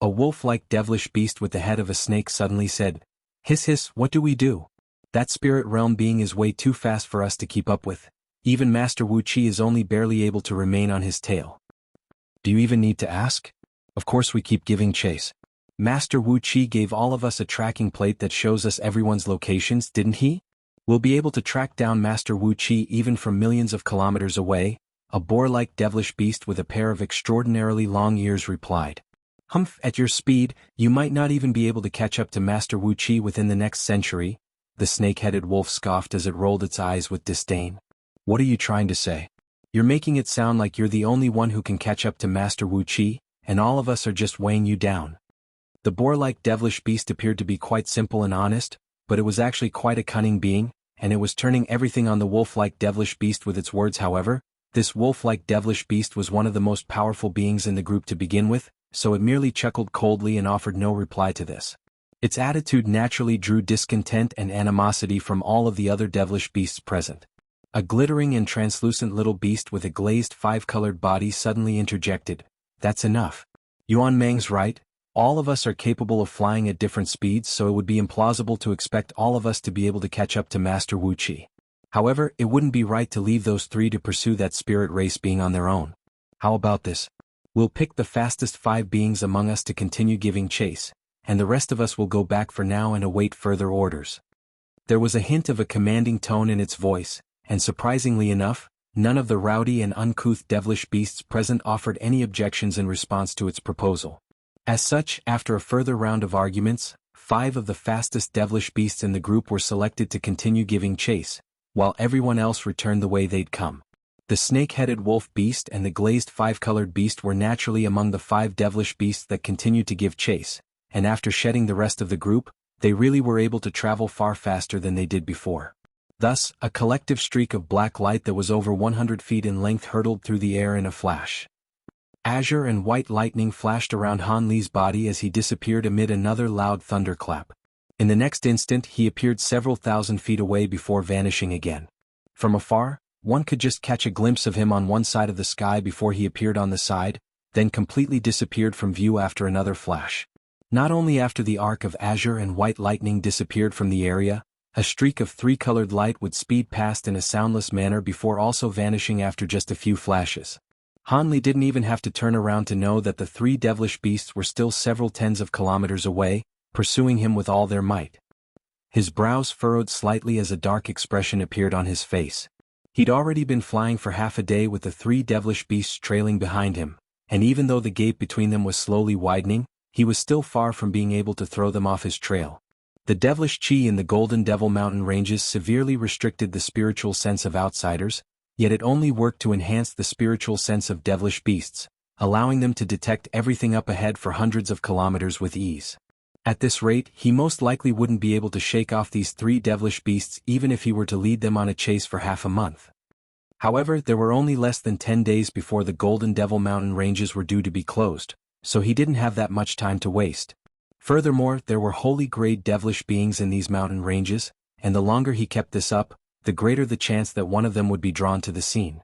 A wolf-like devilish beast with the head of a snake suddenly said, "Hiss hiss, what do we do? That spirit realm being is way too fast for us to keep up with. Even Master Wu Qi is only barely able to remain on his tail." "Do you even need to ask? Of course we keep giving chase. Master Wu Qi gave all of us a tracking plate that shows us everyone's locations, didn't he? We'll be able to track down Master Wu Qi even from millions of kilometers away," a boar-like devilish beast with a pair of extraordinarily long ears replied. "Humph, at your speed, you might not even be able to catch up to Master Wu Qi within the next century," the snake-headed wolf scoffed as it rolled its eyes with disdain. "What are you trying to say? You're making it sound like you're the only one who can catch up to Master Wu Qi, and all of us are just weighing you down." The boar-like devilish beast appeared to be quite simple and honest, but it was actually quite a cunning being, and it was turning everything on the wolf-like devilish beast with its words. However, this wolf-like devilish beast was one of the most powerful beings in the group to begin with, so it merely chuckled coldly and offered no reply to this. Its attitude naturally drew discontent and animosity from all of the other devilish beasts present. A glittering and translucent little beast with a glazed five-colored body suddenly interjected, "That's enough. Yuan Meng's right, all of us are capable of flying at different speeds, so it would be implausible to expect all of us to be able to catch up to Master Wu Qi. However, it wouldn't be right to leave those three to pursue that spirit race being on their own. How about this? We'll pick the fastest 5 beings among us to continue giving chase, and the rest of us will go back for now and await further orders." There was a hint of a commanding tone in its voice, and surprisingly enough, none of the rowdy and uncouth devilish beasts present offered any objections in response to its proposal. As such, after a further round of arguments, 5 of the fastest devilish beasts in the group were selected to continue giving chase, while everyone else returned the way they'd come. The snake-headed wolf beast and the glazed 5-colored beast were naturally among the 5 devilish beasts that continued to give chase, and after shedding the rest of the group, they really were able to travel far faster than they did before. Thus, a collective streak of black light that was over 100 feet in length hurtled through the air in a flash. Azure and white lightning flashed around Han Li's body as he disappeared amid another loud thunderclap. In the next instant he appeared several thousand feet away before vanishing again. From afar, one could just catch a glimpse of him on one side of the sky before he appeared on the side, then completely disappeared from view after another flash. Not only after the arc of azure and white lightning disappeared from the area, a streak of 3-colored light would speed past in a soundless manner before also vanishing after just a few flashes. Han Li didn't even have to turn around to know that the 3 devilish beasts were still several tens of kilometers away, pursuing him with all their might. His brows furrowed slightly as a dark expression appeared on his face. He'd already been flying for half a day with the 3 devilish beasts trailing behind him, and even though the gap between them was slowly widening, he was still far from being able to throw them off his trail. The devilish qi in the Golden Devil Mountain ranges severely restricted the spiritual sense of outsiders, yet it only worked to enhance the spiritual sense of devilish beasts, allowing them to detect everything up ahead for hundreds of kilometers with ease. At this rate, he most likely wouldn't be able to shake off these 3 devilish beasts even if he were to lead them on a chase for half a month. However, there were only less than 10 days before the Golden Devil Mountain ranges were due to be closed, so he didn't have that much time to waste. Furthermore, there were holy-grade devilish beings in these mountain ranges, and the longer he kept this up, the greater the chance that one of them would be drawn to the scene.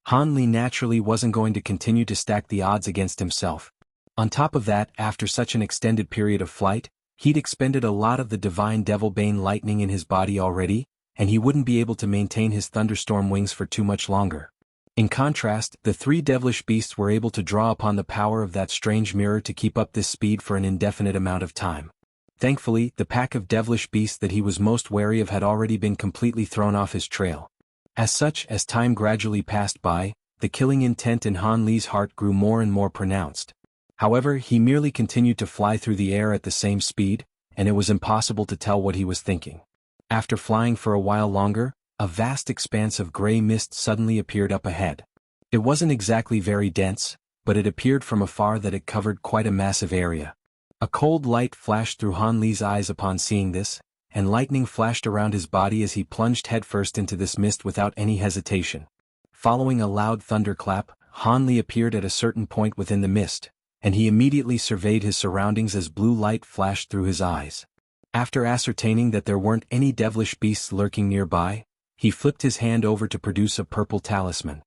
Han Li naturally wasn't going to continue to stack the odds against himself. On top of that, after such an extended period of flight, he'd expended a lot of the divine Devilbane lightning in his body already, and he wouldn't be able to maintain his thunderstorm wings for too much longer. In contrast, the 3 devilish beasts were able to draw upon the power of that strange mirror to keep up this speed for an indefinite amount of time. Thankfully, the pack of devilish beasts that he was most wary of had already been completely thrown off his trail. As such, as time gradually passed by, the killing intent in Han Li's heart grew more and more pronounced. However, he merely continued to fly through the air at the same speed, and it was impossible to tell what he was thinking. After flying for a while longer, a vast expanse of gray mist suddenly appeared up ahead. It wasn't exactly very dense, but it appeared from afar that it covered quite a massive area. A cold light flashed through Han Li's eyes upon seeing this, and lightning flashed around his body as he plunged headfirst into this mist without any hesitation. Following a loud thunderclap, Han Li appeared at a certain point within the mist, and he immediately surveyed his surroundings as blue light flashed through his eyes. After ascertaining that there weren't any devilish beasts lurking nearby, he flipped his hand over to produce a purple talisman.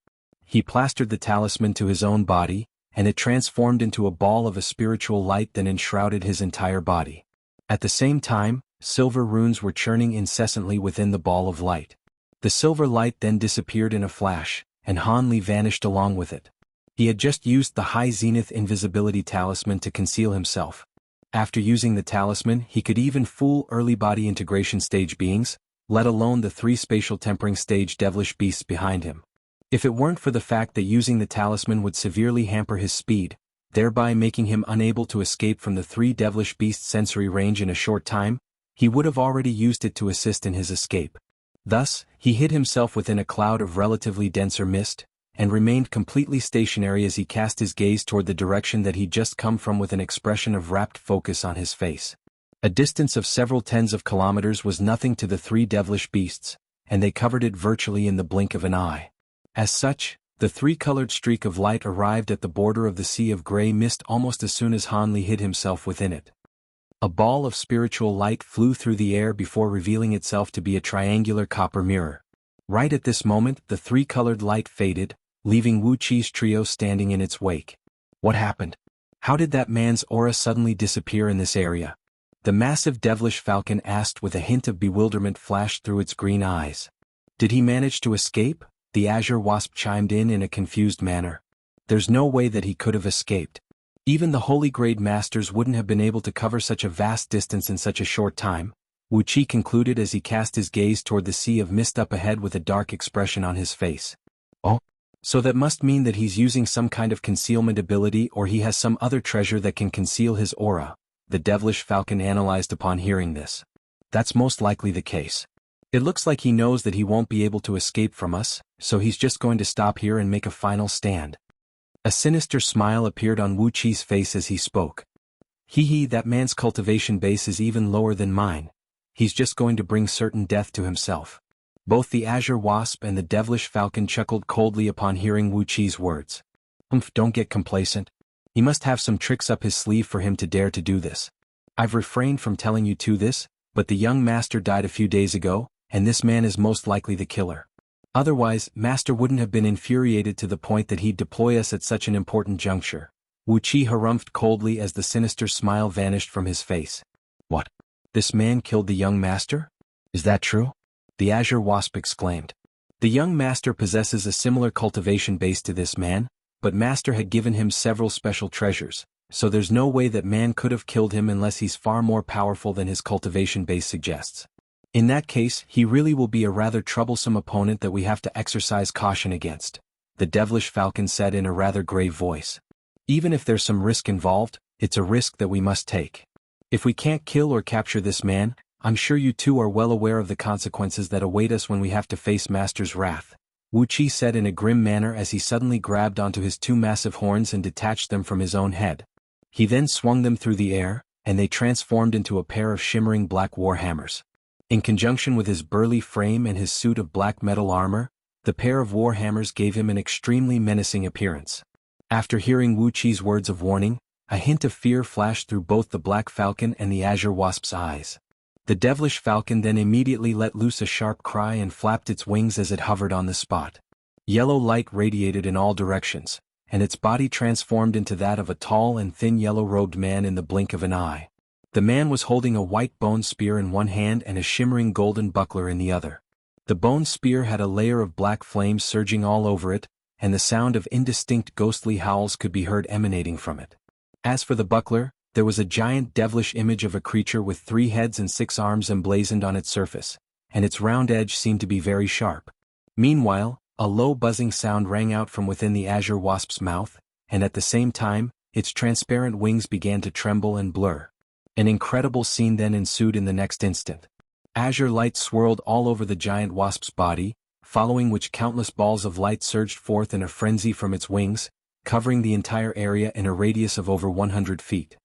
He plastered the talisman to his own body, and it transformed into a ball of a spiritual light that enshrouded his entire body. At the same time, silver runes were churning incessantly within the ball of light. The silver light then disappeared in a flash, and Han Li vanished along with it. He had just used the High Zenith Invisibility Talisman to conceal himself. After using the talisman, he could even fool early body integration stage beings, let alone the 3 spatial tempering stage devilish beasts behind him. If it weren't for the fact that using the talisman would severely hamper his speed, thereby making him unable to escape from the 3 devilish beasts' sensory range in a short time, he would have already used it to assist in his escape. Thus, he hid himself within a cloud of relatively denser mist, and remained completely stationary as he cast his gaze toward the direction that he'd just come from with an expression of rapt focus on his face. A distance of several tens of kilometers was nothing to the 3 devilish beasts, and they covered it virtually in the blink of an eye. As such, the 3-colored streak of light arrived at the border of the sea of gray mist almost as soon as Han Li hid himself within it. A ball of spiritual light flew through the air before revealing itself to be a triangular copper mirror. Right at this moment, the 3-colored light faded, leaving Wu Qi's trio standing in its wake. What happened? How did that man's aura suddenly disappear in this area? The massive devilish falcon asked with a hint of bewilderment flashed through its green eyes. Did he manage to escape? The Azure Wasp chimed in a confused manner. There's no way that he could have escaped. Even the holy grade masters wouldn't have been able to cover such a vast distance in such a short time, Wu Qi concluded as he cast his gaze toward the sea of mist up ahead with a dark expression on his face. Oh? So that must mean that he's using some kind of concealment ability, or he has some other treasure that can conceal his aura, the devilish falcon analyzed upon hearing this. That's most likely the case. It looks like he knows that he won't be able to escape from us, so he's just going to stop here and make a final stand. A sinister smile appeared on Wu Qi's face as he spoke. Hee, that man's cultivation base is even lower than mine. He's just going to bring certain death to himself. Both the Azure Wasp and the devilish falcon chuckled coldly upon hearing Wu Qi's words. Don't get complacent. He must have some tricks up his sleeve for him to dare to do this. I've refrained from telling you this, but the young master died a few days ago, and this man is most likely the killer. Otherwise, Master wouldn't have been infuriated to the point that he'd deploy us at such an important juncture. Wu Qi harumphed coldly as the sinister smile vanished from his face. What? This man killed the young master? Is that true? The Azure Wasp exclaimed. The young master possesses a similar cultivation base to this man, but Master had given him several special treasures, so there's no way that man could have killed him unless he's far more powerful than his cultivation base suggests. In that case, he really will be a rather troublesome opponent that we have to exercise caution against, the devilish falcon said in a rather grave voice. Even if there's some risk involved, it's a risk that we must take. If we can't kill or capture this man, I'm sure you two are well aware of the consequences that await us when we have to face Master's wrath, Wu Qi said in a grim manner as he suddenly grabbed onto his 2 massive horns and detached them from his own head. He then swung them through the air, and they transformed into a pair of shimmering black war hammers. In conjunction with his burly frame and his suit of black metal armor, the pair of war hammers gave him an extremely menacing appearance. After hearing Wu Qi's words of warning, a hint of fear flashed through both the Black Falcon and the Azure Wasp's eyes. The devilish falcon then immediately let loose a sharp cry and flapped its wings as it hovered on the spot. Yellow light radiated in all directions, and its body transformed into that of a tall and thin yellow-robed man in the blink of an eye. The man was holding a white bone spear in one hand and a shimmering golden buckler in the other. The bone spear had a layer of black flames surging all over it, and the sound of indistinct ghostly howls could be heard emanating from it. As for the buckler, there was a giant devilish image of a creature with 3 heads and 6 arms emblazoned on its surface, and its round edge seemed to be very sharp. Meanwhile, a low buzzing sound rang out from within the Azure Wasp's mouth, and at the same time, its transparent wings began to tremble and blur. An incredible scene then ensued in the next instant. Azure light swirled all over the giant wasp's body, following which countless balls of light surged forth in a frenzy from its wings, covering the entire area in a radius of over 100 feet.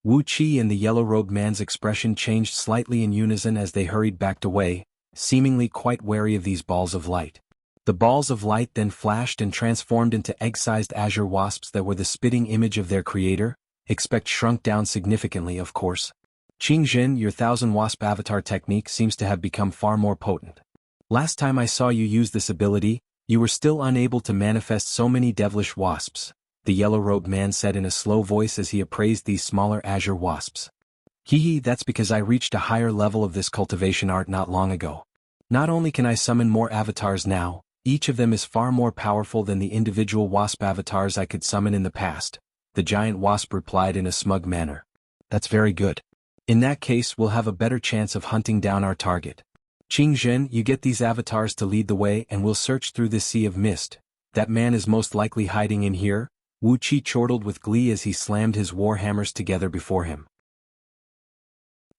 Wu Qi and the yellow-robed man's expression changed slightly in unison as they hurried back away, seemingly quite wary of these balls of light. The balls of light then flashed and transformed into egg-sized azure wasps that were the spitting image of their creator, expect shrunk down significantly of course. Qingjin, your 1000 wasp avatar technique seems to have become far more potent. Last time I saw you use this ability, you were still unable to manifest so many devilish wasps. the yellow-robed man said in a slow voice as he appraised these smaller azure wasps. Hee, that's because I reached a higher level of this cultivation art not long ago. Not only can I summon more avatars now, each of them is far more powerful than the individual wasp avatars I could summon in the past, the giant wasp replied in a smug manner. That's very good. In that case we'll have a better chance of hunting down our target. Qing Zhen, you get these avatars to lead the way and we'll search through this sea of mist. That man is most likely hiding in here, Wu Qi chortled with glee as he slammed his war hammers together before him.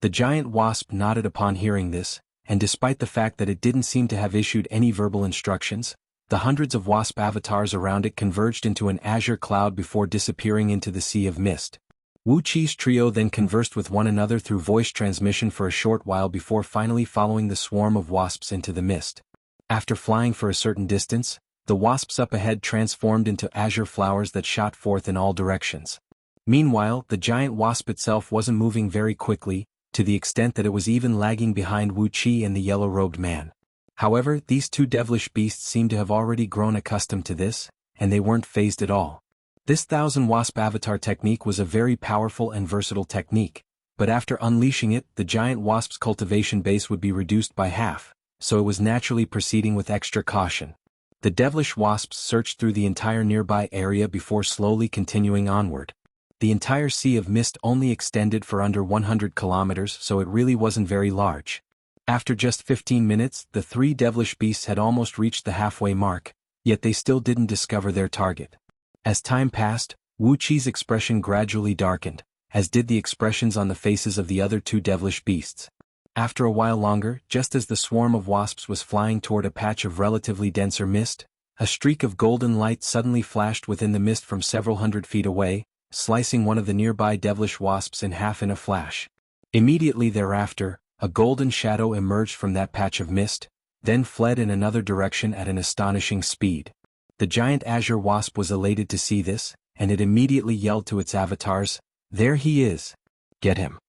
The giant wasp nodded upon hearing this, and despite the fact that it didn't seem to have issued any verbal instructions, the hundreds of wasp avatars around it converged into an azure cloud before disappearing into the sea of mist. Wu Qi's trio then conversed with one another through voice transmission for a short while before finally following the swarm of wasps into the mist. After flying for a certain distance, the wasps up ahead transformed into azure flowers that shot forth in all directions. Meanwhile, the giant wasp itself wasn't moving very quickly, to the extent that it was even lagging behind Wu Qi and the yellow-robed man. However, these two devilish beasts seemed to have already grown accustomed to this, and they weren't fazed at all. This 1,000-wasp avatar technique was a very powerful and versatile technique, but after unleashing it, the giant wasp's cultivation base would be reduced by half, so it was naturally proceeding with extra caution. The devilish wasps searched through the entire nearby area before slowly continuing onward. The entire sea of mist only extended for under 100 kilometers, so it really wasn't very large. After just 15 minutes, the three devilish beasts had almost reached the halfway mark, yet they still didn't discover their target. As time passed, Wu Qi's expression gradually darkened, as did the expressions on the faces of the other two devilish beasts. After a while longer, just as the swarm of wasps was flying toward a patch of relatively denser mist, a streak of golden light suddenly flashed within the mist from several hundred feet away, slicing one of the nearby devilish wasps in half in a flash. Immediately thereafter, a golden shadow emerged from that patch of mist, then fled in another direction at an astonishing speed. The giant azure wasp was elated to see this, and it immediately yelled to its avatars, "There he is! Get him!"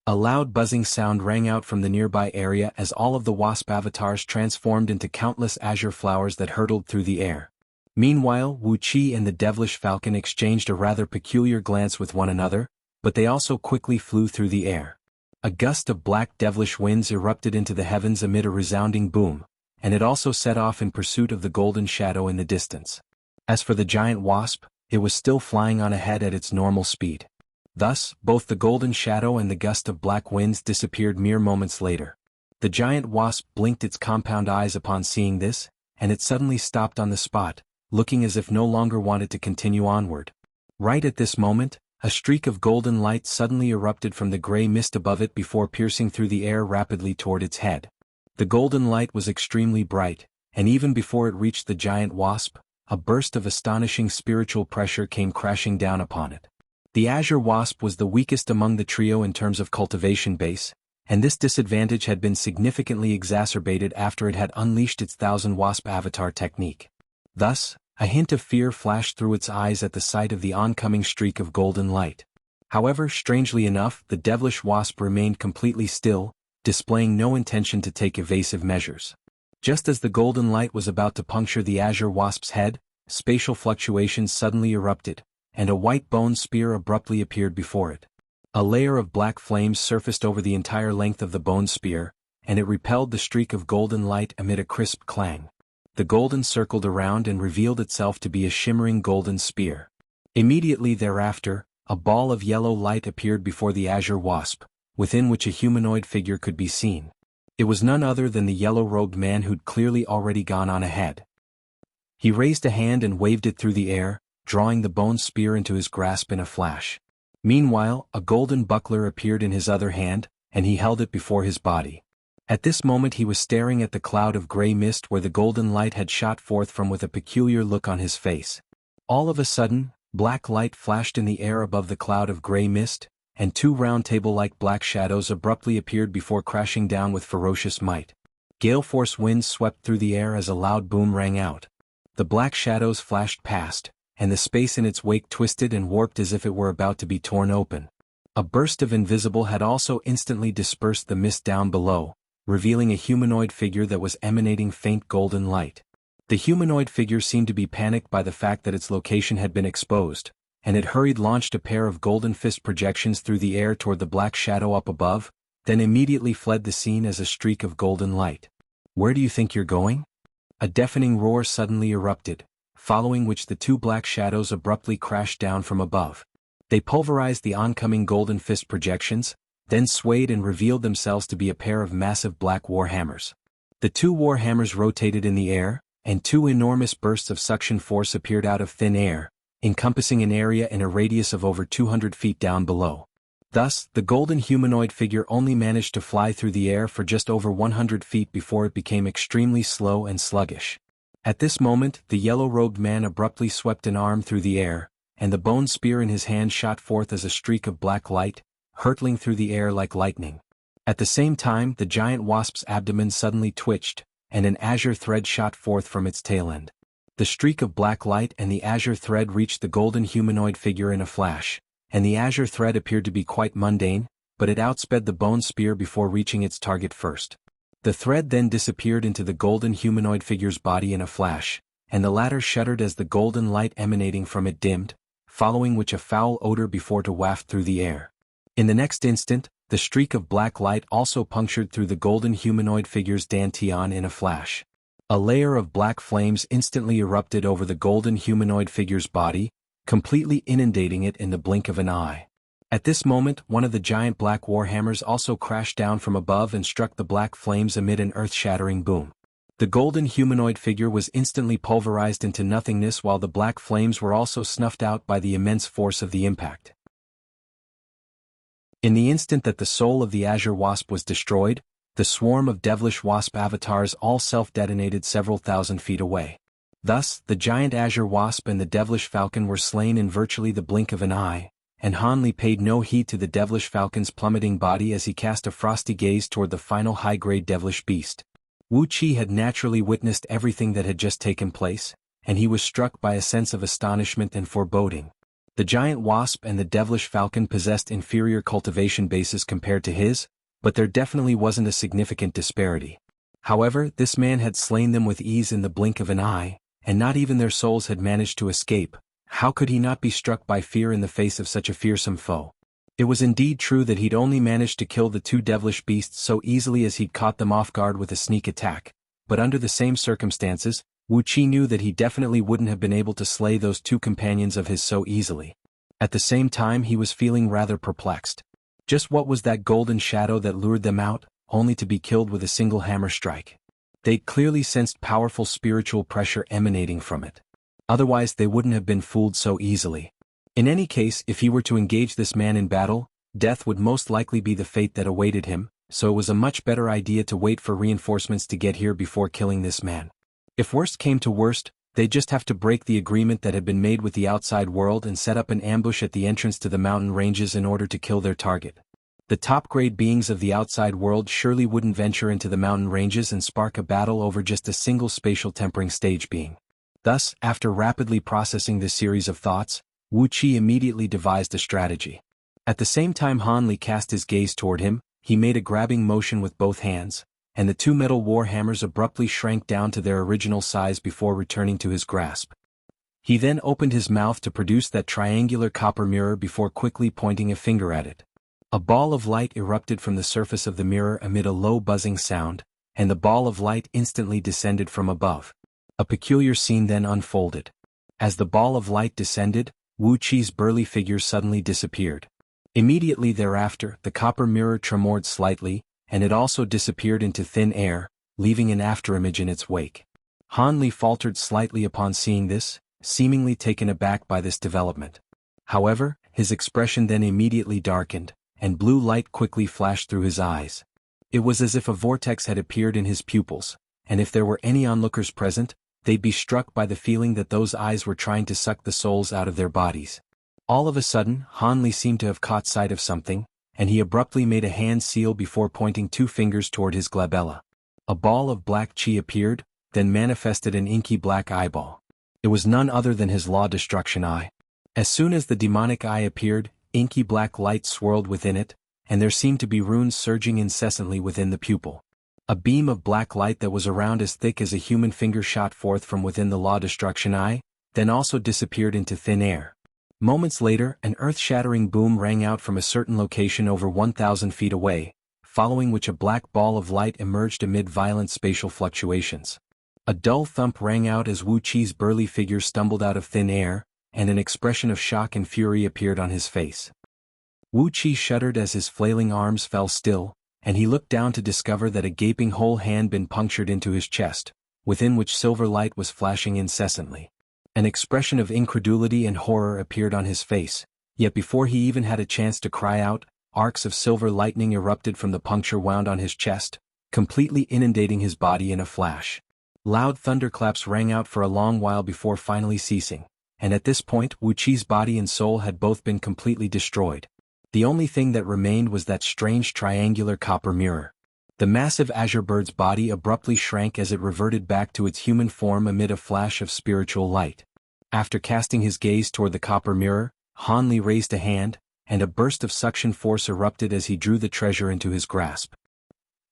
A loud buzzing sound rang out from the nearby area as all of the wasp avatars transformed into countless azure flowers that hurtled through the air. Meanwhile, Wu Qi and the devilish falcon exchanged a rather peculiar glance with one another, but they also quickly flew through the air. A gust of black devilish winds erupted into the heavens amid a resounding boom, and it also set off in pursuit of the golden shadow in the distance. As for the giant wasp, it was still flying on ahead at its normal speed. Thus, both the golden shadow and the gust of black winds disappeared mere moments later. The giant wasp blinked its compound eyes upon seeing this, and it suddenly stopped on the spot, looking as if no longer wanted to continue onward. Right at this moment, a streak of golden light suddenly erupted from the gray mist above it before piercing through the air rapidly toward its head. The golden light was extremely bright, and even before it reached the giant wasp, a burst of astonishing spiritual pressure came crashing down upon it. The azure wasp was the weakest among the trio in terms of cultivation base, and this disadvantage had been significantly exacerbated after it had unleashed its 1,000-wasp avatar technique. Thus, a hint of fear flashed through its eyes at the sight of the oncoming streak of golden light. However, strangely enough, the devilish wasp remained completely still, displaying no intention to take evasive measures. Just as the golden light was about to puncture the azure wasp's head, spatial fluctuations suddenly erupted, and a white bone spear abruptly appeared before it. A layer of black flames surfaced over the entire length of the bone spear, and it repelled the streak of golden light amid a crisp clang. The golden circled around and revealed itself to be a shimmering golden spear. Immediately thereafter, a ball of yellow light appeared before the azure wasp, within which a humanoid figure could be seen. It was none other than the yellow-robed man who'd clearly already gone on ahead. He raised a hand and waved it through the air, drawing the bone spear into his grasp in a flash. Meanwhile, a golden buckler appeared in his other hand, and he held it before his body. At this moment he was staring at the cloud of gray mist where the golden light had shot forth from with a peculiar look on his face. All of a sudden, black light flashed in the air above the cloud of gray mist, and two round table-like black shadows abruptly appeared before crashing down with ferocious might. Gale-force winds swept through the air as a loud boom rang out. The black shadows flashed past, and the space in its wake twisted and warped as if it were about to be torn open. A burst of invisible had also instantly dispersed the mist down below, revealing a humanoid figure that was emanating faint golden light. The humanoid figure seemed to be panicked by the fact that its location had been exposed, and it hurried launched a pair of golden fist projections through the air toward the black shadow up above, then immediately fled the scene as a streak of golden light. "Where do you think you're going?" A deafening roar suddenly erupted, following which the two black shadows abruptly crashed down from above. They pulverized the oncoming golden fist projections, then swayed and revealed themselves to be a pair of massive black warhammers. The two warhammers rotated in the air, and two enormous bursts of suction force appeared out of thin air, encompassing an area in a radius of over 200 feet down below. Thus, the golden humanoid figure only managed to fly through the air for just over 100 feet before it became extremely slow and sluggish. At this moment, the yellow-robed man abruptly swept an arm through the air, and the bone spear in his hand shot forth as a streak of black light, hurtling through the air like lightning. At the same time, the giant wasp's abdomen suddenly twitched, and an azure thread shot forth from its tail end. The streak of black light and the azure thread reached the golden humanoid figure in a flash, and the azure thread appeared to be quite mundane, but it outsped the bone spear before reaching its target first. The thread then disappeared into the golden humanoid figure's body in a flash, and the latter shuddered as the golden light emanating from it dimmed, following which a foul odor began to waft through the air. In the next instant, the streak of black light also punctured through the golden humanoid figure's dantian in a flash. A layer of black flames instantly erupted over the golden humanoid figure's body, completely inundating it in the blink of an eye. At this moment, one of the giant black warhammers also crashed down from above and struck the black flames amid an earth-shattering boom. The golden humanoid figure was instantly pulverized into nothingness while the black flames were also snuffed out by the immense force of the impact. In the instant that the soul of the azure wasp was destroyed, the swarm of devilish wasp avatars all self-detonated several thousand feet away. Thus, the giant azure wasp and the devilish falcon were slain in virtually the blink of an eye, and Hanli paid no heed to the devilish falcon's plummeting body as he cast a frosty gaze toward the final high-grade devilish beast. Wu Qi had naturally witnessed everything that had just taken place, and he was struck by a sense of astonishment and foreboding. The giant wasp and the devilish falcon possessed inferior cultivation bases compared to his, but there definitely wasn't a significant disparity. However, this man had slain them with ease in the blink of an eye, and not even their souls had managed to escape. How could he not be struck by fear in the face of such a fearsome foe? It was indeed true that he'd only managed to kill the two devilish beasts so easily as he'd caught them off guard with a sneak attack, but under the same circumstances, Wu Qi knew that he definitely wouldn't have been able to slay those two companions of his so easily. At the same time, he was feeling rather perplexed. Just what was that golden shadow that lured them out, only to be killed with a single hammer strike? They'd clearly sensed powerful spiritual pressure emanating from it. Otherwise they wouldn't have been fooled so easily. In any case, if he were to engage this man in battle, death would most likely be the fate that awaited him, so it was a much better idea to wait for reinforcements to get here before killing this man. If worst came to worst, they'd just have to break the agreement that had been made with the outside world and set up an ambush at the entrance to the mountain ranges in order to kill their target. The top-grade beings of the outside world surely wouldn't venture into the mountain ranges and spark a battle over just a single spatial tempering stage being. Thus, after rapidly processing this series of thoughts, Wu Qi immediately devised a strategy. At the same time Hanli cast his gaze toward him, he made a grabbing motion with both hands, and the two metal war hammers abruptly shrank down to their original size before returning to his grasp. He then opened his mouth to produce that triangular copper mirror before quickly pointing a finger at it. A ball of light erupted from the surface of the mirror amid a low buzzing sound, and the ball of light instantly descended from above. A peculiar scene then unfolded. As the ball of light descended, Wu Qi's burly figure suddenly disappeared. Immediately thereafter, the copper mirror tremored slightly, and it also disappeared into thin air, leaving an afterimage in its wake. Hanli faltered slightly upon seeing this, seemingly taken aback by this development. However, his expression then immediately darkened, and blue light quickly flashed through his eyes. It was as if a vortex had appeared in his pupils, and if there were any onlookers present, they'd be struck by the feeling that those eyes were trying to suck the souls out of their bodies. All of a sudden, Hanli seemed to have caught sight of something, and he abruptly made a hand seal before pointing two fingers toward his glabella. A ball of black chi appeared, then manifested an inky black eyeball. It was none other than his law destruction eye. As soon as the demonic eye appeared, inky black light swirled within it, and there seemed to be runes surging incessantly within the pupil. A beam of black light that was around as thick as a human finger shot forth from within the Law Destruction Eye, then also disappeared into thin air. Moments later, an earth-shattering boom rang out from a certain location over 1,000 feet away, following which a black ball of light emerged amid violent spatial fluctuations. A dull thump rang out as Wu Qi's burly figure stumbled out of thin air, and an expression of shock and fury appeared on his face. Wu Qi shuddered as his flailing arms fell still, and he looked down to discover that a gaping hole had been punctured into his chest, within which silver light was flashing incessantly. An expression of incredulity and horror appeared on his face, yet before he even had a chance to cry out, arcs of silver lightning erupted from the puncture wound on his chest, completely inundating his body in a flash. Loud thunderclaps rang out for a long while before finally ceasing, and at this point Wu Qi's body and soul had both been completely destroyed. The only thing that remained was that strange triangular copper mirror. The massive azure bird's body abruptly shrank as it reverted back to its human form amid a flash of spiritual light. After casting his gaze toward the copper mirror, Han Li raised a hand, and a burst of suction force erupted as he drew the treasure into his grasp.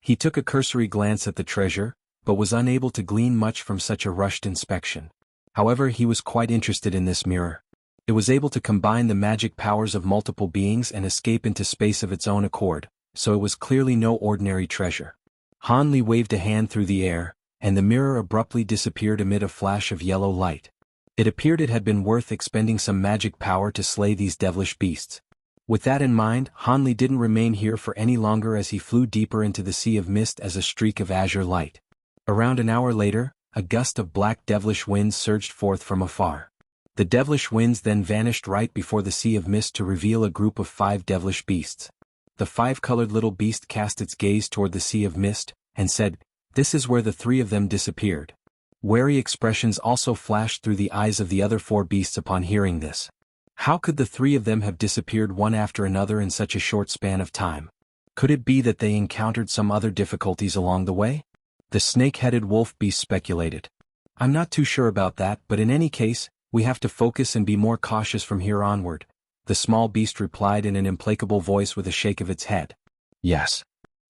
He took a cursory glance at the treasure, but was unable to glean much from such a rushed inspection. However, he was quite interested in this mirror. It was able to combine the magic powers of multiple beings and escape into space of its own accord, so it was clearly no ordinary treasure. Han Li waved a hand through the air, and the mirror abruptly disappeared amid a flash of yellow light. It appeared it had been worth expending some magic power to slay these devilish beasts. With that in mind, Han Li didn't remain here for any longer as he flew deeper into the sea of mist as a streak of azure light. Around an hour later, a gust of black devilish winds surged forth from afar. The devilish winds then vanished right before the sea of mist to reveal a group of 5 devilish beasts. The 5-colored little beast cast its gaze toward the sea of mist, and said, "This is where the 3 of them disappeared." Wary expressions also flashed through the eyes of the other 4 beasts upon hearing this. How could the 3 of them have disappeared one after another in such a short span of time? Could it be that they encountered some other difficulties along the way? The snake-headed wolf beast speculated. "I'm not too sure about that, but in any case, we have to focus and be more cautious from here onward," the small beast replied in an implacable voice with a shake of its head. "Yes."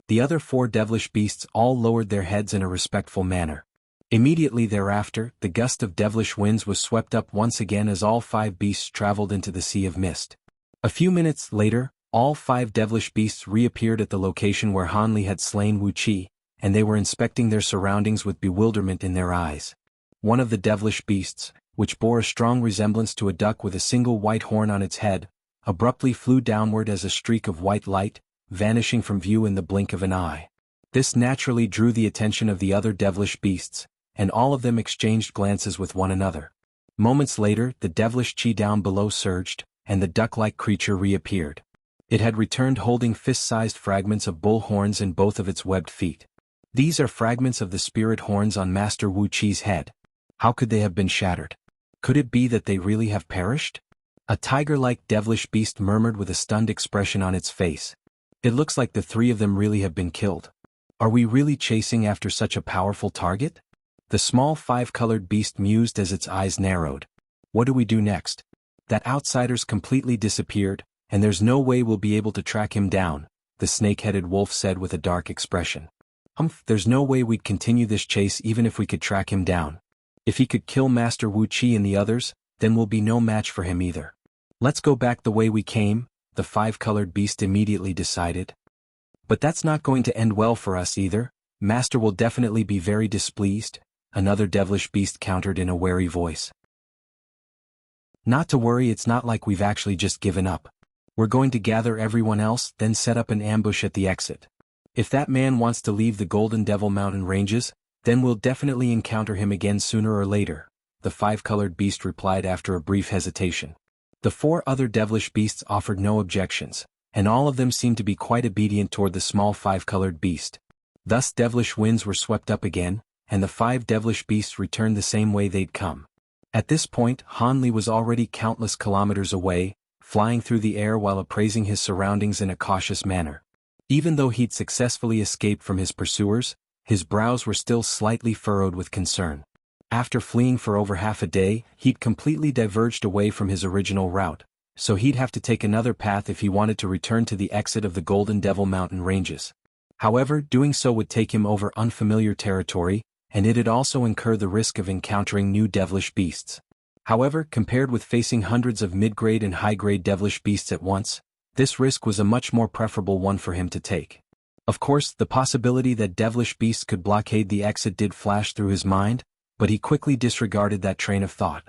The other 4 devilish beasts all lowered their heads in a respectful manner. Immediately thereafter, the gust of devilish winds was swept up once again as all 5 beasts traveled into the sea of mist. A few minutes later, all 5 devilish beasts reappeared at the location where Han Li had slain Wu Qi, and they were inspecting their surroundings with bewilderment in their eyes. One of the devilish beasts, which bore a strong resemblance to a duck with a single white horn on its head, abruptly flew downward as a streak of white light, vanishing from view in the blink of an eye. This naturally drew the attention of the other devilish beasts, and all of them exchanged glances with one another. Moments later, the devilish chi down below surged, and the duck-like creature reappeared. It had returned holding fist-sized fragments of bull horns in both of its webbed feet. These are fragments of the spirit horns on Master Wu Qi's head. How could they have been shattered? Could it be that they really have perished? A tiger-like devilish beast murmured with a stunned expression on its face. "It looks like the 3 of them really have been killed. Are we really chasing after such a powerful target?" The small 5-colored beast mused as its eyes narrowed. "What do we do next? That outsider's completely disappeared, and there's no way we'll be able to track him down," the snake-headed wolf said with a dark expression. There's no way we'd continue this chase even if we could track him down. If he could kill Master Wu Qi and the others, then we'll be no match for him either. Let's go back the way we came," the 5-colored beast immediately decided. "But that's not going to end well for us either. Master will definitely be very displeased," another devilish beast countered in a wary voice. "Not to worry, it's not like we've actually just given up. We're going to gather everyone else, then set up an ambush at the exit. If that man wants to leave the Golden Devil Mountain ranges, then we'll definitely encounter him again sooner or later," the 5-colored beast replied after a brief hesitation. The 4 other devilish beasts offered no objections, and all of them seemed to be quite obedient toward the small 5-colored beast. Thus devilish winds were swept up again, and the 5 devilish beasts returned the same way they'd come. At this point, Han Li was already countless kilometers away, flying through the air while appraising his surroundings in a cautious manner. Even though he'd successfully escaped from his pursuers, his brows were still slightly furrowed with concern. After fleeing for over half a day, he'd completely diverged away from his original route, so he'd have to take another path if he wanted to return to the exit of the Golden Devil Mountain ranges. However, doing so would take him over unfamiliar territory, and it'd also incur the risk of encountering new devilish beasts. However, compared with facing hundreds of mid-grade and high-grade devilish beasts at once, this risk was a much more preferable one for him to take. Of course, the possibility that devilish beasts could blockade the exit did flash through his mind, but he quickly disregarded that train of thought.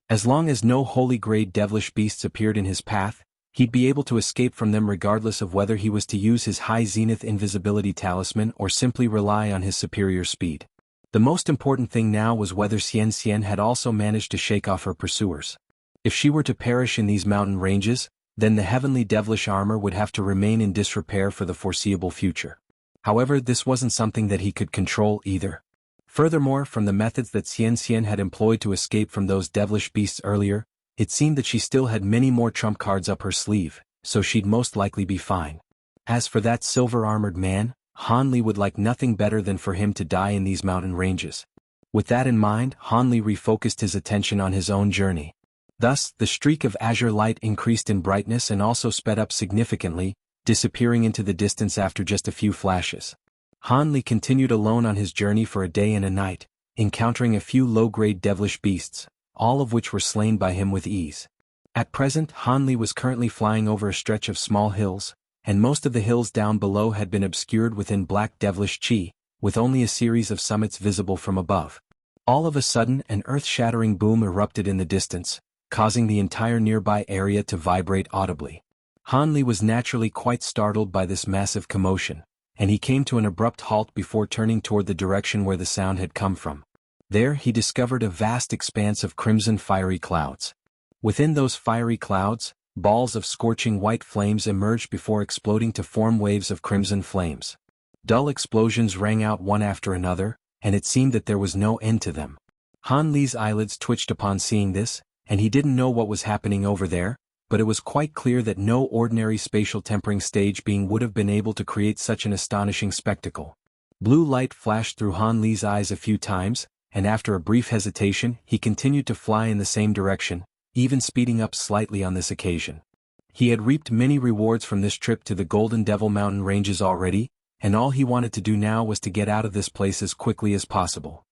As long as no holy-grade devilish beasts appeared in his path, he'd be able to escape from them regardless of whether he was to use his high zenith invisibility talisman or simply rely on his superior speed. The most important thing now was whether Xian Xian had also managed to shake off her pursuers. If she were to perish in these mountain ranges, then the heavenly devilish armor would have to remain in disrepair for the foreseeable future. However, this wasn't something that he could control either. Furthermore, from the methods that Xian Xian had employed to escape from those devilish beasts earlier, it seemed that she still had many more trump cards up her sleeve, so she'd most likely be fine. As for that silver-armored man, Han Li would like nothing better than for him to die in these mountain ranges. With that in mind, Han Li refocused his attention on his own journey. Thus, the streak of azure light increased in brightness and also sped up significantly, disappearing into the distance after just a few flashes. Han Li continued alone on his journey for a day and a night, encountering a few low-grade devilish beasts, all of which were slain by him with ease. At present, Han Li was currently flying over a stretch of small hills, and most of the hills down below had been obscured within black devilish chi, with only a series of summits visible from above. All of a sudden, an earth-shattering boom erupted in the distance, causing the entire nearby area to vibrate audibly. Han Li was naturally quite startled by this massive commotion, and he came to an abrupt halt before turning toward the direction where the sound had come from. There he discovered a vast expanse of crimson fiery clouds. Within those fiery clouds, balls of scorching white flames emerged before exploding to form waves of crimson flames. Dull explosions rang out one after another, and it seemed that there was no end to them. Han Li's eyelids twitched upon seeing this, and he didn't know what was happening over there, but it was quite clear that no ordinary spatial tempering stage being would have been able to create such an astonishing spectacle. Blue light flashed through Han Li's eyes a few times, and after a brief hesitation, he continued to fly in the same direction, even speeding up slightly on this occasion. He had reaped many rewards from this trip to the Golden Devil Mountain ranges already, and all he wanted to do now was to get out of this place as quickly as possible.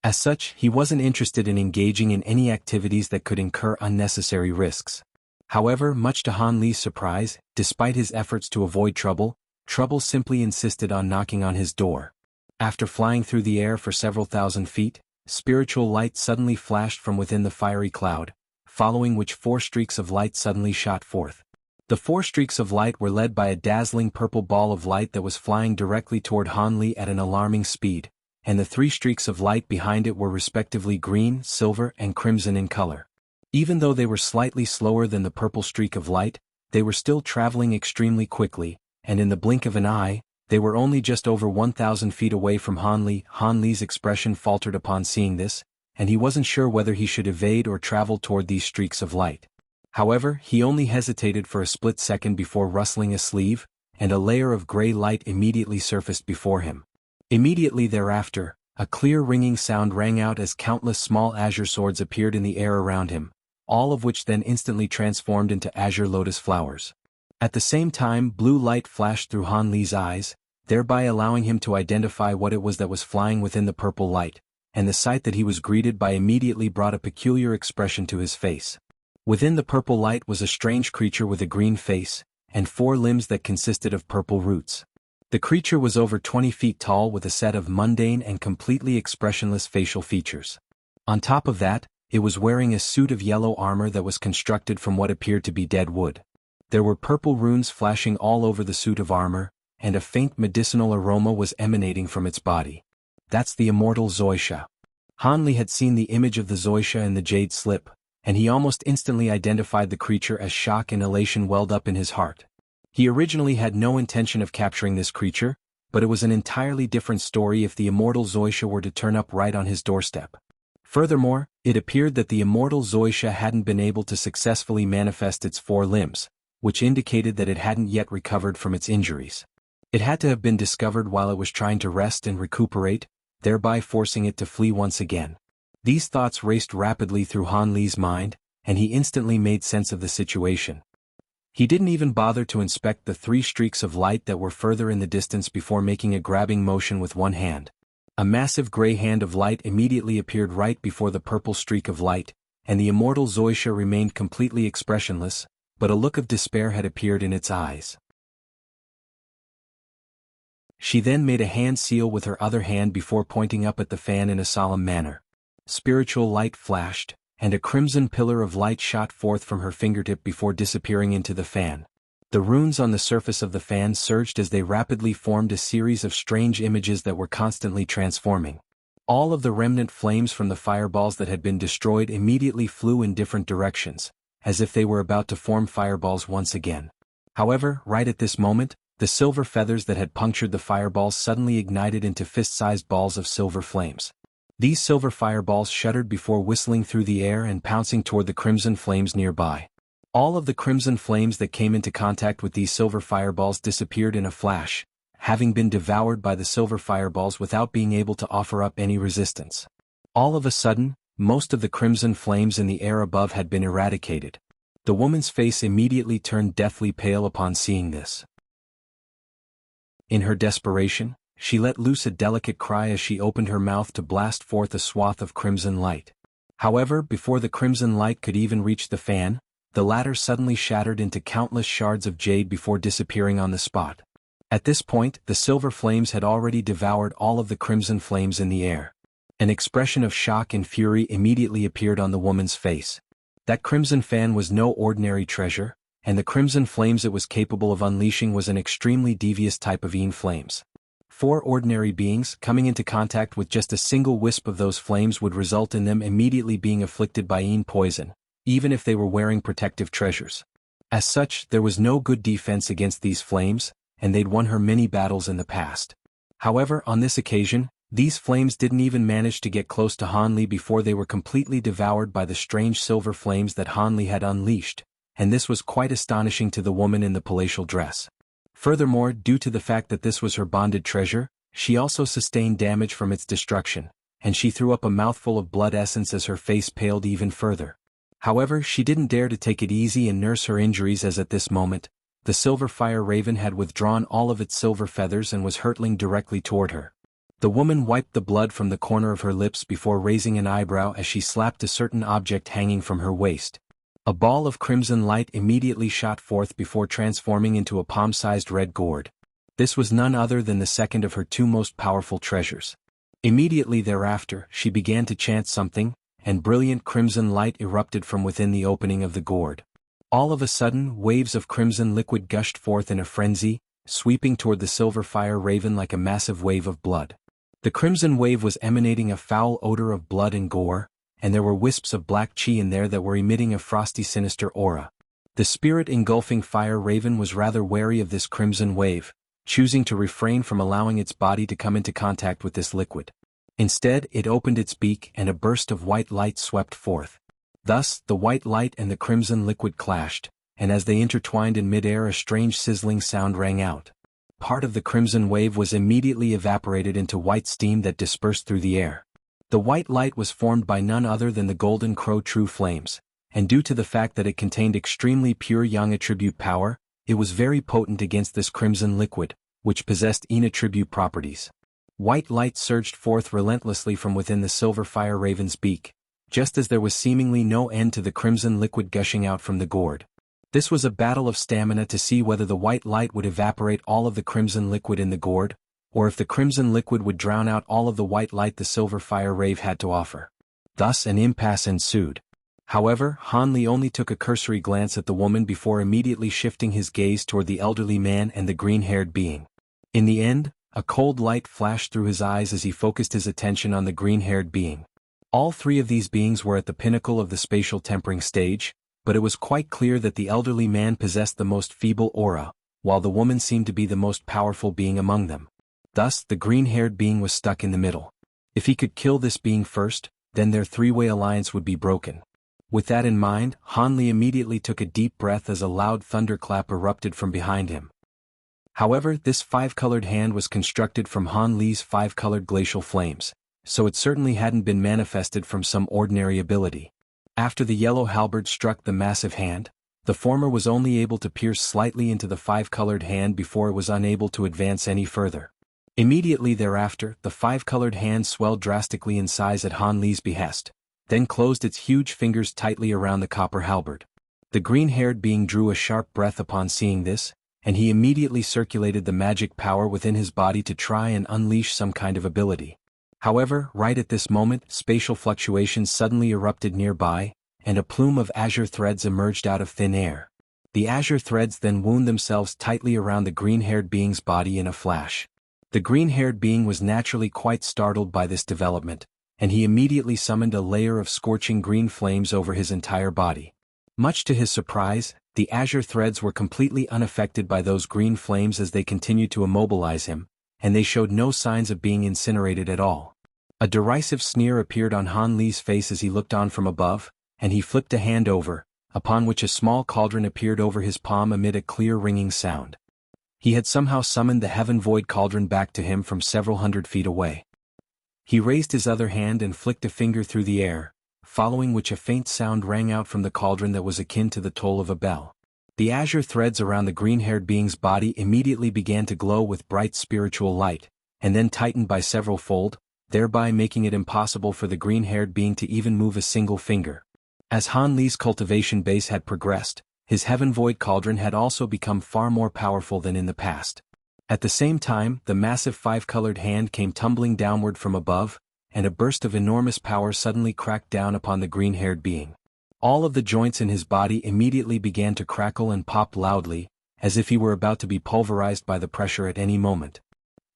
As such, he wasn't interested in engaging in any activities that could incur unnecessary risks. However, much to Han Li's surprise, despite his efforts to avoid trouble, trouble simply insisted on knocking on his door. After flying through the air for several thousand feet, spiritual light suddenly flashed from within the fiery cloud, following which 4 streaks of light suddenly shot forth. The 4 streaks of light were led by a dazzling purple ball of light that was flying directly toward Han Li at an alarming speed, and the 3 streaks of light behind it were respectively green, silver, and crimson in color. Even though they were slightly slower than the purple streak of light, they were still traveling extremely quickly, and in the blink of an eye, they were only just over 1,000 feet away from Han Li. Han Li's expression faltered upon seeing this, and he wasn't sure whether he should evade or travel toward these streaks of light. However, he only hesitated for a split second before rustling a sleeve, and a layer of gray light immediately surfaced before him. Immediately thereafter, a clear ringing sound rang out as countless small azure swords appeared in the air around him, all of which then instantly transformed into azure lotus flowers. At the same time, blue light flashed through Han Li's eyes, thereby allowing him to identify what it was that was flying within the purple light, and the sight that he was greeted by immediately brought a peculiar expression to his face. Within the purple light was a strange creature with a green face, and 4 limbs that consisted of purple roots. The creature was over 20 feet tall with a set of mundane and completely expressionless facial features. On top of that, it was wearing a suit of yellow armor that was constructed from what appeared to be dead wood. There were purple runes flashing all over the suit of armor, and a faint medicinal aroma was emanating from its body. That's the immortal Zoisha. Han Li had seen the image of the Zoisha in the jade slip, and he almost instantly identified the creature as shock and elation welled up in his heart. He originally had no intention of capturing this creature, but it was an entirely different story if the immortal Zoisha were to turn up right on his doorstep. Furthermore, it appeared that the immortal Zoisha hadn't been able to successfully manifest its 4 limbs, which indicated that it hadn't yet recovered from its injuries. It had to have been discovered while it was trying to rest and recuperate, thereby forcing it to flee once again. These thoughts raced rapidly through Han Li's mind, and he instantly made sense of the situation. He didn't even bother to inspect the 3 streaks of light that were further in the distance before making a grabbing motion with one hand. A massive gray hand of light immediately appeared right before the purple streak of light, and the immortal Zoisha remained completely expressionless, but a look of despair had appeared in its eyes. She then made a hand seal with her other hand before pointing up at the fan in a solemn manner. Spiritual light flashed, and a crimson pillar of light shot forth from her fingertip before disappearing into the fan. The runes on the surface of the fan surged as they rapidly formed a series of strange images that were constantly transforming. All of the remnant flames from the fireballs that had been destroyed immediately flew in different directions, as if they were about to form fireballs once again. However, right at this moment, the silver feathers that had punctured the fireballs suddenly ignited into fist-sized balls of silver flames. These silver fireballs shuddered before whistling through the air and pouncing toward the crimson flames nearby. All of the crimson flames that came into contact with these silver fireballs disappeared in a flash, having been devoured by the silver fireballs without being able to offer up any resistance. All of a sudden, most of the crimson flames in the air above had been eradicated. The woman's face immediately turned deathly pale upon seeing this. In her desperation, she let loose a delicate cry as she opened her mouth to blast forth a swath of crimson light. However, before the crimson light could even reach the fan, the latter suddenly shattered into countless shards of jade before disappearing on the spot. At this point, the silver flames had already devoured all of the crimson flames in the air. An expression of shock and fury immediately appeared on the woman's face. That crimson fan was no ordinary treasure, and the crimson flames it was capable of unleashing was an extremely devious type of Een flames. 4 ordinary beings coming into contact with just a single wisp of those flames would result in them immediately being afflicted by Een poison, even if they were wearing protective treasures. As such, there was no good defense against these flames, and they'd won her many battles in the past. However, on this occasion, these flames didn't even manage to get close to Han Li before they were completely devoured by the strange silver flames that Han Li had unleashed, and this was quite astonishing to the woman in the palatial dress. Furthermore, due to the fact that this was her bonded treasure, she also sustained damage from its destruction, and she threw up a mouthful of blood essence as her face paled even further. However, she didn't dare to take it easy and nurse her injuries as at this moment, the silver fire raven had withdrawn all of its silver feathers and was hurtling directly toward her. The woman wiped the blood from the corner of her lips before raising an eyebrow as she slapped a certain object hanging from her waist. A ball of crimson light immediately shot forth before transforming into a palm-sized red gourd. This was none other than the second of her 2 most powerful treasures. Immediately thereafter, she began to chant something, and brilliant crimson light erupted from within the opening of the gourd. All of a sudden, waves of crimson liquid gushed forth in a frenzy, sweeping toward the silver fire raven like a massive wave of blood. The crimson wave was emanating a foul odor of blood and gore, and there were wisps of black chi in there that were emitting a frosty sinister aura. The spirit engulfing fire raven was rather wary of this crimson wave, choosing to refrain from allowing its body to come into contact with this liquid. Instead, it opened its beak and a burst of white light swept forth. Thus, the white light and the crimson liquid clashed, and as they intertwined in midair a strange sizzling sound rang out. Part of the crimson wave was immediately evaporated into white steam that dispersed through the air. The white light was formed by none other than the golden crow true flames, and due to the fact that it contained extremely pure yang attribute power, it was very potent against this crimson liquid, which possessed Een attribute properties. White light surged forth relentlessly from within the silver fire raven's beak, just as there was seemingly no end to the crimson liquid gushing out from the gourd. This was a battle of stamina to see whether the white light would evaporate all of the crimson liquid in the gourd, or if the crimson liquid would drown out all of the white light the silver fire rave had to offer. Thus an impasse ensued. However, Han Li only took a cursory glance at the woman before immediately shifting his gaze toward the elderly man and the green-haired being. In the end, a cold light flashed through his eyes as he focused his attention on the green-haired being. All 3 of these beings were at the pinnacle of the spatial tempering stage, but it was quite clear that the elderly man possessed the most feeble aura, while the woman seemed to be the most powerful being among them. Thus, the green-haired being was stuck in the middle. If he could kill this being first, then their 3-way alliance would be broken. With that in mind, Han Li immediately took a deep breath as a loud thunderclap erupted from behind him. However, this 5-colored hand was constructed from Han Li's 5-colored glacial flames, so it certainly hadn't been manifested from some ordinary ability. After the yellow halberd struck the massive hand, The former was only able to pierce slightly into the five-colored hand before it was unable to advance any further. Immediately thereafter, the five-colored hand swelled drastically in size at Han Li's behest, then closed its huge fingers tightly around the copper halberd. The green-haired being drew a sharp breath upon seeing this, and he immediately circulated the magic power within his body to try and unleash some kind of ability. However, right at this moment, spatial fluctuations suddenly erupted nearby, and a plume of azure threads emerged out of thin air. The azure threads then wound themselves tightly around the green-haired being's body in a flash. The green-haired being was naturally quite startled by this development, and he immediately summoned a layer of scorching green flames over his entire body. Much to his surprise, the azure threads were completely unaffected by those green flames as they continued to immobilize him, and they showed no signs of being incinerated at all. A derisive sneer appeared on Han Li's face as he looked on from above, and he flipped a hand over, upon which a small cauldron appeared over his palm amid a clear ringing sound. He had somehow summoned the heaven-void cauldron back to him from several hundred feet away. He raised his other hand and flicked a finger through the air, following which a faint sound rang out from the cauldron that was akin to the toll of a bell. The azure threads around the green-haired being's body immediately began to glow with bright spiritual light, and then tightened by several fold, thereby making it impossible for the green-haired being to even move a single finger. As Han Li's cultivation base had progressed, his heaven-void cauldron had also become far more powerful than in the past. At the same time, the massive five-colored hand came tumbling downward from above, and a burst of enormous power suddenly cracked down upon the green-haired being. All of the joints in his body immediately began to crackle and pop loudly, as if he were about to be pulverized by the pressure at any moment.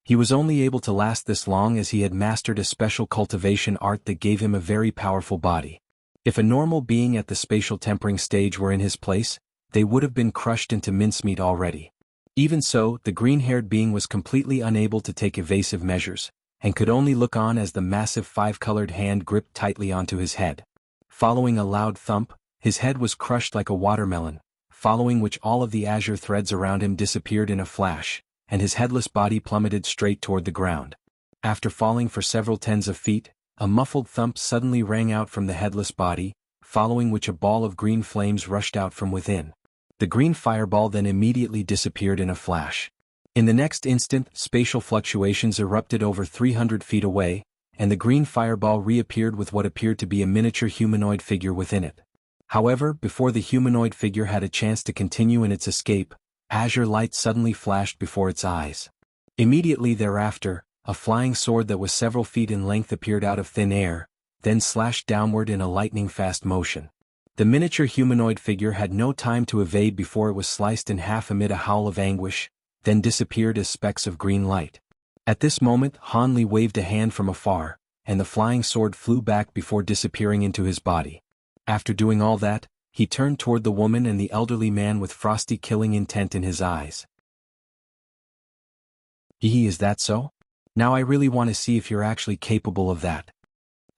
He was only able to last this long as he had mastered a special cultivation art that gave him a very powerful body. If a normal being at the spatial tempering stage were in his place, they would have been crushed into mincemeat already. Even so, the green-haired being was completely unable to take evasive measures, and could only look on as the massive five-colored hand gripped tightly onto his head. Following a loud thump, his head was crushed like a watermelon, following which all of the azure threads around him disappeared in a flash, and his headless body plummeted straight toward the ground. After falling for several tens of feet, a muffled thump suddenly rang out from the headless body, following which a ball of green flames rushed out from within. The green fireball then immediately disappeared in a flash. In the next instant, spatial fluctuations erupted over 300 feet away, and the green fireball reappeared with what appeared to be a miniature humanoid figure within it. However, before the humanoid figure had a chance to continue in its escape, azure light suddenly flashed before its eyes. Immediately thereafter, a flying sword that was several feet in length appeared out of thin air, then slashed downward in a lightning-fast motion. The miniature humanoid figure had no time to evade before it was sliced in half amid a howl of anguish, then disappeared as specks of green light. At this moment, Han Li waved a hand from afar, and the flying sword flew back before disappearing into his body. After doing all that, he turned toward the woman and the elderly man with frosty killing intent in his eyes. Is that so? Now I really want to see if you're actually capable of that.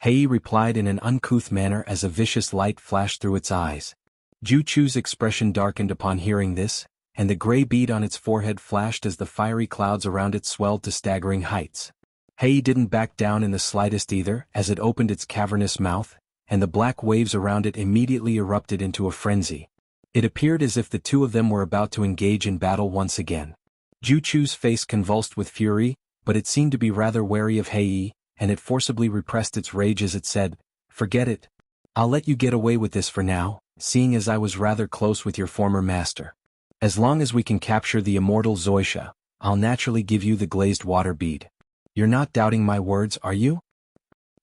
Hei replied in an uncouth manner as a vicious light flashed through its eyes. Ju Chu's expression darkened upon hearing this, and the gray bead on its forehead flashed as the fiery clouds around it swelled to staggering heights. Hei didn't back down in the slightest either, as it opened its cavernous mouth, and the black waves around it immediately erupted into a frenzy. It appeared as if the two of them were about to engage in battle once again. Ju Chu's face convulsed with fury, but it seemed to be rather wary of Hei, and it forcibly repressed its rage as it said, "Forget it. I'll let you get away with this for now, seeing as I was rather close with your former master. As long as we can capture the immortal Zoisha, I'll naturally give you the glazed water bead. You're not doubting my words, are you?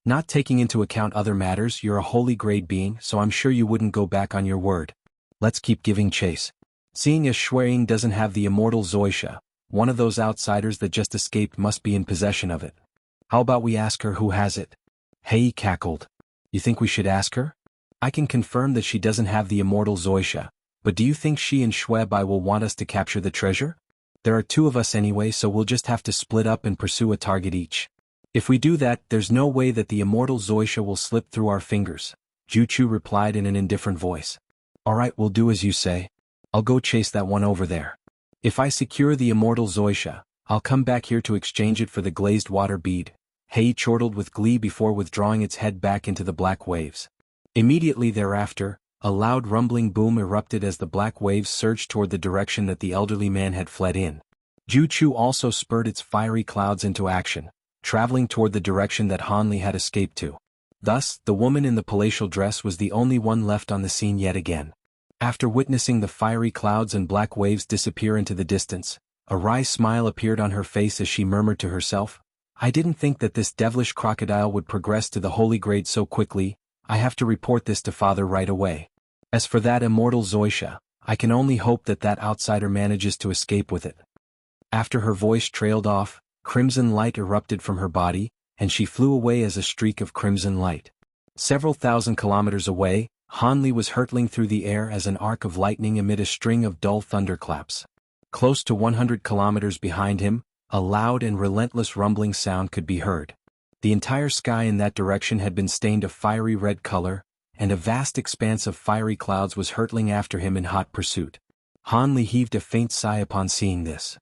Not taking into account other matters, you're a holy grade being, so I'm sure you wouldn't go back on your word. Let's keep giving chase. Seeing as Shueying doesn't have the immortal Zoisha, one of those outsiders that just escaped must be in possession of it. How about we ask her who has it?" Hei cackled. "You think we should ask her? I can confirm that she doesn't have the immortal Zoisha, but do you think she and Shuebai will want us to capture the treasure? There are two of us anyway, so we'll just have to split up and pursue a target each. If we do that, there's no way that the immortal Zoisha will slip through our fingers," Ju Chu replied in an indifferent voice. "Alright, we'll do as you say. I'll go chase that one over there. If I secure the immortal Zoisha, I'll come back here to exchange it for the glazed water bead." Hei chortled with glee before withdrawing its head back into the black waves. Immediately thereafter, A loud rumbling boom erupted as the black waves surged toward the direction that the elderly man had fled in. Ju Chu also spurred its fiery clouds into action, traveling toward the direction that Han Li had escaped to. Thus, the woman in the palatial dress was the only one left on the scene yet again. After witnessing the fiery clouds and black waves disappear into the distance, a wry smile appeared on her face as she murmured to herself, "I didn't think that this devilish crocodile would progress to the holy grade so quickly. I have to report this to Father right away. As for that immortal Zoisha, I can only hope that that outsider manages to escape with it." After her voice trailed off, crimson light erupted from her body, and she flew away as a streak of crimson light. Several thousand kilometers away, Han Li was hurtling through the air as an arc of lightning amid a string of dull thunderclaps. Close to 100 kilometers behind him, a loud and relentless rumbling sound could be heard. The entire sky in that direction had been stained a fiery red color, and a vast expanse of fiery clouds was hurtling after him in hot pursuit. Han Li heaved a faint sigh upon seeing this.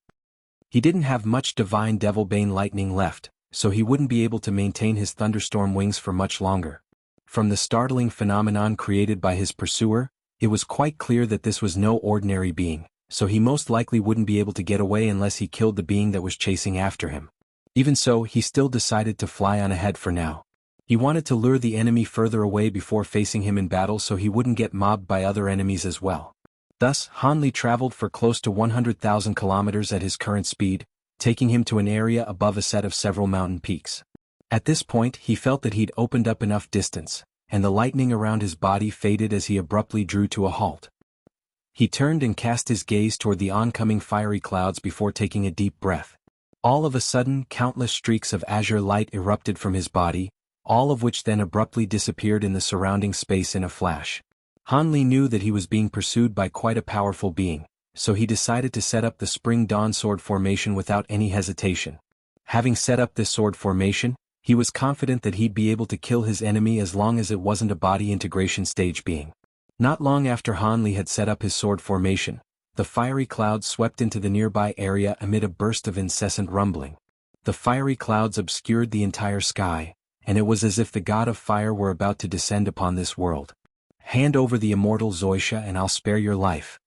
He didn't have much divine devil-bane lightning left, so he wouldn't be able to maintain his thunderstorm wings for much longer. From the startling phenomenon created by his pursuer, it was quite clear that this was no ordinary being, so he most likely wouldn't be able to get away unless he killed the being that was chasing after him. Even so, he still decided to fly on ahead for now. He wanted to lure the enemy further away before facing him in battle so he wouldn't get mobbed by other enemies as well. Thus, Han Li traveled for close to 100,000 kilometers at his current speed, taking him to an area above a set of several mountain peaks. At this point, he felt that he'd opened up enough distance, and the lightning around his body faded as he abruptly drew to a halt. He turned and cast his gaze toward the oncoming fiery clouds before taking a deep breath. All of a sudden, countless streaks of azure light erupted from his body, all of which then abruptly disappeared in the surrounding space in a flash. Han Li knew that he was being pursued by quite a powerful being, so he decided to set up the Spring Dawn sword formation without any hesitation. Having set up this sword formation, he was confident that he'd be able to kill his enemy as long as it wasn't a body integration stage being. Not long after Han Li had set up his sword formation, the fiery clouds swept into the nearby area amid a burst of incessant rumbling. The fiery clouds obscured the entire sky, and it was as if the god of fire were about to descend upon this world. "Hand over the immortal Zoisha and I'll spare your life."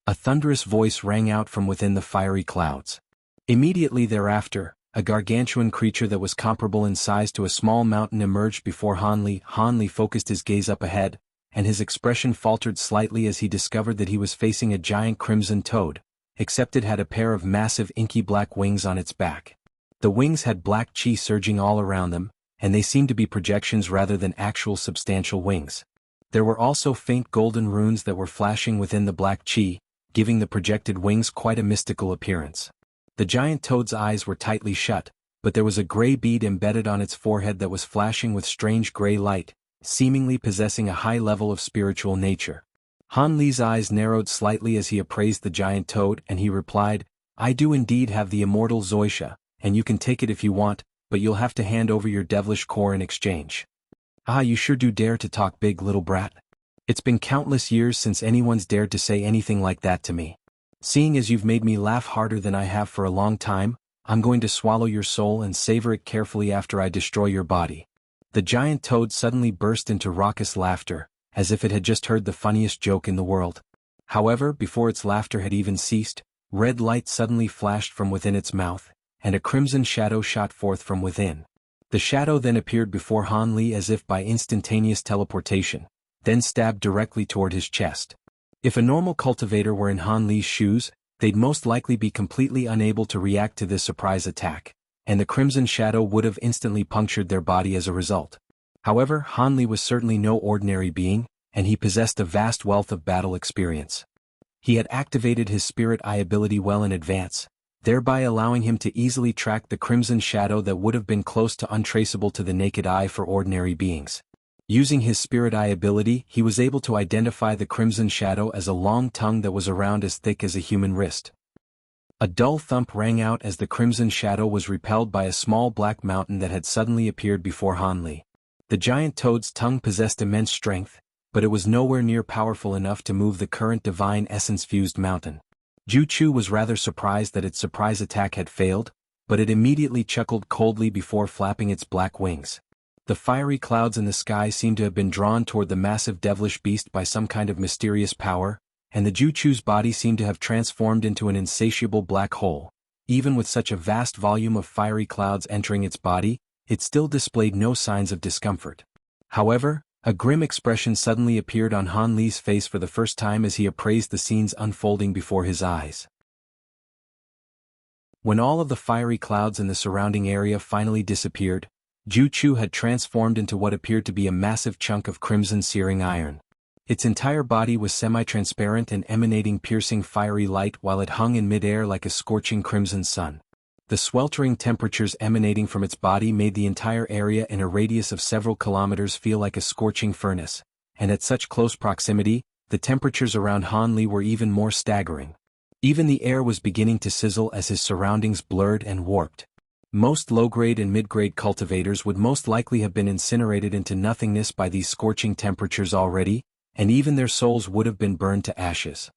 A thunderous voice rang out from within the fiery clouds. Immediately thereafter, a gargantuan creature that was comparable in size to a small mountain emerged before Han Li. Han Li focused his gaze up ahead, and his expression faltered slightly as he discovered that he was facing a giant crimson toad, except it had a pair of massive inky black wings on its back. The wings had black chi surging all around them, and they seemed to be projections rather than actual substantial wings. There were also faint golden runes that were flashing within the black chi, giving the projected wings quite a mystical appearance. The giant toad's eyes were tightly shut, but there was a gray bead embedded on its forehead that was flashing with strange gray light, seemingly possessing a high level of spiritual nature. Han Li's eyes narrowed slightly as he appraised the giant toad, and he replied, "I do indeed have the immortal Zoisha, and you can take it if you want, but you'll have to hand over your devilish core in exchange." "Ah, you sure do dare to talk big, little brat. It's been countless years since anyone's dared to say anything like that to me. Seeing as you've made me laugh harder than I have for a long time, I'm going to swallow your soul and savor it carefully after I destroy your body." The giant toad suddenly burst into raucous laughter, as if it had just heard the funniest joke in the world. However, before its laughter had even ceased, red light suddenly flashed from within its mouth, and a crimson shadow shot forth from within. The shadow then appeared before Han Li as if by instantaneous teleportation, then stabbed directly toward his chest. If a normal cultivator were in Han Li's shoes, they'd most likely be completely unable to react to this surprise attack, and the crimson shadow would have instantly punctured their body as a result. However, Han Li was certainly no ordinary being, and he possessed a vast wealth of battle experience. He had activated his spirit eye ability well in advance, thereby allowing him to easily track the crimson shadow that would have been close to untraceable to the naked eye for ordinary beings. Using his spirit eye ability, he was able to identify the crimson shadow as a long tongue that was around as thick as a human wrist. A dull thump rang out as the crimson shadow was repelled by a small black mountain that had suddenly appeared before Han Li. The giant toad's tongue possessed immense strength, but it was nowhere near powerful enough to move the current divine essence-fused mountain. Ju Chu was rather surprised that its surprise attack had failed, but it immediately chuckled coldly before flapping its black wings. The fiery clouds in the sky seemed to have been drawn toward the massive devilish beast by some kind of mysterious power, and the Juchu's body seemed to have transformed into an insatiable black hole. Even with such a vast volume of fiery clouds entering its body, it still displayed no signs of discomfort. However, a grim expression suddenly appeared on Han Li's face for the first time as he appraised the scenes unfolding before his eyes. When all of the fiery clouds in the surrounding area finally disappeared, Juchu had transformed into what appeared to be a massive chunk of crimson searing iron. Its entire body was semi-transparent and emanating piercing fiery light while it hung in midair like a scorching crimson sun. The sweltering temperatures emanating from its body made the entire area in a radius of several kilometers feel like a scorching furnace, and at such close proximity, the temperatures around Han Li were even more staggering. Even the air was beginning to sizzle as his surroundings blurred and warped. Most low-grade and mid-grade cultivators would most likely have been incinerated into nothingness by these scorching temperatures already, and even their souls would have been burned to ashes.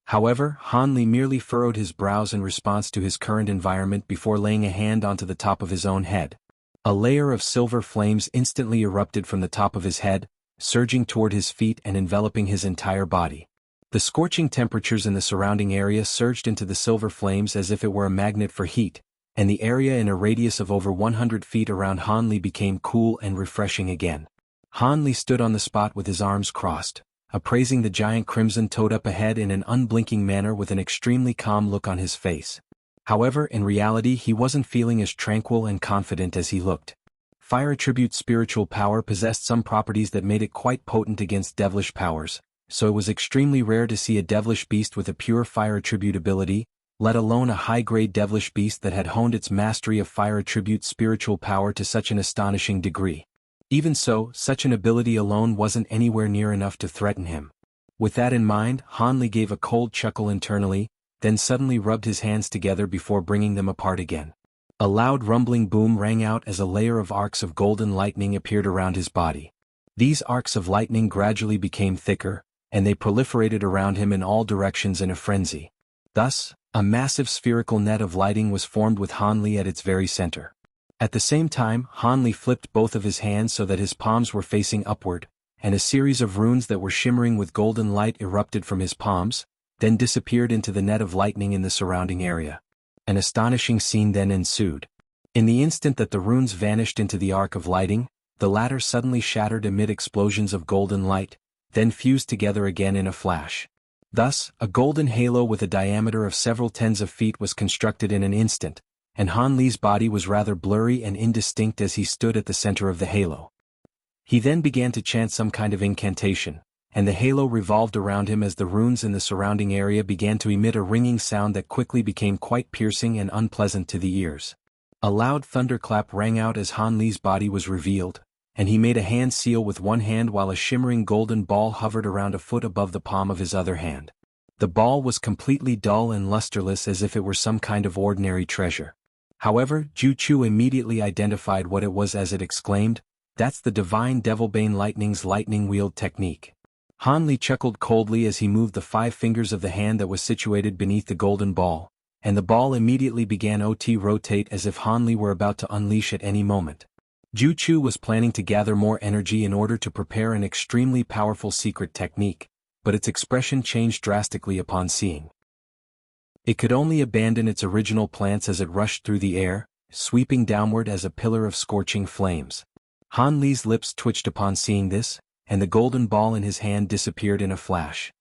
However, Han Li merely furrowed his brows in response to his current environment before laying a hand onto the top of his own head. A layer of silver flames instantly erupted from the top of his head, surging toward his feet and enveloping his entire body. The scorching temperatures in the surrounding area surged into the silver flames as if it were a magnet for heat, and the area in a radius of over 100 feet around Han Li became cool and refreshing again. Han Li stood on the spot with his arms crossed, appraising the giant crimson toad up ahead in an unblinking manner with an extremely calm look on his face. However, in reality he wasn't feeling as tranquil and confident as he looked. Fire attribute spiritual power possessed some properties that made it quite potent against devilish powers, so it was extremely rare to see a devilish beast with a pure fire attribute ability, let alone a high-grade devilish beast that had honed its mastery of fire attribute spiritual power to such an astonishing degree. Even so, such an ability alone wasn't anywhere near enough to threaten him. With that in mind, Han Li gave a cold chuckle internally, then suddenly rubbed his hands together before bringing them apart again. A loud rumbling boom rang out as a layer of arcs of golden lightning appeared around his body. These arcs of lightning gradually became thicker, and they proliferated around him in all directions in a frenzy. Thus, a massive spherical net of lighting was formed with Han Li at its very center. At the same time, Han Li flipped both of his hands so that his palms were facing upward, and a series of runes that were shimmering with golden light erupted from his palms, then disappeared into the net of lightning in the surrounding area. An astonishing scene then ensued. In the instant that the runes vanished into the arc of lighting, the latter suddenly shattered amid explosions of golden light, then fused together again in a flash. Thus, a golden halo with a diameter of several tens of feet was constructed in an instant, and Han Li's body was rather blurry and indistinct as he stood at the center of the halo. He then began to chant some kind of incantation, and the halo revolved around him as the runes in the surrounding area began to emit a ringing sound that quickly became quite piercing and unpleasant to the ears. A loud thunderclap rang out as Han Li's body was revealed, and he made a hand seal with one hand while a shimmering golden ball hovered around a foot above the palm of his other hand. The ball was completely dull and lusterless as if it were some kind of ordinary treasure. However, Juchu immediately identified what it was as it exclaimed, "That's the divine Devilbane Lightning's lightning wield technique." Han Li chuckled coldly as he moved the 5 fingers of the hand that was situated beneath the golden ball, and the ball immediately began to rotate as if Han Li were about to unleash at any moment. Juchu was planning to gather more energy in order to prepare an extremely powerful secret technique, but its expression changed drastically upon seeing. It could only abandon its original plans as it rushed through the air, sweeping downward as a pillar of scorching flames. Han Li's lips twitched upon seeing this, and the golden ball in his hand disappeared in a flash.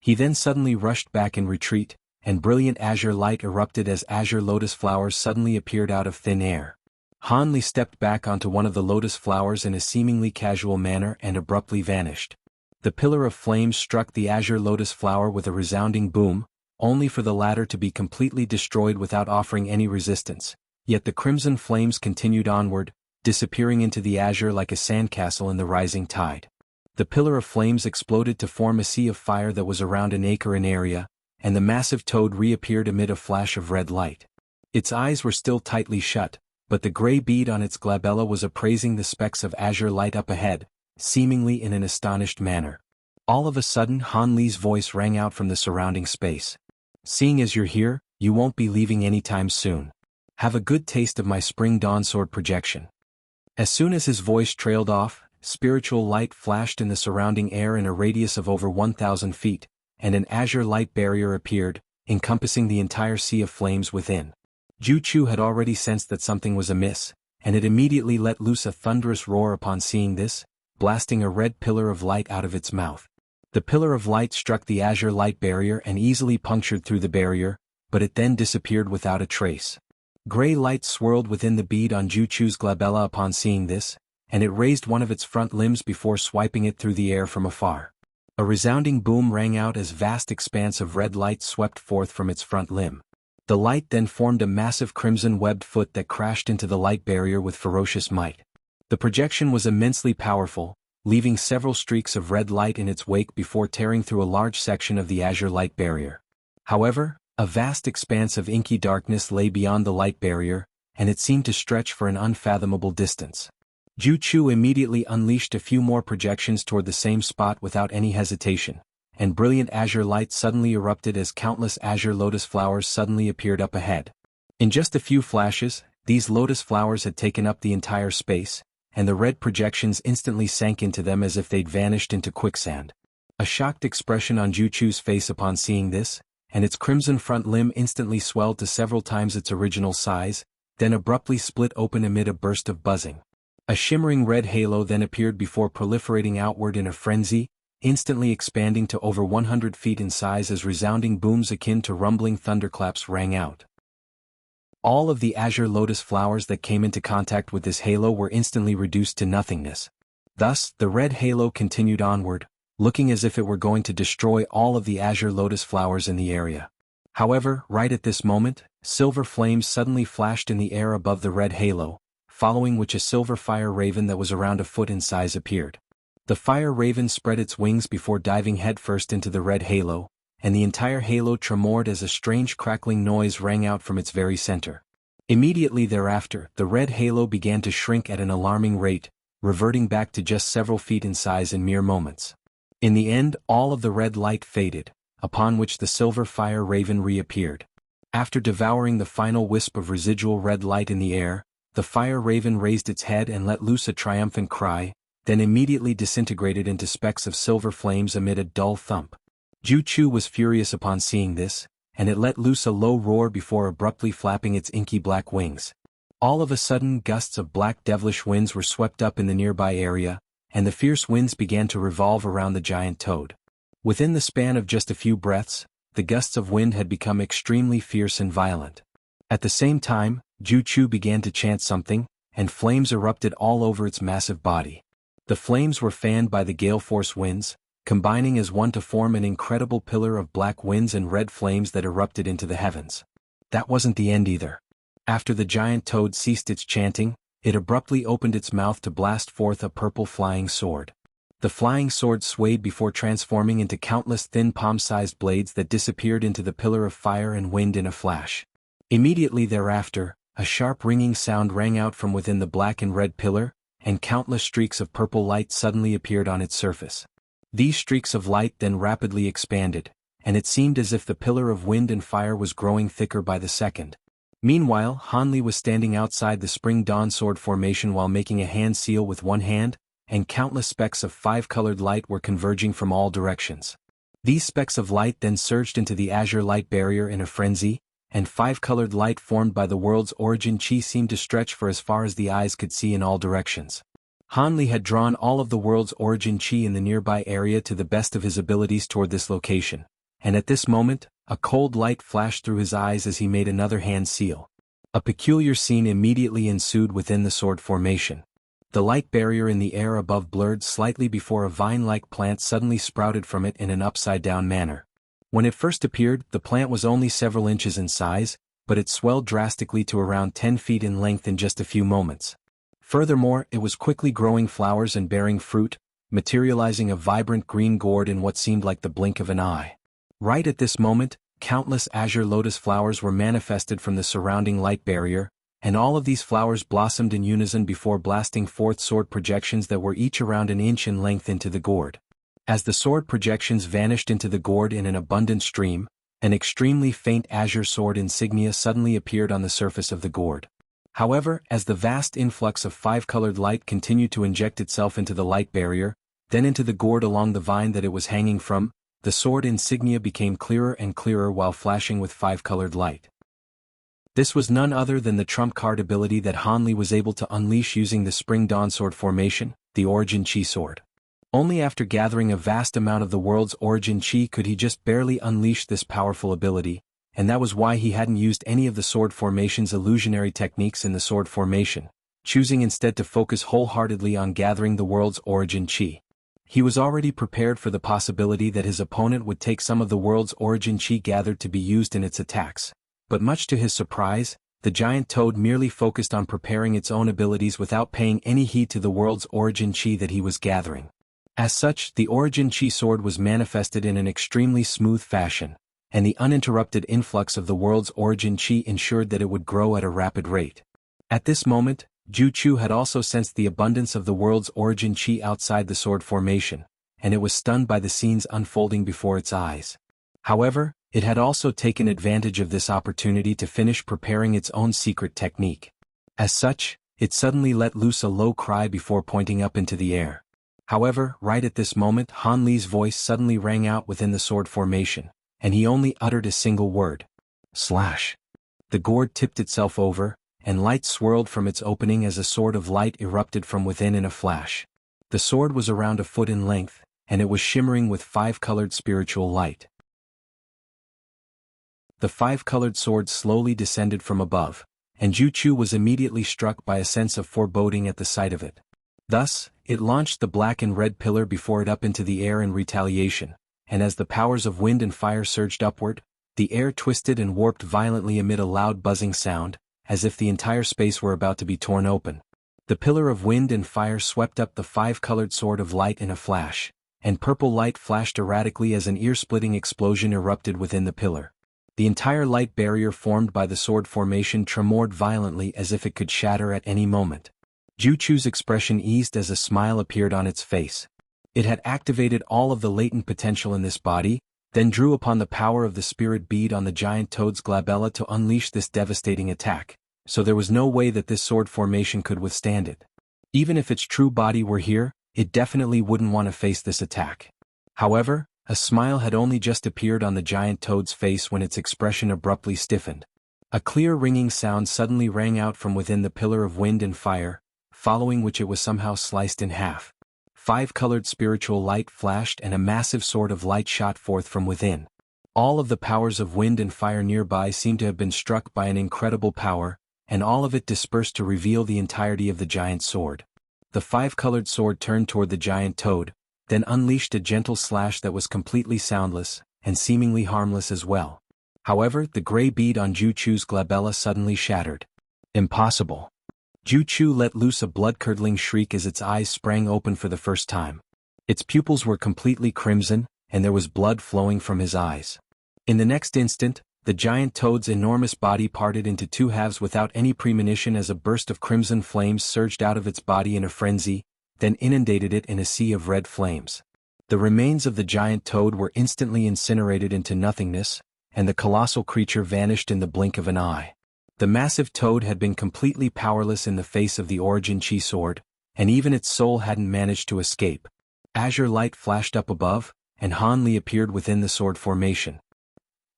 He then suddenly rushed back in retreat, and brilliant azure light erupted as azure lotus flowers suddenly appeared out of thin air. Han Li stepped back onto one of the lotus flowers in a seemingly casual manner and abruptly vanished. The pillar of flames struck the azure lotus flower with a resounding boom, only for the latter to be completely destroyed without offering any resistance, yet the crimson flames continued onward, disappearing into the azure like a sandcastle in the rising tide. The pillar of flames exploded to form a sea of fire that was around an acre in area, and the massive toad reappeared amid a flash of red light. Its eyes were still tightly shut, but the gray bead on its glabella was appraising the specks of azure light up ahead, seemingly in an astonished manner. All of a sudden Han Li's voice rang out from the surrounding space. "Seeing as you're here, you won't be leaving anytime soon. Have a good taste of my spring dawn sword projection." As soon as his voice trailed off, spiritual light flashed in the surrounding air in a radius of over 1,000 feet, and an azure light barrier appeared, encompassing the entire sea of flames within. Ju Chu had already sensed that something was amiss, and it immediately let loose a thunderous roar upon seeing this, blasting a red pillar of light out of its mouth. The pillar of light struck the azure light barrier and easily punctured through the barrier, but it then disappeared without a trace. Gray light swirled within the bead on Ju Chu's glabella upon seeing this, and it raised one of its front limbs before swiping it through the air from afar. A resounding boom rang out as vast expanse of red light swept forth from its front limb. The light then formed a massive crimson-webbed foot that crashed into the light barrier with ferocious might. The projection was immensely powerful, leaving several streaks of red light in its wake before tearing through a large section of the azure light barrier. However, a vast expanse of inky darkness lay beyond the light barrier, and it seemed to stretch for an unfathomable distance. Ju Chu immediately unleashed a few more projections toward the same spot without any hesitation, and brilliant azure light suddenly erupted as countless azure lotus flowers suddenly appeared up ahead. In just a few flashes, these lotus flowers had taken up the entire space, and the red projections instantly sank into them as if they'd vanished into quicksand. A shocked expression on Ju Chu's face upon seeing this, and its crimson front limb instantly swelled to several times its original size, then abruptly split open amid a burst of buzzing. A shimmering red halo then appeared before proliferating outward in a frenzy, instantly expanding to over 100 feet in size as resounding booms akin to rumbling thunderclaps rang out. All of the azure lotus flowers that came into contact with this halo were instantly reduced to nothingness. Thus, the red halo continued onward, looking as if it were going to destroy all of the azure lotus flowers in the area. However, right at this moment, silver flames suddenly flashed in the air above the red halo, following which a silver fire raven that was around a foot in size appeared. The fire raven spread its wings before diving headfirst into the red halo, and the entire halo tremored as a strange crackling noise rang out from its very center. Immediately thereafter, the red halo began to shrink at an alarming rate, reverting back to just several feet in size in mere moments. In the end, all of the red light faded, upon which the silver fire raven reappeared. After devouring the final wisp of residual red light in the air, the fire raven raised its head and let loose a triumphant cry, then immediately disintegrated into specks of silver flames amid a dull thump. Ju Chu was furious upon seeing this, and it let loose a low roar before abruptly flapping its inky black wings. All of a sudden, gusts of black devilish winds were swept up in the nearby area, and the fierce winds began to revolve around the giant toad. Within the span of just a few breaths, the gusts of wind had become extremely fierce and violent. At the same time, Ju Chu began to chant something, and flames erupted all over its massive body. The flames were fanned by the gale-force winds, combining as one to form an incredible pillar of black winds and red flames that erupted into the heavens. That wasn't the end either. After the giant toad ceased its chanting, it abruptly opened its mouth to blast forth a purple flying sword. The flying sword swayed before transforming into countless thin palm-sized blades that disappeared into the pillar of fire and wind in a flash. Immediately thereafter, a sharp ringing sound rang out from within the black and red pillar, and countless streaks of purple light suddenly appeared on its surface. These streaks of light then rapidly expanded, and it seemed as if the pillar of wind and fire was growing thicker by the second. Meanwhile, Han Li was standing outside the Spring Dawn Sword formation while making a hand seal with one hand, and countless specks of five-colored light were converging from all directions. These specks of light then surged into the azure light barrier in a frenzy, and five-colored light formed by the world's origin chi seemed to stretch for as far as the eyes could see in all directions. Han Li had drawn all of the world's origin chi in the nearby area to the best of his abilities toward this location, and at this moment, a cold light flashed through his eyes as he made another hand seal. A peculiar scene immediately ensued within the sword formation. The light barrier in the air above blurred slightly before a vine-like plant suddenly sprouted from it in an upside-down manner. When it first appeared, the plant was only several inches in size, but it swelled drastically to around 10 feet in length in just a few moments. Furthermore, it was quickly growing flowers and bearing fruit, materializing a vibrant green gourd in what seemed like the blink of an eye. Right at this moment, countless azure lotus flowers were manifested from the surrounding light barrier, and all of these flowers blossomed in unison before blasting forth sword projections that were each around an inch in length into the gourd. As the sword projections vanished into the gourd in an abundant stream, an extremely faint azure sword insignia suddenly appeared on the surface of the gourd. However, as the vast influx of five-colored light continued to inject itself into the light barrier, then into the gourd along the vine that it was hanging from, the sword insignia became clearer and clearer while flashing with five-colored light. This was none other than the trump card ability that Hanli was able to unleash using the Spring Dawn Sword formation, the Origin Chi Sword. Only after gathering a vast amount of the world's Origin Chi could he just barely unleash this powerful ability, and that was why he hadn't used any of the sword formation's illusionary techniques in the sword formation, choosing instead to focus wholeheartedly on gathering the world's Origin Chi. He was already prepared for the possibility that his opponent would take some of the world's Origin Chi gathered to be used in its attacks, but much to his surprise, the giant toad merely focused on preparing its own abilities without paying any heed to the world's Origin Chi that he was gathering. As such, the Origin Chi sword was manifested in an extremely smooth fashion, and the uninterrupted influx of the world's Origin Chi ensured that it would grow at a rapid rate. At this moment, Ju Chu had also sensed the abundance of the world's Origin Chi outside the sword formation, and it was stunned by the scenes unfolding before its eyes. However, it had also taken advantage of this opportunity to finish preparing its own secret technique. As such, it suddenly let loose a low cry before pointing up into the air. However, right at this moment Han Li's voice suddenly rang out within the sword formation, and he only uttered a single word. Slash. The gourd tipped itself over, and light swirled from its opening as a sword of light erupted from within in a flash. The sword was around a foot in length, and it was shimmering with five-colored spiritual light. The five-colored sword slowly descended from above, and Ju Chu was immediately struck by a sense of foreboding at the sight of it. Thus, it launched the black and red pillar before it up into the air in retaliation, and as the powers of wind and fire surged upward, the air twisted and warped violently amid a loud buzzing sound, as if the entire space were about to be torn open. The pillar of wind and fire swept up the five-colored sword of light in a flash, and purple light flashed erratically as an ear-splitting explosion erupted within the pillar. The entire light barrier formed by the sword formation tremored violently as if it could shatter at any moment. Ju Chu's expression eased as a smile appeared on its face. It had activated all of the latent potential in this body, then drew upon the power of the spirit bead on the giant toad's glabella to unleash this devastating attack, so there was no way that this sword formation could withstand it. Even if its true body were here, it definitely wouldn't want to face this attack. However, a smile had only just appeared on the giant toad's face when its expression abruptly stiffened. A clear ringing sound suddenly rang out from within the pillar of wind and fire, following which it was somehow sliced in half. Five-colored spiritual light flashed and a massive sword of light shot forth from within. All of the powers of wind and fire nearby seemed to have been struck by an incredible power, and all of it dispersed to reveal the entirety of the giant sword. The five-colored sword turned toward the giant toad, then unleashed a gentle slash that was completely soundless, and seemingly harmless as well. However, the gray bead on Ju Chu's glabella suddenly shattered. Impossible. Ju Chu let loose a blood-curdling shriek as its eyes sprang open for the first time. Its pupils were completely crimson, and there was blood flowing from his eyes. In the next instant, the giant toad's enormous body parted into two halves without any premonition as a burst of crimson flames surged out of its body in a frenzy, then inundated it in a sea of red flames. The remains of the giant toad were instantly incinerated into nothingness, and the colossal creature vanished in the blink of an eye. The massive toad had been completely powerless in the face of the Origin Chi sword, and even its soul hadn't managed to escape. Azure light flashed up above, and Han Li appeared within the sword formation.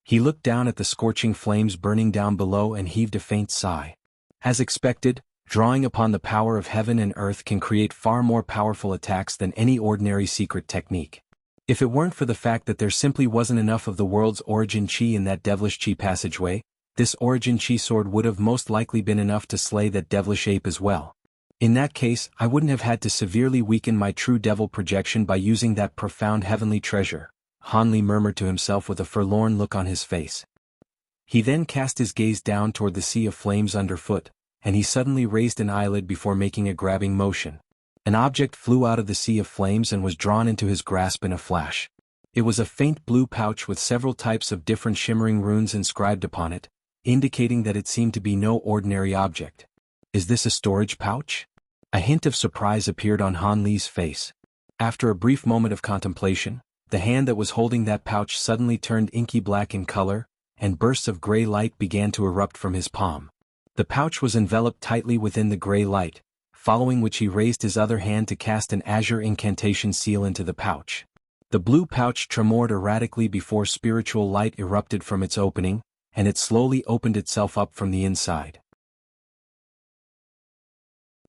He looked down at the scorching flames burning down below and heaved a faint sigh. As expected, drawing upon the power of heaven and earth can create far more powerful attacks than any ordinary secret technique. If it weren't for the fact that there simply wasn't enough of the world's Origin Chi in that devilish Chi passageway, this Origin Chi sword would have most likely been enough to slay that devilish ape as well. In that case, I wouldn't have had to severely weaken my true devil projection by using that profound heavenly treasure, Han Li murmured to himself with a forlorn look on his face. He then cast his gaze down toward the sea of flames underfoot, and he suddenly raised an eyelid before making a grabbing motion. An object flew out of the sea of flames and was drawn into his grasp in a flash. It was a faint blue pouch with several types of different shimmering runes inscribed upon it, indicating that it seemed to be no ordinary object. Is this a storage pouch? A hint of surprise appeared on Han Li's face. After a brief moment of contemplation, the hand that was holding that pouch suddenly turned inky black in color, and bursts of gray light began to erupt from his palm. The pouch was enveloped tightly within the gray light, following which he raised his other hand to cast an azure incantation seal into the pouch. The blue pouch tremored erratically before spiritual light erupted from its opening, and it slowly opened itself up from the inside.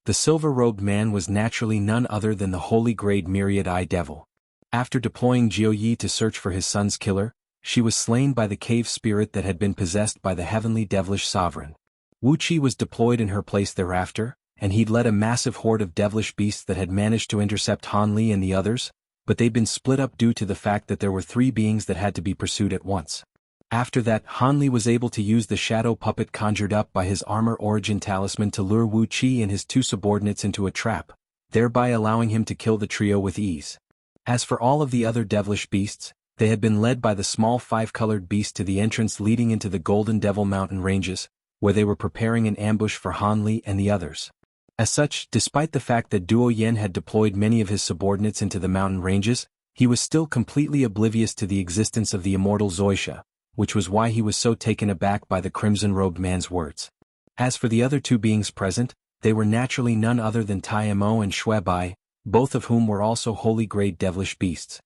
The silver-robed man was naturally none other than the holy-grade Myriad-Eye Devil. After deploying Jiu-Yi to search for his son's killer, she was slain by the cave spirit that had been possessed by the heavenly devilish sovereign. Wu Qi was deployed in her place thereafter, and he'd led a massive horde of devilish beasts that had managed to intercept Han Li and the others, but they'd been split up due to the fact that there were 3 beings that had to be pursued at once. After that, Han Li was able to use the shadow puppet conjured up by his armor origin talisman to lure Wu Qi and his 2 subordinates into a trap, thereby allowing him to kill the trio with ease. As for all of the other devilish beasts, they had been led by the small 5-colored beast to the entrance leading into the Golden Devil Mountain ranges, where they were preparing an ambush for Han Li and the others. As such, despite the fact that Duo Yen had deployed many of his subordinates into the mountain ranges, he was still completely oblivious to the existence of the immortal Zoisha, which was why he was so taken aback by the crimson-robed man's words. As for the other 2 beings present, they were naturally none other than Tai Mo and Xue Bai, both of whom were also holy-grade devilish beasts.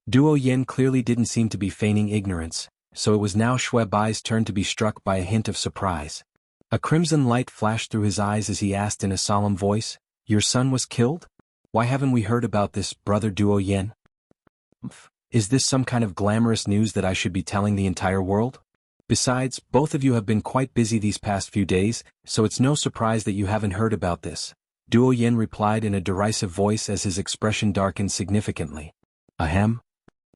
Duo Yen clearly didn't seem to be feigning ignorance, so it was now Xue Bai's turn to be struck by a hint of surprise. A crimson light flashed through his eyes as he asked in a solemn voice, "Your son was killed? Why haven't we heard about this, brother Duo Yen? Is this some kind of glamorous news that I should be telling the entire world? Besides, both of you have been quite busy these past few days, so it's no surprise that you haven't heard about this," Duo Yen replied in a derisive voice as his expression darkened significantly. "Ahem.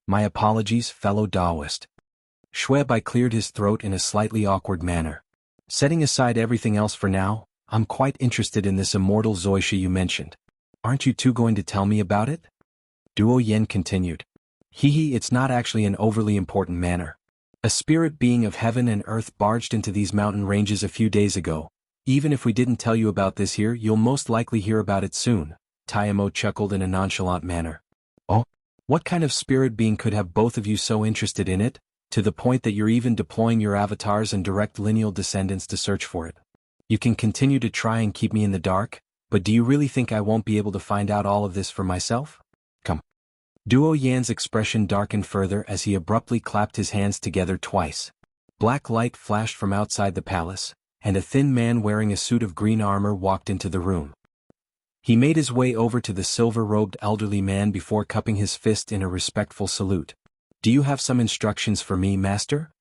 My apologies, fellow Taoist." Xue Bai cleared his throat in a slightly awkward manner. "Setting aside everything else for now, I'm quite interested in this immortal Zoisha you mentioned. Aren't you 2 going to tell me about it?" Duo Yen continued. It's not actually an overly important matter. A spirit being of heaven and earth barged into these mountain ranges a few days ago. Even if we didn't tell you about this here, you'll most likely hear about it soon," Tai Mo chuckled in a nonchalant manner. "Oh? What kind of spirit being could have both of you so interested in it, to the point that you're even deploying your avatars and direct lineal descendants to search for it? You can continue to try and keep me in the dark, but do you really think I won't be able to find out all of this for myself? Come." Duo Yan's expression darkened further as he abruptly clapped his hands together twice. Black light flashed from outside the palace, and a thin man wearing a suit of green armor walked into the room. He made his way over to the silver-robed elderly man before cupping his fist in a respectful salute. "Do you have some instructions for me, master?"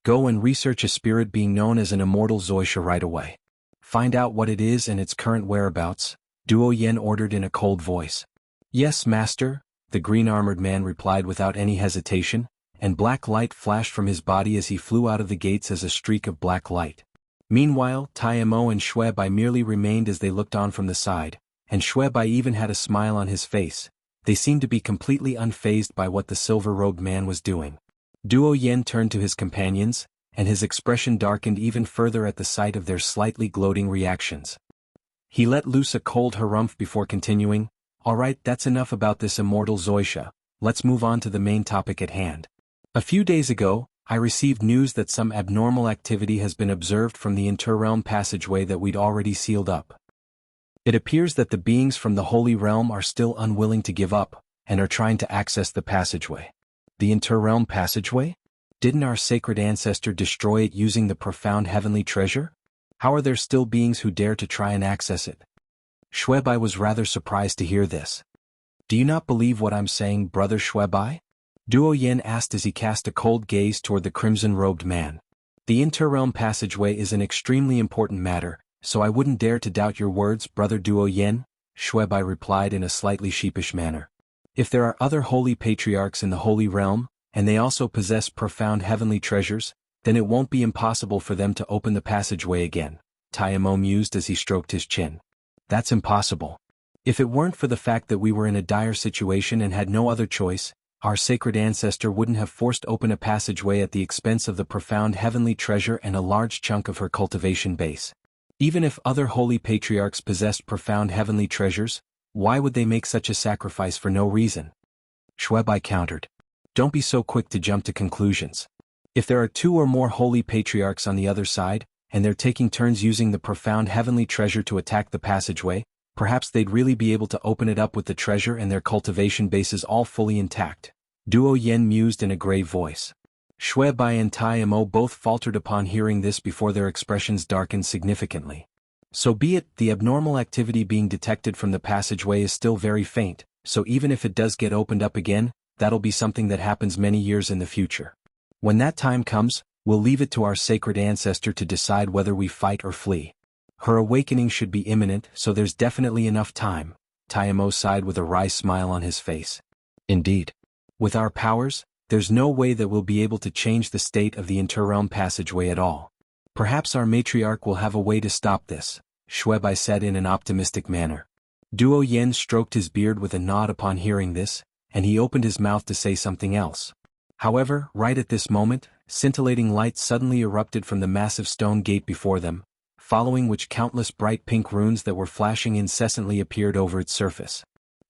"Go and research a spirit being known as an immortal Zoisha right away. Find out what it is and its current whereabouts," Duo Yen ordered in a cold voice. "Yes, master," the green-armored man replied without any hesitation, and black light flashed from his body as he flew out of the gates as a streak of black light. Meanwhile, Tai Mo and Xue Bai merely remained as they looked on from the side, and Xue Bai even had a smile on his face. They seemed to be completely unfazed by what the silver-robed man was doing. Duo Yen turned to his companions, and his expression darkened even further at the sight of their slightly gloating reactions. He let loose a cold harumph before continuing, "All right, that's enough about this immortal Zoisha. Let's move on to the main topic at hand. A few days ago, I received news that some abnormal activity has been observed from the interrealm passageway that we'd already sealed up. It appears that the beings from the Holy Realm are still unwilling to give up, and are trying to access the passageway." "The interrealm passageway? Didn't our sacred ancestor destroy it using the profound heavenly treasure? How are there still beings who dare to try and access it?" Xue Bai was rather surprised to hear this. "Do you not believe what I'm saying, brother Xue Bai?" Duo Yen asked as he cast a cold gaze toward the crimson-robed man. "The interrealm passageway is an extremely important matter, so I wouldn't dare to doubt your words, brother Duo Yen," Xue Bai replied in a slightly sheepish manner. "If there are other holy patriarchs in the Holy Realm, and they also possess profound heavenly treasures, then it won't be impossible for them to open the passageway again," Tai Mo mused as he stroked his chin. "That's impossible. If it weren't for the fact that we were in a dire situation and had no other choice, our sacred ancestor wouldn't have forced open a passageway at the expense of the profound heavenly treasure and a large chunk of her cultivation base. Even if other holy patriarchs possessed profound heavenly treasures, why would they make such a sacrifice for no reason?" Xue Bai countered. "Don't be so quick to jump to conclusions. If there are 2 or more holy patriarchs on the other side, and they're taking turns using the profound heavenly treasure to attack the passageway. Perhaps they'd really be able to open it up with the treasure and their cultivation bases all fully intact. Duo Yen mused in a grave voice. Shui Bai and Tai Mo both faltered upon hearing this before their expressions darkened significantly. So be it, the abnormal activity being detected from the passageway is still very faint, so even if it does get opened up again, that'll be something that happens many years in the future. When that time comes, we'll leave it to our sacred ancestor to decide whether we fight or flee. Her awakening should be imminent, so there's definitely enough time. Tai Mo sighed with a wry smile on his face. Indeed. With our powers, there's no way that we'll be able to change the state of the interrealm passageway at all. Perhaps our matriarch will have a way to stop this, Shui Bai said in an optimistic manner. Duo Yen stroked his beard with a nod upon hearing this, and he opened his mouth to say something else. However, right at this moment, scintillating light suddenly erupted from the massive stone gate before them, following which countless bright pink runes that were flashing incessantly appeared over its surface.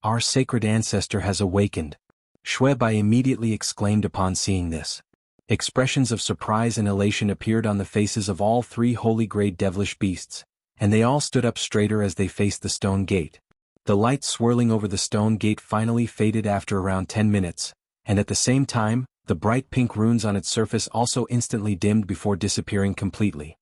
Our sacred ancestor has awakened, Shui Bai immediately exclaimed upon seeing this. Expressions of surprise and elation appeared on the faces of all three holy-grade devilish beasts, and they all stood up straighter as they faced the stone gate. The light swirling over the stone gate finally faded after around 10 minutes, and at the same time, the bright pink runes on its surface also instantly dimmed before disappearing completely.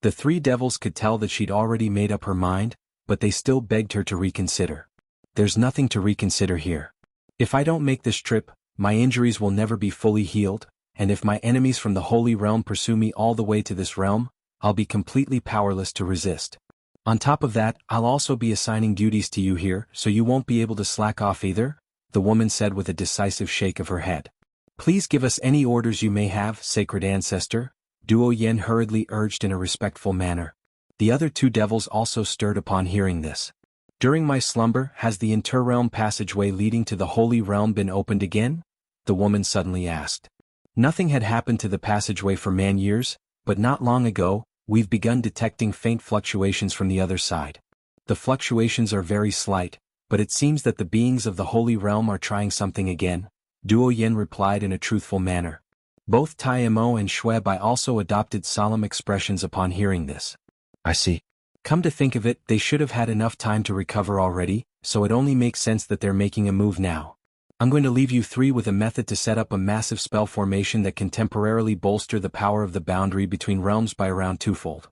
The three devils could tell that she'd already made up her mind, but they still begged her to reconsider. There's nothing to reconsider here. If I don't make this trip, my injuries will never be fully healed, and if my enemies from the Holy Realm pursue me all the way to this realm, I'll be completely powerless to resist. On top of that, I'll also be assigning duties to you here, so you won't be able to slack off either, the woman said with a decisive shake of her head. Please give us any orders you may have, sacred ancestor, Duo Yen hurriedly urged in a respectful manner. The other two devils also stirred upon hearing this. During my slumber, has the interrealm passageway leading to the Holy Realm been opened again? The woman suddenly asked. Nothing had happened to the passageway for man years, but not long ago, we've begun detecting faint fluctuations from the other side. The fluctuations are very slight, but it seems that the beings of the Holy Realm are trying something again, Duo Yen replied in a truthful manner. Both Tai Mo and Shui Bai also adopted solemn expressions upon hearing this. I see. Come to think of it, they should have had enough time to recover already, so it only makes sense that they're making a move now. I'm going to leave you three with a method to set up a massive spell formation that can temporarily bolster the power of the boundary between realms by around twofold.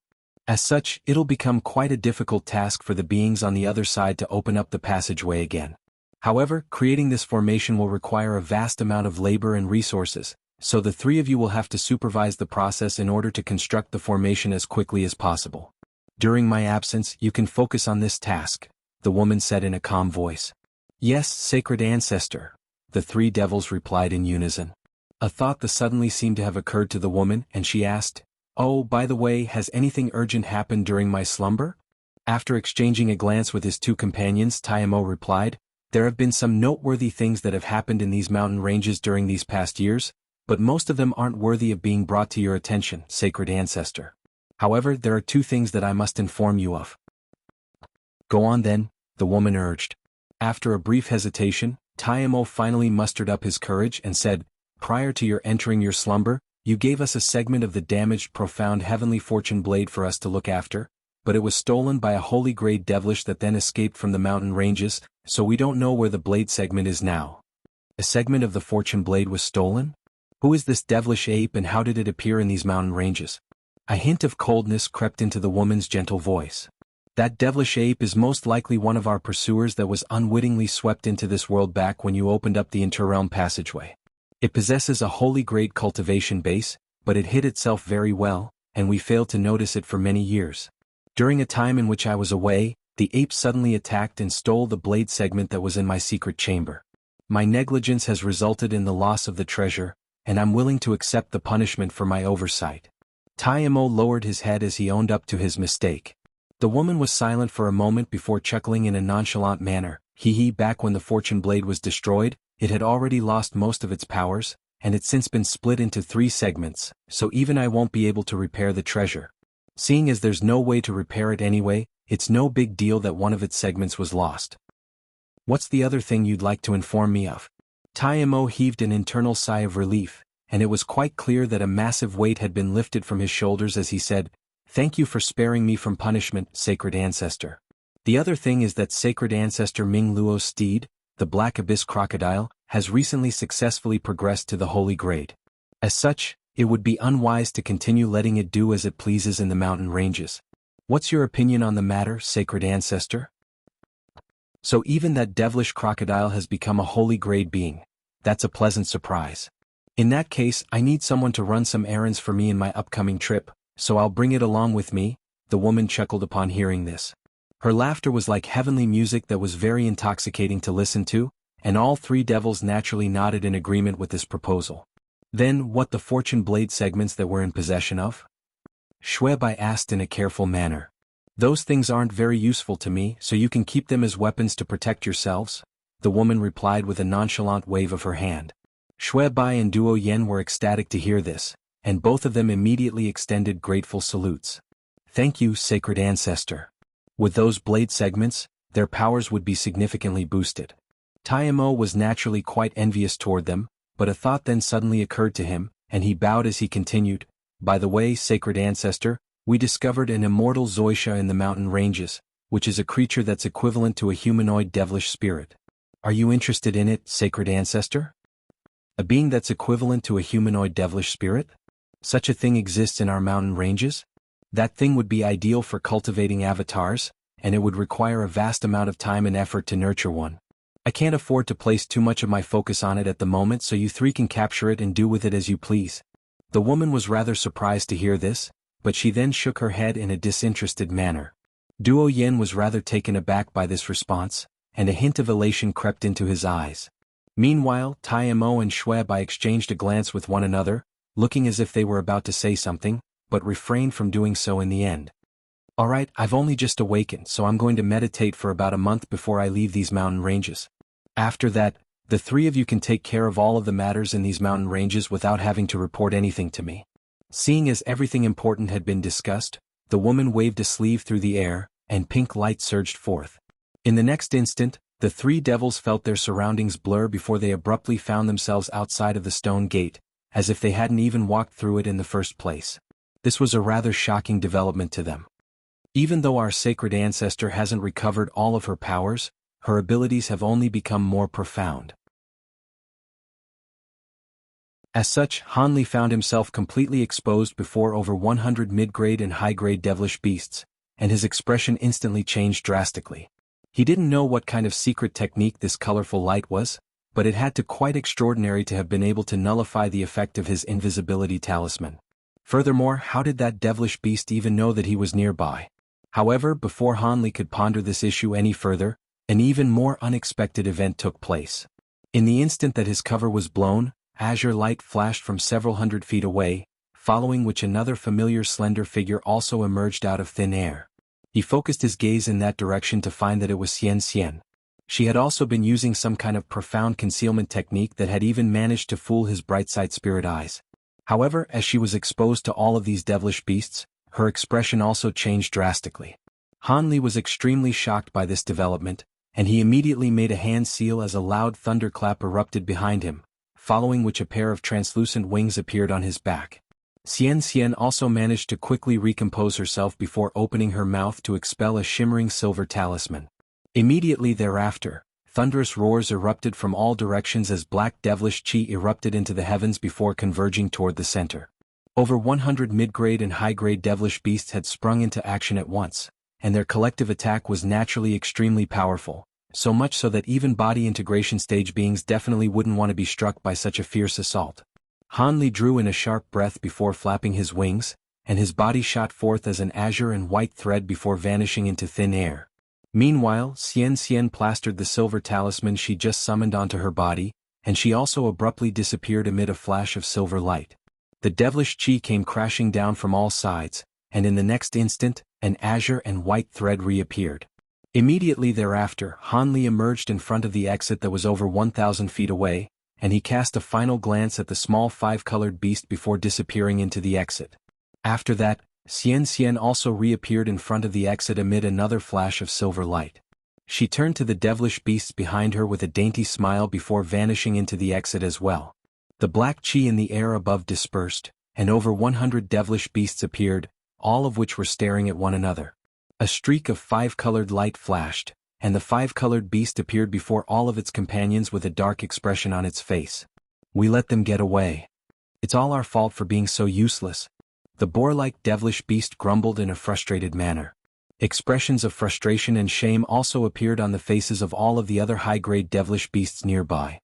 As such, it'll become quite a difficult task for the beings on the other side to open up the passageway again. However, creating this formation will require a vast amount of labor and resources, so the three of you will have to supervise the process in order to construct the formation as quickly as possible. During my absence, you can focus on this task, the woman said in a calm voice. Yes, sacred ancestor, the three devils replied in unison. A thought that suddenly seemed to have occurred to the woman, and she asked, Oh, by the way, has anything urgent happened during my slumber? After exchanging a glance with his two companions, Tai Mo replied, There have been some noteworthy things that have happened in these mountain ranges during these past years, but most of them aren't worthy of being brought to your attention, sacred ancestor. However, there are two things that I must inform you of. Go on then, the woman urged. After a brief hesitation, Tai Mo finally mustered up his courage and said, Prior to your entering your slumber, you gave us a segment of the damaged profound heavenly fortune blade for us to look after, but it was stolen by a holy grade devilish that then escaped from the mountain ranges, so we don't know where the blade segment is now. A segment of the fortune blade was stolen? Who is this devilish ape and how did it appear in these mountain ranges? A hint of coldness crept into the woman's gentle voice. That devilish ape is most likely one of our pursuers that was unwittingly swept into this world back when you opened up the interrealm passageway. It possesses a holy grade cultivation base, but it hid itself very well, and we failed to notice it for many years. During a time in which I was away, the ape suddenly attacked and stole the blade segment that was in my secret chamber. My negligence has resulted in the loss of the treasure, and I'm willing to accept the punishment for my oversight. Tai Mo lowered his head as he owned up to his mistake. The woman was silent for a moment before chuckling in a nonchalant manner. Back when the fortune blade was destroyed, it had already lost most of its powers, and it's since been split into 3 segments, so even I won't be able to repair the treasure. Seeing as there's no way to repair it anyway, it's no big deal that one of its segments was lost. What's the other thing you'd like to inform me of? Tai Mo heaved an internal sigh of relief, and it was quite clear that a massive weight had been lifted from his shoulders as he said, "Thank you for sparing me from punishment, sacred ancestor. The other thing is that sacred ancestor Ming Luo's steed, the Black Abyss crocodile, has recently successfully progressed to the holy grade. As such, it would be unwise to continue letting it do as it pleases in the mountain ranges. What's your opinion on the matter, sacred ancestor?" So even that devilish crocodile has become a holy grade being. That's a pleasant surprise. In that case, I need someone to run some errands for me in my upcoming trip, so I'll bring it along with me, the woman chuckled upon hearing this. Her laughter was like heavenly music that was very intoxicating to listen to, and all three devils naturally nodded in agreement with this proposal. Then, what the fortune blade segments that we're in possession of? Shuebai asked in a careful manner. Those things aren't very useful to me, so you can keep them as weapons to protect yourselves, the woman replied with a nonchalant wave of her hand. Shuebai and Duo Yen were ecstatic to hear this, and both of them immediately extended grateful salutes. Thank you, sacred ancestor. With those blade segments, their powers would be significantly boosted. Taimo was naturally quite envious toward them, but a thought then suddenly occurred to him, and he bowed as he continued, "By the way, sacred ancestor, we discovered an immortal Zoisha in the mountain ranges, which is a creature that's equivalent to a humanoid devilish spirit. Are you interested in it, sacred ancestor?" A being that's equivalent to a humanoid devilish spirit? Such a thing exists in our mountain ranges? That thing would be ideal for cultivating avatars, and it would require a vast amount of time and effort to nurture one. I can't afford to place too much of my focus on it at the moment, so you three can capture it and do with it as you please. The woman was rather surprised to hear this, but she then shook her head in a disinterested manner. Duo Yen was rather taken aback by this response, and a hint of elation crept into his eyes. Meanwhile, Taimo and Shuebai exchanged a glance with one another, looking as if they were about to say something, but refrained from doing so in the end. "Alright, I've only just awakened, so I'm going to meditate for about a month before I leave these mountain ranges. After that, the three of you can take care of all of the matters in these mountain ranges without having to report anything to me." Seeing as everything important had been discussed, the woman waved a sleeve through the air, and pink light surged forth. In the next instant, the three devils felt their surroundings blur before they abruptly found themselves outside of the stone gate, as if they hadn't even walked through it in the first place. This was a rather shocking development to them. Even though our sacred ancestor hasn't recovered all of her powers, her abilities have only become more profound. As such, Hanli found himself completely exposed before over 100 mid-grade and high-grade devilish beasts, and his expression instantly changed drastically. He didn't know what kind of secret technique this colorful light was, but it had to quite extraordinary to have been able to nullify the effect of his invisibility talisman. Furthermore, how did that devilish beast even know that he was nearby? However, before Hanli could ponder this issue any further, an even more unexpected event took place. In the instant that his cover was blown, azure light flashed from several hundred feet away, following which another familiar slender figure also emerged out of thin air. He focused his gaze in that direction to find that it was Xian Xian. She had also been using some kind of profound concealment technique that had even managed to fool his bright-side spirit eyes. However, as she was exposed to all of these devilish beasts, her expression also changed drastically. Hanli was extremely shocked by this development, and he immediately made a hand seal as a loud thunderclap erupted behind him, following which a pair of translucent wings appeared on his back. Xian Xian also managed to quickly recompose herself before opening her mouth to expel a shimmering silver talisman. Immediately thereafter, thunderous roars erupted from all directions as black devilish chi erupted into the heavens before converging toward the center. Over 100 mid-grade and high-grade devilish beasts had sprung into action at once, and their collective attack was naturally extremely powerful, so much so that even body integration stage beings definitely wouldn't want to be struck by such a fierce assault. Hanli drew in a sharp breath before flapping his wings, and his body shot forth as an azure and white thread before vanishing into thin air. Meanwhile, Xian Xian plastered the silver talisman she just summoned onto her body, and she also abruptly disappeared amid a flash of silver light. The devilish chi came crashing down from all sides, and in the next instant, an azure and white thread reappeared. Immediately thereafter, Hanli emerged in front of the exit that was over 1,000 feet away, and he cast a final glance at the small five-colored beast before disappearing into the exit. After that, Xian Xian also reappeared in front of the exit amid another flash of silver light. She turned to the devilish beasts behind her with a dainty smile before vanishing into the exit as well. The black chi in the air above dispersed, and over 100 devilish beasts appeared, all of which were staring at one another. A streak of 5-colored light flashed, and the 5-colored beast appeared before all of its companions with a dark expression on its face. We let them get away. It's all our fault for being so useless. The boar-like devilish beast grumbled in a frustrated manner. Expressions of frustration and shame also appeared on the faces of all of the other high-grade devilish beasts nearby.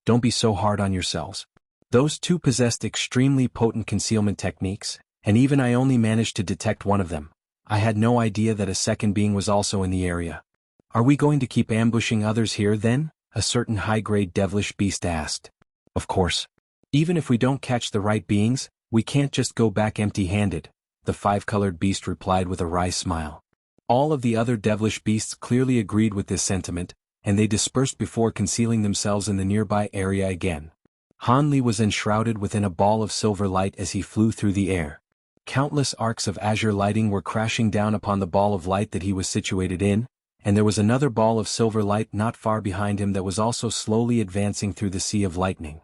Don't be so hard on yourselves. Those two possessed extremely potent concealment techniques, and even I only managed to detect one of them. I had no idea that a second being was also in the area. Are we going to keep ambushing others here then? A certain high-grade devilish beast asked. Of course. Even if we don't catch the right beings, we can't just go back empty-handed, the 5-colored beast replied with a wry smile. All of the other devilish beasts clearly agreed with this sentiment, and they dispersed before concealing themselves in the nearby area again. Han Li was enshrouded within a ball of silver light as he flew through the air. Countless arcs of azure lighting were crashing down upon the ball of light that he was situated in, and there was another ball of silver light not far behind him that was also slowly advancing through the sea of lightning.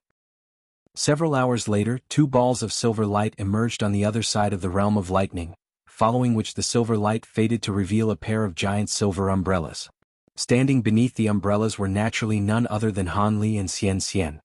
Several hours later, 2 balls of silver light emerged on the other side of the realm of lightning, following which the silver light faded to reveal a pair of giant silver umbrellas. Standing beneath the umbrellas were naturally none other than Han Li and Xian Xian.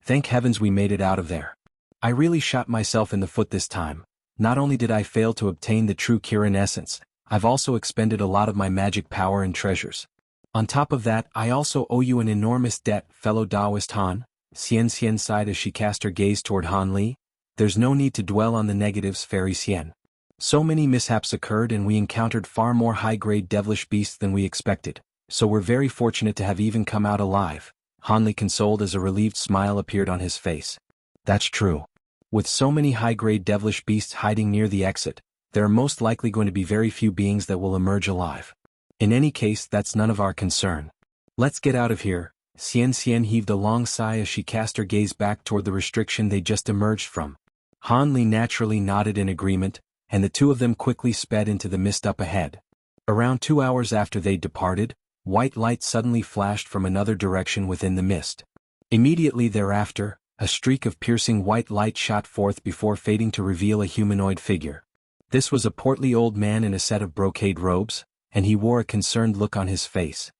Thank heavens we made it out of there. I really shot myself in the foot this time. Not only did I fail to obtain the true Kirin essence, I've also expended a lot of my magic power and treasures. On top of that, I also owe you an enormous debt, fellow Taoist Han. Xian Xian sighed as she cast her gaze toward Han Li. There's no need to dwell on the negatives, Fairy Xian. So many mishaps occurred and we encountered far more high-grade devilish beasts than we expected, so we're very fortunate to have even come out alive. Han Li consoled as a relieved smile appeared on his face. That's true. With so many high-grade devilish beasts hiding near the exit, there are most likely going to be very few beings that will emerge alive. In any case, that's none of our concern. Let's get out of here. Xian Xian heaved a long sigh as she cast her gaze back toward the restriction they just emerged from. Han Li naturally nodded in agreement, and the two of them quickly sped into the mist up ahead. Around 2 hours after they departed, white light suddenly flashed from another direction within the mist. Immediately thereafter, a streak of piercing white light shot forth before fading to reveal a humanoid figure. This was a portly old man in a set of brocade robes, and he wore a concerned look on his face.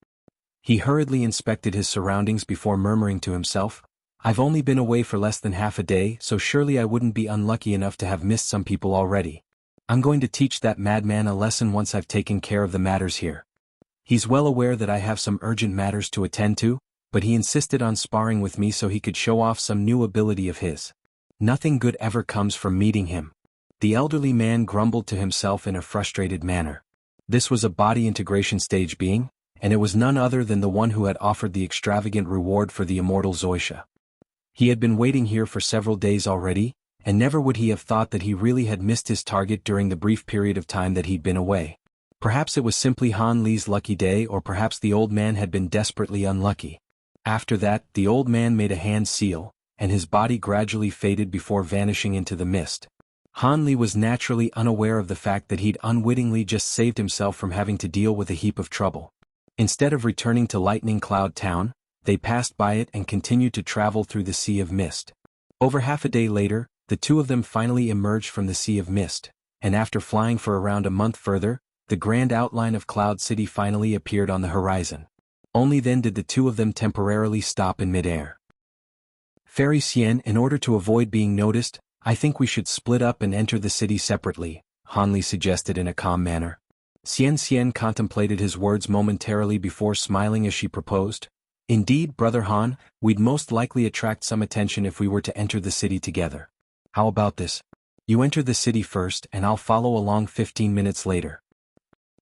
He hurriedly inspected his surroundings before murmuring to himself, I've only been away for less than half a day, so surely I wouldn't be unlucky enough to have missed some people already. I'm going to teach that madman a lesson once I've taken care of the matters here. He's well aware that I have some urgent matters to attend to, but he insisted on sparring with me so he could show off some new ability of his. Nothing good ever comes from meeting him. The elderly man grumbled to himself in a frustrated manner. This was a body integration stage being, and it was none other than the one who had offered the extravagant reward for the immortal Zoisha. He had been waiting here for several days already, and never would he have thought that he really had missed his target during the brief period of time that he'd been away. Perhaps it was simply Han Li's lucky day, or perhaps the old man had been desperately unlucky. After that, the old man made a hand seal, and his body gradually faded before vanishing into the mist. Han Li was naturally unaware of the fact that he'd unwittingly just saved himself from having to deal with a heap of trouble. Instead of returning to Lightning Cloud Town, they passed by it and continued to travel through the Sea of Mist. Over half a day later, the two of them finally emerged from the Sea of Mist, and after flying for around a month further, the grand outline of Cloud City finally appeared on the horizon. Only then did the two of them temporarily stop in midair. Fairy Xian, in order to avoid being noticed, I think we should split up and enter the city separately, Han Li suggested in a calm manner. Xian Xian contemplated his words momentarily before smiling as she proposed. Indeed, Brother Han, we'd most likely attract some attention if we were to enter the city together. How about this? You enter the city first and I'll follow along 15 minutes later.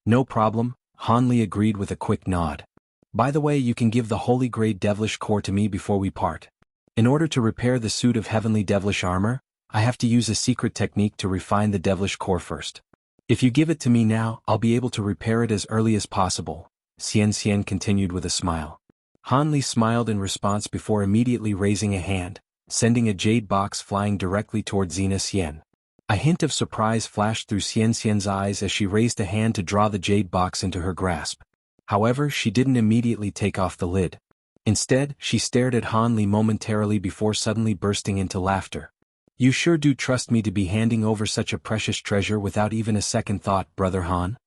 No problem, Han Li agreed with a quick nod. By the way, you can give the holy grade devilish core to me before we part. In order to repair the suit of heavenly devilish armor, I have to use a secret technique to refine the devilish core first. If you give it to me now, I'll be able to repair it as early as possible, Xian Xian continued with a smile. Han Li smiled in response before immediately raising a hand, sending a jade box flying directly toward Xina Xian. A hint of surprise flashed through Xian Xian's eyes as she raised a hand to draw the jade box into her grasp. However, she didn't immediately take off the lid. Instead, she stared at Han Li momentarily before suddenly bursting into laughter. You sure do trust me to be handing over such a precious treasure without even a second thought, Brother Han?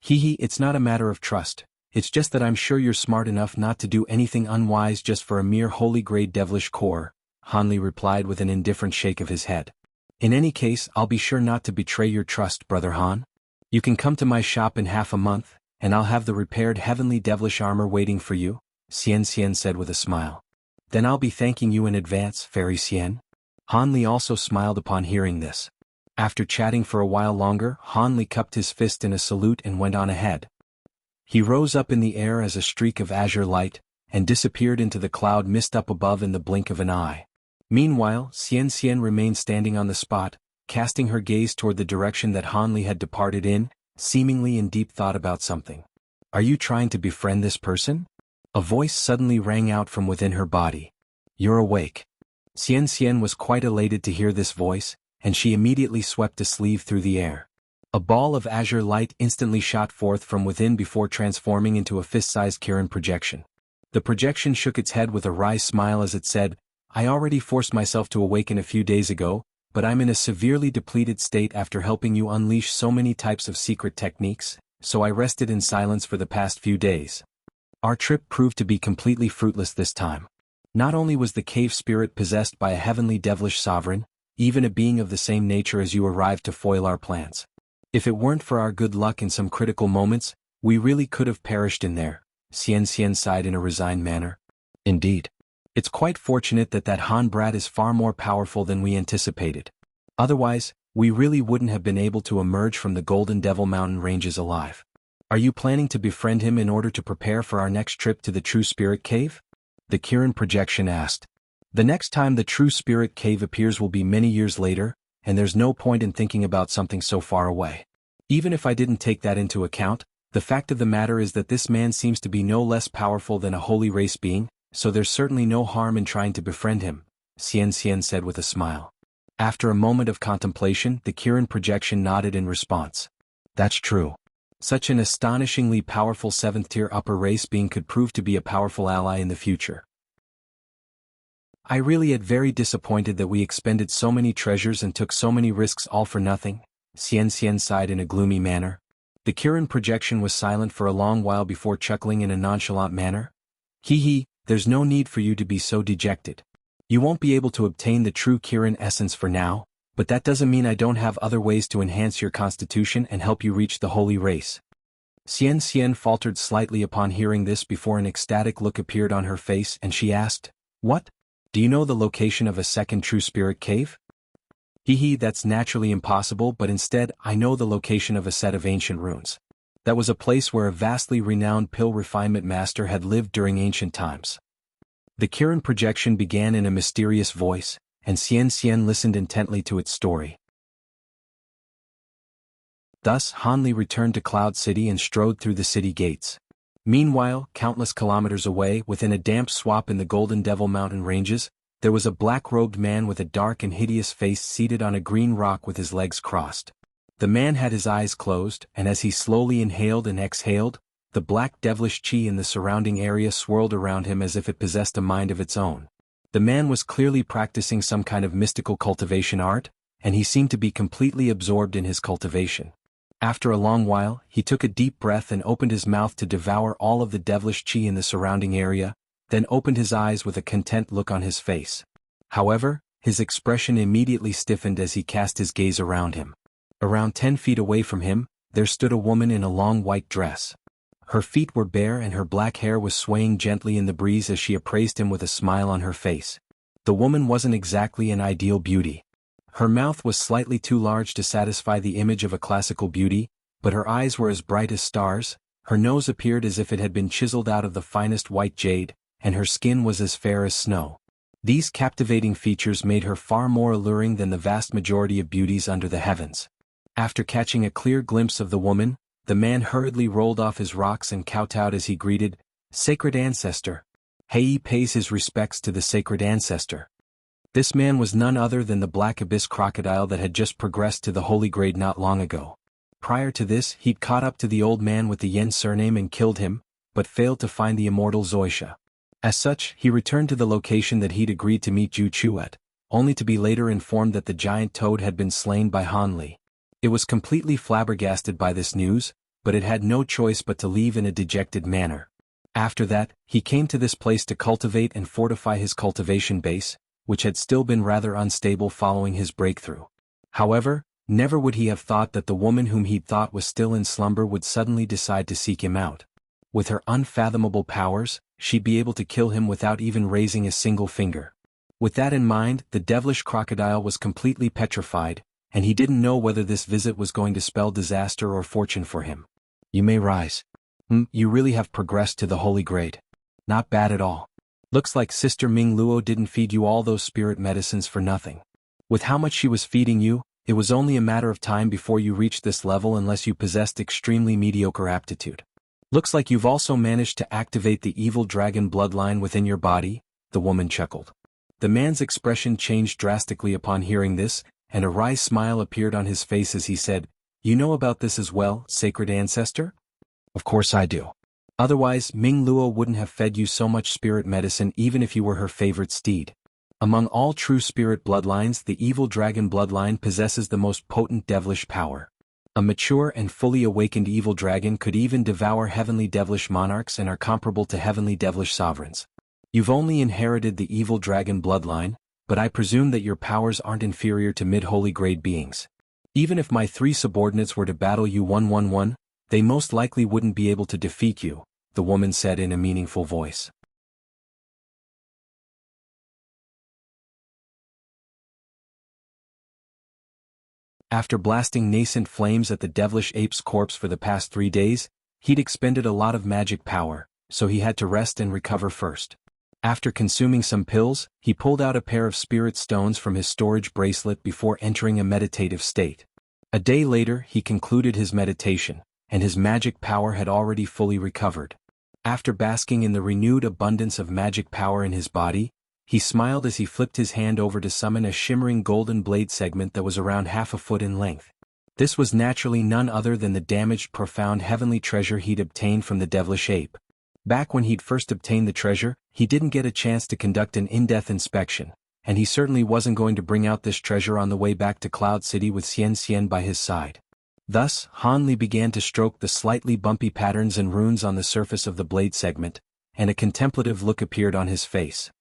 Hee, it's not a matter of trust, it's just that I'm sure you're smart enough not to do anything unwise just for a mere holy-grade devilish core, Han Li replied with an indifferent shake of his head. In any case, I'll be sure not to betray your trust, Brother Han. You can come to my shop in half a month, and I'll have the repaired heavenly devilish armor waiting for you, Xian Xian said with a smile. Then I'll be thanking you in advance, Fairy Xian. Han Li also smiled upon hearing this. After chatting for a while longer, Han Li cupped his fist in a salute and went on ahead. He rose up in the air as a streak of azure light, and disappeared into the cloud mist up above in the blink of an eye. Meanwhile, Xian Xian remained standing on the spot, casting her gaze toward the direction that Han Li had departed in, seemingly in deep thought about something. Are you trying to befriend this person? A voice suddenly rang out from within her body. You're awake. Xian Xian was quite elated to hear this voice, and she immediately swept a sleeve through the air. A ball of azure light instantly shot forth from within before transforming into a fist-sized Kirin projection. The projection shook its head with a wry smile as it said, I already forced myself to awaken a few days ago, but I'm in a severely depleted state after helping you unleash so many types of secret techniques, so I rested in silence for the past few days. Our trip proved to be completely fruitless this time. Not only was the cave spirit possessed by a heavenly devilish sovereign, even a being of the same nature as you arrived to foil our plans. If it weren't for our good luck in some critical moments, we really could have perished in there, Xian Xian sighed in a resigned manner. Indeed. It's quite fortunate that Han brat is far more powerful than we anticipated. Otherwise, we really wouldn't have been able to emerge from the Golden Devil Mountain ranges alive. Are you planning to befriend him in order to prepare for our next trip to the True Spirit Cave? The Kirin projection asked. The next time the True Spirit Cave appears will be many years later, and there's no point in thinking about something so far away. Even if I didn't take that into account, the fact of the matter is that this man seems to be no less powerful than a holy race being, so there's certainly no harm in trying to befriend him, Xian Xian said with a smile. After a moment of contemplation, the Kirin projection nodded in response. That's true. Such an astonishingly powerful 7th-tier upper race being could prove to be a powerful ally in the future. I really am very disappointed that we expended so many treasures and took so many risks all for nothing, Xian Xian sighed in a gloomy manner. The Kirin projection was silent for a long while before chuckling in a nonchalant manner. Hee, there's no need for you to be so dejected. You won't be able to obtain the true Kirin essence for now, but that doesn't mean I don't have other ways to enhance your constitution and help you reach the holy race. Xian Xian faltered slightly upon hearing this before an ecstatic look appeared on her face and she asked, What? Do you know the location of a second True Spirit Cave? Hee, that's naturally impossible, but instead I know the location of a set of ancient ruins. That was a place where a vastly renowned pill refinement master had lived during ancient times. The Kirin projection began in a mysterious voice, and Xian Xian listened intently to its story. Thus Han Li returned to Cloud City and strode through the city gates. Meanwhile, countless kilometers away, within a damp swamp in the Golden Devil Mountain ranges, there was a black-robed man with a dark and hideous face seated on a green rock with his legs crossed. The man had his eyes closed, and as he slowly inhaled and exhaled, the black devilish chi in the surrounding area swirled around him as if it possessed a mind of its own. The man was clearly practicing some kind of mystical cultivation art, and he seemed to be completely absorbed in his cultivation. After a long while, he took a deep breath and opened his mouth to devour all of the devilish chi in the surrounding area, then opened his eyes with a content look on his face. However, his expression immediately stiffened as he cast his gaze around him. Around 10 feet away from him, there stood a woman in a long white dress. Her feet were bare and her black hair was swaying gently in the breeze as she appraised him with a smile on her face. The woman wasn't exactly an ideal beauty. Her mouth was slightly too large to satisfy the image of a classical beauty, but her eyes were as bright as stars, her nose appeared as if it had been chiseled out of the finest white jade, and her skin was as fair as snow. These captivating features made her far more alluring than the vast majority of beauties under the heavens. After catching a clear glimpse of the woman, the man hurriedly rolled off his rocks and kowtowed as he greeted, Sacred Ancestor. He pays his respects to the Sacred Ancestor. This man was none other than the Black Abyss crocodile that had just progressed to the holy grade not long ago. Prior to this, he'd caught up to the old man with the Yen surname and killed him, but failed to find the immortal Zoisha. As such, he returned to the location that he'd agreed to meet Ju Chu at, only to be later informed that the giant toad had been slain by Han Li. It was completely flabbergasted by this news, but it had no choice but to leave in a dejected manner. After that, he came to this place to cultivate and fortify his cultivation base, which had still been rather unstable following his breakthrough. However, never would he have thought that the woman whom he'd thought was still in slumber would suddenly decide to seek him out. With her unfathomable powers, she'd be able to kill him without even raising a single finger. With that in mind, the devilish crocodile was completely petrified, and he didn't know whether this visit was going to spell disaster or fortune for him. You may rise. You really have progressed to the holy grade. Not bad at all. Looks like Sister Ming Luo didn't feed you all those spirit medicines for nothing. With how much she was feeding you, it was only a matter of time before you reached this level unless you possessed extremely mediocre aptitude. Looks like you've also managed to activate the evil dragon bloodline within your body, the woman chuckled. The man's expression changed drastically upon hearing this, and a wry smile appeared on his face as he said, "You know about this as well, sacred ancestor?" "Of course I do. Otherwise, Ming Luo wouldn't have fed you so much spirit medicine even if you were her favorite steed. Among all true spirit bloodlines, the evil dragon bloodline possesses the most potent devilish power. A mature and fully awakened evil dragon could even devour heavenly devilish monarchs and are comparable to heavenly devilish sovereigns. You've only inherited the evil dragon bloodline, but I presume that your powers aren't inferior to mid-holy grade beings. Even if my 3 subordinates were to battle you 1-1-1, they most likely wouldn't be able to defeat you," the woman said in a meaningful voice. After blasting nascent flames at the devilish ape's corpse for the past 3 days, he'd expended a lot of magic power, so he had to rest and recover first. After consuming some pills, he pulled out a pair of spirit stones from his storage bracelet before entering a meditative state. A day later, he concluded his meditation, and his magic power had already fully recovered. After basking in the renewed abundance of magic power in his body, he smiled as he flipped his hand over to summon a shimmering golden blade segment that was around half a foot in length. This was naturally none other than the damaged profound heavenly treasure he'd obtained from the devilish ape. Back when he'd first obtained the treasure, he didn't get a chance to conduct an in-depth inspection, and he certainly wasn't going to bring out this treasure on the way back to Cloud City with Xian Xian by his side. Thus, Han Li began to stroke the slightly bumpy patterns and runes on the surface of the blade segment, and a contemplative look appeared on his face.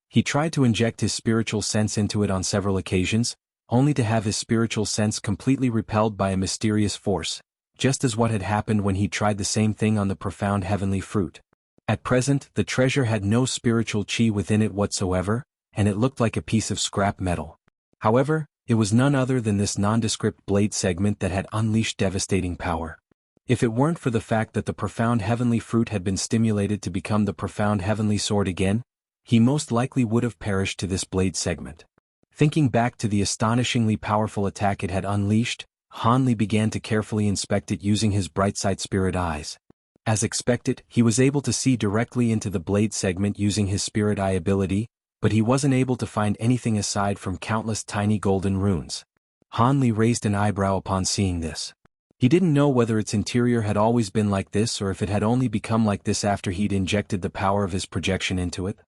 He tried to inject his spiritual sense into it on several occasions, only to have his spiritual sense completely repelled by a mysterious force, just as what had happened when he tried the same thing on the profound heavenly fruit. At present, the treasure had no spiritual chi within it whatsoever, and it looked like a piece of scrap metal. However, it was none other than this nondescript blade segment that had unleashed devastating power. If it weren't for the fact that the profound heavenly fruit had been stimulated to become the profound heavenly sword again, he most likely would have perished to this blade segment. Thinking back to the astonishingly powerful attack it had unleashed, Han Li began to carefully inspect it using his bright-sight spirit eyes. As expected, he was able to see directly into the blade segment using his spirit eye ability, but he wasn't able to find anything aside from countless tiny golden runes. Han Li raised an eyebrow upon seeing this. He didn't know whether its interior had always been like this or if it had only become like this after he'd injected the power of his projection into it.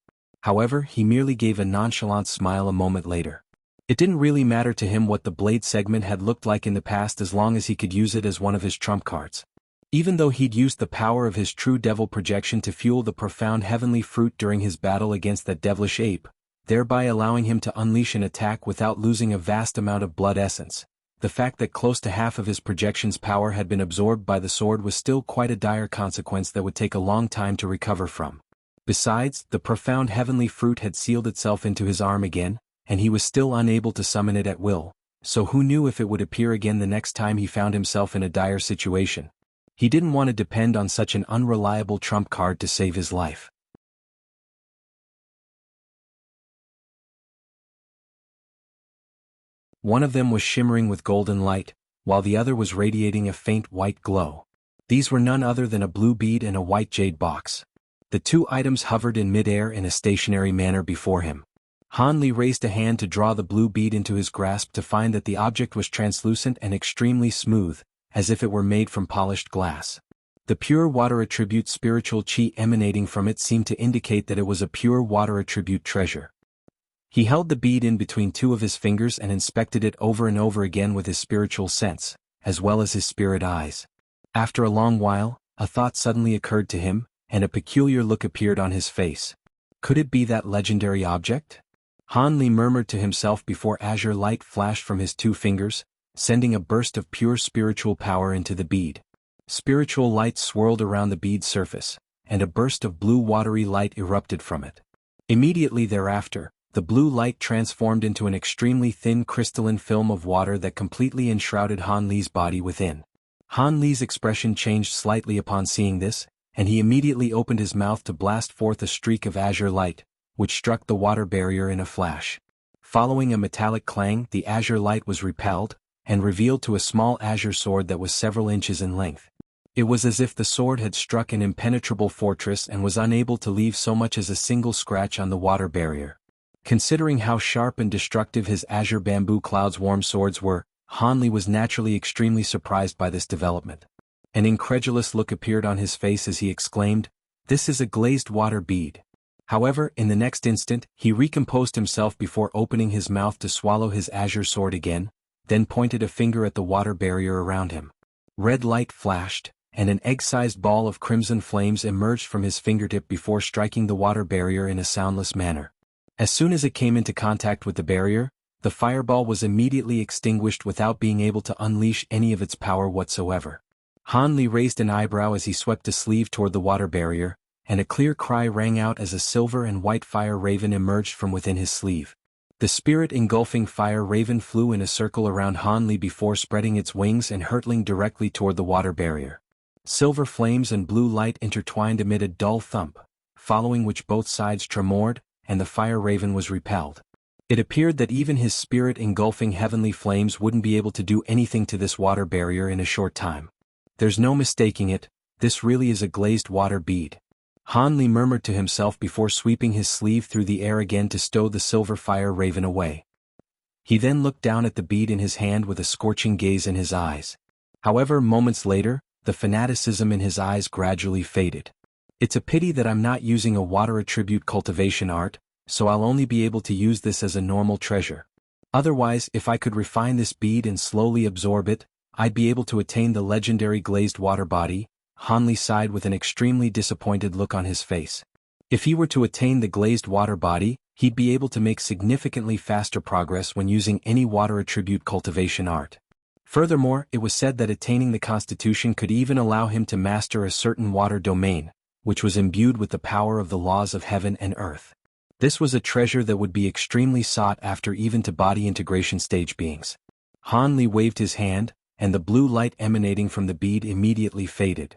However, he merely gave a nonchalant smile a moment later. It didn't really matter to him what the blade segment had looked like in the past as long as he could use it as one of his trump cards. Even though he'd used the power of his true devil projection to fuel the profound heavenly fruit during his battle against that devilish ape, thereby allowing him to unleash an attack without losing a vast amount of blood essence, the fact that close to half of his projection's power had been absorbed by the sword was still quite a dire consequence that would take a long time to recover from. Besides, the profound heavenly fruit had sealed itself into his arm again, and he was still unable to summon it at will, so who knew if it would appear again the next time he found himself in a dire situation. He didn't want to depend on such an unreliable trump card to save his life. One of them was shimmering with golden light, while the other was radiating a faint white glow. These were none other than a blue bead and a white jade box. The 2 items hovered in midair in a stationary manner before him. Han Li raised a hand to draw the blue bead into his grasp to find that the object was translucent and extremely smooth, as if it were made from polished glass. The pure water attribute spiritual chi emanating from it seemed to indicate that it was a pure water attribute treasure. He held the bead in between two of his fingers and inspected it over and over again with his spiritual sense, as well as his spirit eyes. After a long while, a thought suddenly occurred to him, and a peculiar look appeared on his face. Could it be that legendary object? Han Li murmured to himself before azure light flashed from his two fingers, sending a burst of pure spiritual power into the bead. Spiritual light swirled around the bead's surface, and a burst of blue watery light erupted from it. Immediately thereafter, the blue light transformed into an extremely thin crystalline film of water that completely enshrouded Han Li's body within. Han Li's expression changed slightly upon seeing this, and he immediately opened his mouth to blast forth a streak of azure light, which struck the water barrier in a flash. Following a metallic clang, the azure light was repelled, and revealed to a small azure sword that was several inches in length. It was as if the sword had struck an impenetrable fortress and was unable to leave so much as a single scratch on the water barrier. Considering how sharp and destructive his azure bamboo cloud's warm swords were, Han Li was naturally extremely surprised by this development. An incredulous look appeared on his face as he exclaimed, "This is a glazed water bead." However, in the next instant, he recomposed himself before opening his mouth to swallow his azure sword again, then pointed a finger at the water barrier around him. Red light flashed, and an egg-sized ball of crimson flames emerged from his fingertip before striking the water barrier in a soundless manner. As soon as it came into contact with the barrier, the fireball was immediately extinguished without being able to unleash any of its power whatsoever. Han Li raised an eyebrow as he swept a sleeve toward the water barrier, and a clear cry rang out as a silver and white fire raven emerged from within his sleeve. The spirit-engulfing fire raven flew in a circle around Han Li before spreading its wings and hurtling directly toward the water barrier. Silver flames and blue light intertwined amid a dull thump, following which both sides tremored, and the fire raven was repelled. It appeared that even his spirit-engulfing heavenly flames wouldn't be able to do anything to this water barrier in a short time. There's no mistaking it, this really is a glazed water bead. Han Li murmured to himself before sweeping his sleeve through the air again to stow the silver fire raven away. He then looked down at the bead in his hand with a scorching gaze in his eyes. However, moments later, the fanaticism in his eyes gradually faded. It's a pity that I'm not using a water attribute cultivation art, so I'll only be able to use this as a normal treasure. Otherwise, if I could refine this bead and slowly absorb it, I'd be able to attain the legendary glazed water body. Han Li sighed with an extremely disappointed look on his face. If he were to attain the glazed water body, he'd be able to make significantly faster progress when using any water attribute cultivation art. Furthermore, it was said that attaining the constitution could even allow him to master a certain water domain, which was imbued with the power of the laws of heaven and earth. This was a treasure that would be extremely sought after even to body integration stage beings. Han Li waved his hand, and the blue light emanating from the bead immediately faded.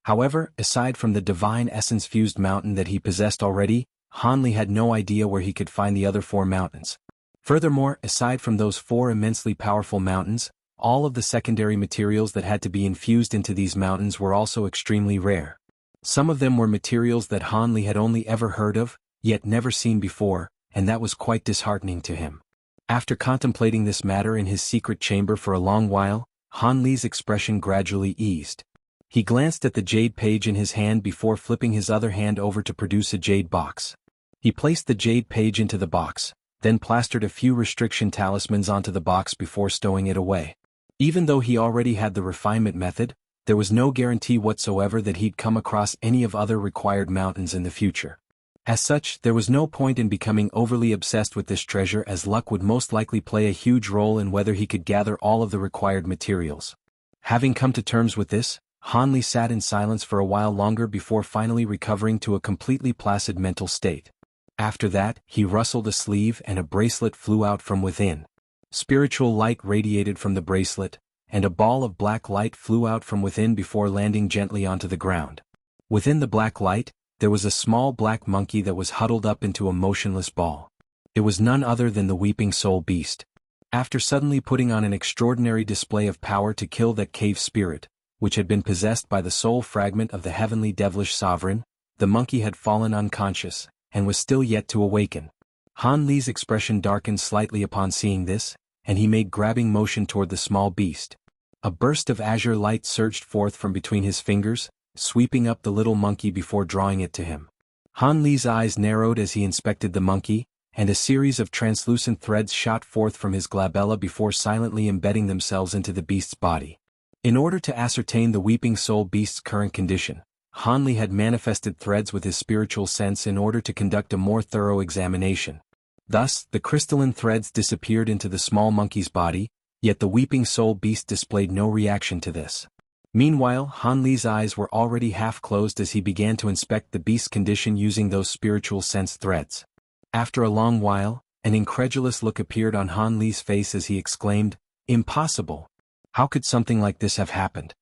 However, aside from the divine essence-fused mountain that he possessed already, Han Li had no idea where he could find the other 4 mountains. Furthermore, aside from those 4 immensely powerful mountains, all of the secondary materials that had to be infused into these mountains were also extremely rare. Some of them were materials that Han Li had only ever heard of, yet never seen before, and that was quite disheartening to him. After contemplating this matter in his secret chamber for a long while, Han Li's expression gradually eased. He glanced at the jade page in his hand before flipping his other hand over to produce a jade box. He placed the jade page into the box, then plastered a few restriction talismans onto the box before stowing it away. Even though he already had the refinement method, there was no guarantee whatsoever that he'd come across any of other required mountains in the future. As such, there was no point in becoming overly obsessed with this treasure, as luck would most likely play a huge role in whether he could gather all of the required materials. Having come to terms with this, Han Li sat in silence for a while longer before finally recovering to a completely placid mental state. After that, he rustled a sleeve and a bracelet flew out from within. Spiritual light radiated from the bracelet, and a ball of black light flew out from within before landing gently onto the ground. Within the black light, there was a small black monkey that was huddled up into a motionless ball. It was none other than the Weeping Soul Beast. After suddenly putting on an extraordinary display of power to kill that cave spirit, which had been possessed by the soul fragment of the heavenly devilish sovereign, the monkey had fallen unconscious, and was still yet to awaken. Han Li's expression darkened slightly upon seeing this, and he made grabbing motion toward the small beast. A burst of azure light surged forth from between his fingers, sweeping up the little monkey before drawing it to him. Han Li's eyes narrowed as he inspected the monkey, and a series of translucent threads shot forth from his glabella before silently embedding themselves into the beast's body. In order to ascertain the weeping soul beast's current condition, Han Li had manifested threads with his spiritual sense in order to conduct a more thorough examination. Thus, the crystalline threads disappeared into the small monkey's body, yet the weeping soul beast displayed no reaction to this. Meanwhile, Han Li's eyes were already half closed as he began to inspect the beast's condition using those spiritual sense threads. After a long while, an incredulous look appeared on Han Li's face as he exclaimed, "Impossible! How could something like this have happened?"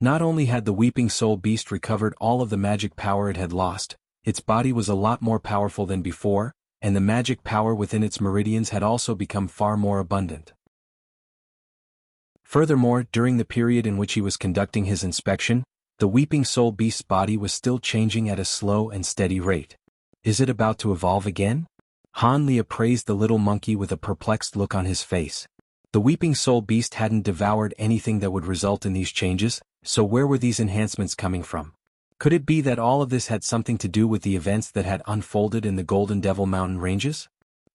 Not only had the weeping soul beast recovered all of the magic power it had lost, its body was a lot more powerful than before, and the magic power within its meridians had also become far more abundant. Furthermore, during the period in which he was conducting his inspection, the weeping soul beast's body was still changing at a slow and steady rate. Is it about to evolve again? Han Li appraised the little monkey with a perplexed look on his face. The weeping soul beast hadn't devoured anything that would result in these changes, so where were these enhancements coming from? Could it be that all of this had something to do with the events that had unfolded in the Golden Devil Mountain ranges?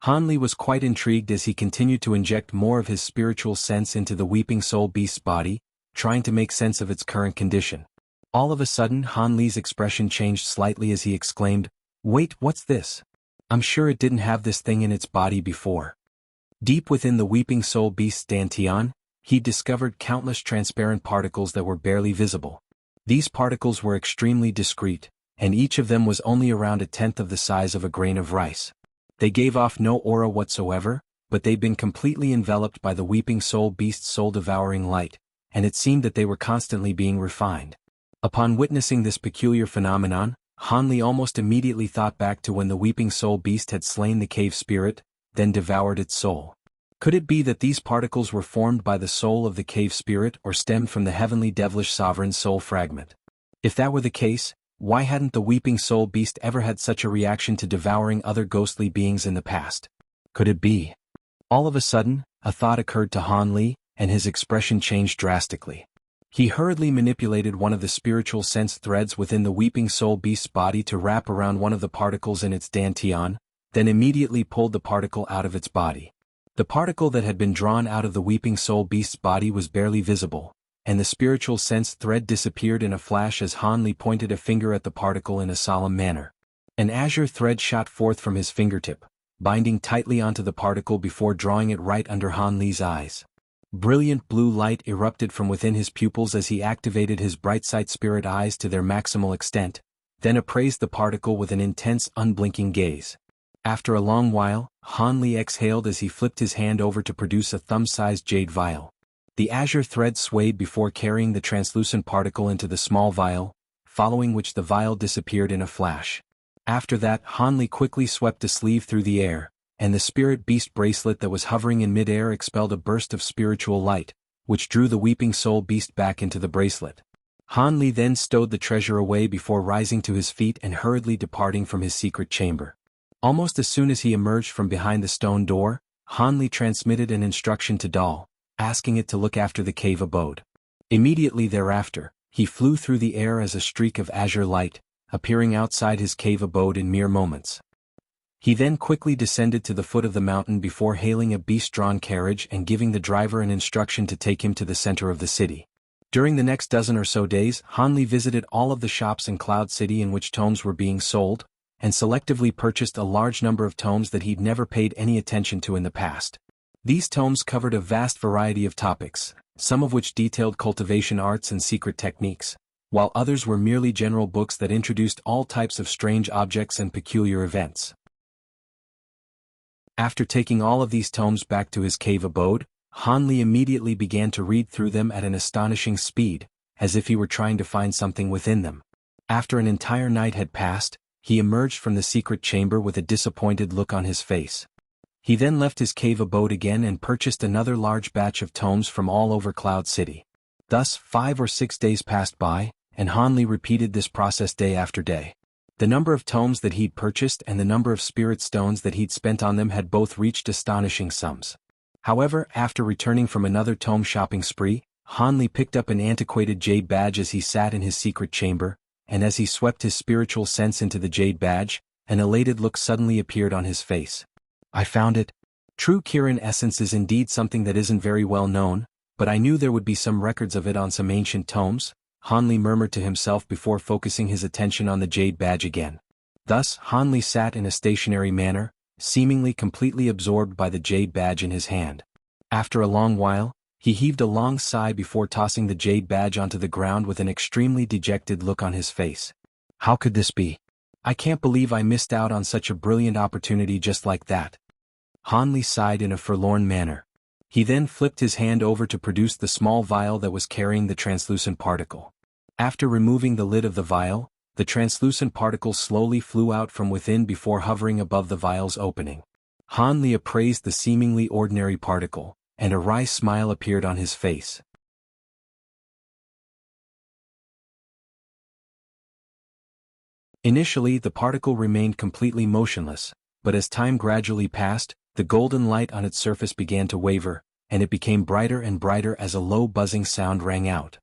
Han Li was quite intrigued as he continued to inject more of his spiritual sense into the weeping soul beast's body, trying to make sense of its current condition. All of a sudden, Han Li's expression changed slightly as he exclaimed, "Wait, what's this? I'm sure it didn't have this thing in its body before." Deep within the weeping soul beast's dantian, he discovered countless transparent particles that were barely visible. These particles were extremely discreet, and each of them was only around a tenth of the size of a grain of rice. They gave off no aura whatsoever, but they'd been completely enveloped by the weeping soul beast's soul-devouring light, and it seemed that they were constantly being refined. Upon witnessing this peculiar phenomenon, Han Li almost immediately thought back to when the weeping soul beast had slain the cave spirit, then devoured its soul. Could it be that these particles were formed by the soul of the cave spirit or stemmed from the heavenly devilish sovereign's soul fragment? If that were the case, why hadn't the weeping soul beast ever had such a reaction to devouring other ghostly beings in the past? Could it be? All of a sudden, a thought occurred to Han Li, and his expression changed drastically. He hurriedly manipulated one of the spiritual sense threads within the weeping soul beast's body to wrap around one of the particles in its dantian, then immediately pulled the particle out of its body. The particle that had been drawn out of the weeping soul beast's body was barely visible, and the spiritual sense thread disappeared in a flash as Han Li pointed a finger at the particle in a solemn manner. An azure thread shot forth from his fingertip, binding tightly onto the particle before drawing it right under Han Li's eyes. Brilliant blue light erupted from within his pupils as he activated his bright sight spirit eyes to their maximal extent, then appraised the particle with an intense, unblinking gaze. After a long while, Han Li exhaled as he flipped his hand over to produce a thumb-sized jade vial. The azure thread swayed before carrying the translucent particle into the small vial, following which the vial disappeared in a flash. After that, Han Li quickly swept a sleeve through the air, and the spirit beast bracelet that was hovering in mid-air expelled a burst of spiritual light, which drew the weeping soul beast back into the bracelet. Han Li then stowed the treasure away before rising to his feet and hurriedly departing from his secret chamber. Almost as soon as he emerged from behind the stone door, Han Li transmitted an instruction to Dal, asking it to look after the cave abode. Immediately thereafter, he flew through the air as a streak of azure light, appearing outside his cave abode in mere moments. He then quickly descended to the foot of the mountain before hailing a beast-drawn carriage and giving the driver an instruction to take him to the center of the city. During the next dozen or so days, Han Li visited all of the shops in Cloud City in which tomes were being sold, and selectively purchased a large number of tomes that he'd never paid any attention to in the past. These tomes covered a vast variety of topics, some of which detailed cultivation arts and secret techniques, while others were merely general books that introduced all types of strange objects and peculiar events. After taking all of these tomes back to his cave abode, Han Li immediately began to read through them at an astonishing speed, as if he were trying to find something within them. After an entire night had passed, he emerged from the secret chamber with a disappointed look on his face. He then left his cave abode again and purchased another large batch of tomes from all over Cloud City. Thus, 5 or 6 days passed by, and Han Li repeated this process day after day. The number of tomes that he'd purchased and the number of spirit stones that he'd spent on them had both reached astonishing sums. However, after returning from another tome shopping spree, Hanli picked up an antiquated jade badge as he sat in his secret chamber, and as he swept his spiritual sense into the jade badge, an elated look suddenly appeared on his face. I found it. True Kirin essence is indeed something that isn't very well known, but I knew there would be some records of it on some ancient tomes, Hanli murmured to himself before focusing his attention on the jade badge again. Thus, Hanli sat in a stationary manner, seemingly completely absorbed by the jade badge in his hand. After a long while, he heaved a long sigh before tossing the jade badge onto the ground with an extremely dejected look on his face. How could this be? I can't believe I missed out on such a brilliant opportunity just like that. Hanli sighed in a forlorn manner. He then flipped his hand over to produce the small vial that was carrying the translucent particle. After removing the lid of the vial, the translucent particle slowly flew out from within before hovering above the vial's opening. Hanli appraised the seemingly ordinary particle, and a wry smile appeared on his face. Initially, the particle remained completely motionless, but as time gradually passed, the golden light on its surface began to waver, and it became brighter and brighter as a low buzzing sound rang out.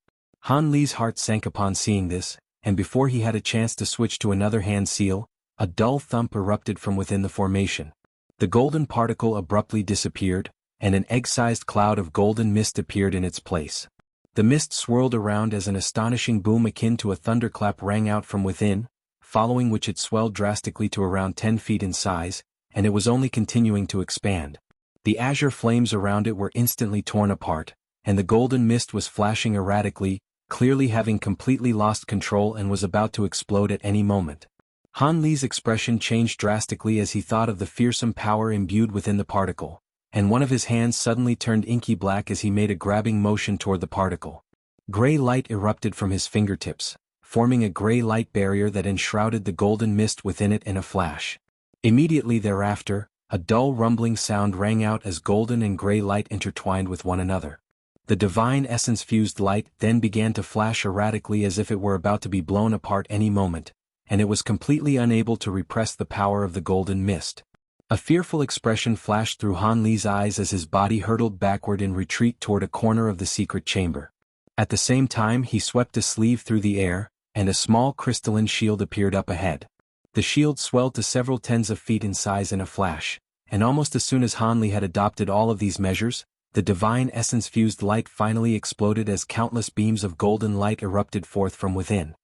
Hanli's heart sank upon seeing this, and before he had a chance to switch to another hand seal, a dull thump erupted from within the formation. The golden particle abruptly disappeared, and an egg-sized cloud of golden mist appeared in its place. The mist swirled around as an astonishing boom akin to a thunderclap rang out from within, following which it swelled drastically to around 10 feet in size, and it was only continuing to expand. The azure flames around it were instantly torn apart, and the golden mist was flashing erratically, clearly having completely lost control and was about to explode at any moment. Hanli's expression changed drastically as he thought of the fearsome power imbued within the particle, and one of his hands suddenly turned inky black as he made a grabbing motion toward the particle. Gray light erupted from his fingertips, forming a gray light barrier that enshrouded the golden mist within it in a flash. Immediately thereafter, a dull rumbling sound rang out as golden and gray light intertwined with one another. The divine essence-fused light then began to flash erratically as if it were about to be blown apart any moment, and it was completely unable to repress the power of the golden mist. A fearful expression flashed through Hanli's eyes as his body hurtled backward in retreat toward a corner of the secret chamber. At the same time he swept a sleeve through the air, and a small crystalline shield appeared up ahead. The shield swelled to several tens of feet in size in a flash, and almost as soon as Hanli had adopted all of these measures, the divine essence-fused light finally exploded as countless beams of golden light erupted forth from within.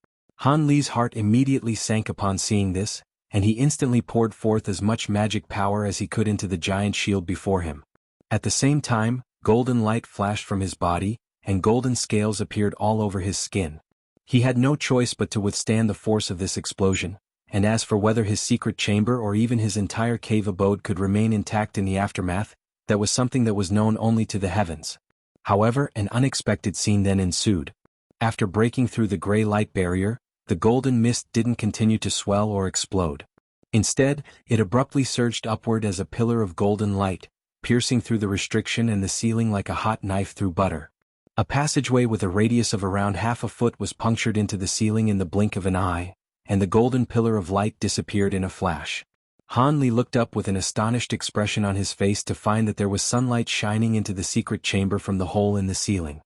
Hanli's heart immediately sank upon seeing this, and he instantly poured forth as much magic power as he could into the giant shield before him. At the same time, golden light flashed from his body, and golden scales appeared all over his skin. He had no choice but to withstand the force of this explosion, and as for whether his secret chamber or even his entire cave abode could remain intact in the aftermath, that was something that was known only to the heavens. However, an unexpected scene then ensued. After breaking through the gray light barrier, the golden mist didn't continue to swell or explode. Instead, it abruptly surged upward as a pillar of golden light, piercing through the restriction and the ceiling like a hot knife through butter. A passageway with a radius of around half a foot was punctured into the ceiling in the blink of an eye, and the golden pillar of light disappeared in a flash. Hanli looked up with an astonished expression on his face to find that there was sunlight shining into the secret chamber from the hole in the ceiling.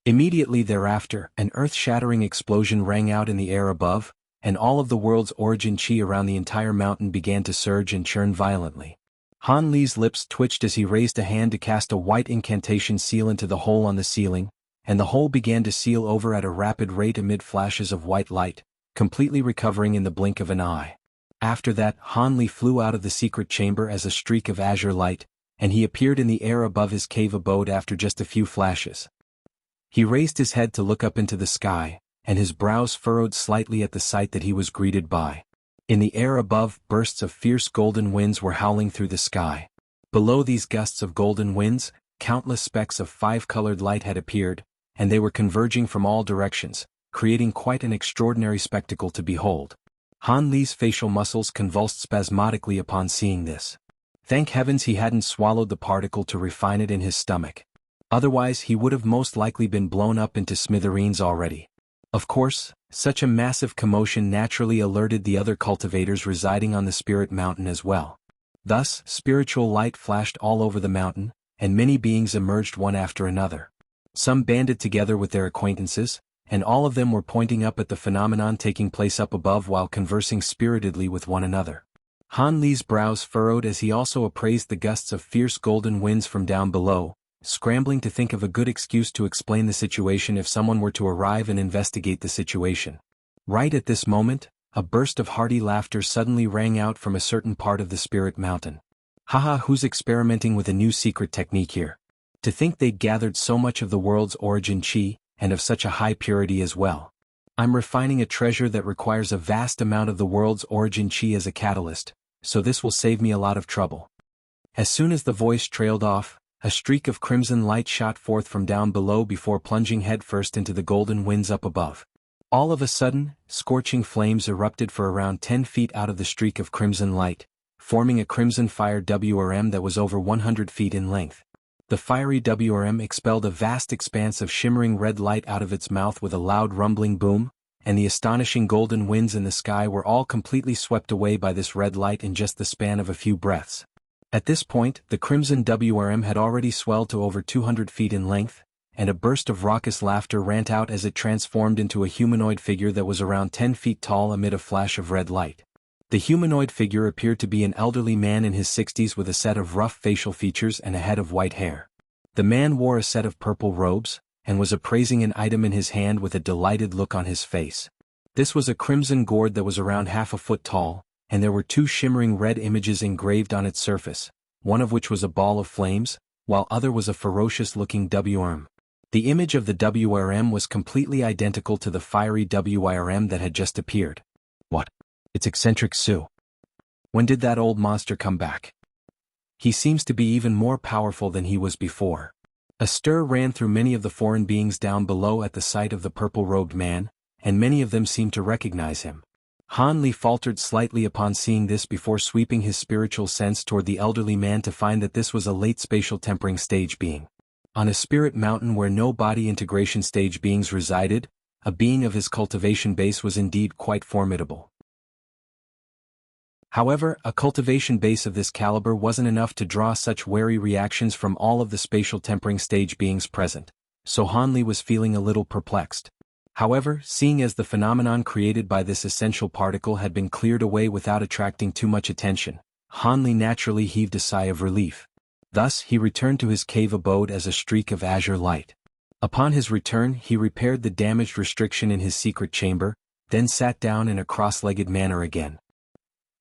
Immediately thereafter, an earth-shattering explosion rang out in the air above, and all of the world's origin chi around the entire mountain began to surge and churn violently. Hanli's lips twitched as he raised a hand to cast a white incantation seal into the hole on the ceiling, and the hole began to seal over at a rapid rate amid flashes of white light, completely recovering in the blink of an eye. After that, Hanli flew out of the secret chamber as a streak of azure light, and he appeared in the air above his cave abode after just a few flashes. He raised his head to look up into the sky, and his brows furrowed slightly at the sight that he was greeted by. In the air above, bursts of fierce golden winds were howling through the sky. Below these gusts of golden winds, countless specks of five-colored light had appeared, and they were converging from all directions, creating quite an extraordinary spectacle to behold. Hanli's facial muscles convulsed spasmodically upon seeing this. Thank heavens he hadn't swallowed the particle to refine it in his stomach. Otherwise he would have most likely been blown up into smithereens already. Of course, such a massive commotion naturally alerted the other cultivators residing on the spirit mountain as well. Thus, spiritual light flashed all over the mountain, and many beings emerged one after another. Some banded together with their acquaintances, and all of them were pointing up at the phenomenon taking place up above while conversing spiritedly with one another. Han Li's brows furrowed as he also appraised the gusts of fierce golden winds from down below, scrambling to think of a good excuse to explain the situation if someone were to arrive and investigate the situation. Right at this moment, a burst of hearty laughter suddenly rang out from a certain part of the spirit mountain. Haha, who's experimenting with a new secret technique here? To think they'd gathered so much of the world's origin chi, and of such a high purity as well. I'm refining a treasure that requires a vast amount of the world's origin chi as a catalyst, so this will save me a lot of trouble. As soon as the voice trailed off, a streak of crimson light shot forth from down below before plunging headfirst into the golden winds up above. All of a sudden, scorching flames erupted for around 10 feet out of the streak of crimson light, forming a crimson fire WRM that was over 100 feet in length. The fiery WRM expelled a vast expanse of shimmering red light out of its mouth with a loud rumbling boom, and the astonishing golden winds in the sky were all completely swept away by this red light in just the span of a few breaths. At this point, the crimson WRM had already swelled to over 200 feet in length, and a burst of raucous laughter rang out as it transformed into a humanoid figure that was around 10 feet tall amid a flash of red light. The humanoid figure appeared to be an elderly man in his 60s with a set of rough facial features and a head of white hair. The man wore a set of purple robes, and was appraising an item in his hand with a delighted look on his face. This was a crimson gourd that was around half a foot tall, and there were 2 shimmering red images engraved on its surface, one of which was a ball of flames, while other was a ferocious-looking WRM. The image of the WRM was completely identical to the fiery WRM that had just appeared. What? It's eccentric Sue. When did that old monster come back? He seems to be even more powerful than he was before. A stir ran through many of the foreign beings down below at the sight of the purple-robed man, and many of them seemed to recognize him. Han Li faltered slightly upon seeing this before sweeping his spiritual sense toward the elderly man to find that this was a late spatial tempering stage being. On a spirit mountain where no body integration stage beings resided, a being of his cultivation base was indeed quite formidable. However, a cultivation base of this caliber wasn't enough to draw such wary reactions from all of the spatial tempering stage beings present, so Han Li was feeling a little perplexed. However, seeing as the phenomenon created by this essential particle had been cleared away without attracting too much attention, Han Li naturally heaved a sigh of relief. Thus, he returned to his cave abode as a streak of azure light. Upon his return, he repaired the damaged restriction in his secret chamber, then sat down in a cross-legged manner again.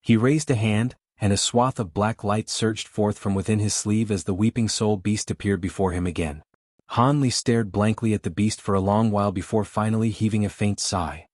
He raised a hand, and a swath of black light surged forth from within his sleeve as the weeping soul beast appeared before him again. Han Li stared blankly at the beast for a long while before finally heaving a faint sigh.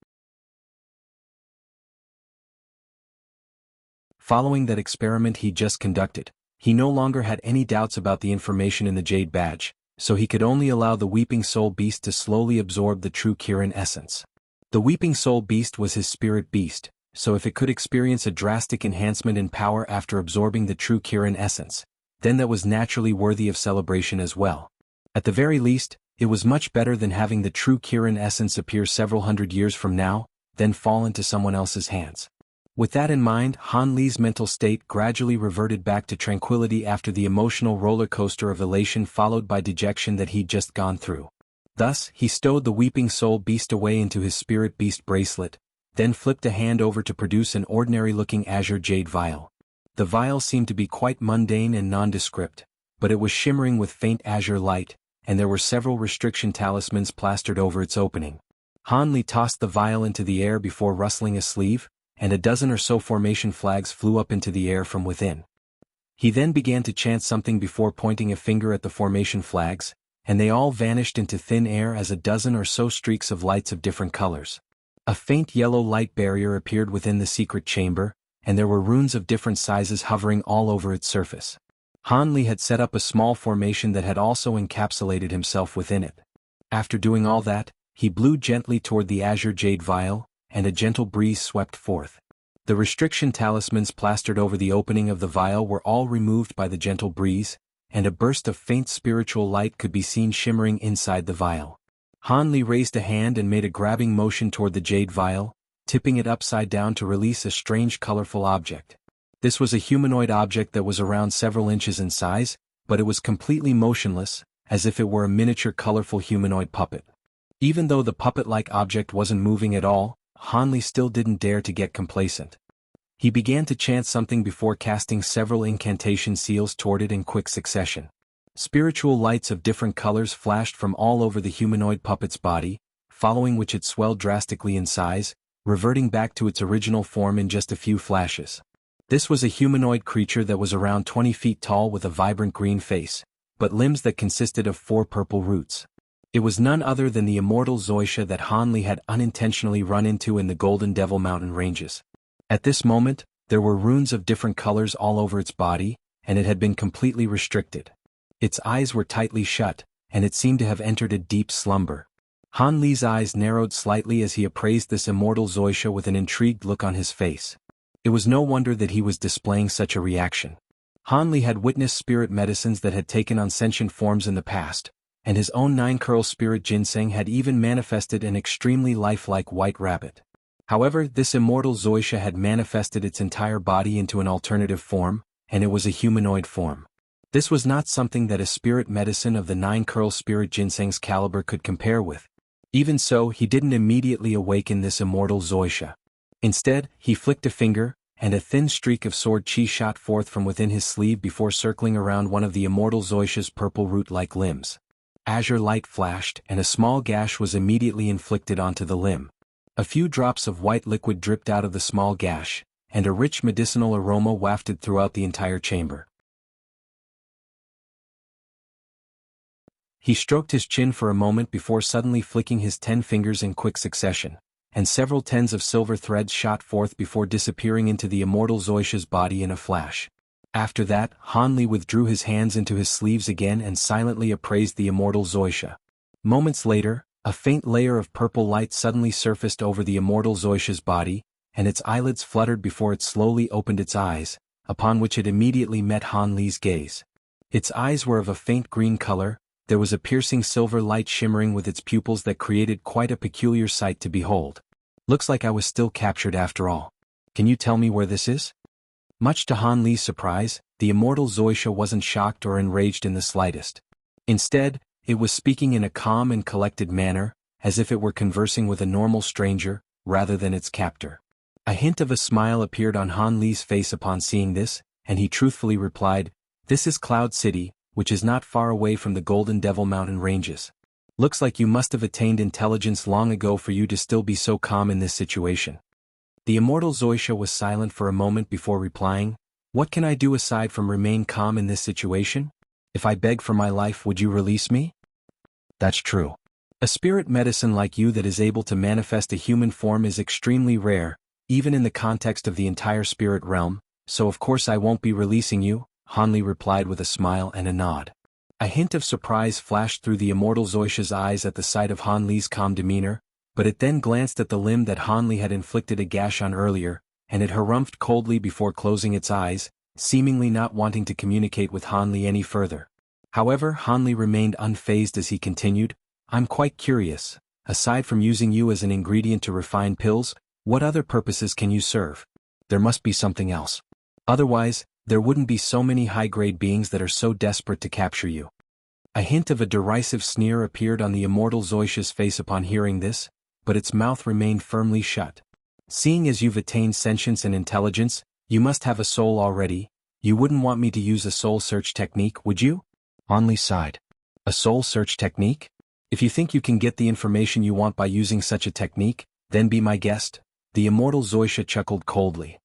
Following that experiment he just conducted, he no longer had any doubts about the information in the Jade Badge, so he could only allow the Weeping Soul Beast to slowly absorb the true Kirin essence. The Weeping Soul Beast was his spirit beast, so if it could experience a drastic enhancement in power after absorbing the true Kirin essence, then that was naturally worthy of celebration as well. At the very least, it was much better than having the true Kirin essence appear several hundred years from now, then fall into someone else's hands. With that in mind, Han Li's mental state gradually reverted back to tranquility after the emotional roller coaster of elation followed by dejection that he'd just gone through. Thus, he stowed the Weeping Soul Beast away into his Spirit Beast bracelet, then flipped a hand over to produce an ordinary-looking azure jade vial. The vial seemed to be quite mundane and nondescript, but it was shimmering with faint azure light, and there were several restriction talismans plastered over its opening. Han Li tossed the vial into the air before rustling a sleeve, and a dozen or so formation flags flew up into the air from within. He then began to chant something before pointing a finger at the formation flags, and they all vanished into thin air as a dozen or so streaks of lights of different colors. A faint yellow light barrier appeared within the secret chamber, and there were runes of different sizes hovering all over its surface. Han Li had set up a small formation that had also encapsulated himself within it. After doing all that, he blew gently toward the azure jade vial, and a gentle breeze swept forth. The restriction talismans plastered over the opening of the vial were all removed by the gentle breeze, and a burst of faint spiritual light could be seen shimmering inside the vial. Han Li raised a hand and made a grabbing motion toward the jade vial, tipping it upside down to release a strange colorful object. This was a humanoid object that was around several inches in size, but it was completely motionless, as if it were a miniature colorful humanoid puppet. Even though the puppet-like object wasn't moving at all, Han Li still didn't dare to get complacent. He began to chant something before casting several incantation seals toward it in quick succession. Spiritual lights of different colors flashed from all over the humanoid puppet's body, following which it swelled drastically in size, reverting back to its original form in just a few flashes. This was a humanoid creature that was around 20 feet tall with a vibrant green face, but limbs that consisted of 4 purple roots. It was none other than the immortal Zoisha that Han Li had unintentionally run into in the Golden Devil Mountain ranges. At this moment, there were runes of different colors all over its body, and it had been completely restricted. Its eyes were tightly shut, and it seemed to have entered a deep slumber. Han Li's eyes narrowed slightly as he appraised this immortal Zoisha with an intrigued look on his face. It was no wonder that he was displaying such a reaction. Han Li had witnessed spirit medicines that had taken on sentient forms in the past, and his own 9-curl spirit ginseng had even manifested an extremely lifelike white rabbit. However, this immortal Zoisha had manifested its entire body into an alternative form, and it was a humanoid form. This was not something that a spirit medicine of the 9-curl spirit ginseng's caliber could compare with. Even so, he didn't immediately awaken this immortal Zoisha. Instead, he flicked a finger, and a thin streak of sword chi shot forth from within his sleeve before circling around one of the immortal Zoisha's purple root-like limbs. Azure light flashed, and a small gash was immediately inflicted onto the limb. A few drops of white liquid dripped out of the small gash, and a rich medicinal aroma wafted throughout the entire chamber. He stroked his chin for a moment before suddenly flicking his 10 fingers in quick succession, and several tens of silver threads shot forth before disappearing into the immortal Zoisha's body in a flash. After that, Han Li withdrew his hands into his sleeves again and silently appraised the immortal Zoisha. Moments later, a faint layer of purple light suddenly surfaced over the immortal Zoisha's body, and its eyelids fluttered before it slowly opened its eyes, upon which it immediately met Han Li's gaze. Its eyes were of a faint green color. There was a piercing silver light shimmering with its pupils that created quite a peculiar sight to behold. Looks like I was still captured after all. Can you tell me where this is? Much to Han Li's surprise, the immortal Zoisha wasn't shocked or enraged in the slightest. Instead, it was speaking in a calm and collected manner, as if it were conversing with a normal stranger, rather than its captor. A hint of a smile appeared on Han Li's face upon seeing this, and he truthfully replied, "This is Cloud City, which is not far away from the Golden Devil Mountain ranges. Looks like you must have attained intelligence long ago for you to still be so calm in this situation." The immortal Zoisha was silent for a moment before replying, "What can I do aside from remain calm in this situation? If I beg for my life, would you release me?" "That's true. A spirit medicine like you that is able to manifest a human form is extremely rare, even in the context of the entire spirit realm, so of course I won't be releasing you," Han Li replied with a smile and a nod. A hint of surprise flashed through the immortal Zoisha's eyes at the sight of Han Li's calm demeanor, but it then glanced at the limb that Han Li had inflicted a gash on earlier, and it harumphed coldly before closing its eyes, seemingly not wanting to communicate with Han Li any further. However, Han Li remained unfazed as he continued, "I'm quite curious, aside from using you as an ingredient to refine pills, what other purposes can you serve? There must be something else. Otherwise, there wouldn't be so many high-grade beings that are so desperate to capture you." A hint of a derisive sneer appeared on the immortal Zoisha's face upon hearing this, but its mouth remained firmly shut. "Seeing as you've attained sentience and intelligence, you must have a soul already. You wouldn't want me to use a soul search technique, would you?" Han Li sighed. "A soul search technique? If you think you can get the information you want by using such a technique, then be my guest." The immortal Zoisha chuckled coldly.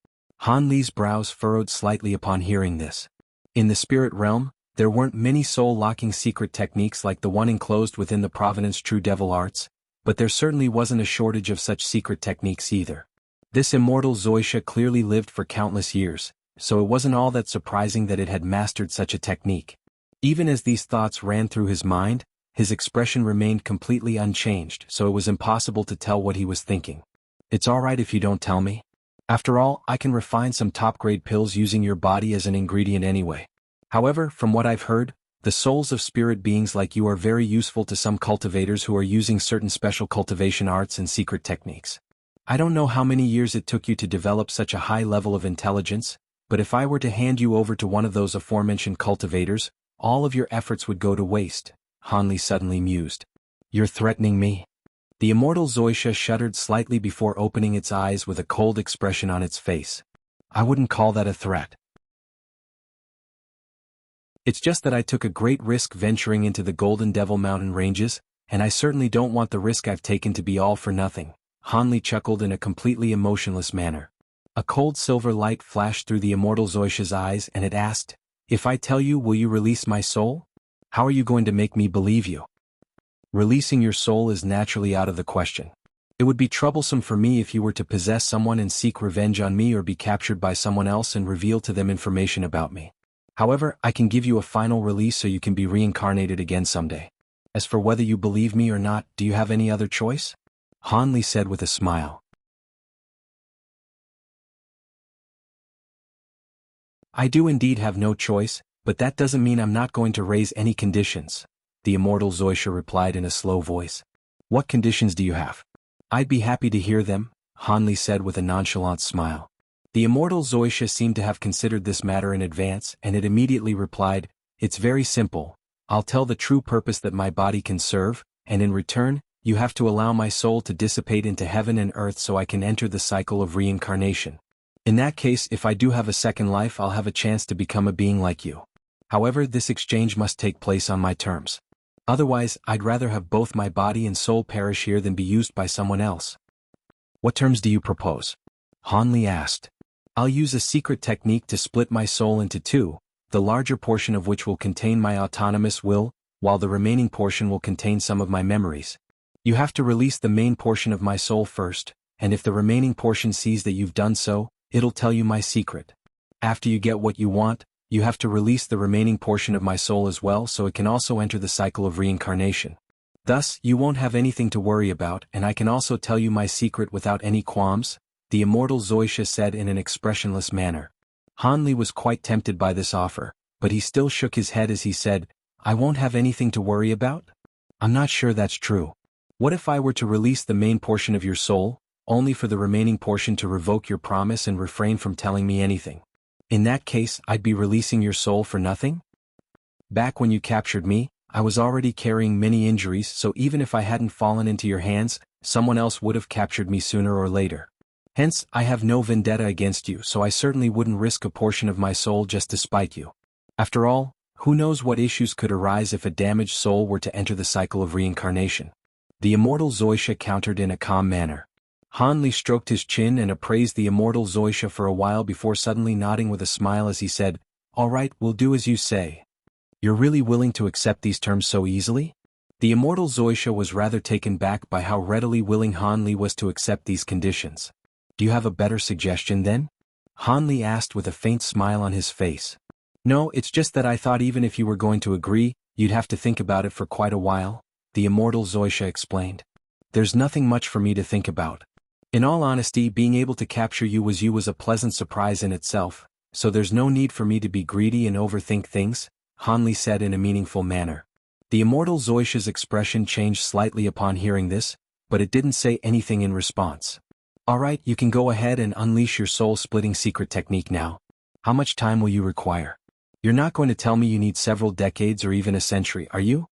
Han Li's brows furrowed slightly upon hearing this. In the spirit realm, there weren't many soul-locking secret techniques like the one enclosed within the Providence True Devil Arts, but there certainly wasn't a shortage of such secret techniques either. This immortal Zoisha clearly lived for countless years, so it wasn't all that surprising that it had mastered such a technique. Even as these thoughts ran through his mind, his expression remained completely unchanged, so it was impossible to tell what he was thinking. "It's alright if you don't tell me. After all, I can refine some top-grade pills using your body as an ingredient anyway. However, from what I've heard, The souls of spirit beings like you are very useful to some cultivators who are using certain special cultivation arts and secret techniques. I don't know how many years it took you to develop such a high level of intelligence, but if I were to hand you over to one of those aforementioned cultivators, all of your efforts would go to waste, Hanli suddenly mused. You're threatening me? The immortal Zoisha shuddered slightly before opening its eyes with a cold expression on its face. I wouldn't call that a threat. It's just that I took a great risk venturing into the Golden Devil Mountain ranges, and I certainly don't want the risk I've taken to be all for nothing, Hanli chuckled in a completely emotionless manner. A cold silver light flashed through the immortal Zoisha's eyes and it asked, If I tell you, will you release my soul? How are you going to make me believe you? Releasing your soul is naturally out of the question. It would be troublesome for me if you were to possess someone and seek revenge on me or be captured by someone else and reveal to them information about me. However, I can give you a final release so you can be reincarnated again someday. As for whether you believe me or not, do you have any other choice? Hanli said with a smile. I do indeed have no choice, but that doesn't mean I'm not going to raise any conditions, the immortal Zoisha replied in a slow voice. What conditions do you have? I'd be happy to hear them, Hanli said with a nonchalant smile. The immortal Zoisha seemed to have considered this matter in advance and it immediately replied, It's very simple. I'll tell the true purpose that my body can serve, and in return, you have to allow my soul to dissipate into heaven and earth so I can enter the cycle of reincarnation. In that case, if I do have a second life, I'll have a chance to become a being like you. However, this exchange must take place on my terms. Otherwise, I'd rather have both my body and soul perish here than be used by someone else. What terms do you propose? Hanli asked. I'll use a secret technique to split my soul into two, the larger portion of which will contain my autonomous will, while the remaining portion will contain some of my memories. You have to release the main portion of my soul first, and if the remaining portion sees that you've done so, it'll tell you my secret. After you get what you want, you have to release the remaining portion of my soul as well so it can also enter the cycle of reincarnation. Thus, you won't have anything to worry about, and I can also tell you my secret without any qualms, the immortal Zoisha said in an expressionless manner. Hanli was quite tempted by this offer, but he still shook his head as he said, I won't have anything to worry about? I'm not sure that's true. What if I were to release the main portion of your soul, only for the remaining portion to revoke your promise and refrain from telling me anything? In that case, I'd be releasing your soul for nothing? Back when you captured me, I was already carrying many injuries, so even if I hadn't fallen into your hands, someone else would have captured me sooner or later. Hence, I have no vendetta against you, so I certainly wouldn't risk a portion of my soul just to spite you. After all, who knows what issues could arise if a damaged soul were to enter the cycle of reincarnation? The immortal Zoisha countered in a calm manner. Hanli stroked his chin and appraised the immortal Zoisha for a while before suddenly nodding with a smile as he said, All right, we'll do as you say. You're really willing to accept these terms so easily? The immortal Zoisha was rather taken back by how readily willing Hanli was to accept these conditions. Do you have a better suggestion then? Hanli asked with a faint smile on his face. No, it's just that I thought even if you were going to agree, you'd have to think about it for quite a while, the immortal Zoisha explained. There's nothing much for me to think about. In all honesty, being able to capture you was a pleasant surprise in itself, so there's no need for me to be greedy and overthink things, Hanli said in a meaningful manner. The immortal Zoisha's expression changed slightly upon hearing this, but it didn't say anything in response. All right, you can go ahead and unleash your soul-splitting secret technique now. How much time will you require? You're not going to tell me you need several decades or even a century, are you?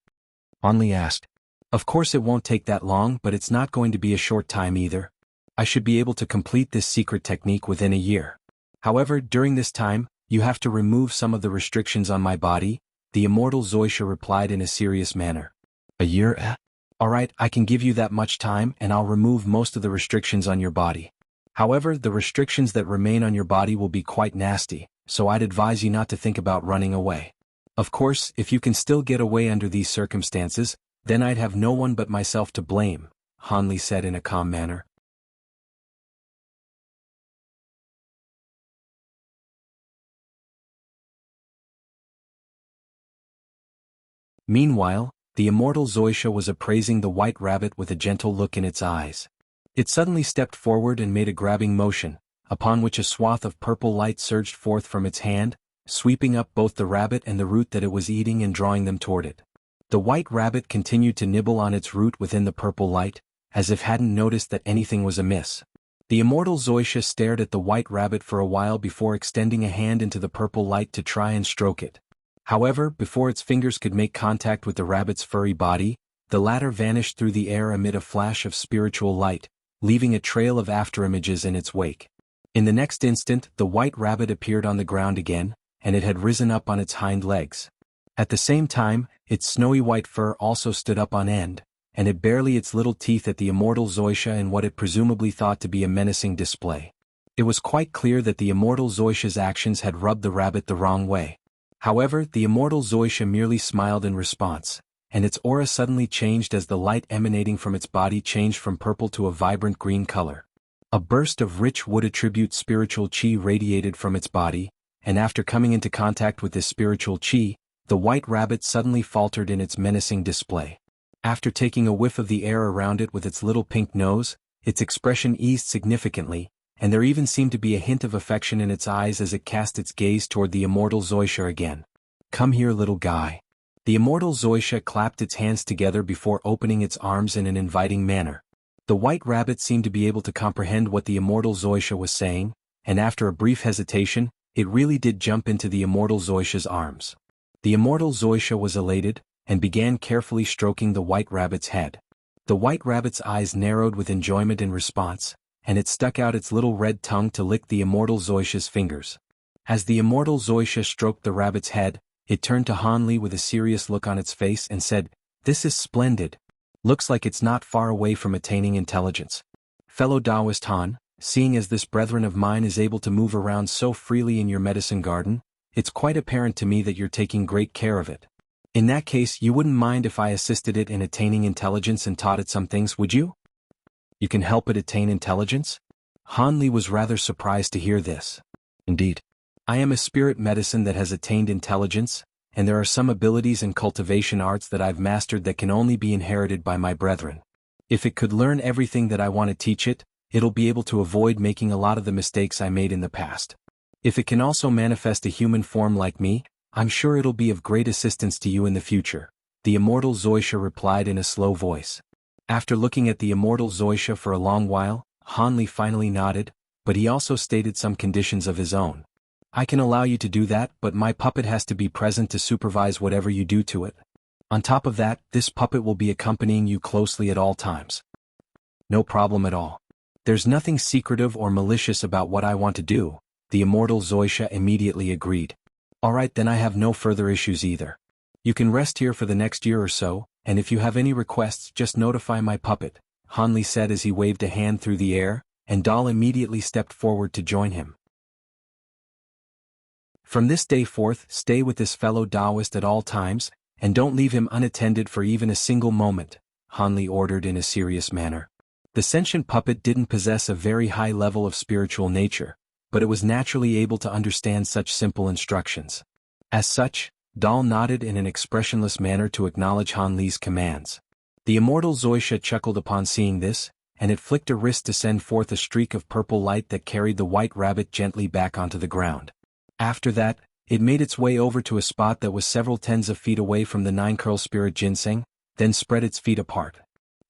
Hanli asked. Of course it won't take that long, but it's not going to be a short time either. I should be able to complete this secret technique within a year. However, during this time, you have to remove some of the restrictions on my body, the immortal Zoisha replied in a serious manner. A year? Alright, I can give you that much time and I'll remove most of the restrictions on your body. However, the restrictions that remain on your body will be quite nasty, so I'd advise you not to think about running away. Of course, if you can still get away under these circumstances, then I'd have no one but myself to blame, Hanli said in a calm manner. Meanwhile, the immortal Zoisha was appraising the white rabbit with a gentle look in its eyes. It suddenly stepped forward and made a grabbing motion, upon which a swath of purple light surged forth from its hand, sweeping up both the rabbit and the root that it was eating and drawing them toward it. The white rabbit continued to nibble on its root within the purple light, as if hadn't noticed that anything was amiss. The immortal Zoisha stared at the white rabbit for a while before extending a hand into the purple light to try and stroke it. However, before its fingers could make contact with the rabbit's furry body, the latter vanished through the air amid a flash of spiritual light, leaving a trail of afterimages in its wake. In the next instant, the white rabbit appeared on the ground again, and it had risen up on its hind legs. At the same time, its snowy white fur also stood up on end, and it barely its little teeth at the immortal Zoisha in what it presumably thought to be a menacing display. It was quite clear that the immortal Zoisha's actions had rubbed the rabbit the wrong way. However, the immortal Zoisha merely smiled in response, and its aura suddenly changed as the light emanating from its body changed from purple to a vibrant green color. A burst of rich wood attribute spiritual chi radiated from its body, and after coming into contact with this spiritual chi, the white rabbit suddenly faltered in its menacing display. After taking a whiff of the air around it with its little pink nose, its expression eased significantly, and there even seemed to be a hint of affection in its eyes as it cast its gaze toward the immortal Zoisha again. "Come here, little guy." The immortal Zoisha clapped its hands together before opening its arms in an inviting manner. The white rabbit seemed to be able to comprehend what the immortal Zoisha was saying, and after a brief hesitation, it really did jump into the immortal Zoisha's arms. The immortal Zoisha was elated, and began carefully stroking the white rabbit's head. The white rabbit's eyes narrowed with enjoyment in response, and it stuck out its little red tongue to lick the immortal Zoisha's fingers. As the immortal Zoisha stroked the rabbit's head, it turned to Han Li with a serious look on its face and said, "This is splendid. Looks like it's not far away from attaining intelligence. Fellow Taoist Han, seeing as this brethren of mine is able to move around so freely in your medicine garden, it's quite apparent to me that you're taking great care of it. In that case, you wouldn't mind if I assisted it in attaining intelligence and taught it some things, would you?" "You can help it attain intelligence?" Han Li was rather surprised to hear this. "Indeed. I am a spirit medicine that has attained intelligence, and there are some abilities and cultivation arts that I've mastered that can only be inherited by my brethren. If it could learn everything that I want to teach it, it'll be able to avoid making a lot of the mistakes I made in the past. If it can also manifest a human form like me, I'm sure it'll be of great assistance to you in the future," the immortal Zoisha replied in a slow voice. After looking at the immortal Zoisha for a long while, Han Li finally nodded, but he also stated some conditions of his own. "I can allow you to do that, but my puppet has to be present to supervise whatever you do to it. On top of that, this puppet will be accompanying you closely at all times." "No problem at all. There's nothing secretive or malicious about what I want to do," the immortal Zoisha immediately agreed. "All right, then I have no further issues either. You can rest here for the next year or so, and if you have any requests just notify my puppet," Han Li said as he waved a hand through the air, and Dal immediately stepped forward to join him. "From this day forth, stay with this fellow Taoist at all times, and don't leave him unattended for even a single moment," Han Li ordered in a serious manner. The sentient puppet didn't possess a very high level of spiritual nature, but it was naturally able to understand such simple instructions. As such, Dal nodded in an expressionless manner to acknowledge Han Li's commands. The immortal Zoisha chuckled upon seeing this, and it flicked a wrist to send forth a streak of purple light that carried the white rabbit gently back onto the ground. After that, it made its way over to a spot that was several tens of feet away from the nine-curl spirit ginseng, then spread its feet apart.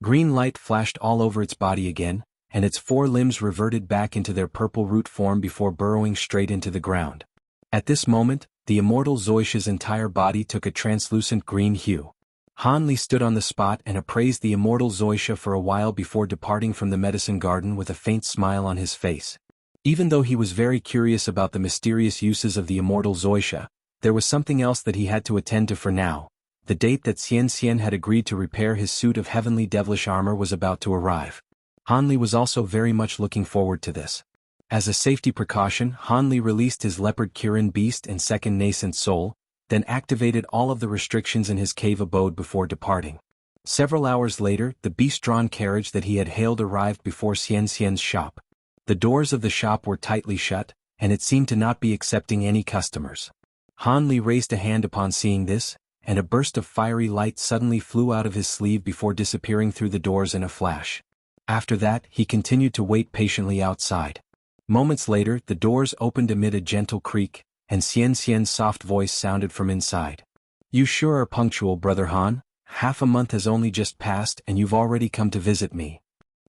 Green light flashed all over its body again, and its four limbs reverted back into their purple root form before burrowing straight into the ground. At this moment, the immortal Zoisha's entire body took a translucent green hue. Han Li stood on the spot and appraised the immortal Zoisha for a while before departing from the medicine garden with a faint smile on his face. Even though he was very curious about the mysterious uses of the immortal Zoisha, there was something else that he had to attend to for now. The date that Xian Xian had agreed to repair his suit of heavenly devilish armor was about to arrive. Han Li was also very much looking forward to this. As a safety precaution, Han Li released his leopard Kirin beast and second nascent soul, then activated all of the restrictions in his cave abode before departing. Several hours later, the beast-drawn carriage that he had hailed arrived before Xian Xian's shop. The doors of the shop were tightly shut, and it seemed to not be accepting any customers. Han Li raised a hand upon seeing this, and a burst of fiery light suddenly flew out of his sleeve before disappearing through the doors in a flash. After that, he continued to wait patiently outside. Moments later, the doors opened amid a gentle creak, and Xian's soft voice sounded from inside. You sure are punctual, Brother Han. Half a month has only just passed and you've already come to visit me.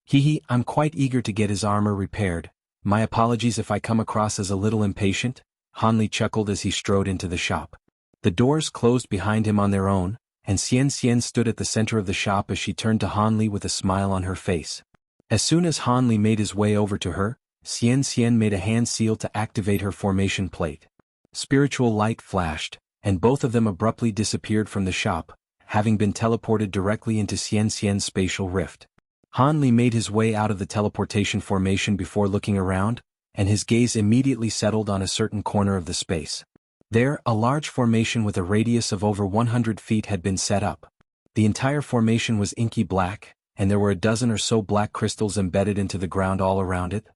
Hee, I'm quite eager to get his armor repaired. My apologies if I come across as a little impatient, Han Li chuckled as he strode into the shop. The doors closed behind him on their own, and Xian stood at the center of the shop as she turned to Han Li with a smile on her face. As soon as Han Li made his way over to her, Xian made a hand seal to activate her formation plate. Spiritual light flashed, and both of them abruptly disappeared from the shop, having been teleported directly into Xian's spatial rift. Han Li made his way out of the teleportation formation before looking around, and his gaze immediately settled on a certain corner of the space. There, a large formation with a radius of over 100 feet had been set up. The entire formation was inky black, and there were a dozen or so black crystals embedded into the ground all around it.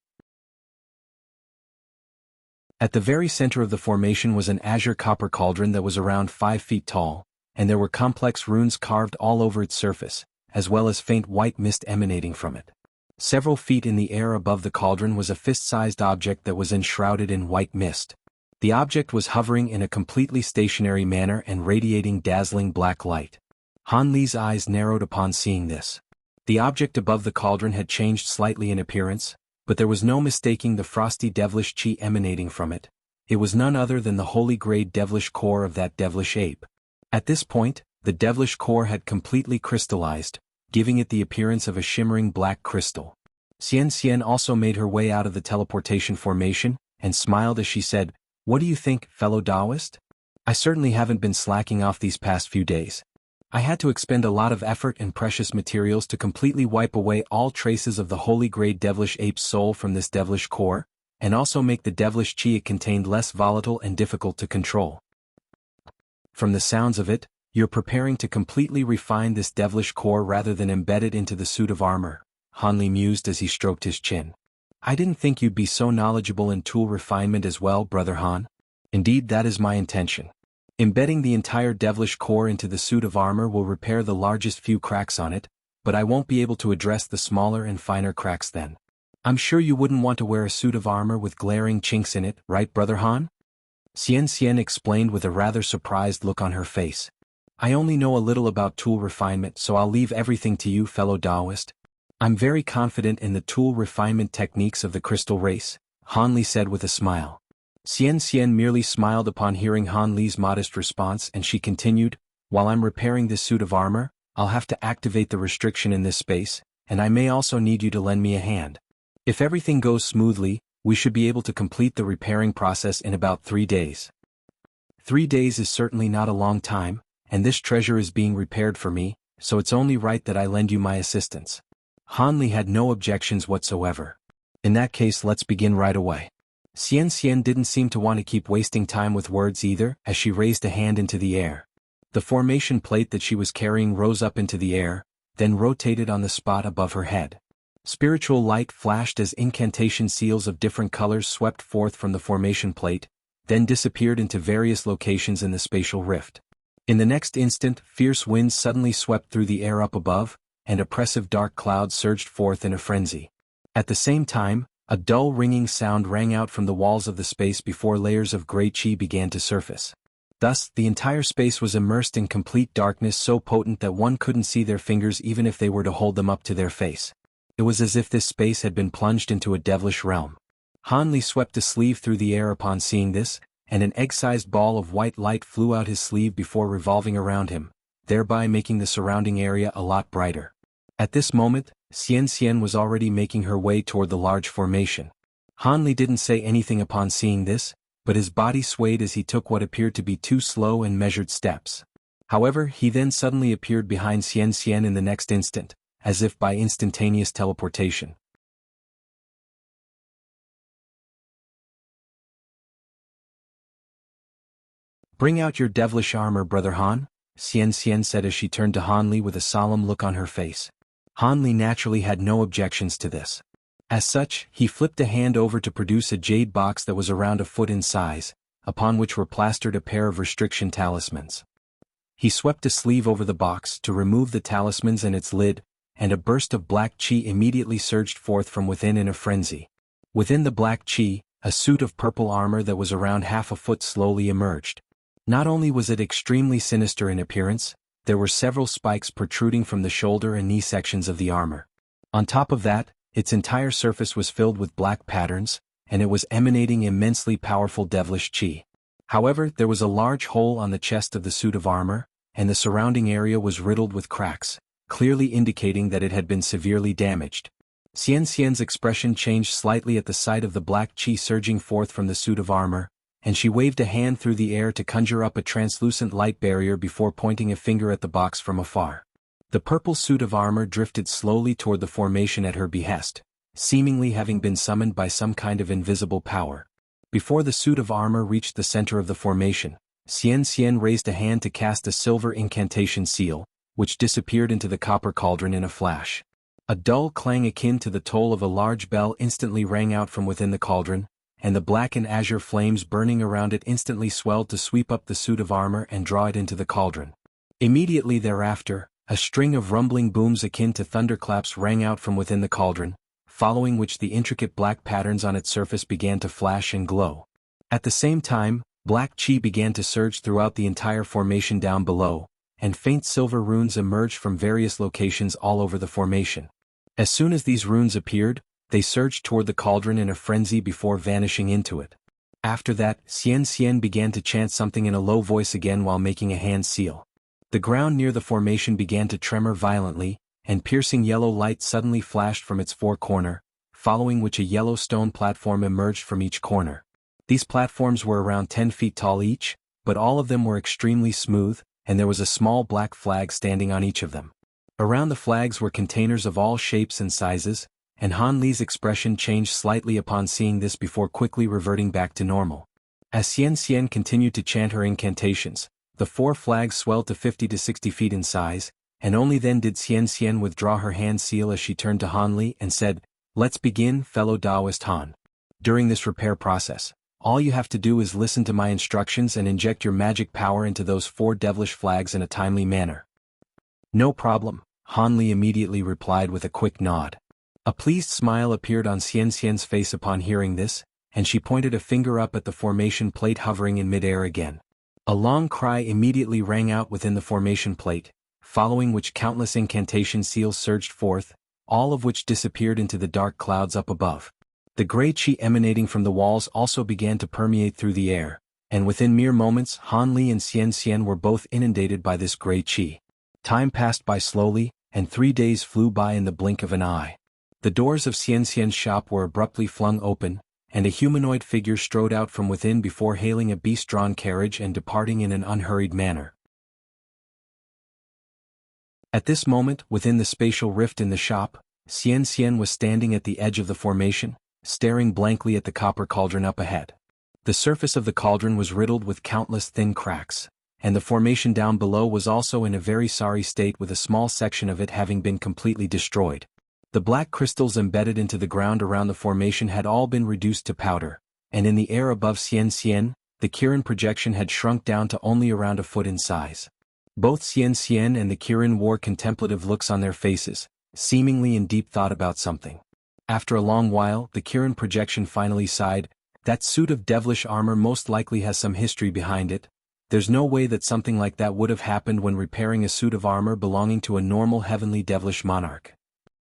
At the very center of the formation was an azure copper cauldron that was around 5 feet tall, and there were complex runes carved all over its surface, as well as faint white mist emanating from it. Several feet in the air above the cauldron was a fist-sized object that was enshrouded in white mist. The object was hovering in a completely stationary manner and radiating dazzling black light. Han Li's eyes narrowed upon seeing this. The object above the cauldron had changed slightly in appearance, but there was no mistaking the frosty devilish chi emanating from it. It was none other than the holy-grade devilish core of that devilish ape. At this point, the devilish core had completely crystallized, giving it the appearance of a shimmering black crystal. Xian also made her way out of the teleportation formation, and smiled as she said, "What do you think, fellow Taoist? I certainly haven't been slacking off these past few days. I had to expend a lot of effort and precious materials to completely wipe away all traces of the holy-grade devilish ape's soul from this devilish core, and also make the devilish chi it contained less volatile and difficult to control. From the sounds of it, you're preparing to completely refine this devilish core rather than embed it into the suit of armor," Han Li mused as he stroked his chin. "I didn't think you'd be so knowledgeable in tool refinement as well, Brother Han. Indeed, that is my intention. Embedding the entire devilish core into the suit of armor will repair the largest few cracks on it, but I won't be able to address the smaller and finer cracks then. I'm sure you wouldn't want to wear a suit of armor with glaring chinks in it, right, Brother Han?" Xian explained with a rather surprised look on her face. "I only know a little about tool refinement, so I'll leave everything to you, fellow Taoist. I'm very confident in the tool refinement techniques of the crystal race," Han Li said with a smile. Xian merely smiled upon hearing Han Li's modest response, and she continued, "While I'm repairing this suit of armor, I'll have to activate the restriction in this space, and I may also need you to lend me a hand. If everything goes smoothly, we should be able to complete the repairing process in about 3 days. 3 days is certainly not a long time, and this treasure is being repaired for me, so it's only right that I lend you my assistance." Han Li had no objections whatsoever. "In that case, let's begin right away." Xian didn't seem to want to keep wasting time with words either, as she raised a hand into the air. The formation plate that she was carrying rose up into the air, then rotated on the spot above her head. Spiritual light flashed as incantation seals of different colors swept forth from the formation plate, then disappeared into various locations in the spatial rift. In the next instant, fierce winds suddenly swept through the air up above, and oppressive dark clouds surged forth in a frenzy. At the same time, a dull ringing sound rang out from the walls of the space before layers of gray chi began to surface. Thus, the entire space was immersed in complete darkness so potent that one couldn't see their fingers even if they were to hold them up to their face. It was as if this space had been plunged into a devilish realm. Han Li swept a sleeve through the air upon seeing this, and an egg-sized ball of white light flew out his sleeve before revolving around him, thereby making the surrounding area a lot brighter. At this moment, Xian was already making her way toward the large formation. Han Li didn't say anything upon seeing this, but his body swayed as he took what appeared to be 2 slow and measured steps. However, he then suddenly appeared behind Xian in the next instant, as if by instantaneous teleportation. "Bring out your devilish armor, Brother Han," Xian said as she turned to Han Li with a solemn look on her face. Han Li naturally had no objections to this. As such, he flipped a hand over to produce a jade box that was around a foot in size, upon which were plastered a pair of restriction talismans. He swept a sleeve over the box to remove the talismans and its lid, and a burst of black chi immediately surged forth from within in a frenzy. Within the black chi, a suit of purple armor that was around half a foot slowly emerged. Not only was it extremely sinister in appearance, there were several spikes protruding from the shoulder and knee sections of the armor. On top of that, its entire surface was filled with black patterns, and it was emanating immensely powerful devilish chi. However, there was a large hole on the chest of the suit of armor, and the surrounding area was riddled with cracks, clearly indicating that it had been severely damaged. Xian Xian's expression changed slightly at the sight of the black chi surging forth from the suit of armor, and she waved a hand through the air to conjure up a translucent light barrier before pointing a finger at the box from afar. The purple suit of armor drifted slowly toward the formation at her behest, seemingly having been summoned by some kind of invisible power. Before the suit of armor reached the center of the formation, Xian Xian raised a hand to cast a silver incantation seal, which disappeared into the copper cauldron in a flash. A dull clang akin to the toll of a large bell instantly rang out from within the cauldron, and the black and azure flames burning around it instantly swelled to sweep up the suit of armor and draw it into the cauldron. Immediately thereafter, a string of rumbling booms akin to thunderclaps rang out from within the cauldron, following which the intricate black patterns on its surface began to flash and glow. At the same time, black chi began to surge throughout the entire formation down below, and faint silver runes emerged from various locations all over the formation. As soon as these runes appeared, they surged toward the cauldron in a frenzy before vanishing into it. After that, Xian Xian began to chant something in a low voice again while making a hand seal. The ground near the formation began to tremor violently, and piercing yellow light suddenly flashed from its four-corner, following which a yellow stone platform emerged from each corner. These platforms were around 10 feet tall each, but all of them were extremely smooth, and there was a small black flag standing on each of them. Around the flags were containers of all shapes and sizes, and Han Li's expression changed slightly upon seeing this before quickly reverting back to normal. As Xian Xian continued to chant her incantations, the four flags swelled to 50 to 60 feet in size, and only then did Xian Xian withdraw her hand seal as she turned to Han Li and said, "Let's begin, fellow Taoist Han. During this repair process, all you have to do is listen to my instructions and inject your magic power into those four devilish flags in a timely manner." "No problem," Han Li immediately replied with a quick nod. A pleased smile appeared on Xian Xian's face upon hearing this, and she pointed a finger up at the formation plate hovering in midair again. A long cry immediately rang out within the formation plate, following which countless incantation seals surged forth, all of which disappeared into the dark clouds up above. The gray chi emanating from the walls also began to permeate through the air, and within mere moments Han Li and Xian Xian were both inundated by this gray chi. Time passed by slowly, and 3 days flew by in the blink of an eye. The doors of Xian Xian's shop were abruptly flung open, and a humanoid figure strode out from within before hailing a beast-drawn carriage and departing in an unhurried manner. At this moment, within the spatial rift in the shop, Xian Xian was standing at the edge of the formation, staring blankly at the copper cauldron up ahead. The surface of the cauldron was riddled with countless thin cracks, and the formation down below was also in a very sorry state with a small section of it having been completely destroyed. The black crystals embedded into the ground around the formation had all been reduced to powder, and in the air above Xian Xian, the Kirin projection had shrunk down to only around a foot in size. Both Xian Xian and the Kirin wore contemplative looks on their faces, seemingly in deep thought about something. After a long while, the Kirin projection finally sighed, "That suit of devilish armor most likely has some history behind it. There's no way that something like that would have happened when repairing a suit of armor belonging to a normal heavenly devilish monarch."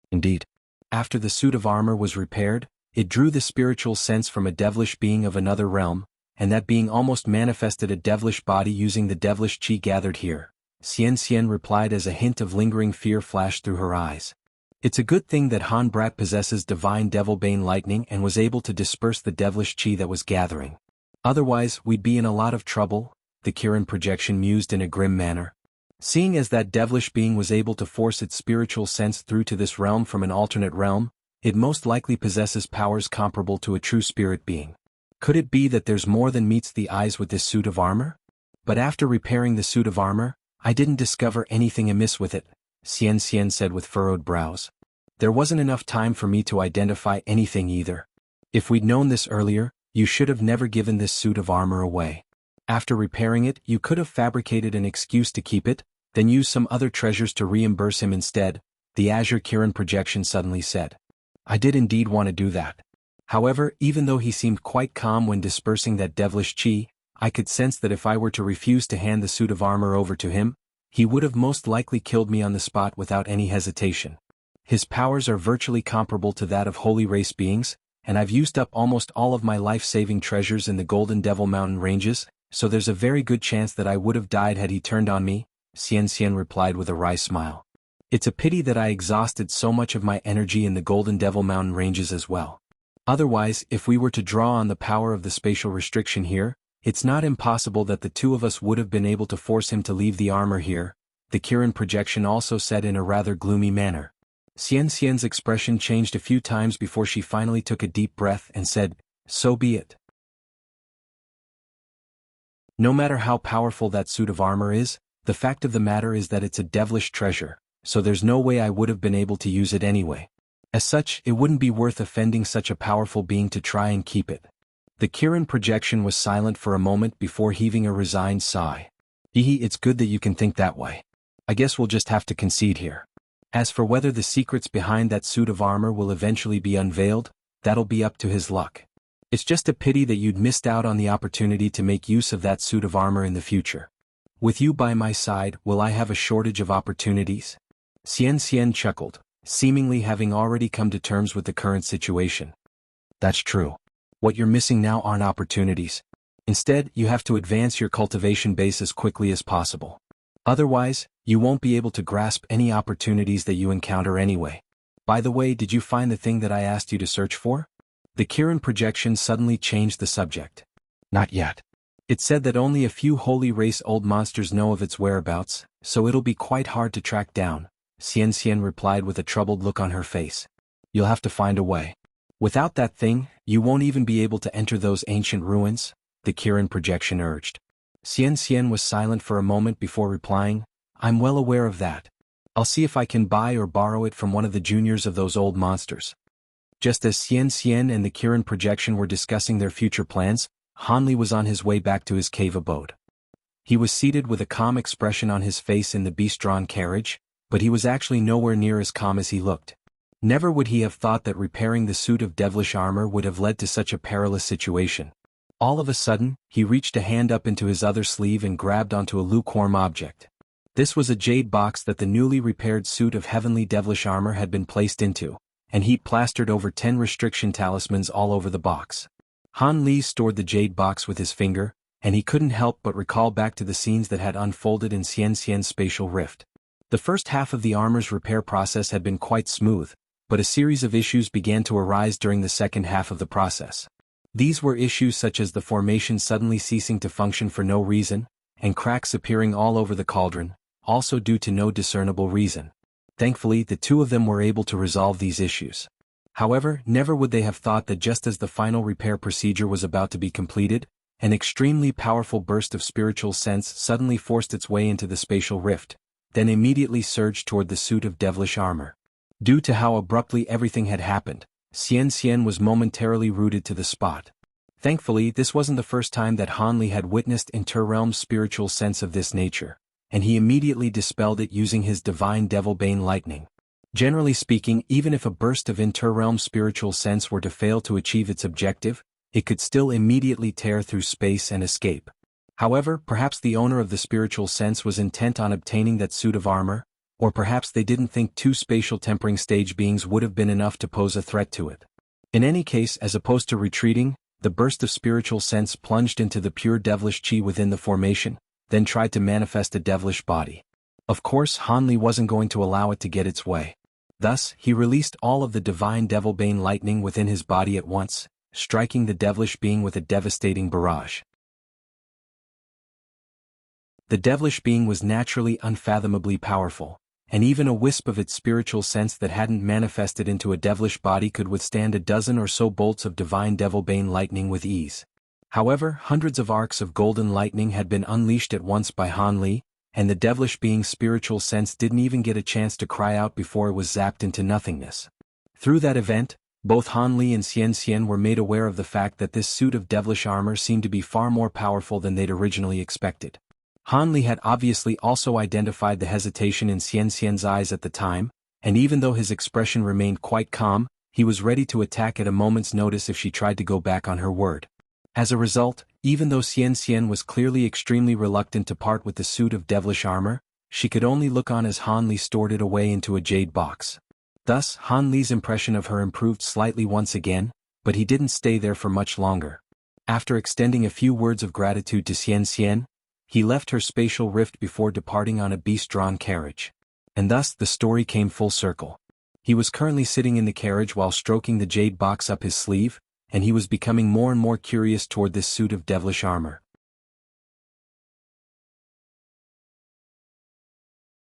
Indeed, after the suit of armor was repaired, it drew the spiritual sense from a devilish being of another realm, and that being almost manifested a devilish body using the devilish chi gathered here. Xian Xian replied as a hint of lingering fear flashed through her eyes. "It's a good thing that Han Brat possesses divine devilbane lightning and was able to disperse the devilish chi that was gathering. Otherwise, we'd be in a lot of trouble," the Kirin projection mused in a grim manner. "Seeing as that devilish being was able to force its spiritual sense through to this realm from an alternate realm, it most likely possesses powers comparable to a true spirit being. Could it be that there's more than meets the eyes with this suit of armor? But after repairing the suit of armor, I didn't discover anything amiss with it," Xian Xian said with furrowed brows. "There wasn't enough time for me to identify anything either. If we'd known this earlier, you should have never given this suit of armor away. After repairing it, you could have fabricated an excuse to keep it, then use some other treasures to reimburse him instead," the Azure Kirin projection suddenly said. "I did indeed want to do that. However, even though he seemed quite calm when dispersing that devilish chi, I could sense that if I were to refuse to hand the suit of armor over to him, he would have most likely killed me on the spot without any hesitation. His powers are virtually comparable to that of holy race beings, and I've used up almost all of my life-saving treasures in the Golden Devil Mountain ranges, so there's a very good chance that I would have died had he turned on me, Xian replied with a wry smile. It's a pity that I exhausted so much of my energy in the Golden Devil Mountain ranges as well. Otherwise, if we were to draw on the power of the spatial restriction here, it's not impossible that the two of us would have been able to force him to leave the armor here, the Kirin projection also said in a rather gloomy manner. Xian's expression changed a few times before she finally took a deep breath and said, "So be it. No matter how powerful that suit of armor is, the fact of the matter is that it's a devilish treasure, so there's no way I would have been able to use it anyway. As such, it wouldn't be worth offending such a powerful being to try and keep it." The Kirin projection was silent for a moment before heaving a resigned sigh. It's good that you can think that way. I guess we'll just have to concede here. As for whether the secrets behind that suit of armor will eventually be unveiled, that'll be up to his luck. It's just a pity that you'd missed out on the opportunity to make use of that suit of armor in the future. With you by my side, will I have a shortage of opportunities? Xian chuckled, seemingly having already come to terms with the current situation. That's true. What you're missing now aren't opportunities. Instead, you have to advance your cultivation base as quickly as possible. Otherwise, you won't be able to grasp any opportunities that you encounter anyway. By the way, did you find the thing that I asked you to search for? The Kirin projection suddenly changed the subject. Not yet. It said that only a few holy race old monsters know of its whereabouts, so it'll be quite hard to track down, Xian replied with a troubled look on her face. You'll have to find a way. Without that thing, you won't even be able to enter those ancient ruins, the Kirin projection urged. Xian was silent for a moment before replying, I'm well aware of that. I'll see if I can buy or borrow it from one of the juniors of those old monsters. Just as Xian and the Kirin projection were discussing their future plans, Hanli was on his way back to his cave abode. He was seated with a calm expression on his face in the beast-drawn carriage, but he was actually nowhere near as calm as he looked. Never would he have thought that repairing the suit of devilish armor would have led to such a perilous situation. All of a sudden, he reached a hand up into his other sleeve and grabbed onto a lukewarm object. This was a jade box that the newly repaired suit of heavenly devilish armor had been placed into, and he plastered over 10 restriction talismans all over the box. Han Li stored the jade box with his finger, and he couldn't help but recall back to the scenes that had unfolded in Xian's spatial rift. The first half of the armor's repair process had been quite smooth, but a series of issues began to arise during the second half of the process. These were issues such as the formation suddenly ceasing to function for no reason, and cracks appearing all over the cauldron, also due to no discernible reason. Thankfully, the two of them were able to resolve these issues. However, never would they have thought that just as the final repair procedure was about to be completed, an extremely powerful burst of spiritual sense suddenly forced its way into the spatial rift, then immediately surged toward the suit of devilish armor. Due to how abruptly everything had happened, Xian was momentarily rooted to the spot. Thankfully, this wasn't the first time that Hanli had witnessed interrealm spiritual sense of this nature, and he immediately dispelled it using his divine Devilbane lightning. Generally speaking, even if a burst of interrealm spiritual sense were to fail to achieve its objective, it could still immediately tear through space and escape. However, perhaps the owner of the spiritual sense was intent on obtaining that suit of armor, or perhaps they didn't think 2 spatial tempering stage beings would have been enough to pose a threat to it. In any case, as opposed to retreating, the burst of spiritual sense plunged into the pure devilish chi within the formation, then tried to manifest a devilish body. Of course, Hanli wasn't going to allow it to get its way. Thus, he released all of the divine Devilbane lightning within his body at once, striking the devilish being with a devastating barrage. The devilish being was naturally unfathomably powerful, and even a wisp of its spiritual sense that hadn't manifested into a devilish body could withstand a dozen or so bolts of divine Devilbane lightning with ease. However, hundreds of arcs of golden lightning had been unleashed at once by Hanli, and the devilish being's spiritual sense didn't even get a chance to cry out before it was zapped into nothingness. Through that event, both Hanli and Xian were made aware of the fact that this suit of devilish armor seemed to be far more powerful than they'd originally expected. Hanli had obviously also identified the hesitation in Xian's eyes at the time, and even though his expression remained quite calm, he was ready to attack at a moment's notice if she tried to go back on her word. As a result, even though Xian Xian was clearly extremely reluctant to part with the suit of devilish armor, she could only look on as Han Li stored it away into a jade box. Thus, Han Li's impression of her improved slightly once again, but he didn't stay there for much longer. After extending a few words of gratitude to Xian Xian, he left her spatial rift before departing on a beast-drawn carriage. And thus the story came full circle. He was currently sitting in the carriage while stroking the jade box up his sleeve, and he was becoming more and more curious toward this suit of devilish armor.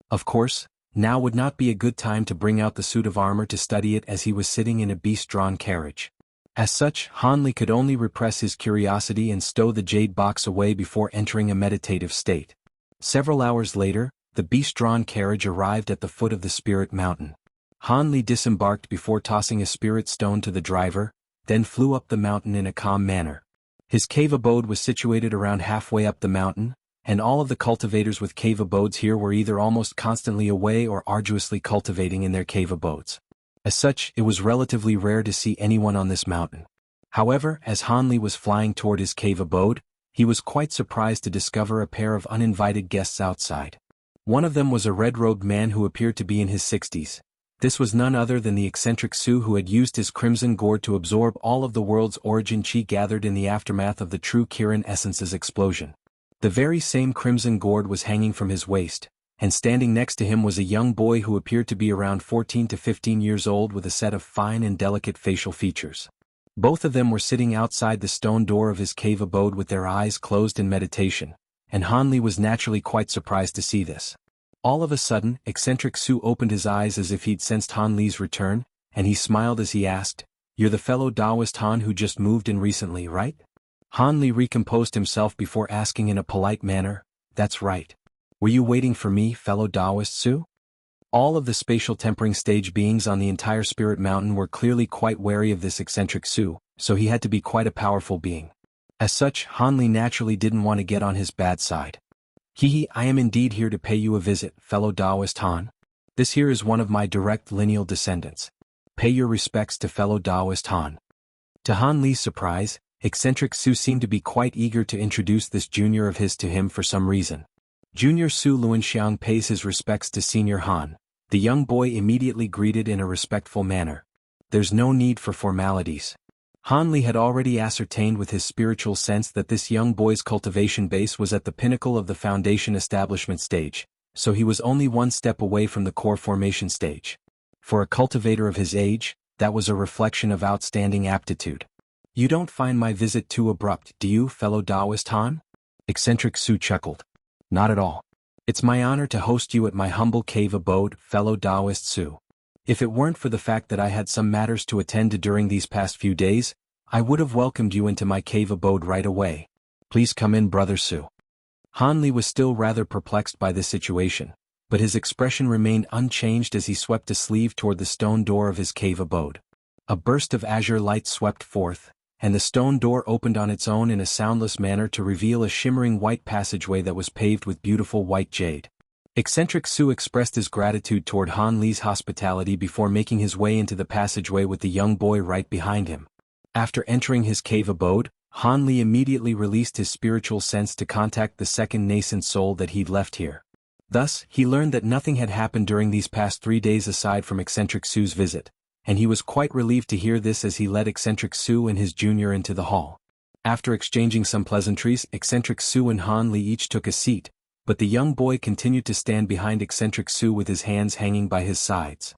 Of course, now would not be a good time to bring out the suit of armor to study it as he was sitting in a beast-drawn carriage. As such, Han Li could only repress his curiosity and stow the jade box away before entering a meditative state. Several hours later, the beast-drawn carriage arrived at the foot of the spirit mountain. Han Li disembarked before tossing a spirit stone to the driver, then flew up the mountain in a calm manner. His cave abode was situated around halfway up the mountain, and all of the cultivators with cave abodes here were either almost constantly away or arduously cultivating in their cave abodes. As such, it was relatively rare to see anyone on this mountain. However, as Han Li was flying toward his cave abode, he was quite surprised to discover a pair of uninvited guests outside. One of them was a red-robed man who appeared to be in his 60s. This was none other than the eccentric Su who had used his crimson gourd to absorb all of the world's origin chi gathered in the aftermath of the true Kirin essence's explosion. The very same crimson gourd was hanging from his waist, and standing next to him was a young boy who appeared to be around 14 to 15 years old with a set of fine and delicate facial features. Both of them were sitting outside the stone door of his cave abode with their eyes closed in meditation, and Han Li was naturally quite surprised to see this. All of a sudden, eccentric Su opened his eyes as if he'd sensed Han Li's return, and he smiled as he asked, "You're the fellow Taoist Han who just moved in recently, right?" Han Li recomposed himself before asking in a polite manner, "That's right. Were you waiting for me, fellow Taoist Su?" All of the spatial tempering stage beings on the entire spirit mountain were clearly quite wary of this eccentric Su, so he had to be quite a powerful being. As such, Han Li naturally didn't want to get on his bad side. I am indeed here to pay you a visit, fellow Taoist Han. This here is one of my direct lineal descendants. Pay your respects to fellow Taoist Han." To Han Li's surprise, eccentric Su seemed to be quite eager to introduce this junior of his to him for some reason. Junior Su Luanxiang pays his respects to Senior Han. The young boy immediately greeted in a respectful manner. There's no need for formalities. Han Li had already ascertained with his spiritual sense that this young boy's cultivation base was at the pinnacle of the foundation establishment stage, so he was only one step away from the core formation stage. For a cultivator of his age, that was a reflection of outstanding aptitude. "You don't find my visit too abrupt, do you, fellow Taoist Han?" Eccentric Su chuckled. "Not at all. It's my honor to host you at my humble cave abode, fellow Taoist Su. If it weren't for the fact that I had some matters to attend to during these past few days, I would have welcomed you into my cave abode right away. Please come in, brother Su." Han Li was still rather perplexed by this situation, but his expression remained unchanged as he swept a sleeve toward the stone door of his cave abode. A burst of azure light swept forth, and the stone door opened on its own in a soundless manner to reveal a shimmering white passageway that was paved with beautiful white jade. Eccentric Su expressed his gratitude toward Han Li's hospitality before making his way into the passageway with the young boy right behind him. After entering his cave abode, Han Li immediately released his spiritual sense to contact the second nascent soul that he'd left here. Thus, he learned that nothing had happened during these past 3 days aside from eccentric Su's visit, and he was quite relieved to hear this as he led eccentric Su and his junior into the hall. After exchanging some pleasantries, eccentric Su and Han Li each took a seat, but the young boy continued to stand behind eccentric Su with his hands hanging by his sides.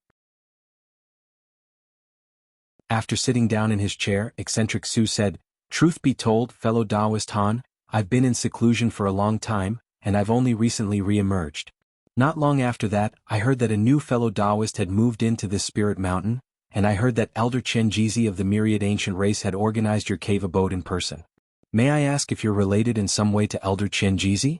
After sitting down in his chair, eccentric Su said, "Truth be told, fellow Taoist Han, I've been in seclusion for a long time, and I've only recently re-emerged. Not long after that, I heard that a new fellow Taoist had moved into this spirit mountain, and I heard that Elder Chen Jizi of the myriad ancient race had organized your cave abode in person. May I ask if you're related in some way to Elder Chen Jizi?"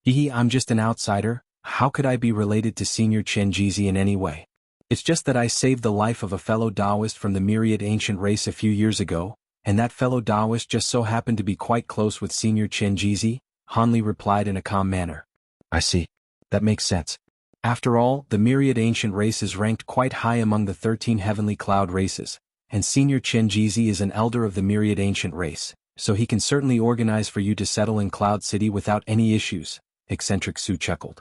I'm just an outsider. How could I be related to Senior Chen Jizi in any way? It's just that I saved the life of a fellow Taoist from the myriad ancient race a few years ago, and that fellow Taoist just so happened to be quite close with Senior Chen Jizi, Han Li replied in a calm manner. "I see. That makes sense. After all, the myriad ancient race is ranked quite high among the 13 heavenly cloud races, and Senior Chenjizi is an elder of the myriad ancient race, so he can certainly organize for you to settle in Cloud City without any issues, eccentric Su chuckled.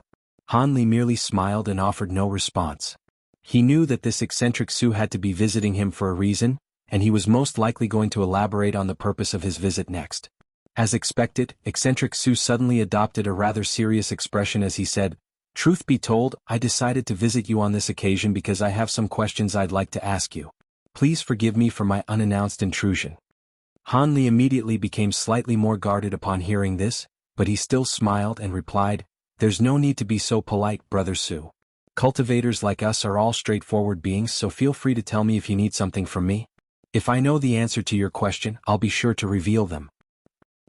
Han Li merely smiled and offered no response. He knew that this eccentric Su had to be visiting him for a reason, and he was most likely going to elaborate on the purpose of his visit next. As expected, eccentric Su suddenly adopted a rather serious expression as he said, "Truth be told, I decided to visit you on this occasion because I have some questions I'd like to ask you. Please forgive me for my unannounced intrusion." Han Li immediately became slightly more guarded upon hearing this, but he still smiled and replied, "There's no need to be so polite, Brother Su. Cultivators like us are all straightforward beings, so feel free to tell me if you need something from me. If I know the answer to your question, I'll be sure to reveal them."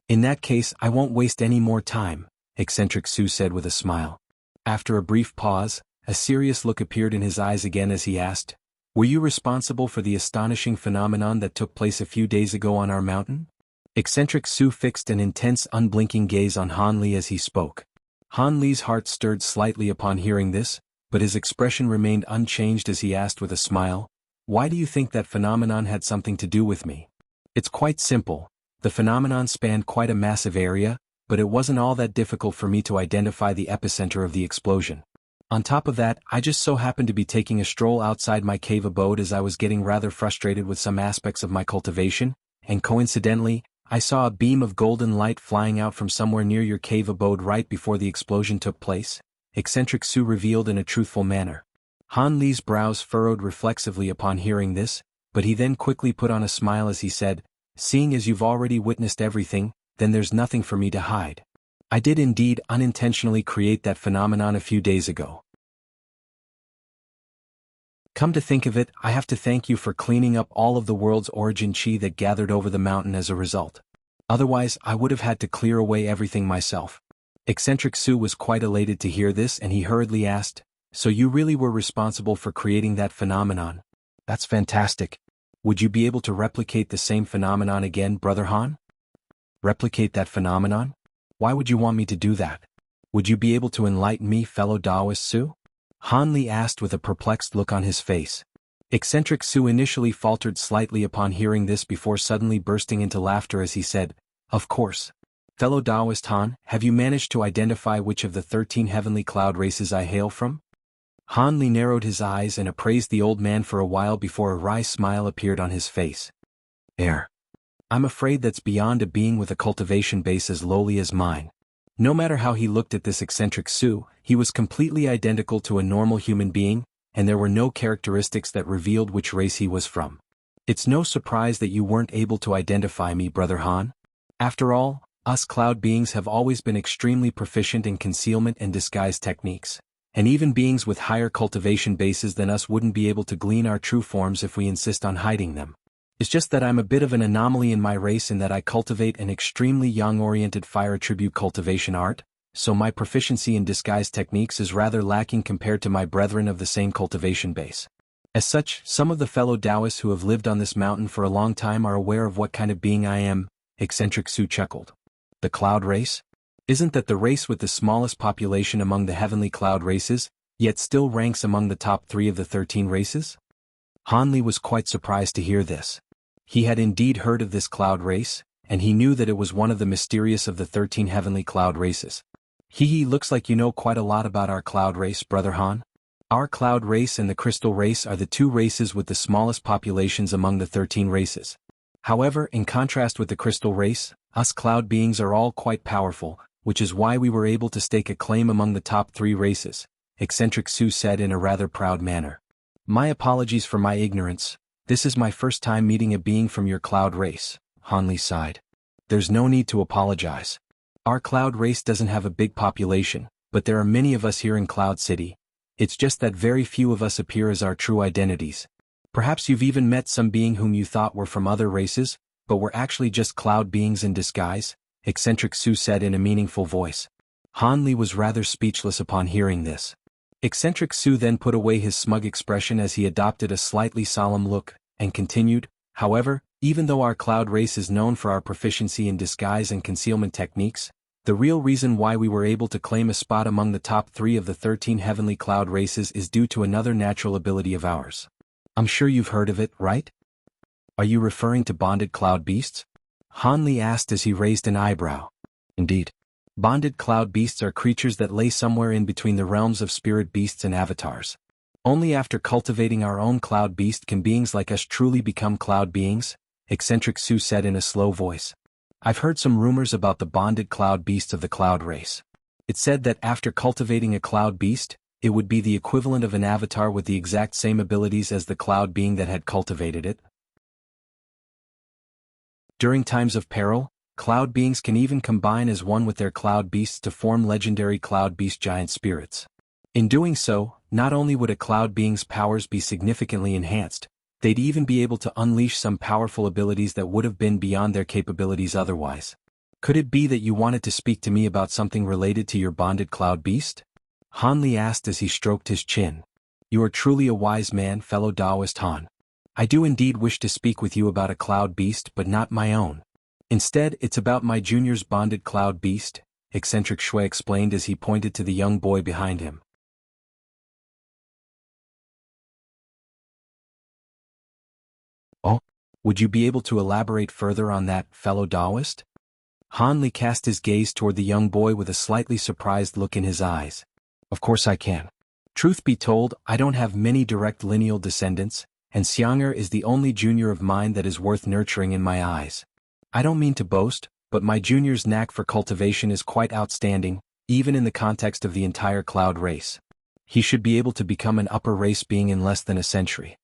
"In that case, I won't waste any more time," eccentric Su said with a smile. After a brief pause, a serious look appeared in his eyes again as he asked, "Were you responsible for the astonishing phenomenon that took place a few days ago on our mountain?" Eccentric Su fixed an intense unblinking gaze on Han Li as he spoke. Han Li's heart stirred slightly upon hearing this, but his expression remained unchanged as he asked with a smile, "Why do you think that phenomenon had something to do with me?" "It's quite simple. The phenomenon spanned quite a massive area, but it wasn't all that difficult for me to identify the epicenter of the explosion. On top of that, I just so happened to be taking a stroll outside my cave abode as I was getting rather frustrated with some aspects of my cultivation, and coincidentally, I saw a beam of golden light flying out from somewhere near your cave abode right before the explosion took place," eccentric Su revealed in a truthful manner. Han Li's brows furrowed reflexively upon hearing this, but he then quickly put on a smile as he said, "Seeing as you've already witnessed everything, then there's nothing for me to hide. I did indeed unintentionally create that phenomenon a few days ago. Come to think of it, I have to thank you for cleaning up all of the world's origin chi that gathered over the mountain as a result. Otherwise, I would have had to clear away everything myself." Eccentric Su was quite elated to hear this and he hurriedly asked, "So you really were responsible for creating that phenomenon? That's fantastic. Would you be able to replicate the same phenomenon again, Brother Han?" "Replicate that phenomenon? Why would you want me to do that? Would you be able to enlighten me, fellow Taoist Su?" Han Li asked with a perplexed look on his face. Eccentric Su initially faltered slightly upon hearing this before suddenly bursting into laughter as he said, "Of course. Fellow Taoist Han, have you managed to identify which of the 13 heavenly cloud races I hail from?" Han Li narrowed his eyes and appraised the old man for a while before a wry smile appeared on his face. I'm afraid that's beyond a being with a cultivation base as lowly as mine." No matter how he looked at this eccentric Su, he was completely identical to a normal human being, and there were no characteristics that revealed which race he was from. "It's no surprise that you weren't able to identify me, Brother Han. After all, us cloud beings have always been extremely proficient in concealment and disguise techniques, and even beings with higher cultivation bases than us wouldn't be able to glean our true forms if we insist on hiding them. It's just that I'm a bit of an anomaly in my race in that I cultivate an extremely yang-oriented fire attribute cultivation art, so my proficiency in disguise techniques is rather lacking compared to my brethren of the same cultivation base. As such, some of the fellow Taoists who have lived on this mountain for a long time are aware of what kind of being I am," eccentric Su chuckled. "The cloud race? Isn't that the race with the smallest population among the heavenly cloud races, yet still ranks among the top 3 of the 13 races?" Han Li was quite surprised to hear this. He had indeed heard of this cloud race, and he knew that it was one of the mysterious of the 13 heavenly cloud races. Looks like you know quite a lot about our cloud race, Brother Han. Our cloud race and the crystal race are the 2 races with the smallest populations among the 13 races. However, in contrast with the crystal race, us cloud beings are all quite powerful, which is why we were able to stake a claim among the top 3 races," eccentric Su said in a rather proud manner. "My apologies for my ignorance. This is my first time meeting a being from your cloud race," Han Li sighed. "There's no need to apologize. Our cloud race doesn't have a big population, but there are many of us here in Cloud City. It's just that very few of us appear as our true identities. Perhaps you've even met some being whom you thought were from other races, but were actually just cloud beings in disguise," eccentric Su said in a meaningful voice. Han Li was rather speechless upon hearing this. Eccentric Su then put away his smug expression as he adopted a slightly solemn look, and continued, "However, even though our cloud race is known for our proficiency in disguise and concealment techniques, The real reason why we were able to claim a spot among the top 3 of the 13 heavenly cloud races is due to another natural ability of ours. I'm sure you've heard of it, right? Are you referring to bonded cloud beasts? Han Li asked as he raised an eyebrow. Indeed. Bonded cloud beasts are creatures that lay somewhere in between the realms of spirit beasts and avatars. Only after cultivating our own cloud beast can beings like us truly become cloud beings, Eccentric Sue said in a slow voice. I've heard some rumors about the bonded cloud beasts of the cloud race. It said that after cultivating a cloud beast, it would be the equivalent of an avatar with the exact same abilities as the cloud being that had cultivated it. During times of peril, cloud beings can even combine as one with their cloud beasts to form legendary cloud beast giant spirits. In doing so, not only would a cloud being's powers be significantly enhanced, they'd even be able to unleash some powerful abilities that would have been beyond their capabilities otherwise. Could it be that you wanted to speak to me about something related to your bonded cloud beast? Han Li asked as he stroked his chin. You are truly a wise man, fellow Taoist Han. I do indeed wish to speak with you about a cloud beast but not my own. Instead, it's about my junior's bonded cloud beast, Eccentric Shui explained as he pointed to the young boy behind him. Oh, would you be able to elaborate further on that, fellow Taoist? Han Li cast his gaze toward the young boy with a slightly surprised look in his eyes. Of course I can. Truth be told, I don't have many direct lineal descendants, and Xiang'er is the only junior of mine that is worth nurturing in my eyes. I don't mean to boast, but my junior's knack for cultivation is quite outstanding, even in the context of the entire cloud race. He should be able to become an upper race being in less than a century.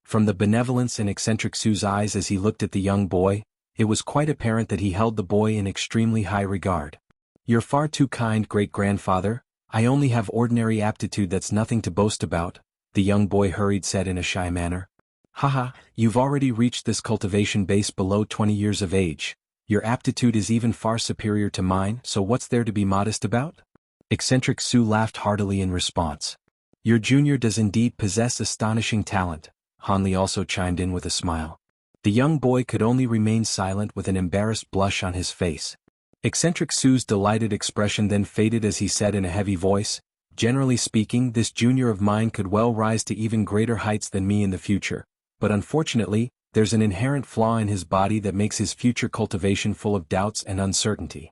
From the benevolence in Eccentric Sue's eyes as he looked at the young boy, it was quite apparent that he held the boy in extremely high regard. You're far too kind, great-grandfather. I only have ordinary aptitude that's nothing to boast about, the young boy hurried said in a shy manner. Haha, you've already reached this cultivation base below 20 years of age. Your aptitude is even far superior to mine, so what's there to be modest about? Eccentric Sue laughed heartily in response. Your junior does indeed possess astonishing talent. Han Li also chimed in with a smile. The young boy could only remain silent with an embarrassed blush on his face. Eccentric Sue's delighted expression then faded as he said in a heavy voice, generally speaking, this junior of mine could well rise to even greater heights than me in the future, but unfortunately, there's an inherent flaw in his body that makes his future cultivation full of doubts and uncertainty.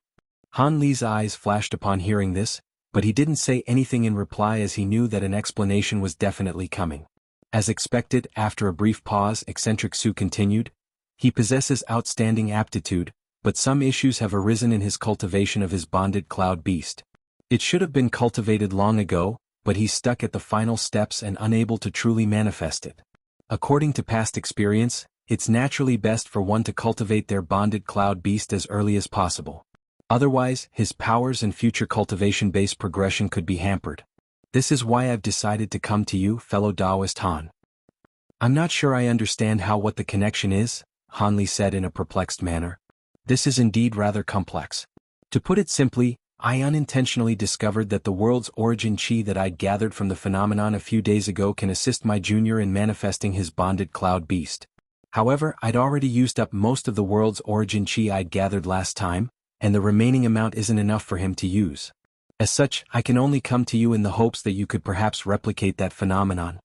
Han Li's eyes flashed upon hearing this, but he didn't say anything in reply as he knew that an explanation was definitely coming. As expected, after a brief pause, Eccentric Sue continued, he possesses outstanding aptitude, but some issues have arisen in his cultivation of his bonded cloud beast. It should have been cultivated long ago, but he's stuck at the final steps and unable to truly manifest it. According to past experience, it's naturally best for one to cultivate their bonded cloud beast as early as possible. Otherwise, his powers and future cultivation-based progression could be hampered. This is why I've decided to come to you, fellow Taoist Han. I'm not sure I understand what the connection is, Han Li said in a perplexed manner. This is indeed rather complex. To put it simply, I unintentionally discovered that the world's origin chi that I'd gathered from the phenomenon a few days ago can assist my junior in manifesting his bonded cloud beast. However, I'd already used up most of the world's origin chi I'd gathered last time, and the remaining amount isn't enough for him to use. As such, I can only come to you in the hopes that you could perhaps replicate that phenomenon.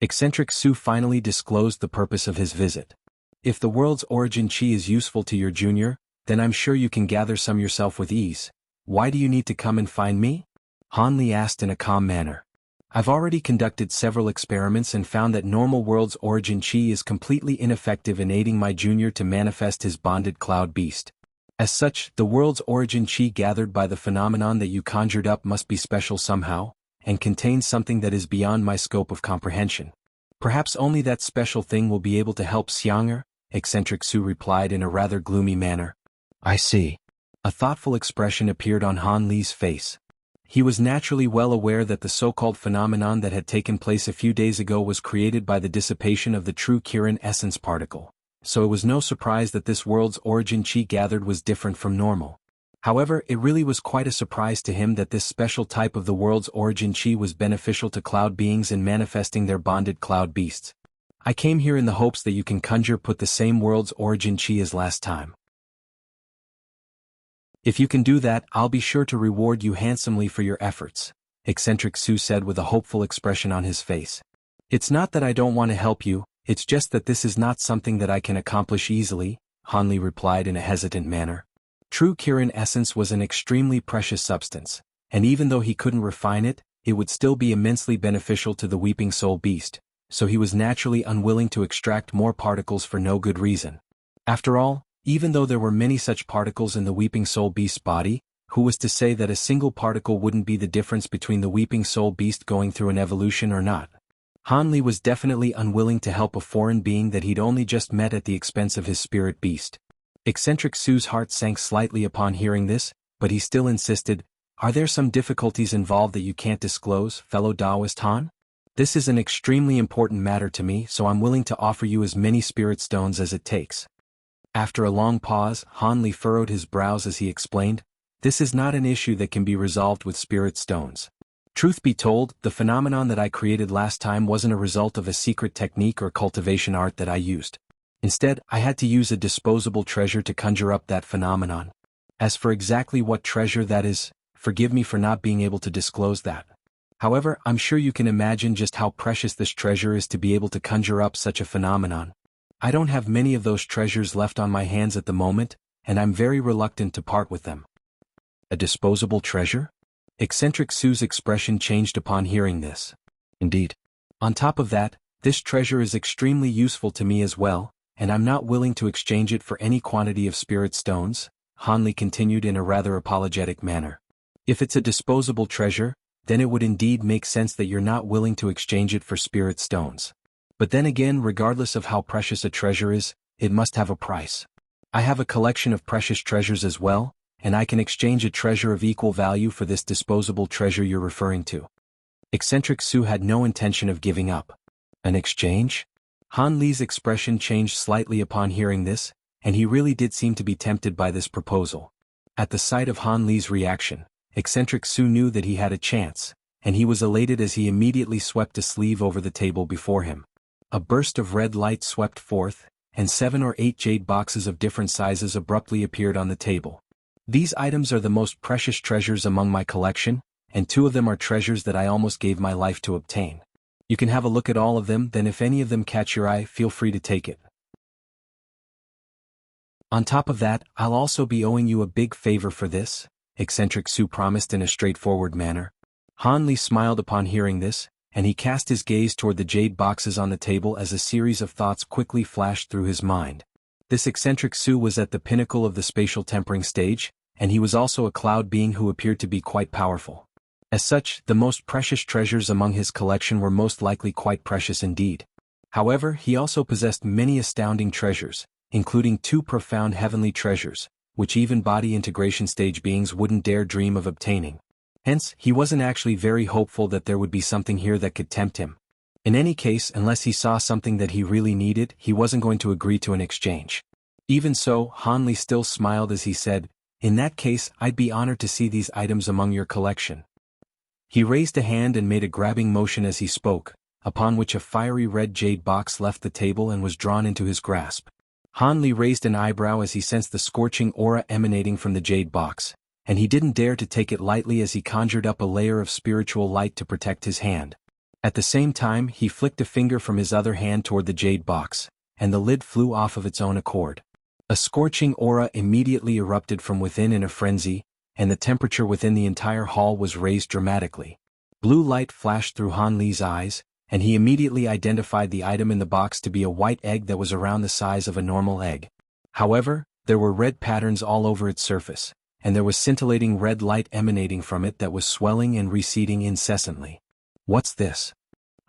Eccentric Sue finally disclosed the purpose of his visit. If the world's origin chi is useful to your junior, then I'm sure you can gather some yourself with ease. Why do you need to come and find me? Han Li asked in a calm manner. I've already conducted several experiments and found that normal world's origin chi is completely ineffective in aiding my junior to manifest his bonded cloud beast. As such, the world's origin chi gathered by the phenomenon that you conjured up must be special somehow, and contains something that is beyond my scope of comprehension. Perhaps only that special thing will be able to help Xiang'er, Eccentric Sue replied in a rather gloomy manner. I see. A thoughtful expression appeared on Han Li's face. He was naturally well aware that the so-called phenomenon that had taken place a few days ago was created by the dissipation of the true Kirin essence particle, so it was no surprise that this world's origin chi gathered was different from normal. However, it really was quite a surprise to him that this special type of the world's origin chi was beneficial to cloud beings in manifesting their bonded cloud beasts. I came here in the hopes that you can put the same world's origin chi as last time. If you can do that, I'll be sure to reward you handsomely for your efforts, Eccentric Sue said with a hopeful expression on his face. It's not that I don't want to help you, it's just that this is not something that I can accomplish easily, Hanli replied in a hesitant manner. True Kirin essence was an extremely precious substance, and even though he couldn't refine it, it would still be immensely beneficial to the Weeping Soul Beast, so he was naturally unwilling to extract more particles for no good reason. After all, even though there were many such particles in the Weeping Soul Beast's body, who was to say that a single particle wouldn't be the difference between the Weeping Soul Beast going through an evolution or not? Hanli was definitely unwilling to help a foreign being that he'd only just met at the expense of his spirit beast. Eccentric Sue's heart sank slightly upon hearing this, but he still insisted, "Are there some difficulties involved that you can't disclose, fellow Taoist Han? This is an extremely important matter to me, so I'm willing to offer you as many spirit stones as it takes." After a long pause, Hanli furrowed his brows as he explained, "This is not an issue that can be resolved with spirit stones. Truth be told, the phenomenon that I created last time wasn't a result of a secret technique or cultivation art that I used. Instead, I had to use a disposable treasure to conjure up that phenomenon. As for exactly what treasure that is, forgive me for not being able to disclose that. However, I'm sure you can imagine just how precious this treasure is to be able to conjure up such a phenomenon. I don't have many of those treasures left on my hands at the moment, and I'm very reluctant to part with them." A disposable treasure? Eccentric Sue's expression changed upon hearing this. "Indeed. On top of that, this treasure is extremely useful to me as well, and I'm not willing to exchange it for any quantity of spirit stones," Hanli continued in a rather apologetic manner. "If it's a disposable treasure, then it would indeed make sense that you're not willing to exchange it for spirit stones. But then again, regardless of how precious a treasure is, it must have a price. I have a collection of precious treasures as well, and I can exchange a treasure of equal value for this disposable treasure you're referring to." Eccentric Sue had no intention of giving up. An exchange? Han Li's expression changed slightly upon hearing this, and he really did seem to be tempted by this proposal. At the sight of Han Li's reaction, Eccentric Sue knew that he had a chance, and he was elated as he immediately swept a sleeve over the table before him. A burst of red light swept forth, and 7 or 8 jade boxes of different sizes abruptly appeared on the table. "These items are the most precious treasures among my collection, and 2 of them are treasures that I almost gave my life to obtain. You can have a look at all of them, then if any of them catch your eye, feel free to take it. On top of that, I'll also be owing you a big favor for this," Eccentric Sue promised in a straightforward manner. Han Li smiled upon hearing this, and he cast his gaze toward the jade boxes on the table as a series of thoughts quickly flashed through his mind. This Eccentric Sue was at the pinnacle of the spatial tempering stage, and he was also a cloud being who appeared to be quite powerful. As such, the most precious treasures among his collection were most likely quite precious indeed. However, he also possessed many astounding treasures, including 2 profound heavenly treasures, which even body integration stage beings wouldn't dare dream of obtaining. Hence, he wasn't actually very hopeful that there would be something here that could tempt him. In any case, unless he saw something that he really needed, he wasn't going to agree to an exchange. Even so, Han Li still smiled as he said, "In that case, I'd be honored to see these items among your collection." He raised a hand and made a grabbing motion as he spoke, upon which a fiery red jade box left the table and was drawn into his grasp. Han Li raised an eyebrow as he sensed the scorching aura emanating from the jade box, and he didn't dare to take it lightly as he conjured up a layer of spiritual light to protect his hand. At the same time, he flicked a finger from his other hand toward the jade box, and the lid flew off of its own accord. A scorching aura immediately erupted from within in a frenzy, and the temperature within the entire hall was raised dramatically. Blue light flashed through Han Li's eyes, and he immediately identified the item in the box to be a white egg that was around the size of a normal egg. However, there were red patterns all over its surface, and there was scintillating red light emanating from it that was swelling and receding incessantly. "What's this?"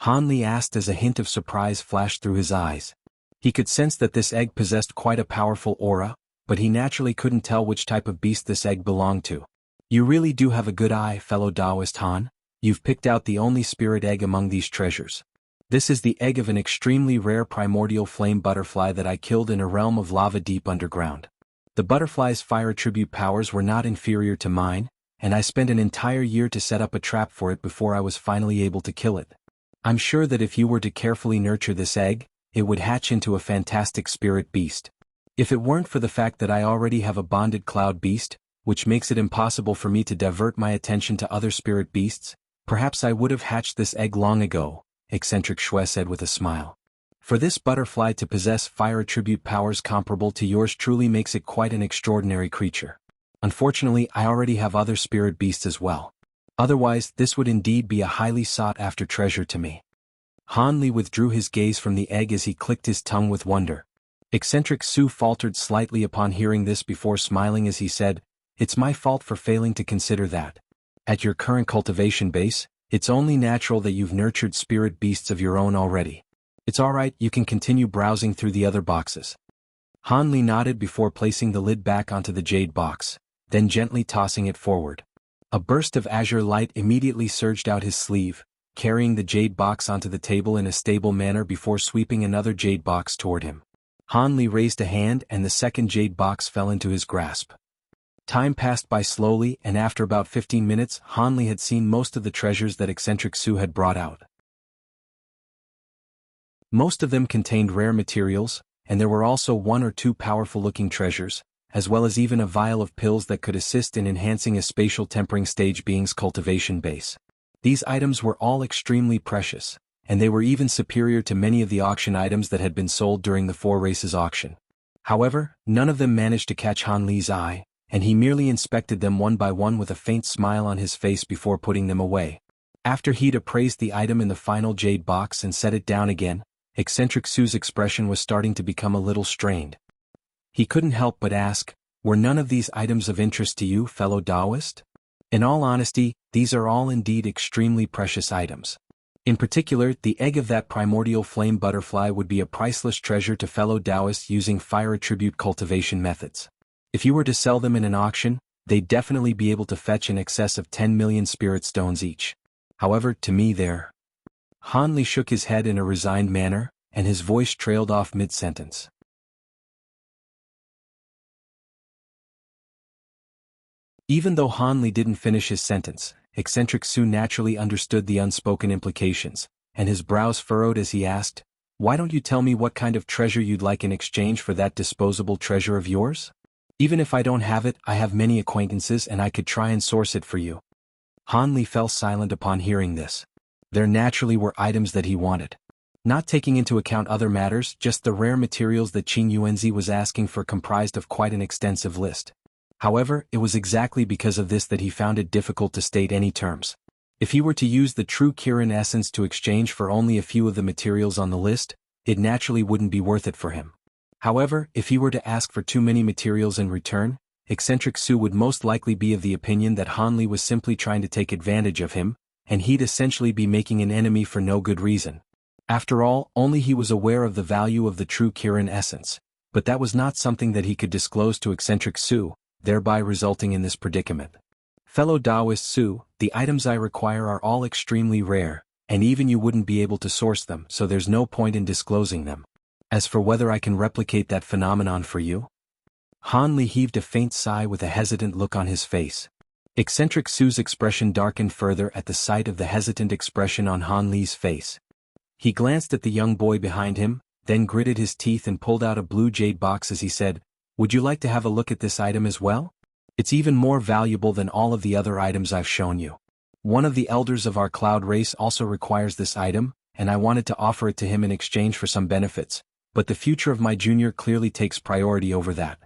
Han Li asked as a hint of surprise flashed through his eyes. He could sense that this egg possessed quite a powerful aura, but he naturally couldn't tell which type of beast this egg belonged to. "You really do have a good eye, fellow Taoist Han. You've picked out the only spirit egg among these treasures. This is the egg of an extremely rare primordial flame butterfly that I killed in a realm of lava deep underground. The butterfly's fire attribute powers were not inferior to mine, and I spent an entire year to set up a trap for it before I was finally able to kill it. I'm sure that if you were to carefully nurture this egg, it would hatch into a fantastic spirit beast. If it weren't for the fact that I already have a bonded cloud beast, which makes it impossible for me to divert my attention to other spirit beasts. Perhaps I would have hatched this egg long ago, eccentric Shui said with a smile. For this butterfly to possess fire attribute powers comparable to yours truly makes it quite an extraordinary creature. Unfortunately, I already have other spirit beasts as well. Otherwise, this would indeed be a highly sought-after treasure to me. Han Li withdrew his gaze from the egg as he clicked his tongue with wonder. Eccentric Su faltered slightly upon hearing this before smiling as he said, "It's my fault for failing to consider that. At your current cultivation base, it's only natural that you've nurtured spirit beasts of your own already. It's alright, you can continue browsing through the other boxes." Han Li nodded before placing the lid back onto the jade box, then gently tossing it forward. A burst of azure light immediately surged out his sleeve, carrying the jade box onto the table in a stable manner before sweeping another jade box toward him. Han Li raised a hand and the second jade box fell into his grasp. Time passed by slowly, and after about 15 minutes Han Li had seen most of the treasures that eccentric Su had brought out. Most of them contained rare materials, and there were also one or two powerful-looking treasures, as well as even a vial of pills that could assist in enhancing a spatial tempering stage being's cultivation base. These items were all extremely precious, and they were even superior to many of the auction items that had been sold during the Four Races auction. However, none of them managed to catch Han Li's eye, and he merely inspected them one by one with a faint smile on his face before putting them away. After he'd appraised the item in the final jade box and set it down again, eccentric Su's expression was starting to become a little strained. He couldn't help but ask, "Were none of these items of interest to you, fellow Taoist?" In all honesty, these are all indeed extremely precious items. In particular, the egg of that primordial flame butterfly would be a priceless treasure to fellow Taoists using fire attribute cultivation methods. If you were to sell them in an auction, they'd definitely be able to fetch in excess of 10 million spirit stones each. However, to me they're... Han Li shook his head in a resigned manner, and his voice trailed off mid-sentence. Even though Han Li didn't finish his sentence, eccentric Su naturally understood the unspoken implications, and his brows furrowed as he asked, "Why don't you tell me what kind of treasure you'd like in exchange for that disposable treasure of yours? Even if I don't have it, I have many acquaintances and I could try and source it for you." Han Li fell silent upon hearing this. There naturally were items that he wanted. Not taking into account other matters, just the rare materials that Qing Yuanzi was asking for comprised of quite an extensive list. However, it was exactly because of this that he found it difficult to state any terms. If he were to use the true Kirin essence to exchange for only a few of the materials on the list, it naturally wouldn't be worth it for him. However, if he were to ask for too many materials in return, eccentric Su would most likely be of the opinion that Han Li was simply trying to take advantage of him, and he'd essentially be making an enemy for no good reason. After all, only he was aware of the value of the true Kirin essence, but that was not something that he could disclose to eccentric Su, thereby resulting in this predicament. "Fellow Taoist Su, the items I require are all extremely rare, and even you wouldn't be able to source them, so there's no point in disclosing them. As for whether I can replicate that phenomenon for you?" Han Li heaved a faint sigh with a hesitant look on his face. Eccentric Su's expression darkened further at the sight of the hesitant expression on Han Li's face. He glanced at the young boy behind him, then gritted his teeth and pulled out a blue jade box as he said, "Would you like to have a look at this item as well? It's even more valuable than all of the other items I've shown you. One of the elders of our cloud race also requires this item, and I wanted to offer it to him in exchange for some benefits, but the future of my junior clearly takes priority over that.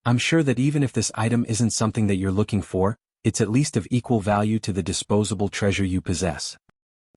I'm sure that even if this item isn't something that you're looking for, it's at least of equal value to the disposable treasure you possess."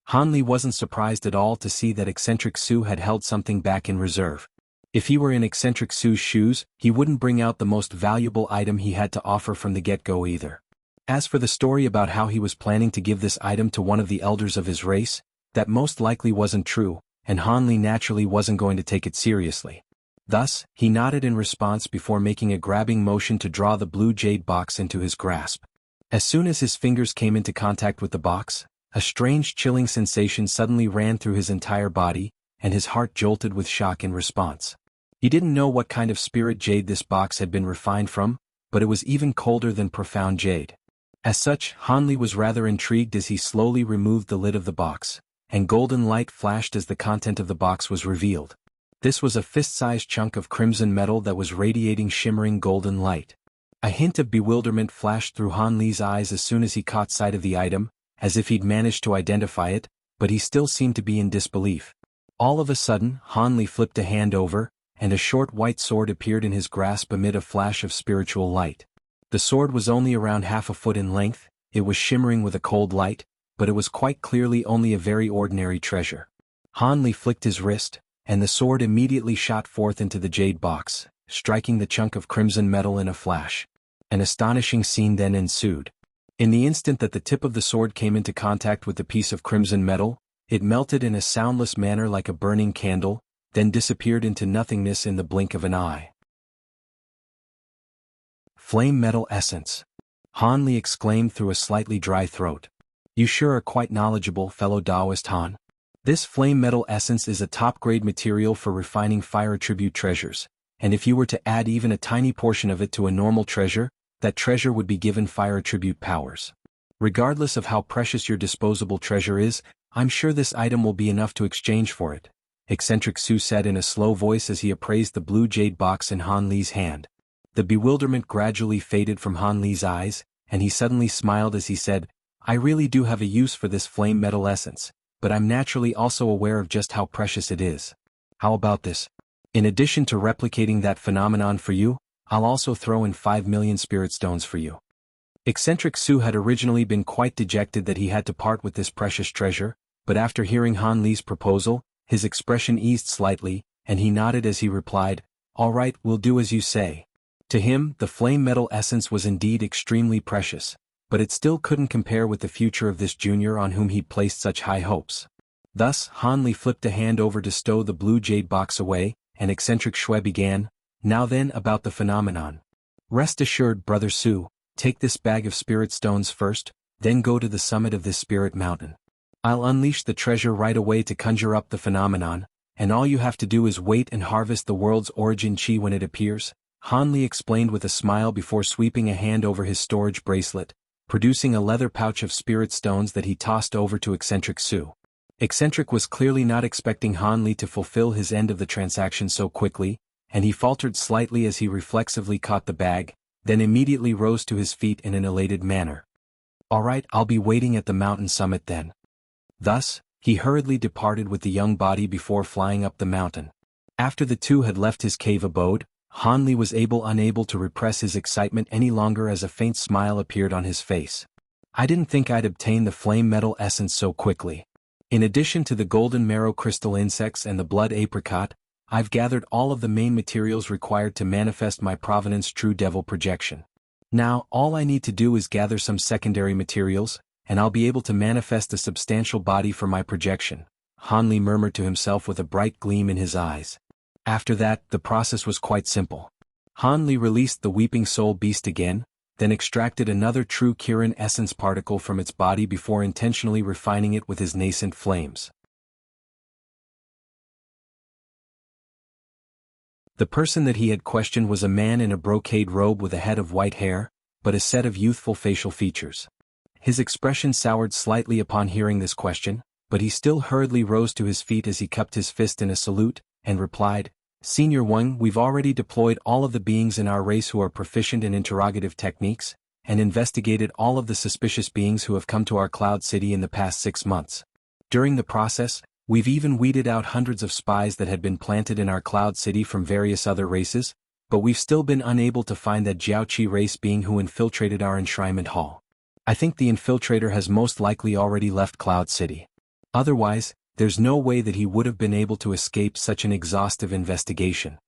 Han Li wasn't surprised at all to see that eccentric Su had held something back in reserve. If he were in eccentric Su's shoes, he wouldn't bring out the most valuable item he had to offer from the get-go either. As for the story about how he was planning to give this item to one of the elders of his race, that most likely wasn't true, and Han Li naturally wasn't going to take it seriously. Thus, he nodded in response before making a grabbing motion to draw the blue jade box into his grasp. As soon as his fingers came into contact with the box, a strange chilling sensation suddenly ran through his entire body, and his heart jolted with shock in response. He didn't know what kind of spirit jade this box had been refined from, but it was even colder than profound jade. As such, Han Li was rather intrigued as he slowly removed the lid of the box, and golden light flashed as the content of the box was revealed. This was a fist-sized chunk of crimson metal that was radiating shimmering golden light. A hint of bewilderment flashed through Han Li's eyes as soon as he caught sight of the item, as if he'd managed to identify it, but he still seemed to be in disbelief. All of a sudden, Han Li flipped a hand over, and a short white sword appeared in his grasp amid a flash of spiritual light. The sword was only around half a foot in length, it was shimmering with a cold light, but it was quite clearly only a very ordinary treasure. Han Li flicked his wrist, and the sword immediately shot forth into the jade box, striking the chunk of crimson metal in a flash. An astonishing scene then ensued. In the instant that the tip of the sword came into contact with the piece of crimson metal, it melted in a soundless manner like a burning candle, then disappeared into nothingness in the blink of an eye. Flame metal essence. Han Li exclaimed through a slightly dry throat. You sure are quite knowledgeable, fellow Taoist Han. This flame metal essence is a top-grade material for refining fire attribute treasures, and if you were to add even a tiny portion of it to a normal treasure, that treasure would be given fire attribute powers. Regardless of how precious your disposable treasure is, I'm sure this item will be enough to exchange for it, Eccentric Su said in a slow voice as he appraised the blue jade box in Han Li's hand. The bewilderment gradually faded from Han Li's eyes, and he suddenly smiled as he said, I really do have a use for this flame metal essence, but I'm naturally also aware of just how precious it is. How about this? In addition to replicating that phenomenon for you, I'll also throw in 5 million spirit stones for you. Eccentric Su had originally been quite dejected that he had to part with this precious treasure, but after hearing Han Li's proposal, his expression eased slightly, and he nodded as he replied, All right, we'll do as you say. To him, the flame metal essence was indeed extremely precious, but it still couldn't compare with the future of this junior on whom he'd placed such high hopes. Thus, Han Li flipped a hand over to stow the blue jade box away, and Eccentric Shui began, Now then about the phenomenon. Rest assured, Brother Su, take this bag of spirit stones first, then go to the summit of this spirit mountain. I'll unleash the treasure right away to conjure up the phenomenon, and all you have to do is wait and harvest the world's origin chi when it appears, Han Li explained with a smile before sweeping a hand over his storage bracelet, producing a leather pouch of spirit stones that he tossed over to Eccentric Su. Eccentric was clearly not expecting Han Li to fulfill his end of the transaction so quickly, and he faltered slightly as he reflexively caught the bag, then immediately rose to his feet in an elated manner. All right, I'll be waiting at the mountain summit then. Thus, he hurriedly departed with the young body before flying up the mountain. After the two had left his cave abode, Han Li was unable to repress his excitement any longer as a faint smile appeared on his face. I didn't think I'd obtain the flame metal essence so quickly. In addition to the golden marrow crystal insects and the blood apricot, I've gathered all of the main materials required to manifest my Provenance True Devil projection. Now, all I need to do is gather some secondary materials, and I'll be able to manifest a substantial body for my projection, Han Li murmured to himself with a bright gleam in his eyes. After that, the process was quite simple. Han Li released the Weeping Soul Beast again, then extracted another true Kirin essence particle from its body before intentionally refining it with his nascent flames. The person that he had questioned was a man in a brocade robe with a head of white hair, but a set of youthful facial features. His expression soured slightly upon hearing this question, but he still hurriedly rose to his feet as he cupped his fist in a salute, and replied, Senior One, we've already deployed all of the beings in our race who are proficient in interrogative techniques, and investigated all of the suspicious beings who have come to our Cloud City in the past 6 months. During the process, we've even weeded out hundreds of spies that had been planted in our Cloud City from various other races, but we've still been unable to find that Jiaoqi race being who infiltrated our enshrinement hall. I think the infiltrator has most likely already left Cloud City. Otherwise, there's no way that he would have been able to escape such an exhaustive investigation.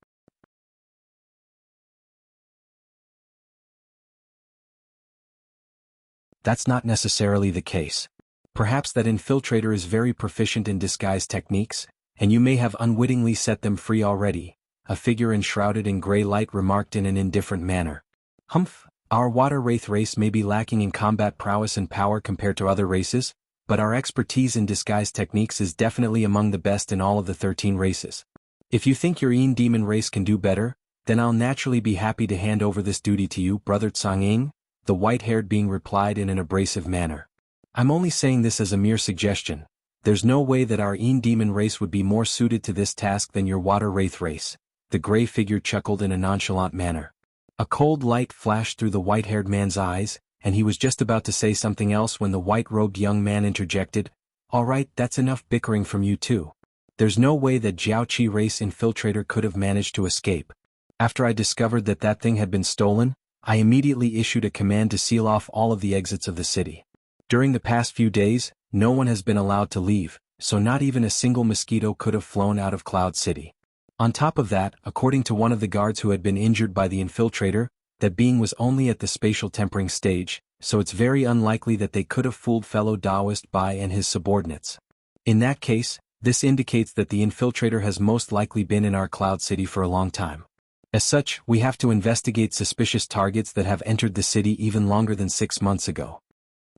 That's not necessarily the case. Perhaps that infiltrator is very proficient in disguise techniques, and you may have unwittingly set them free already, a figure enshrouded in gray light remarked in an indifferent manner. Humph, our water wraith race may be lacking in combat prowess and power compared to other races, but our expertise in disguise techniques is definitely among the best in all of the 13 races. If you think your Yin Demon race can do better, then I'll naturally be happy to hand over this duty to you, Brother Tsang-ing, the white-haired being replied in an abrasive manner. I'm only saying this as a mere suggestion. There's no way that our Yin Demon race would be more suited to this task than your water wraith race, the gray figure chuckled in a nonchalant manner. A cold light flashed through the white-haired man's eyes, and he was just about to say something else when the white-robed young man interjected, "All right, that's enough bickering from you two. There's no way that Jiaoqi race infiltrator could have managed to escape. After I discovered that that thing had been stolen, I immediately issued a command to seal off all of the exits of the city. During the past few days, no one has been allowed to leave, so not even a single mosquito could have flown out of Cloud City. On top of that, according to one of the guards who had been injured by the infiltrator, that being was only at the spatial tempering stage, so it's very unlikely that they could have fooled fellow Taoist Bai and his subordinates. In that case, this indicates that the infiltrator has most likely been in our Cloud City for a long time. As such, we have to investigate suspicious targets that have entered the city even longer than 6 months ago."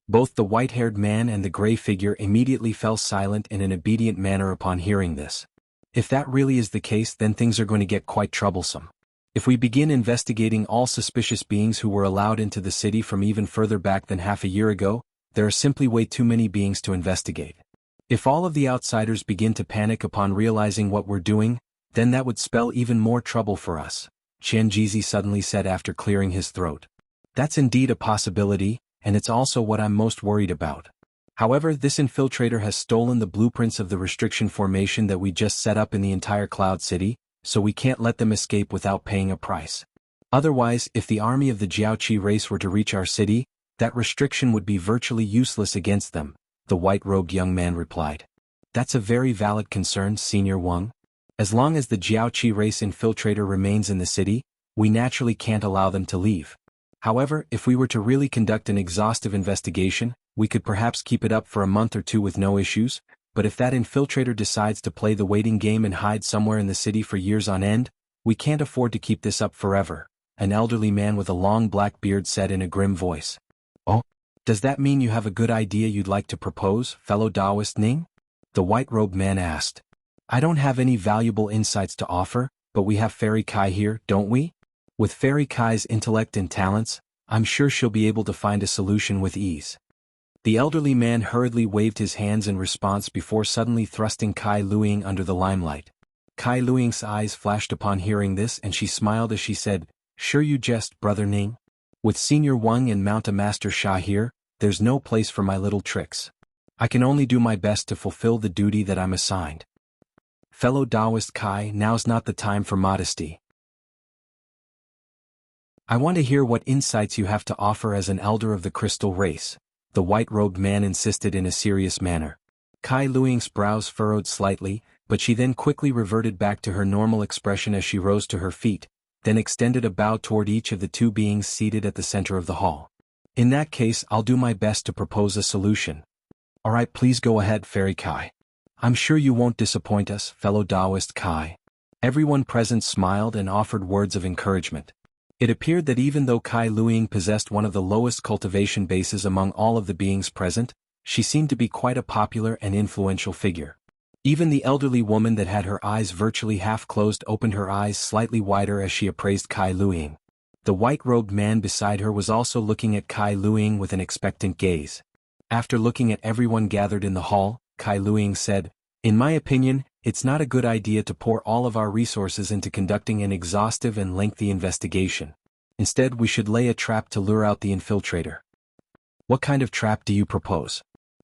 Both the white-haired man and the gray figure immediately fell silent in an obedient manner upon hearing this. If that really is the case, then things are going to get quite troublesome. If we begin investigating all suspicious beings who were allowed into the city from even further back than half a year ago, there are simply way too many beings to investigate. If all of the outsiders begin to panic upon realizing what we're doing, then that would spell even more trouble for us, Chen Jizi suddenly said after clearing his throat. That's indeed a possibility, and it's also what I'm most worried about. However, this infiltrator has stolen the blueprints of the restriction formation that we just set up in the entire Cloud City, so we can't let them escape without paying a price. Otherwise, if the army of the Jiaoqi race were to reach our city, that restriction would be virtually useless against them, the white-robed young man replied. That's a very valid concern, Senior Wang. As long as the Jiaoqi race infiltrator remains in the city, we naturally can't allow them to leave. However, if we were to really conduct an exhaustive investigation, we could perhaps keep it up for a month or two with no issues, but if that infiltrator decides to play the waiting game and hide somewhere in the city for years on end, we can't afford to keep this up forever, an elderly man with a long black beard said in a grim voice. Oh, does that mean you have a good idea you'd like to propose, fellow Taoist Ning? The white-robed man asked. I don't have any valuable insights to offer, but we have Fairy Kai here, don't we? With Fairy Kai's intellect and talents, I'm sure she'll be able to find a solution with ease. The elderly man hurriedly waved his hands in response before suddenly thrusting Kai Luiying under the limelight. Kai Luiying's eyes flashed upon hearing this and she smiled as she said, Sure you jest, Brother Ning. With Senior Wang and Mount a Master Sha here, there's no place for my little tricks. I can only do my best to fulfill the duty that I'm assigned. Fellow Taoist Kai, now's not the time for modesty. I want to hear what insights you have to offer as an elder of the crystal race, the white-robed man insisted in a serious manner. Kai Luiying's brows furrowed slightly, but she then quickly reverted back to her normal expression as she rose to her feet, then extended a bow toward each of the two beings seated at the center of the hall. In that case, I'll do my best to propose a solution. Alright, please go ahead, Fairy Kai. I'm sure you won't disappoint us, fellow Taoist Kai. Everyone present smiled and offered words of encouragement. It appeared that even though Kai Luiying possessed one of the lowest cultivation bases among all of the beings present, she seemed to be quite a popular and influential figure. Even the elderly woman that had her eyes virtually half closed opened her eyes slightly wider as she appraised Kai Luiying. The white-robed man beside her was also looking at Kai Luiying with an expectant gaze. After looking at everyone gathered in the hall, Kai Luiying said, In my opinion, it's not a good idea to pour all of our resources into conducting an exhaustive and lengthy investigation. Instead, we should lay a trap to lure out the infiltrator. What kind of trap do you propose?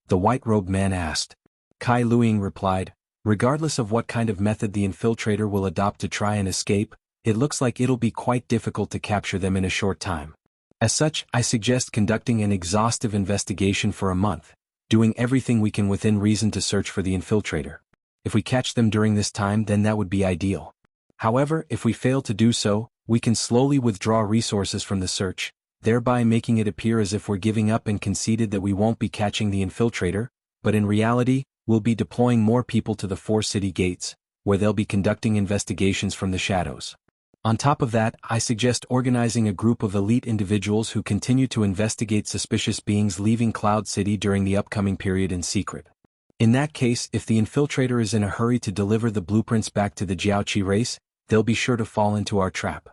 The white-robed man asked. Kai Luiying replied, Regardless of what kind of method the infiltrator will adopt to try and escape, it looks like it'll be quite difficult to capture them in a short time. As such, I suggest conducting an exhaustive investigation for a month, doing everything we can within reason to search for the infiltrator. If we catch them during this time, then that would be ideal. However, if we fail to do so, we can slowly withdraw resources from the search, thereby making it appear as if we're giving up and conceded that we won't be catching the infiltrator, but in reality, we'll be deploying more people to the 4 city gates, where they'll be conducting investigations from the shadows. On top of that, I suggest organizing a group of elite individuals who continue to investigate suspicious beings leaving Cloud City during the upcoming period in secret. In that case, if the infiltrator is in a hurry to deliver the blueprints back to the Jiaoqi race, they'll be sure to fall into our trap.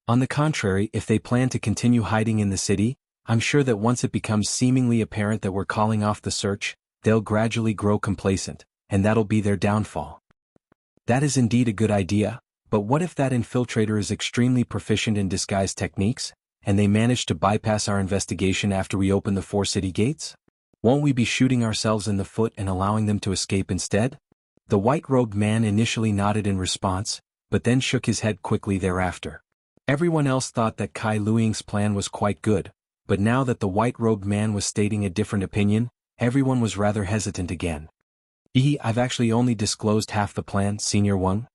On the contrary, if they plan to continue hiding in the city, I'm sure that once it becomes seemingly apparent that we're calling off the search, they'll gradually grow complacent, and that'll be their downfall. That is indeed a good idea, But what if that infiltrator is extremely proficient in disguise techniques, and they manage to bypass our investigation after we open the 4 city gates? Won't we be shooting ourselves in the foot and allowing them to escape instead? The white-robed man initially nodded in response, but then shook his head quickly thereafter. Everyone else thought that Kai Luiying's plan was quite good, but now that the white-robed man was stating a different opinion, everyone was rather hesitant again. I've actually only disclosed half the plan, Senior Wang.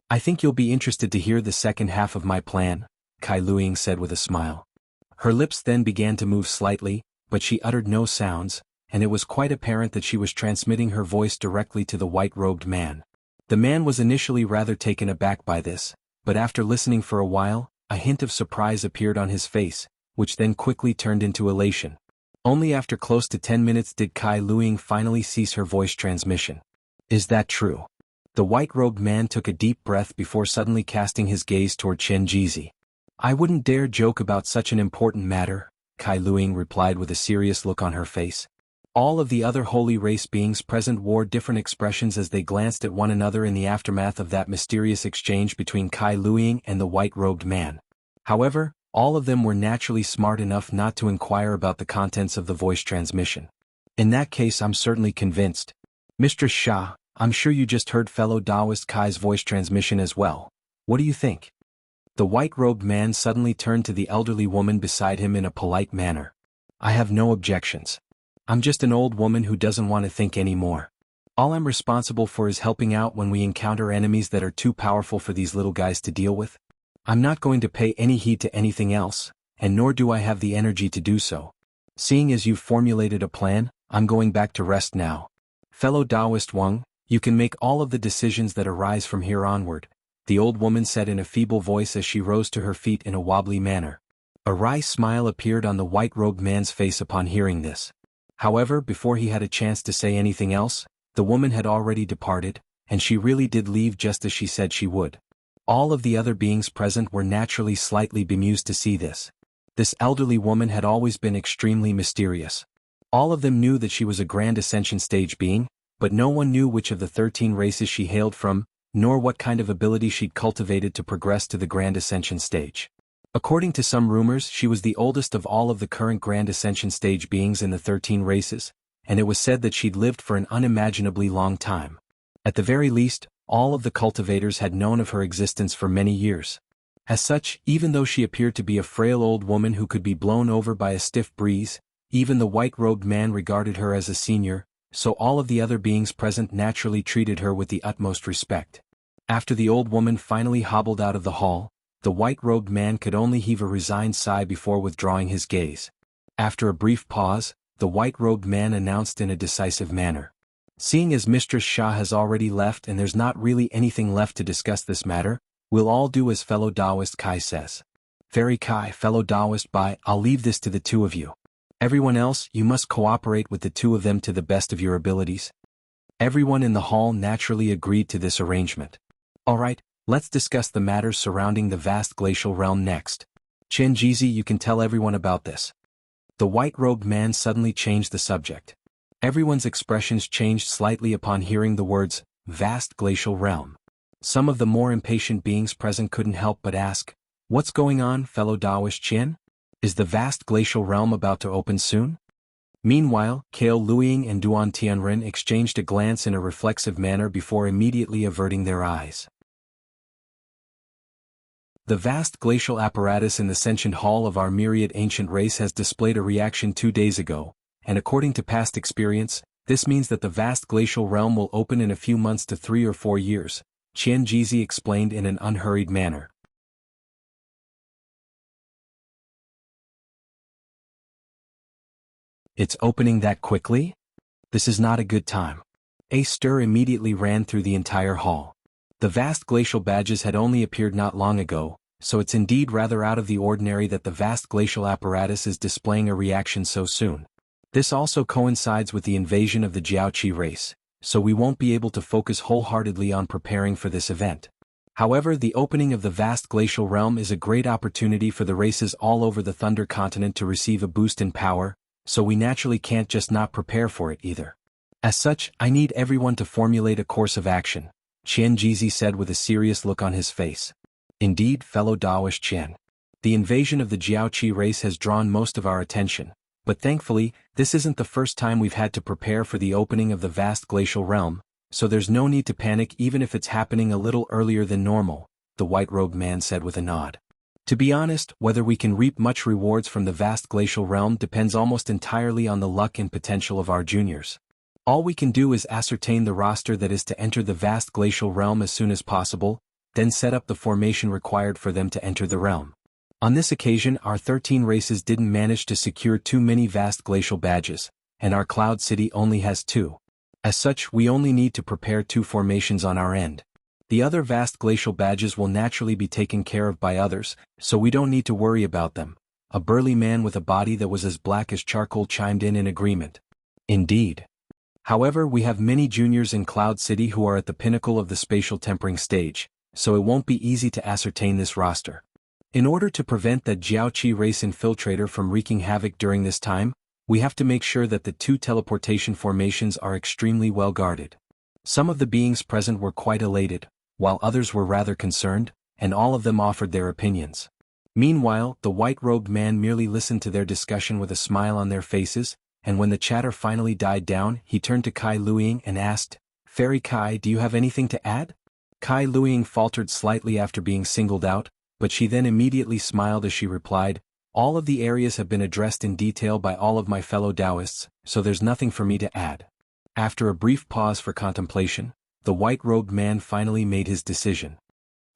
I think you'll be interested to hear the second half of my plan, Kai Luiying said with a smile. Her lips then began to move slightly, but she uttered no sounds, and it was quite apparent that she was transmitting her voice directly to the white-robed man. The man was initially rather taken aback by this, but after listening for a while, a hint of surprise appeared on his face, which then quickly turned into elation. Only after close to 10 minutes did Kai Luiying finally cease her voice transmission. Is that true? The white-robed man took a deep breath before suddenly casting his gaze toward Chen Jizi. I wouldn't dare joke about such an important matter, Kai Luiying replied with a serious look on her face. All of the other holy race beings present wore different expressions as they glanced at one another in the aftermath of that mysterious exchange between Kai Luiying and the white-robed man. However, all of them were naturally smart enough not to inquire about the contents of the voice transmission. In that case, I'm certainly convinced. Mistress Xia, I'm sure you just heard fellow Taoist Kai's voice transmission as well. What do you think? The white-robed man suddenly turned to the elderly woman beside him in a polite manner. I have no objections. I'm just an old woman who doesn't want to think anymore. All I'm responsible for is helping out when we encounter enemies that are too powerful for these little guys to deal with. I'm not going to pay any heed to anything else, and nor do I have the energy to do so. Seeing as you've formulated a plan, I'm going back to rest now. Fellow Taoist Wang, you can make all of the decisions that arise from here onward, the old woman said in a feeble voice as she rose to her feet in a wobbly manner. A wry smile appeared on the white-robed man's face upon hearing this. However, before he had a chance to say anything else, the woman had already departed, and she really did leave just as she said she would. All of the other beings present were naturally slightly bemused to see this. This elderly woman had always been extremely mysterious. All of them knew that she was a Grand Ascension stage being, but no one knew which of the 13 races she hailed from, nor what kind of ability she'd cultivated to progress to the Grand Ascension stage. According to some rumors, she was the oldest of all of the current Grand Ascension stage beings in the 13 races, and it was said that she'd lived for an unimaginably long time. At the very least, all of the cultivators had known of her existence for many years. As such, even though she appeared to be a frail old woman who could be blown over by a stiff breeze, even the white-robed man regarded her as a senior, so all of the other beings present naturally treated her with the utmost respect. After the old woman finally hobbled out of the hall, the white-robed man could only heave a resigned sigh before withdrawing his gaze. After a brief pause, the white-robed man announced in a decisive manner. Seeing as Mistress Xia has already left and there's not really anything left to discuss this matter, we'll all do as fellow Taoist Kai says. Very Kai, fellow Taoist Bai, I'll leave this to the two of you. Everyone else, you must cooperate with the two of them to the best of your abilities. Everyone in the hall naturally agreed to this arrangement. Alright, let's discuss the matters surrounding the vast glacial realm next. Chen Jizi, you can tell everyone about this. The white-robed man suddenly changed the subject. Everyone's expressions changed slightly upon hearing the words, vast glacial realm. Some of the more impatient beings present couldn't help but ask, what's going on, fellow Taoist Qian? Is the vast glacial realm about to open soon? Meanwhile, Kai Luiying and Duan Tianren exchanged a glance in a reflexive manner before immediately averting their eyes. The vast glacial apparatus in the sentient hall of our myriad ancient race has displayed a reaction 2 days ago, and according to past experience, this means that the vast glacial realm will open in a few months to 3 or 4 years, Qian Jizi explained in an unhurried manner. It's opening that quickly? This is not a good time. A stir immediately ran through the entire hall. The vast glacial badges had only appeared not long ago, so it's indeed rather out of the ordinary that the vast glacial apparatus is displaying a reaction so soon. This also coincides with the invasion of the Jiaoqi race, so we won't be able to focus wholeheartedly on preparing for this event. However, the opening of the vast glacial realm is a great opportunity for the races all over the Thunder Continent to receive a boost in power, so we naturally can't just not prepare for it either. As such, I need everyone to formulate a course of action, Qian Jizi said with a serious look on his face. Indeed, fellow Daoist Qian. The invasion of the Jiaoqi race has drawn most of our attention, but thankfully, this isn't the first time we've had to prepare for the opening of the vast glacial realm, so there's no need to panic even if it's happening a little earlier than normal, the white-robed man said with a nod. To be honest, whether we can reap much rewards from the vast glacial realm depends almost entirely on the luck and potential of our juniors. All we can do is ascertain the roster that is to enter the vast glacial realm as soon as possible, then set up the formation required for them to enter the realm. On this occasion, our 13 races didn't manage to secure too many vast glacial badges, and our Cloud City only has 2. As such, we only need to prepare 2 formations on our end. The other vast glacial badges will naturally be taken care of by others, so we don't need to worry about them. A burly man with a body that was as black as charcoal chimed in agreement. Indeed. However, we have many juniors in Cloud City who are at the pinnacle of the spatial tempering stage, so it won't be easy to ascertain this roster. In order to prevent that Jiaoqi race infiltrator from wreaking havoc during this time, we have to make sure that the 2 teleportation formations are extremely well guarded. Some of the beings present were quite elated, while others were rather concerned, and all of them offered their opinions. Meanwhile, the white-robed man merely listened to their discussion with a smile on their faces, and when the chatter finally died down, he turned to Kai Luiying and asked, "Fairy Kai, do you have anything to add?" Kai Luiying faltered slightly after being singled out, but she then immediately smiled as she replied, "All of the areas have been addressed in detail by all of my fellow Taoists, so there's nothing for me to add." After a brief pause for contemplation, the white-robed man finally made his decision.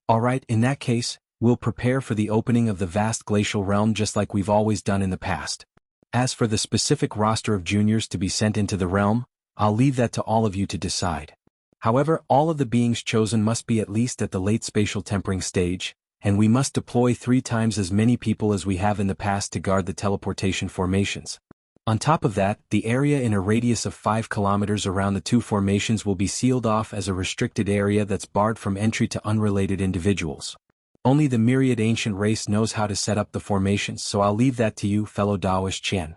"Alright, in that case, we'll prepare for the opening of the vast glacial realm just like we've always done in the past. As for the specific roster of juniors to be sent into the realm, I'll leave that to all of you to decide. However, all of the beings chosen must be at least at the late spatial tempering stage, and we must deploy 3 times as many people as we have in the past to guard the teleportation formations. On top of that, the area in a radius of 5 kilometers around the 2 formations will be sealed off as a restricted area that's barred from entry to unrelated individuals. Only the myriad ancient race knows how to set up the formations, so I'll leave that to you, fellow Daoist Qian.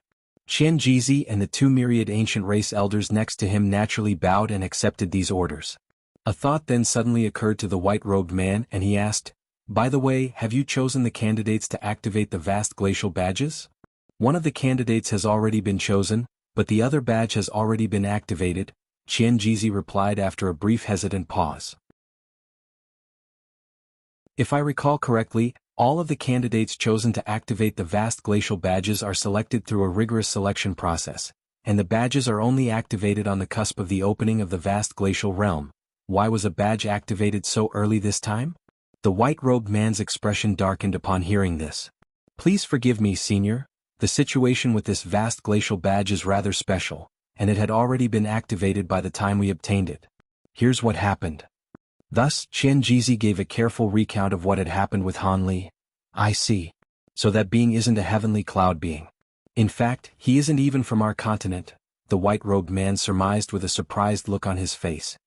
Qian Jizi and the 2 myriad ancient race elders next to him naturally bowed and accepted these orders. A thought then suddenly occurred to the white-robed man and he asked, "By the way, have you chosen the candidates to activate the vast glacial badges?" "One of the candidates has already been chosen, but the other badge has already been activated," Qian Jizi replied after a brief hesitant pause. "If I recall correctly, all of the candidates chosen to activate the vast glacial badges are selected through a rigorous selection process, and the badges are only activated on the cusp of the opening of the vast glacial realm. Why was a badge activated so early this time?" The white-robed man's expression darkened upon hearing this. "Please forgive me, senior. The situation with this vast glacial badge is rather special, and it had already been activated by the time we obtained it. Here's what happened." Thus, Qian Jizi gave a careful recount of what had happened with Han Li. "I see. So that being isn't a heavenly cloud being. In fact, he isn't even from our continent," the white-robed man surmised with a surprised look on his face.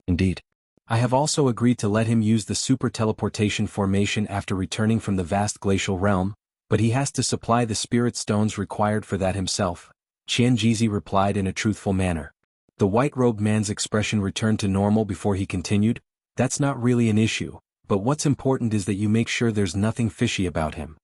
"Indeed. I have also agreed to let him use the super teleportation formation after returning from the vast glacial realm, but he has to supply the spirit stones required for that himself," Qian Jizi replied in a truthful manner. The white-robed man's expression returned to normal before he continued, "That's not really an issue, but what's important is that you make sure there's nothing fishy about him.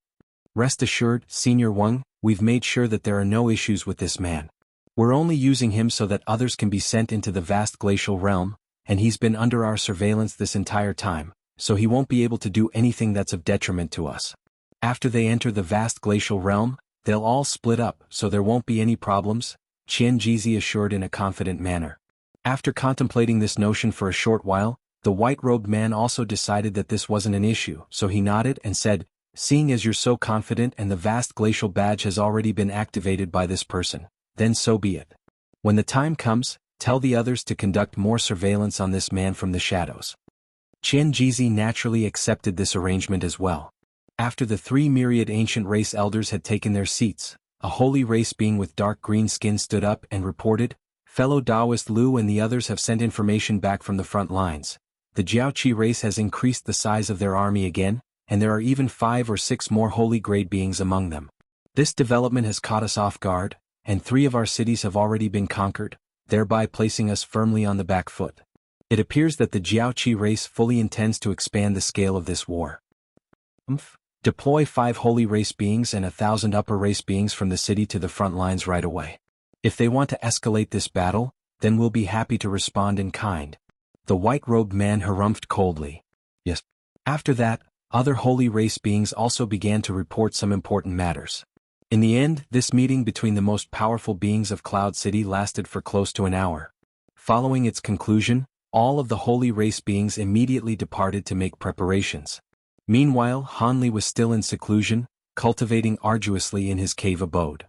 Rest assured, Senior Wang, we've made sure that there are no issues with this man. We're only using him so that others can be sent into the vast glacial realm, and he's been under our surveillance this entire time, so he won't be able to do anything that's of detriment to us. After they enter the vast glacial realm, they'll all split up, so there won't be any problems," Qian Jizi assured in a confident manner. After contemplating this notion for a short while, the white-robed man also decided that this wasn't an issue, so he nodded and said, "Seeing as you're so confident and the vast glacial badge has already been activated by this person, then so be it. When the time comes, tell the others to conduct more surveillance on this man from the shadows." Qian Jizi naturally accepted this arrangement as well. After the 3 myriad ancient race elders had taken their seats, a holy race being with dark green skin stood up and reported, "Fellow Taoist Lu and the others have sent information back from the front lines. The Jiaoqi race has increased the size of their army again, and there are even 5 or 6 more holy grade beings among them. This development has caught us off guard, and 3 of our cities have already been conquered, thereby placing us firmly on the back foot. It appears that the Jiaoqi race fully intends to expand the scale of this war. Deploy 5 holy race beings and 1,000 upper race beings from the city to the front lines right away. If they want to escalate this battle, then we'll be happy to respond in kind. The white-robed man harumphed coldly. Yes. After that, other holy race beings also began to report some important matters. In the end, this meeting between the most powerful beings of Cloud City lasted for close to an hour. Following its conclusion, all of the holy race beings immediately departed to make preparations. Meanwhile, Hanli was still in seclusion, cultivating arduously in his cave abode.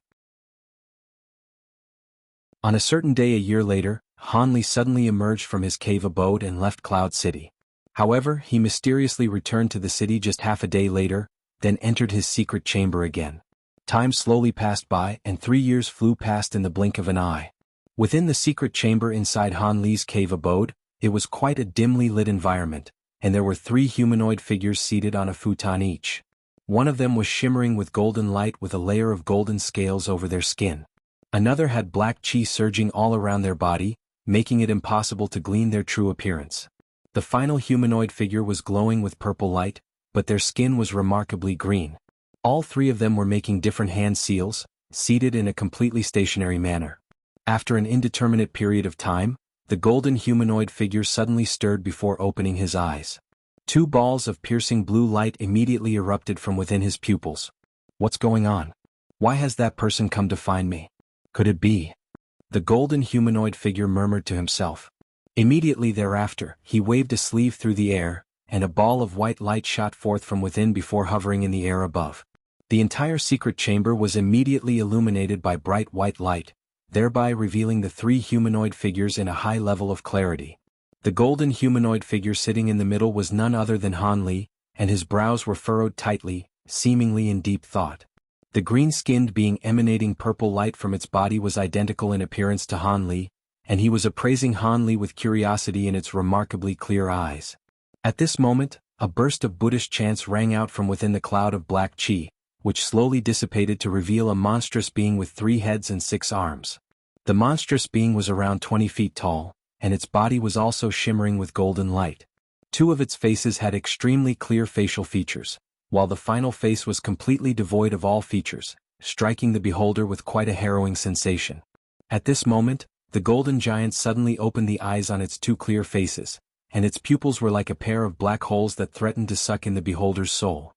On a certain day a year later, Hanli suddenly emerged from his cave abode and left Cloud City. However, he mysteriously returned to the city just half a day later, then entered his secret chamber again. Time slowly passed by and 3 years flew past in the blink of an eye. Within the secret chamber inside Hanli's cave abode, it was quite a dimly lit environment, and there were 3 humanoid figures seated on a futon each. One of them was shimmering with golden light with a layer of golden scales over their skin. Another had black qi surging all around their body, making it impossible to glean their true appearance. The final humanoid figure was glowing with purple light, but their skin was remarkably green. All 3 of them were making different hand seals, seated in a completely stationary manner. After an indeterminate period of time, the golden humanoid figure suddenly stirred before opening his eyes. 2 balls of piercing blue light immediately erupted from within his pupils. What's going on? Why has that person come to find me? Could it be? The golden humanoid figure murmured to himself. Immediately thereafter, he waved a sleeve through the air, and a ball of white light shot forth from within before hovering in the air above. The entire secret chamber was immediately illuminated by bright white light, thereby revealing the 3 humanoid figures in a high level of clarity. The golden humanoid figure sitting in the middle was none other than Hanli, and his brows were furrowed tightly, seemingly in deep thought. The green-skinned being emanating purple light from its body was identical in appearance to Hanli, and he was appraising Hanli with curiosity in its remarkably clear eyes. At this moment, a burst of Buddhist chants rang out from within the cloud of black qi, which slowly dissipated to reveal a monstrous being with 3 heads and 6 arms. The monstrous being was around 20 feet tall, and its body was also shimmering with golden light. 2 of its faces had extremely clear facial features, while the final face was completely devoid of all features, striking the beholder with quite a harrowing sensation. At this moment, the golden giant suddenly opened the eyes on its 2 clear faces, and its pupils were like a pair of black holes that threatened to suck in the beholder's soul.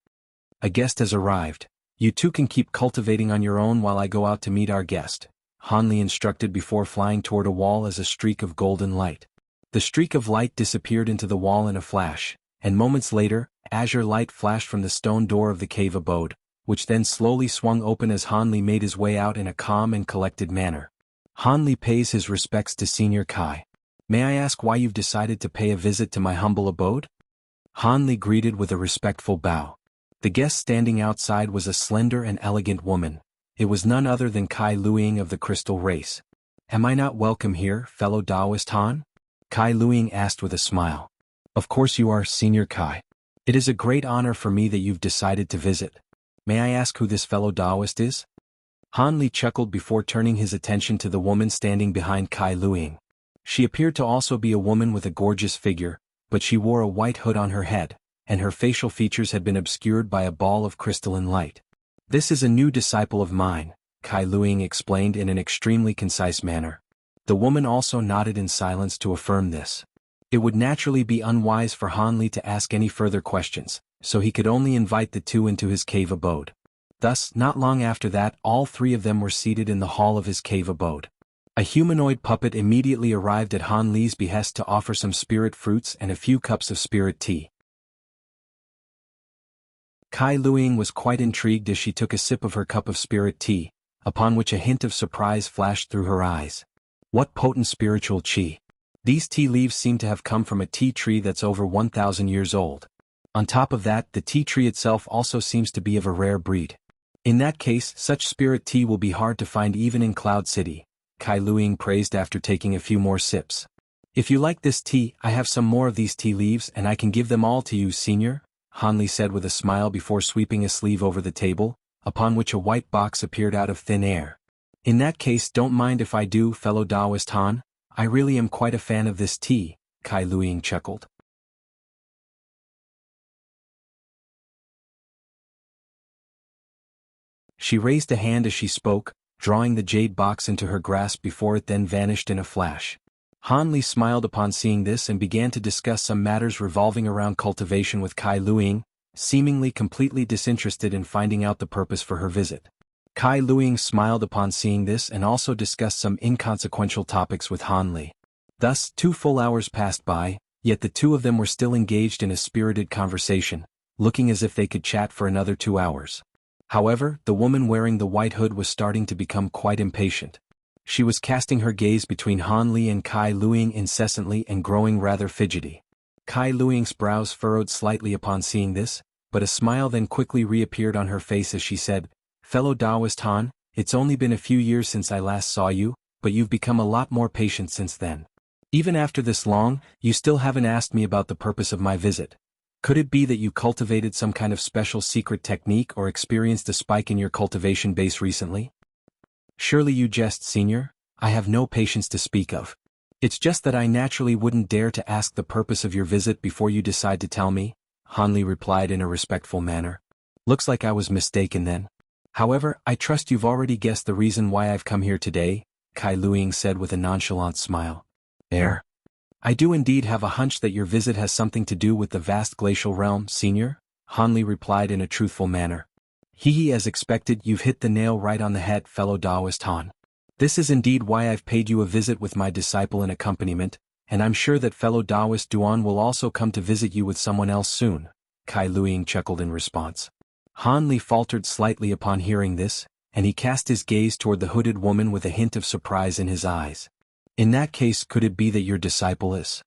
A guest has arrived. You 2 can keep cultivating on your own while I go out to meet our guest, Hanli instructed before flying toward a wall as a streak of golden light. The streak of light disappeared into the wall in a flash, and moments later, azure light flashed from the stone door of the cave abode, which then slowly swung open as Hanli made his way out in a calm and collected manner. Hanli pays his respects to Senior Kai. May I ask why you've decided to pay a visit to my humble abode? Hanli greeted with a respectful bow. The guest standing outside was a slender and elegant woman. It was none other than Kai Luiying of the Crystal Race. Am I not welcome here, fellow Taoist Han? Kai Luiying asked with a smile. Of course you are, Senior Kai. It is a great honor for me that you've decided to visit. May I ask who this fellow Taoist is? Hanli chuckled before turning his attention to the woman standing behind Kai Luiying. She appeared to also be a woman with a gorgeous figure, but she wore a white hood on her head, and her facial features had been obscured by a ball of crystalline light. This is a new disciple of mine, Kai Luiying explained in an extremely concise manner. The woman also nodded in silence to affirm this. It would naturally be unwise for Hanli to ask any further questions, so he could only invite the 2 into his cave abode. Thus, not long after that, all 3 of them were seated in the hall of his cave abode. A humanoid puppet immediately arrived at Hanli's behest to offer some spirit fruits and a few cups of spirit tea. Kai Luiying was quite intrigued as she took a sip of her cup of spirit tea, upon which a hint of surprise flashed through her eyes. What potent spiritual qi! These tea leaves seem to have come from a tea tree that's over 1,000 years old. On top of that, the tea tree itself also seems to be of a rare breed. In that case, such spirit tea will be hard to find even in Cloud City, Kai Luiying praised after taking a few more sips. If you like this tea, I have some more of these tea leaves and I can give them all to you, Senior, Hanli said with a smile before sweeping a sleeve over the table, upon which a white box appeared out of thin air. In that case, don't mind if I do, fellow Taoist Han. I really am quite a fan of this tea, Kai Luiying chuckled. She raised a hand as she spoke, drawing the jade box into her grasp before it then vanished in a flash. Han Li smiled upon seeing this and began to discuss some matters revolving around cultivation with Kai Luiying, seemingly completely disinterested in finding out the purpose for her visit. Kai Luiying smiled upon seeing this and also discussed some inconsequential topics with Han Li. Thus, 2 full hours passed by, yet the two of them were still engaged in a spirited conversation, looking as if they could chat for another 2 hours. However, the woman wearing the white hood was starting to become quite impatient. She was casting her gaze between Han Li and Kai Luiying incessantly and growing rather fidgety. Kai Luiying's brows furrowed slightly upon seeing this, but a smile then quickly reappeared on her face as she said, "Fellow Taoist Han, it's only been a few years since I last saw you, but you've become a lot more patient since then. Even after this long, you still haven't asked me about the purpose of my visit. Could it be that you cultivated some kind of special secret technique or experienced a spike in your cultivation base recently?" "Surely you jest, Senior. I have no patience to speak of. It's just that I naturally wouldn't dare to ask the purpose of your visit before you decide to tell me," Han Li replied in a respectful manner. "Looks like I was mistaken then. However, I trust you've already guessed the reason why I've come here today," Kai Luiying said with a nonchalant smile. "I do indeed have a hunch that your visit has something to do with the vast glacial realm, Senior," Han Li replied in a truthful manner. "Hee, as expected, you've hit the nail right on the head, fellow Taoist Han. This is indeed why I've paid you a visit with my disciple in accompaniment, and I'm sure that fellow Taoist Duan will also come to visit you with someone else soon," Kai Luiying chuckled in response. Han Li faltered slightly upon hearing this, and he cast his gaze toward the hooded woman with a hint of surprise in his eyes. "In that case, could it be that your disciple is?"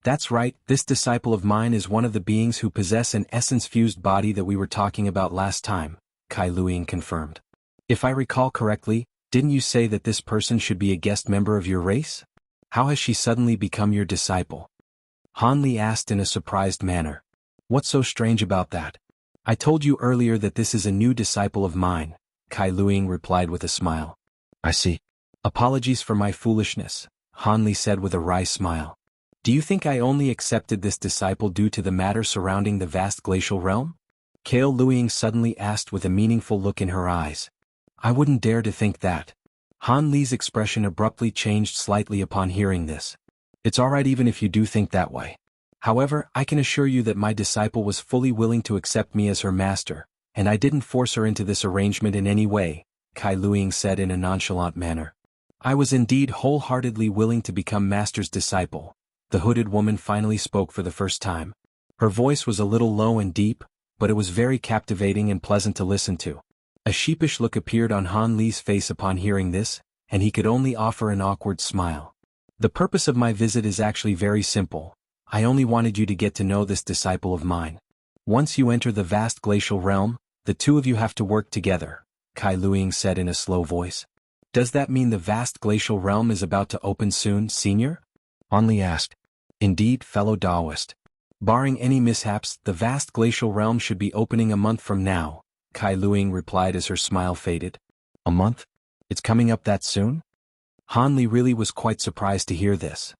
"That's right, this disciple of mine is one of the beings who possess an essence-fused body that we were talking about last time," Kai Luiying confirmed. "If I recall correctly, didn't you say that this person should be a guest member of your race? How has she suddenly become your disciple?" Han Li asked in a surprised manner. "What's so strange about that? I told you earlier that this is a new disciple of mine," Kai Luiying replied with a smile. "I see. Apologies for my foolishness," Han Li said with a wry smile. "Do you think I only accepted this disciple due to the matter surrounding the vast glacial realm?" Kai Luiying suddenly asked with a meaningful look in her eyes. "I wouldn't dare to think that." Han Li's expression abruptly changed slightly upon hearing this. "It's alright even if you do think that way. However, I can assure you that my disciple was fully willing to accept me as her master, and I didn't force her into this arrangement in any way," Kai Luiying said in a nonchalant manner. "I was indeed wholeheartedly willing to become master's disciple." The hooded woman finally spoke for the first time. Her voice was a little low and deep, but it was very captivating and pleasant to listen to. A sheepish look appeared on Han Li's face upon hearing this, and he could only offer an awkward smile. "The purpose of my visit is actually very simple. I only wanted you to get to know this disciple of mine. Once you enter the vast glacial realm, the two of you have to work together," Kai Luiying said in a slow voice. "Does that mean the vast glacial realm is about to open soon, Senior?" Han Li asked. "Indeed, fellow Taoist. Barring any mishaps, the vast glacial realm should be opening a month from now," Kai Luiying replied as her smile faded. "A month? It's coming up that soon?" Han Li really was quite surprised to hear this.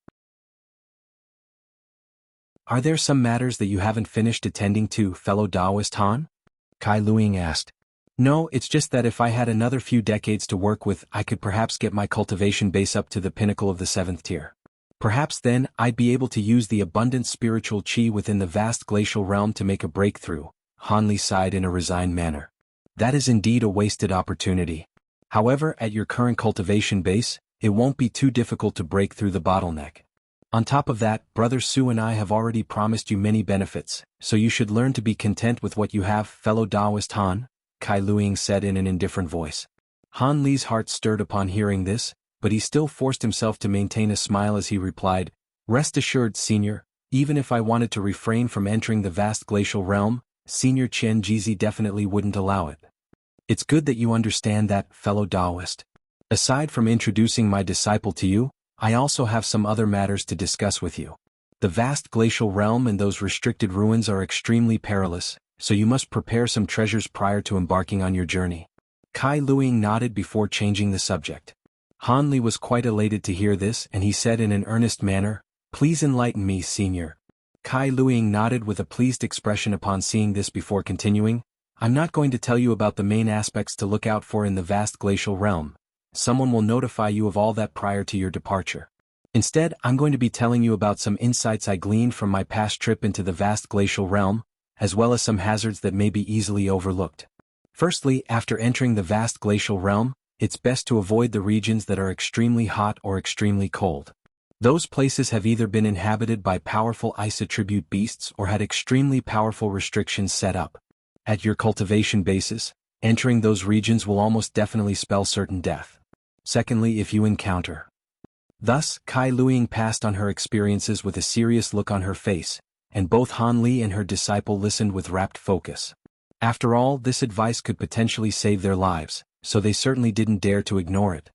"Are there some matters that you haven't finished attending to, fellow Taoist Han?" Kai Luiying asked. "No, it's just that if I had another few decades to work with, I could perhaps get my cultivation base up to the pinnacle of the 7th tier. Perhaps then, I'd be able to use the abundant spiritual qi within the vast glacial realm to make a breakthrough," Han Li sighed in a resigned manner. "That is indeed a wasted opportunity. However, at your current cultivation base, it won't be too difficult to break through the bottleneck. On top of that, Brother Su and I have already promised you many benefits, so you should learn to be content with what you have, fellow Taoist Han," Kai Luiying said in an indifferent voice. Han Li's heart stirred upon hearing this, but he still forced himself to maintain a smile as he replied, "Rest assured, Senior, even if I wanted to refrain from entering the vast glacial realm, Senior Chen Jizi definitely wouldn't allow it. It's good that you understand that, fellow Taoist. Aside from introducing my disciple to you, I also have some other matters to discuss with you. The vast glacial realm and those restricted ruins are extremely perilous, so you must prepare some treasures prior to embarking on your journey." Kai Luiying nodded before changing the subject. Han Li was quite elated to hear this and he said in an earnest manner, Please enlighten me, Senior. Kai Luiying nodded with a pleased expression upon seeing this before continuing. I'm not going to tell you about the main aspects to look out for in the vast glacial realm. Someone will notify you of all that prior to your departure. Instead, I'm going to be telling you about some insights I gleaned from my past trip into the vast glacial realm, as well as some hazards that may be easily overlooked. Firstly, after entering the vast glacial realm, it's best to avoid the regions that are extremely hot or extremely cold. Those places have either been inhabited by powerful ice attribute beasts or had extremely powerful restrictions set up. At your cultivation basis, entering those regions will almost definitely spell certain death. Secondly, if you encounter. Thus, Kai Luiying passed on her experiences with a serious look on her face, and both Han Li and her disciple listened with rapt focus. After all, this advice could potentially save their lives, so they certainly didn't dare to ignore it.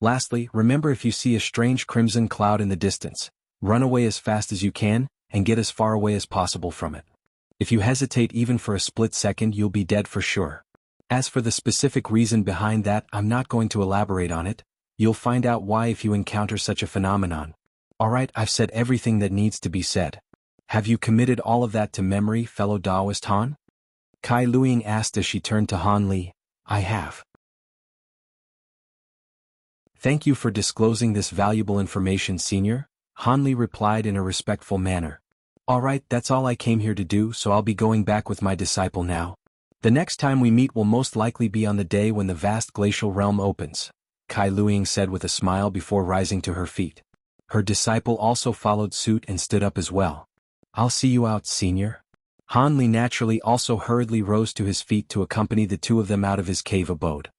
Lastly, remember, if you see a strange crimson cloud in the distance, run away as fast as you can, and get as far away as possible from it. If you hesitate even for a split second, you'll be dead for sure. As for the specific reason behind that, I'm not going to elaborate on it. You'll find out why if you encounter such a phenomenon. Alright, I've said everything that needs to be said. Have you committed all of that to memory, fellow Taoist Han? Kai Luiying asked as she turned to Han Li. I have. Thank you for disclosing this valuable information, Senior, Han Li replied in a respectful manner. Alright, that's all I came here to do, so I'll be going back with my disciple now. The next time we meet will most likely be on the day when the vast glacial realm opens, Kai Luiying said with a smile before rising to her feet. Her disciple also followed suit and stood up as well. I'll see you out, Senior. Han Li naturally also hurriedly rose to his feet to accompany the two of them out of his cave abode.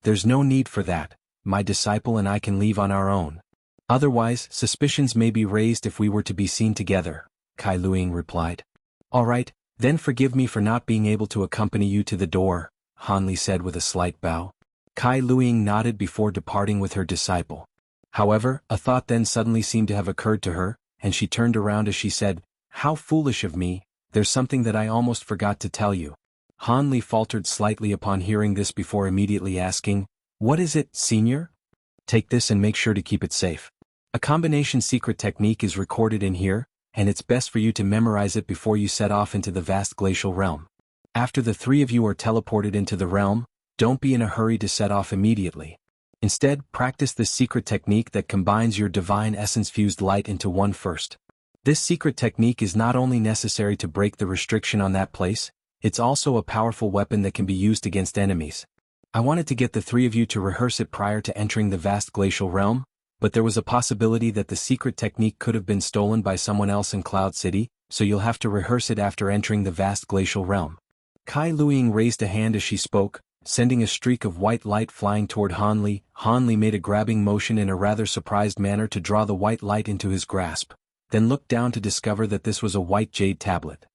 There's no need for that. My disciple and I can leave on our own. Otherwise, suspicions may be raised if we were to be seen together, Kai Luiying replied. Alright, then forgive me for not being able to accompany you to the door, Han Li said with a slight bow. Kai Luiying nodded before departing with her disciple. However, a thought then suddenly seemed to have occurred to her, and she turned around as she said, How foolish of me, there's something that I almost forgot to tell you. Han Li faltered slightly upon hearing this before immediately asking, What is it, Senior? Take this and make sure to keep it safe. A combination secret technique is recorded in here, and it's best for you to memorize it before you set off into the vast glacial realm. After the three of you are teleported into the realm, don't be in a hurry to set off immediately. Instead, practice this secret technique that combines your divine essence-fused light into one first. This secret technique is not only necessary to break the restriction on that place, it's also a powerful weapon that can be used against enemies. I wanted to get the three of you to rehearse it prior to entering the vast glacial realm, but there was a possibility that the secret technique could have been stolen by someone else in Cloud City, so you'll have to rehearse it after entering the vast glacial realm. Kai Luiying raised a hand as she spoke, sending a streak of white light flying toward Han Li. Han Li made a grabbing motion in a rather surprised manner to draw the white light into his grasp, then looked down to discover that this was a white jade tablet.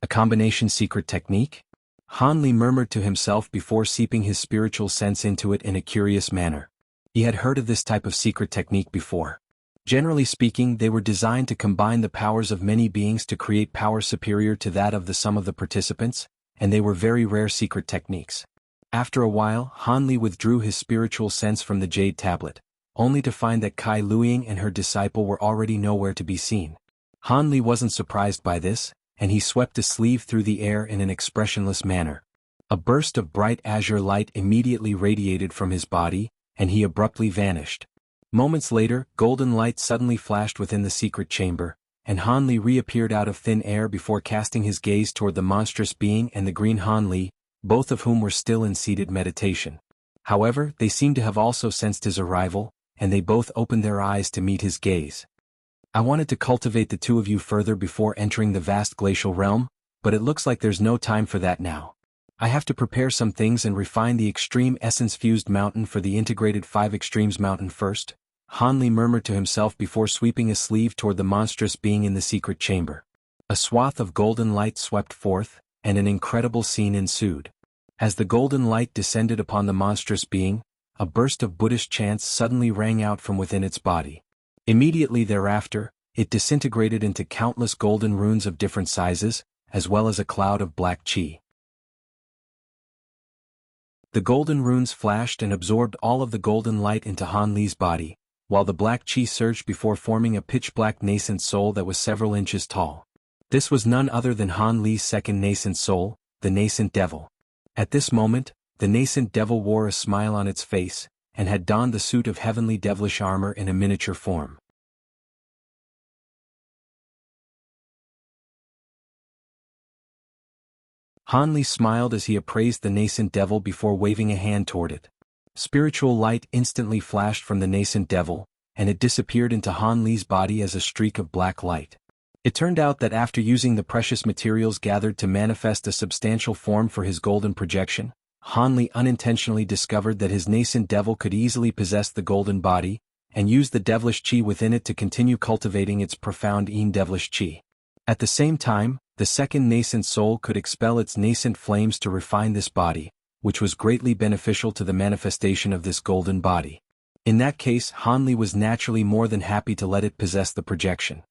A combination secret technique? Han Li murmured to himself before seeping his spiritual sense into it in a curious manner. He had heard of this type of secret technique before. Generally speaking, they were designed to combine the powers of many beings to create power superior to that of the sum of the participants, and they were very rare secret techniques. After a while, Han Li withdrew his spiritual sense from the jade tablet, only to find that Kai Luiying and her disciple were already nowhere to be seen. Han Li wasn't surprised by this, and he swept a sleeve through the air in an expressionless manner. A burst of bright azure light immediately radiated from his body, and he abruptly vanished. Moments later, golden light suddenly flashed within the secret chamber, and Han Li reappeared out of thin air before casting his gaze toward the monstrous being and the green Han Li, both of whom were still in seated meditation. However, they seemed to have also sensed his arrival, and they both opened their eyes to meet his gaze. I wanted to cultivate the two of you further before entering the vast glacial realm, but it looks like there's no time for that now. I have to prepare some things and refine the extreme essence-fused mountain for the integrated 5 extremes mountain first, Han Li murmured to himself before sweeping a sleeve toward the monstrous being in the secret chamber. A swath of golden light swept forth, and an incredible scene ensued. As the golden light descended upon the monstrous being, a burst of Buddhist chants suddenly rang out from within its body. Immediately thereafter, it disintegrated into countless golden runes of different sizes, as well as a cloud of black chi. The golden runes flashed and absorbed all of the golden light into Han Li's body, while the black chi surged before forming a pitch-black nascent soul that was several inches tall. This was none other than Han Li's second nascent soul, the nascent devil. At this moment, the nascent devil wore a smile on its face, and had donned the suit of heavenly devilish armor in a miniature form. Han Li smiled as he appraised the nascent devil before waving a hand toward it. Spiritual light instantly flashed from the nascent devil, and it disappeared into Han Li's body as a streak of black light. It turned out that after using the precious materials gathered to manifest a substantial form for his golden projection, Han Li unintentionally discovered that his nascent devil could easily possess the golden body, and use the devilish chi within it to continue cultivating its profound devilish chi. At the same time, the second nascent soul could expel its nascent flames to refine this body, which was greatly beneficial to the manifestation of this golden body. In that case, Han Li was naturally more than happy to let it possess the projection.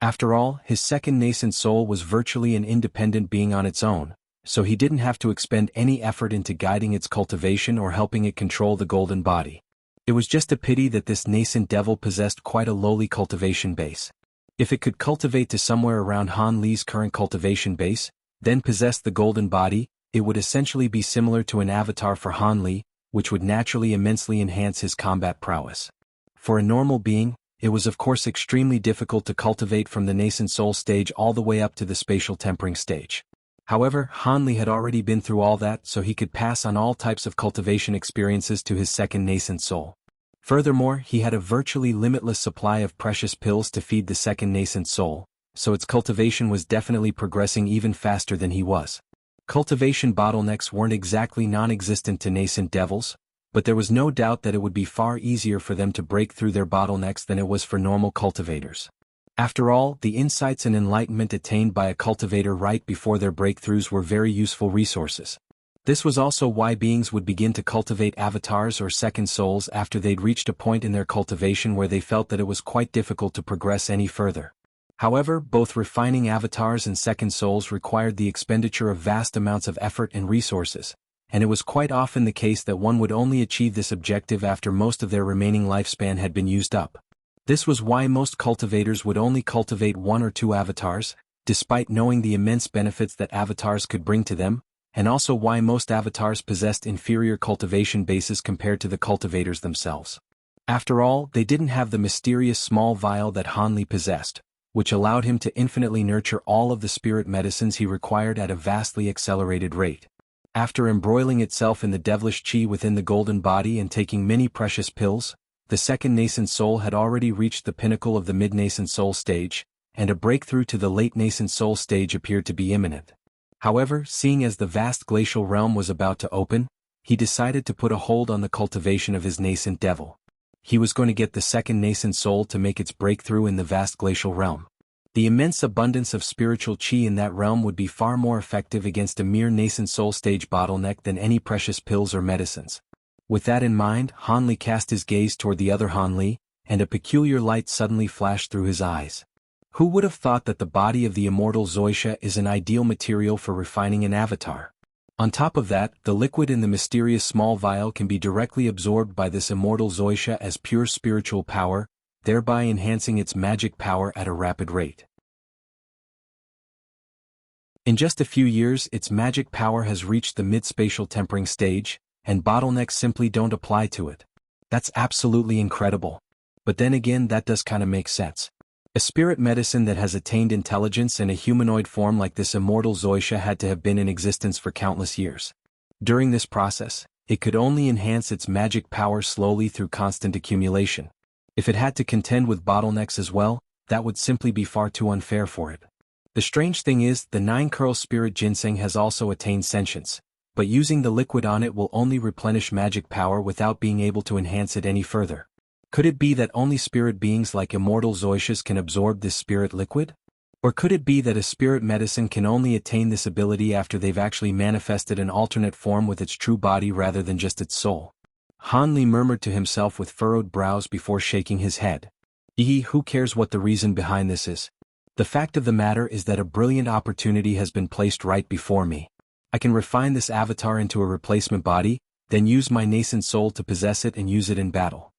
After all, his second nascent soul was virtually an independent being on its own, so he didn't have to expend any effort into guiding its cultivation or helping it control the golden body. It was just a pity that this nascent devil possessed quite a lowly cultivation base. If it could cultivate to somewhere around Han Li's current cultivation base, then possess the golden body, it would essentially be similar to an avatar for Han Li, which would naturally immensely enhance his combat prowess. For a normal being, it was of course extremely difficult to cultivate from the nascent soul stage all the way up to the spatial tempering stage. However, Han Li had already been through all that, so he could pass on all types of cultivation experiences to his second nascent soul. Furthermore, he had a virtually limitless supply of precious pills to feed the second nascent soul, so its cultivation was definitely progressing even faster than he was. Cultivation bottlenecks weren't exactly non-existent to nascent devils, but there was no doubt that it would be far easier for them to break through their bottlenecks than it was for normal cultivators. After all, the insights and enlightenment attained by a cultivator right before their breakthroughs were very useful resources. This was also why beings would begin to cultivate avatars or second souls after they'd reached a point in their cultivation where they felt that it was quite difficult to progress any further. However, both refining avatars and second souls required the expenditure of vast amounts of effort and resources, and it was quite often the case that one would only achieve this objective after most of their remaining lifespan had been used up. This was why most cultivators would only cultivate 1 or 2 avatars, despite knowing the immense benefits that avatars could bring to them, and also why most avatars possessed inferior cultivation bases compared to the cultivators themselves. After all, they didn't have the mysterious small vial that Han Li possessed, which allowed him to infinitely nurture all of the spirit medicines he required at a vastly accelerated rate. After embroiling itself in the devilish chi within the golden body and taking many precious pills, the second nascent soul had already reached the pinnacle of the mid-nascent soul stage, and a breakthrough to the late nascent soul stage appeared to be imminent. However, seeing as the vast glacial realm was about to open, he decided to put a hold on the cultivation of his nascent devil. He was going to get the second nascent soul to make its breakthrough in the vast glacial realm. The immense abundance of spiritual chi in that realm would be far more effective against a mere nascent soul stage bottleneck than any precious pills or medicines. With that in mind, Han Li cast his gaze toward the other Han Li, and a peculiar light suddenly flashed through his eyes. Who would have thought that the body of the immortal Zoisha is an ideal material for refining an avatar? On top of that, the liquid in the mysterious small vial can be directly absorbed by this immortal Zoisha as pure spiritual power, thereby enhancing its magic power at a rapid rate. In just a few years, its magic power has reached the mid-spatial tempering stage, and bottlenecks simply don't apply to it. That's absolutely incredible. But then again, that does kinda make sense. A spirit medicine that has attained intelligence in a humanoid form like this immortal Zoisha had to have been in existence for countless years. During this process, it could only enhance its magic power slowly through constant accumulation. If it had to contend with bottlenecks as well, that would simply be far too unfair for it. The strange thing is, the 9-curl spirit ginseng has also attained sentience, but using the liquid on it will only replenish magic power without being able to enhance it any further. Could it be that only spirit beings like immortal Zoishas can absorb this spirit liquid? Or could it be that a spirit medicine can only attain this ability after they've actually manifested an alternate form with its true body rather than just its soul? Han Li murmured to himself with furrowed brows before shaking his head. Who cares what the reason behind this is? The fact of the matter is that a brilliant opportunity has been placed right before me. I can refine this avatar into a replacement body, then use my nascent soul to possess it and use it in battle.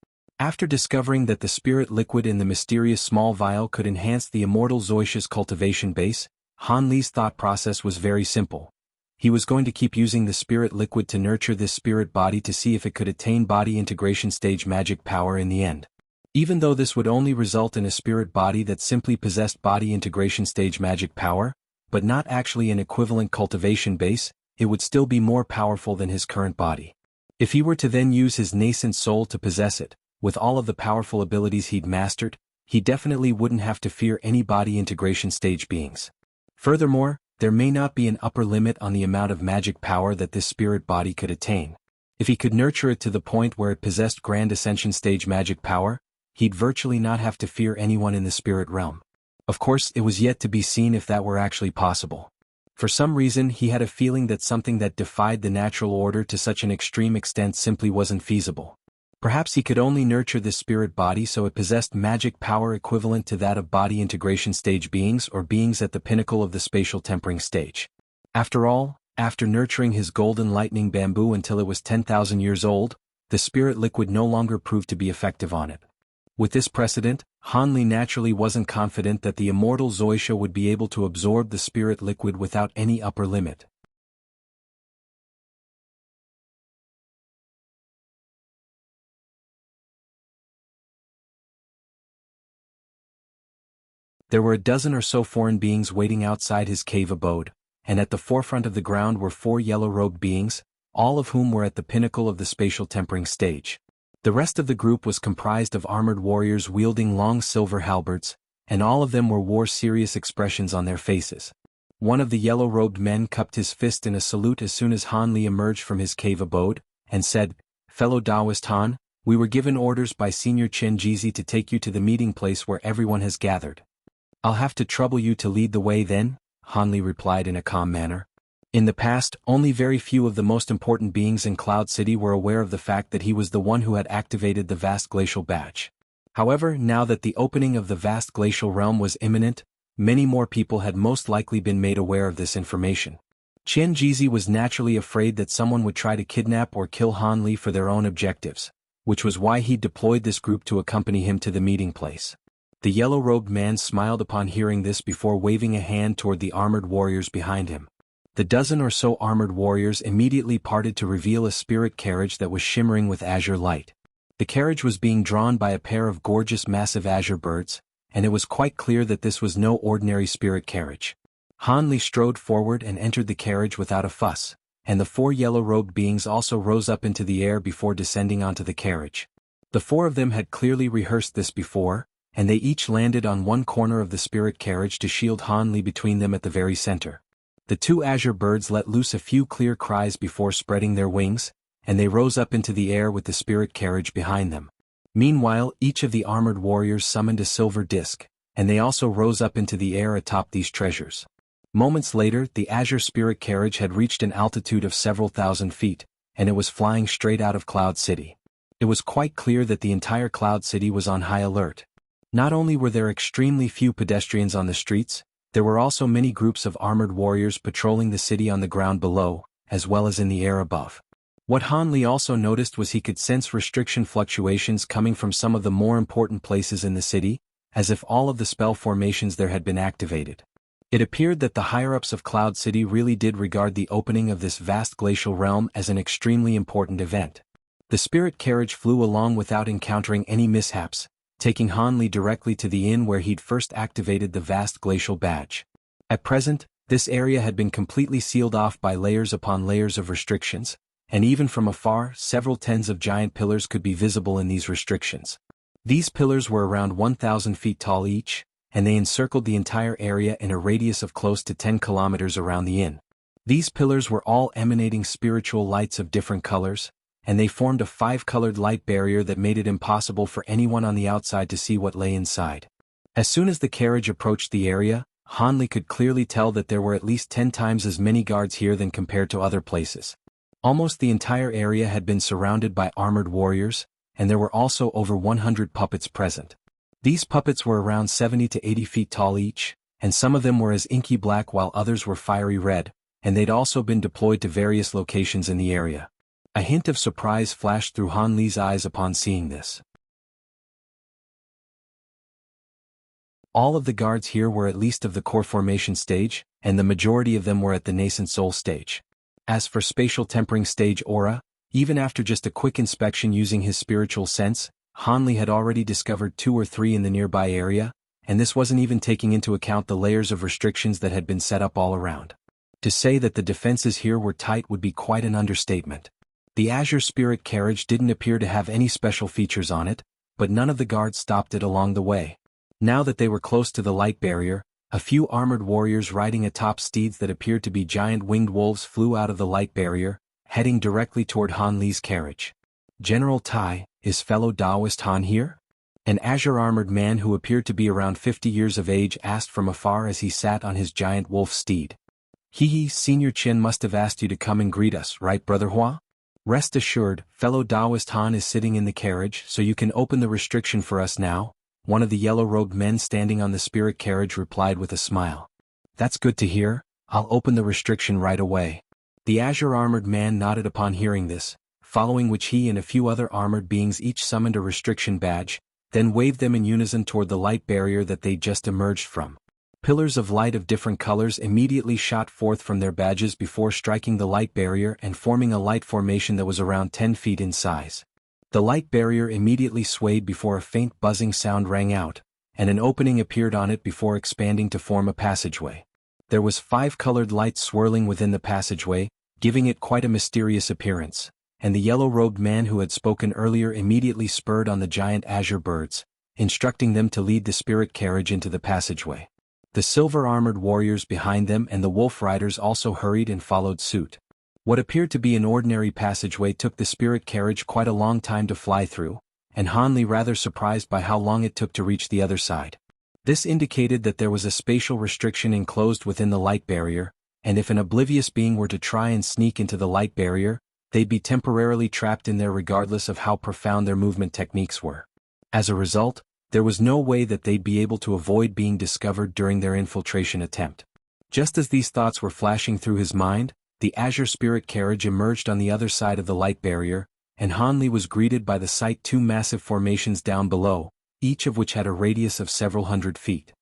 After discovering that the spirit liquid in the mysterious small vial could enhance the immortal Zoisha's cultivation base, Han Li's thought process was very simple. He was going to keep using the spirit liquid to nurture this spirit body to see if it could attain body integration stage magic power in the end. Even though this would only result in a spirit body that simply possessed body integration stage magic power, but not actually an equivalent cultivation base, it would still be more powerful than his current body. If he were to then use his nascent soul to possess it, with all of the powerful abilities he'd mastered, he definitely wouldn't have to fear any body integration stage beings. Furthermore, there may not be an upper limit on the amount of magic power that this spirit body could attain. If he could nurture it to the point where it possessed Grand Ascension stage magic power, he'd virtually not have to fear anyone in the spirit realm. Of course, it was yet to be seen if that were actually possible. For some reason he had a feeling that something that defied the natural order to such an extreme extent simply wasn't feasible. Perhaps he could only nurture this spirit body so it possessed magic power equivalent to that of body integration stage beings or beings at the pinnacle of the spatial tempering stage. After all, after nurturing his golden lightning bamboo until it was 10,000 years old, the spirit liquid no longer proved to be effective on it. With this precedent, Han Li naturally wasn't confident that the immortal Zoisha would be able to absorb the spirit liquid without any upper limit. There were a dozen or so foreign beings waiting outside his cave abode, and at the forefront of the ground were 4 yellow-robed beings, all of whom were at the pinnacle of the spatial tempering stage. The rest of the group was comprised of armored warriors wielding long silver halberds, and all of them wore serious expressions on their faces. One of the yellow-robed men cupped his fist in a salute as soon as Han Li emerged from his cave abode, and said, "Fellow Taoist Han, we were given orders by Senior Chen Jizi to take you to the meeting place where everyone has gathered." "I'll have to trouble you to lead the way then," Han Li replied in a calm manner. In the past, only very few of the most important beings in Cloud City were aware of the fact that he was the one who had activated the vast glacial badge. However, now that the opening of the vast glacial realm was imminent, many more people had most likely been made aware of this information. Chen Jizi was naturally afraid that someone would try to kidnap or kill Han Li for their own objectives, which was why he deployed this group to accompany him to the meeting place. The yellow-robed man smiled upon hearing this before waving a hand toward the armored warriors behind him. The dozen or so armored warriors immediately parted to reveal a spirit carriage that was shimmering with azure light. The carriage was being drawn by a pair of gorgeous massive azure birds, and it was quite clear that this was no ordinary spirit carriage. Han Li strode forward and entered the carriage without a fuss, and the 4 yellow-robed beings also rose up into the air before descending onto the carriage. The 4 of them had clearly rehearsed this before, and they each landed on one corner of the spirit carriage to shield Han Li between them at the very center. The 2 azure birds let loose a few clear cries before spreading their wings, and they rose up into the air with the spirit carriage behind them. Meanwhile, each of the armored warriors summoned a silver disc, and they also rose up into the air atop these treasures. Moments later, the azure spirit carriage had reached an altitude of several thousand feet, and it was flying straight out of Cloud City. It was quite clear that the entire Cloud City was on high alert. Not only were there extremely few pedestrians on the streets, there were also many groups of armored warriors patrolling the city on the ground below, as well as in the air above. What Han Li also noticed was he could sense restriction fluctuations coming from some of the more important places in the city, as if all of the spell formations there had been activated. It appeared that the higher-ups of Cloud City really did regard the opening of this vast glacial realm as an extremely important event. The spirit carriage flew along without encountering any mishaps, taking Han Li directly to the inn where he'd first activated the vast glacial badge. At present, this area had been completely sealed off by layers upon layers of restrictions, and even from afar, several tens of giant pillars could be visible in these restrictions. These pillars were around 1,000 feet tall each, and they encircled the entire area in a radius of close to 10 kilometers around the inn. These pillars were all emanating spiritual lights of different colors, and they formed a 5-colored light barrier that made it impossible for anyone on the outside to see what lay inside. As soon as the carriage approached the area, Han Li could clearly tell that there were at least 10 times as many guards here than compared to other places. Almost the entire area had been surrounded by armored warriors, and there were also over 100 puppets present. These puppets were around 70 to 80 feet tall each, and some of them were as inky black while others were fiery red, and they'd also been deployed to various locations in the area. A hint of surprise flashed through Han Li's eyes upon seeing this. All of the guards here were at least of the core formation stage, and the majority of them were at the nascent soul stage. As for spatial tempering stage aura, even after just a quick inspection using his spiritual sense, Hanli had already discovered 2 or 3 in the nearby area, and this wasn't even taking into account the layers of restrictions that had been set up all around. To say that the defenses here were tight would be quite an understatement. The Azure Spirit carriage didn't appear to have any special features on it, but none of the guards stopped it along the way. Now that they were close to the light barrier, a few armored warriors riding atop steeds that appeared to be giant winged wolves flew out of the light barrier, heading directly toward Han Li's carriage. "General Tai, is fellow Daoist Han here?" An azure-armored man who appeared to be around 50 years of age asked from afar as he sat on his giant wolf steed. "Hee, Senior Chen must have asked you to come and greet us, right, Brother Hua? Rest assured, fellow Daoist Han is sitting in the carriage, so you can open the restriction for us now," one of the yellow-robed men standing on the spirit carriage replied with a smile. "That's good to hear, I'll open the restriction right away." The azure-armored man nodded upon hearing this, following which he and a few other armored beings each summoned a restriction badge, then waved them in unison toward the light barrier that they'd just emerged from. Pillars of light of different colors immediately shot forth from their badges before striking the light barrier and forming a light formation that was around 10 feet in size. The light barrier immediately swayed before a faint buzzing sound rang out, and an opening appeared on it before expanding to form a passageway. There was 5 colored lights swirling within the passageway, giving it quite a mysterious appearance, and the yellow-robed man who had spoken earlier immediately spurred on the giant azure birds, instructing them to lead the spirit carriage into the passageway. The silver-armored warriors behind them and the wolf riders also hurried and followed suit. What appeared to be an ordinary passageway took the spirit carriage quite a long time to fly through, and Han Li rather surprised by how long it took to reach the other side. This indicated that there was a spatial restriction enclosed within the light barrier, and if an oblivious being were to try and sneak into the light barrier, they'd be temporarily trapped in there regardless of how profound their movement techniques were. As a result, there was no way that they'd be able to avoid being discovered during their infiltration attempt. Just as these thoughts were flashing through his mind, the Azure Spirit carriage emerged on the other side of the light barrier, and Han Li was greeted by the sight 2 massive formations down below, each of which had a radius of several hundred feet.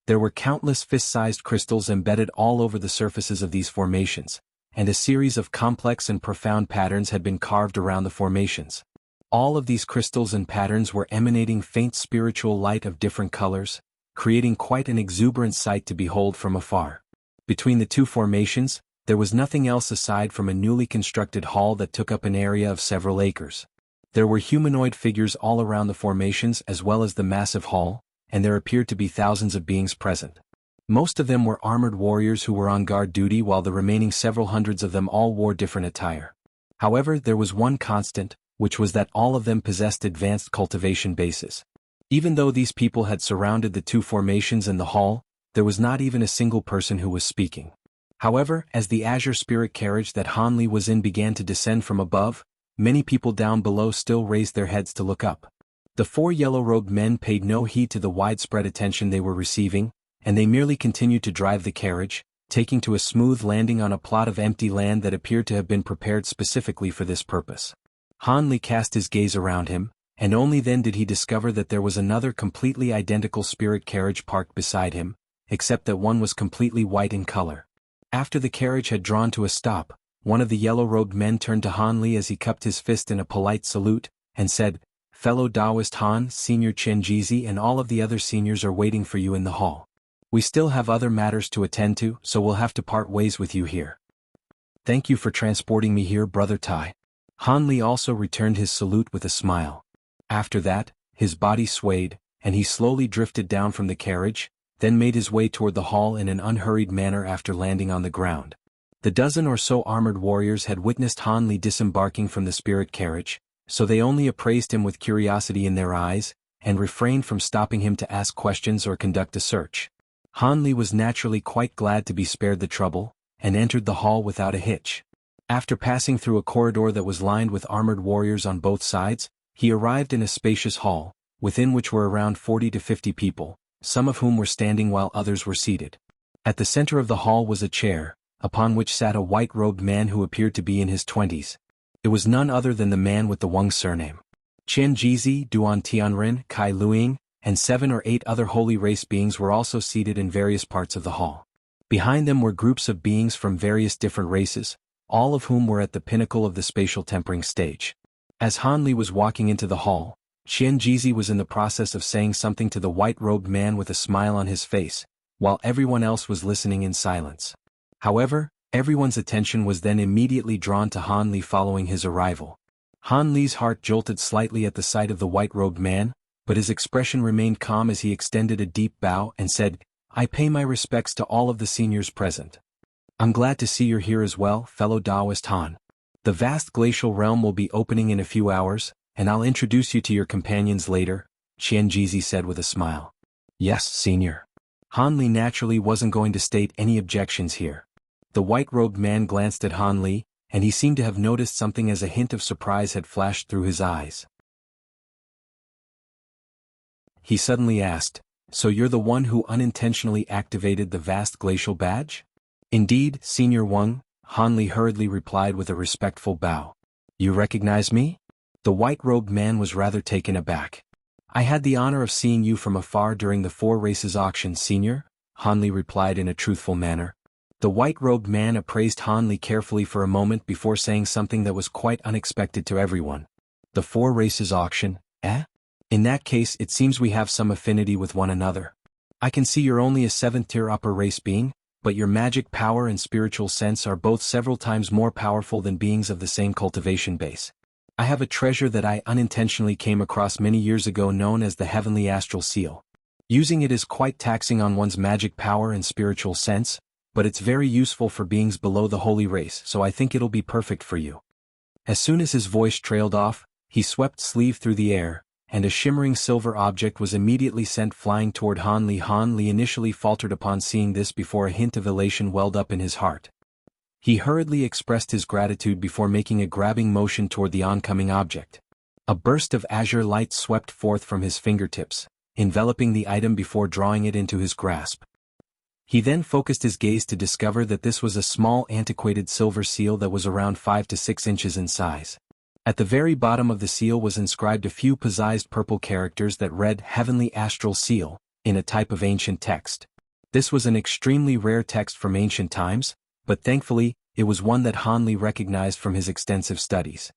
There were countless fist-sized crystals embedded all over the surfaces of these formations, and a series of complex and profound patterns had been carved around the formations. All of these crystals and patterns were emanating faint spiritual light of different colors, creating quite an exuberant sight to behold from afar. Between the 2 formations, there was nothing else aside from a newly constructed hall that took up an area of several acres. There were humanoid figures all around the formations as well as the massive hall, and there appeared to be thousands of beings present. Most of them were armored warriors who were on guard duty while the remaining several hundreds of them all wore different attire. However, there was one constant, which was that all of them possessed advanced cultivation bases. Even though these people had surrounded the 2 formations and the hall, there was not even a single person who was speaking. However, as the Azure Spirit carriage that Han Li was in began to descend from above, many people down below still raised their heads to look up. The 4 yellow-robed men paid no heed to the widespread attention they were receiving, and they merely continued to drive the carriage, taking to a smooth landing on a plot of empty land that appeared to have been prepared specifically for this purpose. Han Li cast his gaze around him, and only then did he discover that there was another completely identical spirit carriage parked beside him, except that one was completely white in color. After the carriage had drawn to a stop, one of the yellow-robed men turned to Han Li as he cupped his fist in a polite salute, and said, "Fellow Daoist Han, Senior Chen Jizi and all of the other seniors are waiting for you in the hall. We still have other matters to attend to, so we'll have to part ways with you here. Thank you for transporting me here, Brother Tai." Han Li also returned his salute with a smile. After that, his body swayed, and he slowly drifted down from the carriage, then made his way toward the hall in an unhurried manner after landing on the ground. The dozen or so armored warriors had witnessed Han Li disembarking from the spirit carriage, so they only appraised him with curiosity in their eyes, and refrained from stopping him to ask questions or conduct a search. Han Li was naturally quite glad to be spared the trouble, and entered the hall without a hitch. After passing through a corridor that was lined with armored warriors on both sides, he arrived in a spacious hall, within which were around 40 to 50 people, some of whom were standing while others were seated. At the center of the hall was a chair, upon which sat a white-robed man who appeared to be in his 20s. It was none other than the man with the Wang surname. Qian Jizi, Duan Tianren, Kai Luing, and 7 or 8 other holy race beings were also seated in various parts of the hall. Behind them were groups of beings from various different races, all of whom were at the pinnacle of the spatial tempering stage. As Han Li was walking into the hall, Qian Jizi was in the process of saying something to the white-robed man with a smile on his face, while everyone else was listening in silence. However, everyone's attention was then immediately drawn to Han Li following his arrival. Han Li's heart jolted slightly at the sight of the white-robed man, but his expression remained calm as he extended a deep bow and said, "I pay my respects to all of the seniors present. I'm glad to see you're here as well, fellow Taoist Han. The vast glacial realm will be opening in a few hours, and I'll introduce you to your companions later," Qian Jizi said with a smile. "Yes, senior." Han Li naturally wasn't going to state any objections here. The white-robed man glanced at Han Li, and he seemed to have noticed something as a hint of surprise had flashed through his eyes. He suddenly asked, "So you're the one who unintentionally activated the vast glacial badge?" "Indeed, Senior Wang," Han Li hurriedly replied with a respectful bow. "You recognize me?" The white-robed man was rather taken aback. "I had the honor of seeing you from afar during the 4 races auction, Senior," Han Li replied in a truthful manner. The white-robed man appraised Han Li carefully for a moment before saying something that was quite unexpected to everyone. "The 4 races auction, eh? In that case it seems we have some affinity with one another. I can see you're only a 7th-tier upper race being, but your magic power and spiritual sense are both several times more powerful than beings of the same cultivation base. I have a treasure that I unintentionally came across many years ago known as the Heavenly Astral Seal. Using it is quite taxing on one's magic power and spiritual sense, but it's very useful for beings below the holy race, so I think it'll be perfect for you." As soon as his voice trailed off, he swept sleeve through the air, and a shimmering silver object was immediately sent flying toward Han Li. Han Li initially faltered upon seeing this before a hint of elation welled up in his heart. He hurriedly expressed his gratitude before making a grabbing motion toward the oncoming object. A burst of azure light swept forth from his fingertips, enveloping the item before drawing it into his grasp. He then focused his gaze to discover that this was a small antiquated silver seal that was around 5 to 6 inches in size. At the very bottom of the seal was inscribed a few precise purple characters that read "Heavenly Astral Seal," in a type of ancient text. This was an extremely rare text from ancient times, but thankfully, it was one that Han Li recognized from his extensive studies.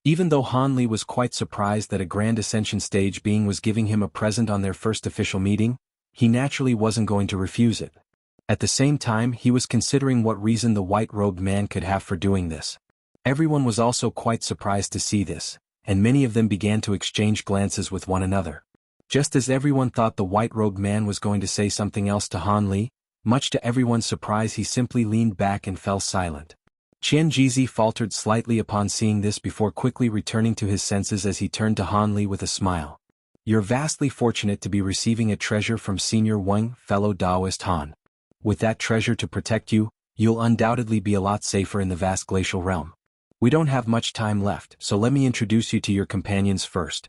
Even though Han Li was quite surprised that a Grand Ascension stage being was giving him a present on their first official meeting, he naturally wasn't going to refuse it. At the same time, he was considering what reason the white-robed man could have for doing this. Everyone was also quite surprised to see this, and many of them began to exchange glances with one another. Just as everyone thought the white-robed man was going to say something else to Han Li, much to everyone's surprise he simply leaned back and fell silent. Qian Jizi faltered slightly upon seeing this before quickly returning to his senses as he turned to Han Li with a smile. "You're vastly fortunate to be receiving a treasure from Senior Wang, fellow Taoist Han. With that treasure to protect you, you'll undoubtedly be a lot safer in the vast glacial realm. We don't have much time left, so let me introduce you to your companions first."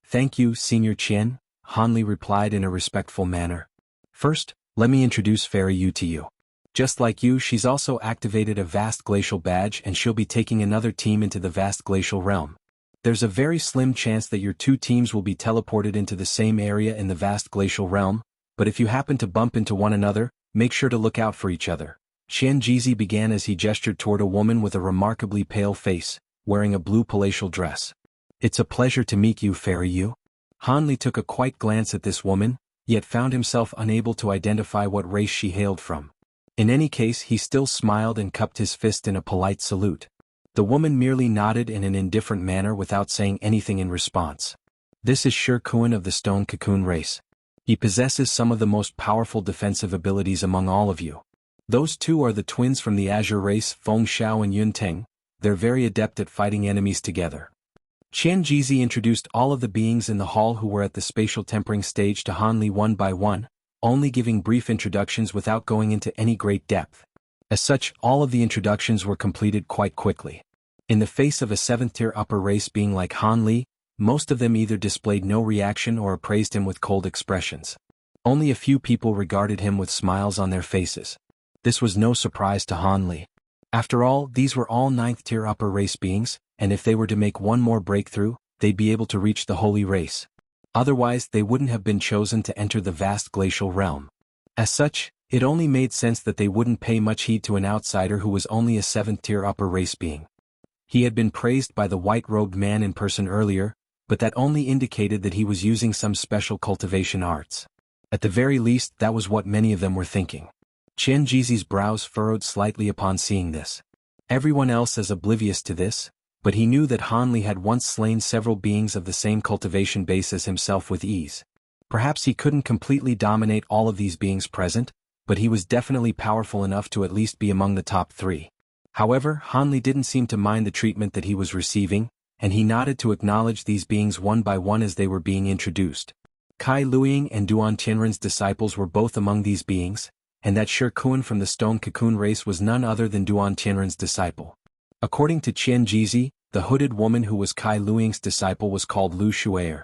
"Thank you, Senior Qian," Han Li replied in a respectful manner. "First, let me introduce Fairy Yu to you. Just like you, she's also activated a vast glacial badge and she'll be taking another team into the vast glacial realm. There's a very slim chance that your 2 teams will be teleported into the same area in the vast glacial realm, but if you happen to bump into one another, make sure to look out for each other." Qian Jizi began as he gestured toward a woman with a remarkably pale face, wearing a blue palatial dress. "It's a pleasure to meet you, Fairy Yu." Han Li took a quick glance at this woman, yet found himself unable to identify what race she hailed from. In any case, he still smiled and cupped his fist in a polite salute. The woman merely nodded in an indifferent manner without saying anything in response. "This is Shi Kuan of the Stone Cocoon race. He possesses some of the most powerful defensive abilities among all of you. Those 2 are the twins from the Azure race, Feng Xiao and Yun Teng. They're very adept at fighting enemies together." Qian Jizi introduced all of the beings in the hall who were at the spatial tempering stage to Han Li one by one, only giving brief introductions without going into any great depth. As such, all of the introductions were completed quite quickly. In the face of a 7th-tier upper race being like Han Li, most of them either displayed no reaction or appraised him with cold expressions. Only a few people regarded him with smiles on their faces. This was no surprise to Han Li. After all, these were all ninth-tier upper race beings, and if they were to make one more breakthrough, they'd be able to reach the holy race. Otherwise, they wouldn't have been chosen to enter the vast glacial realm. As such, it only made sense that they wouldn't pay much heed to an outsider who was only a seventh-tier upper race being. He had been praised by the white-robed man in person earlier, but that only indicated that he was using some special cultivation arts. At the very least, that was what many of them were thinking. Chen Jizi's brows furrowed slightly upon seeing this. Everyone else is oblivious to this, but he knew that Han Li had once slain several beings of the same cultivation base as himself with ease. Perhaps he couldn't completely dominate all of these beings present, but he was definitely powerful enough to at least be among the top 3. However, Han Li didn't seem to mind the treatment that he was receiving, and he nodded to acknowledge these beings one by one as they were being introduced. Kai Luiying and Duan Tianren's disciples were both among these beings, and that Shi Kun from the Stone Cocoon race was none other than Duan Tianren's disciple. According to Qian Jizi, the hooded woman who was Kai Luiying's disciple was called Lu Shu'er.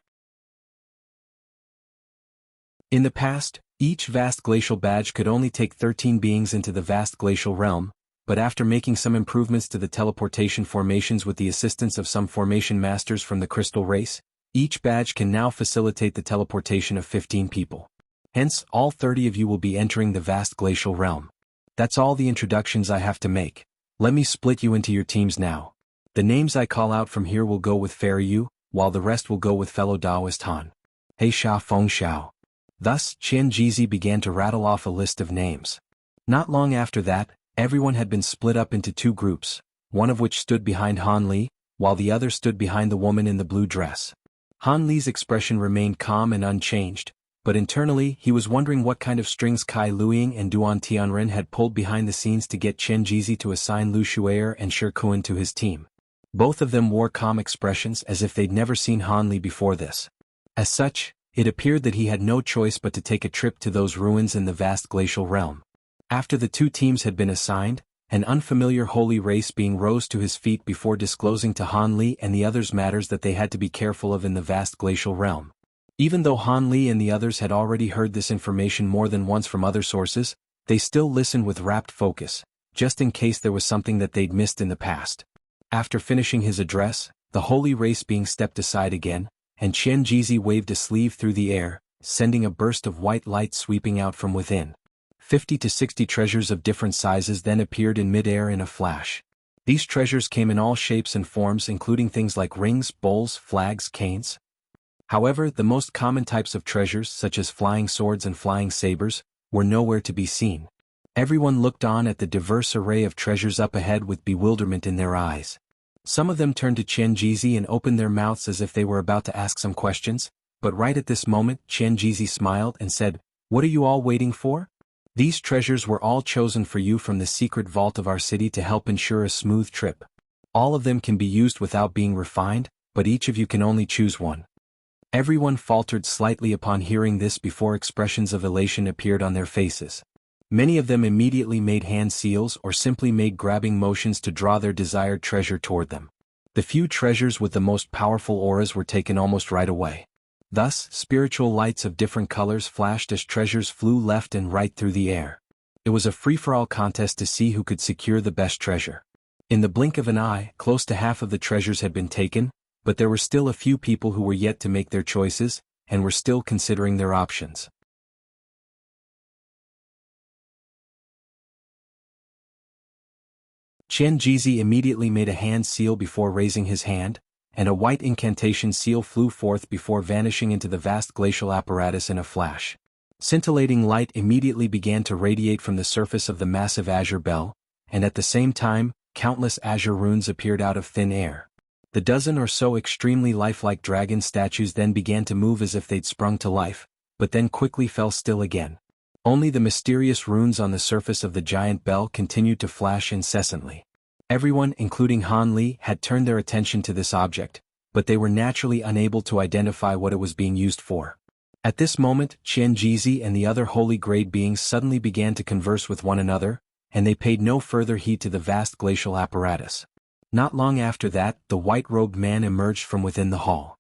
In the past, each vast glacial badge could only take 13 beings into the vast glacial realm, but after making some improvements to the teleportation formations with the assistance of some formation masters from the crystal race, each badge can now facilitate the teleportation of 15 people. Hence, all 30 of you will be entering the vast glacial realm. That's all the introductions I have to make. Let me split you into your teams now. The names I call out from here will go with Fairy Yu, while the rest will go with fellow Taoist Han. He Sha Feng Xiao. Thus, Qian Jizi began to rattle off a list of names. Not long after that, everyone had been split up into 2 groups, one of which stood behind Han Li, while the other stood behind the woman in the blue dress. Han Li's expression remained calm and unchanged, but internally he was wondering what kind of strings Kai Luiying and Duan Tianren had pulled behind the scenes to get Chen Jizi to assign Lu Shu'er and Shi Kun to his team. Both of them wore calm expressions as if they'd never seen Han Li before this. As such, it appeared that he had no choice but to take a trip to those ruins in the vast glacial realm. After the 2 teams had been assigned, an unfamiliar holy race being rose to his feet before disclosing to Han Li and the others matters that they had to be careful of in the vast glacial realm. Even though Han Li and the others had already heard this information more than once from other sources, they still listened with rapt focus, just in case there was something that they'd missed in the past. After finishing his address, the holy race being stepped aside again, and Qian Jizi waved a sleeve through the air, sending a burst of white light sweeping out from within. 50 to 60 treasures of different sizes then appeared in mid-air in a flash. These treasures came in all shapes and forms, including things like rings, bowls, flags, canes. However, the most common types of treasures, such as flying swords and flying sabers, were nowhere to be seen. Everyone looked on at the diverse array of treasures up ahead with bewilderment in their eyes. Some of them turned to Qian Jizi and opened their mouths as if they were about to ask some questions, but right at this moment Qian Jizi smiled and said, "What are you all waiting for? These treasures were all chosen for you from the secret vault of our city to help ensure a smooth trip. All of them can be used without being refined, but each of you can only choose one." Everyone faltered slightly upon hearing this before expressions of elation appeared on their faces. Many of them immediately made hand seals or simply made grabbing motions to draw their desired treasure toward them. The few treasures with the most powerful auras were taken almost right away. Thus, spiritual lights of different colors flashed as treasures flew left and right through the air. It was a free-for-all contest to see who could secure the best treasure. In the blink of an eye, close to half of the treasures had been taken, but there were still a few people who were yet to make their choices, and were still considering their options. Qian Jizi immediately made a hand seal before raising his hand, and a white incantation seal flew forth before vanishing into the vast glacial apparatus in a flash. Scintillating light immediately began to radiate from the surface of the massive azure bell, and at the same time, countless azure runes appeared out of thin air. The dozen or so extremely lifelike dragon statues then began to move as if they'd sprung to life, but then quickly fell still again. Only the mysterious runes on the surface of the giant bell continued to flash incessantly. Everyone, including Han Li, had turned their attention to this object, but they were naturally unable to identify what it was being used for. At this moment, Qian Jizi and the other holy grade beings suddenly began to converse with one another, and they paid no further heed to the vast glacial apparatus. Not long after that, the white-robed man emerged from within the hall.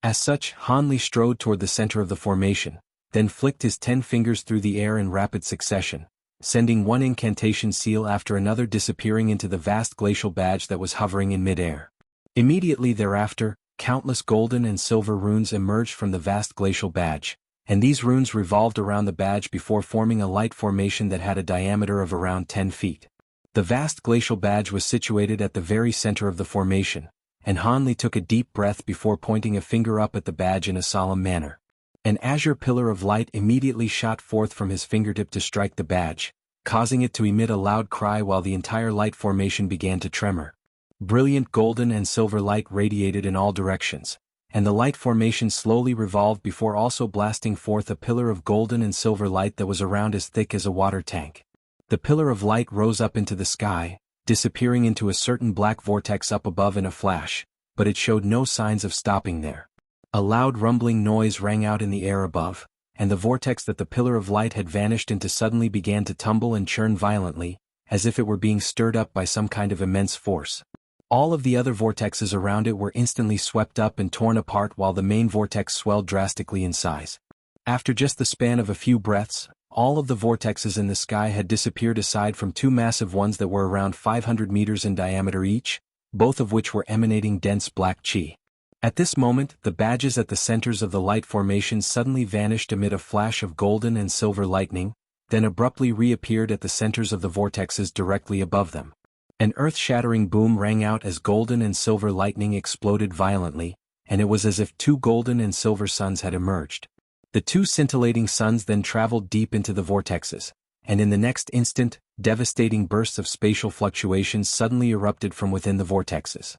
As such, Hanli strode toward the center of the formation, then flicked his 10 fingers through the air in rapid succession, sending one incantation seal after another disappearing into the vast glacial badge that was hovering in midair. Immediately thereafter, countless golden and silver runes emerged from the vast glacial badge, and these runes revolved around the badge before forming a light formation that had a diameter of around 10 feet. The vast glacial badge was situated at the very center of the formation, and Hanli took a deep breath before pointing a finger up at the badge in a solemn manner. An azure pillar of light immediately shot forth from his fingertip to strike the badge, causing it to emit a loud cry while the entire light formation began to tremor. Brilliant golden and silver light radiated in all directions, and the light formation slowly revolved before also blasting forth a pillar of golden and silver light that was around as thick as a water tank. The pillar of light rose up into the sky, disappearing into a certain black vortex up above in a flash, but it showed no signs of stopping there. A loud rumbling noise rang out in the air above, and the vortex that the pillar of light had vanished into suddenly began to tumble and churn violently, as if it were being stirred up by some kind of immense force. All of the other vortexes around it were instantly swept up and torn apart while the main vortex swelled drastically in size. After just the span of a few breaths, all of the vortexes in the sky had disappeared aside from two massive ones that were around 500 meters in diameter each, both of which were emanating dense black chi. At this moment, the badges at the centers of the light formations suddenly vanished amid a flash of golden and silver lightning, then abruptly reappeared at the centers of the vortexes directly above them. An earth-shattering boom rang out as golden and silver lightning exploded violently, and it was as if two golden and silver suns had emerged. The two scintillating suns then traveled deep into the vortexes, and in the next instant, devastating bursts of spatial fluctuations suddenly erupted from within the vortexes.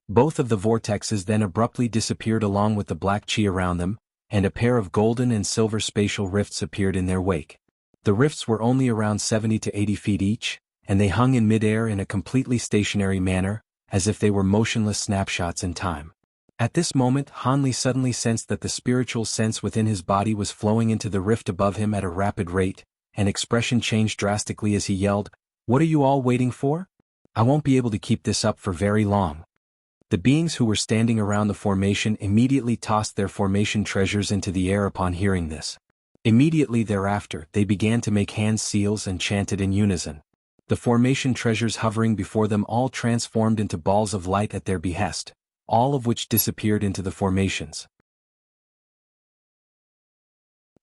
Both of the vortexes then abruptly disappeared along with the black chi around them, and a pair of golden and silver spatial rifts appeared in their wake. The rifts were only around 70 to 80 feet each, and they hung in midair in a completely stationary manner, as if they were motionless snapshots in time. At this moment, Hanli suddenly sensed that the spiritual sense within his body was flowing into the rift above him at a rapid rate, and expression changed drastically as he yelled, "What are you all waiting for? I won't be able to keep this up for very long." The beings who were standing around the formation immediately tossed their formation treasures into the air upon hearing this. Immediately thereafter, they began to make hand seals and chanted in unison. The formation treasures hovering before them all transformed into balls of light at their behest, all of which disappeared into the formations.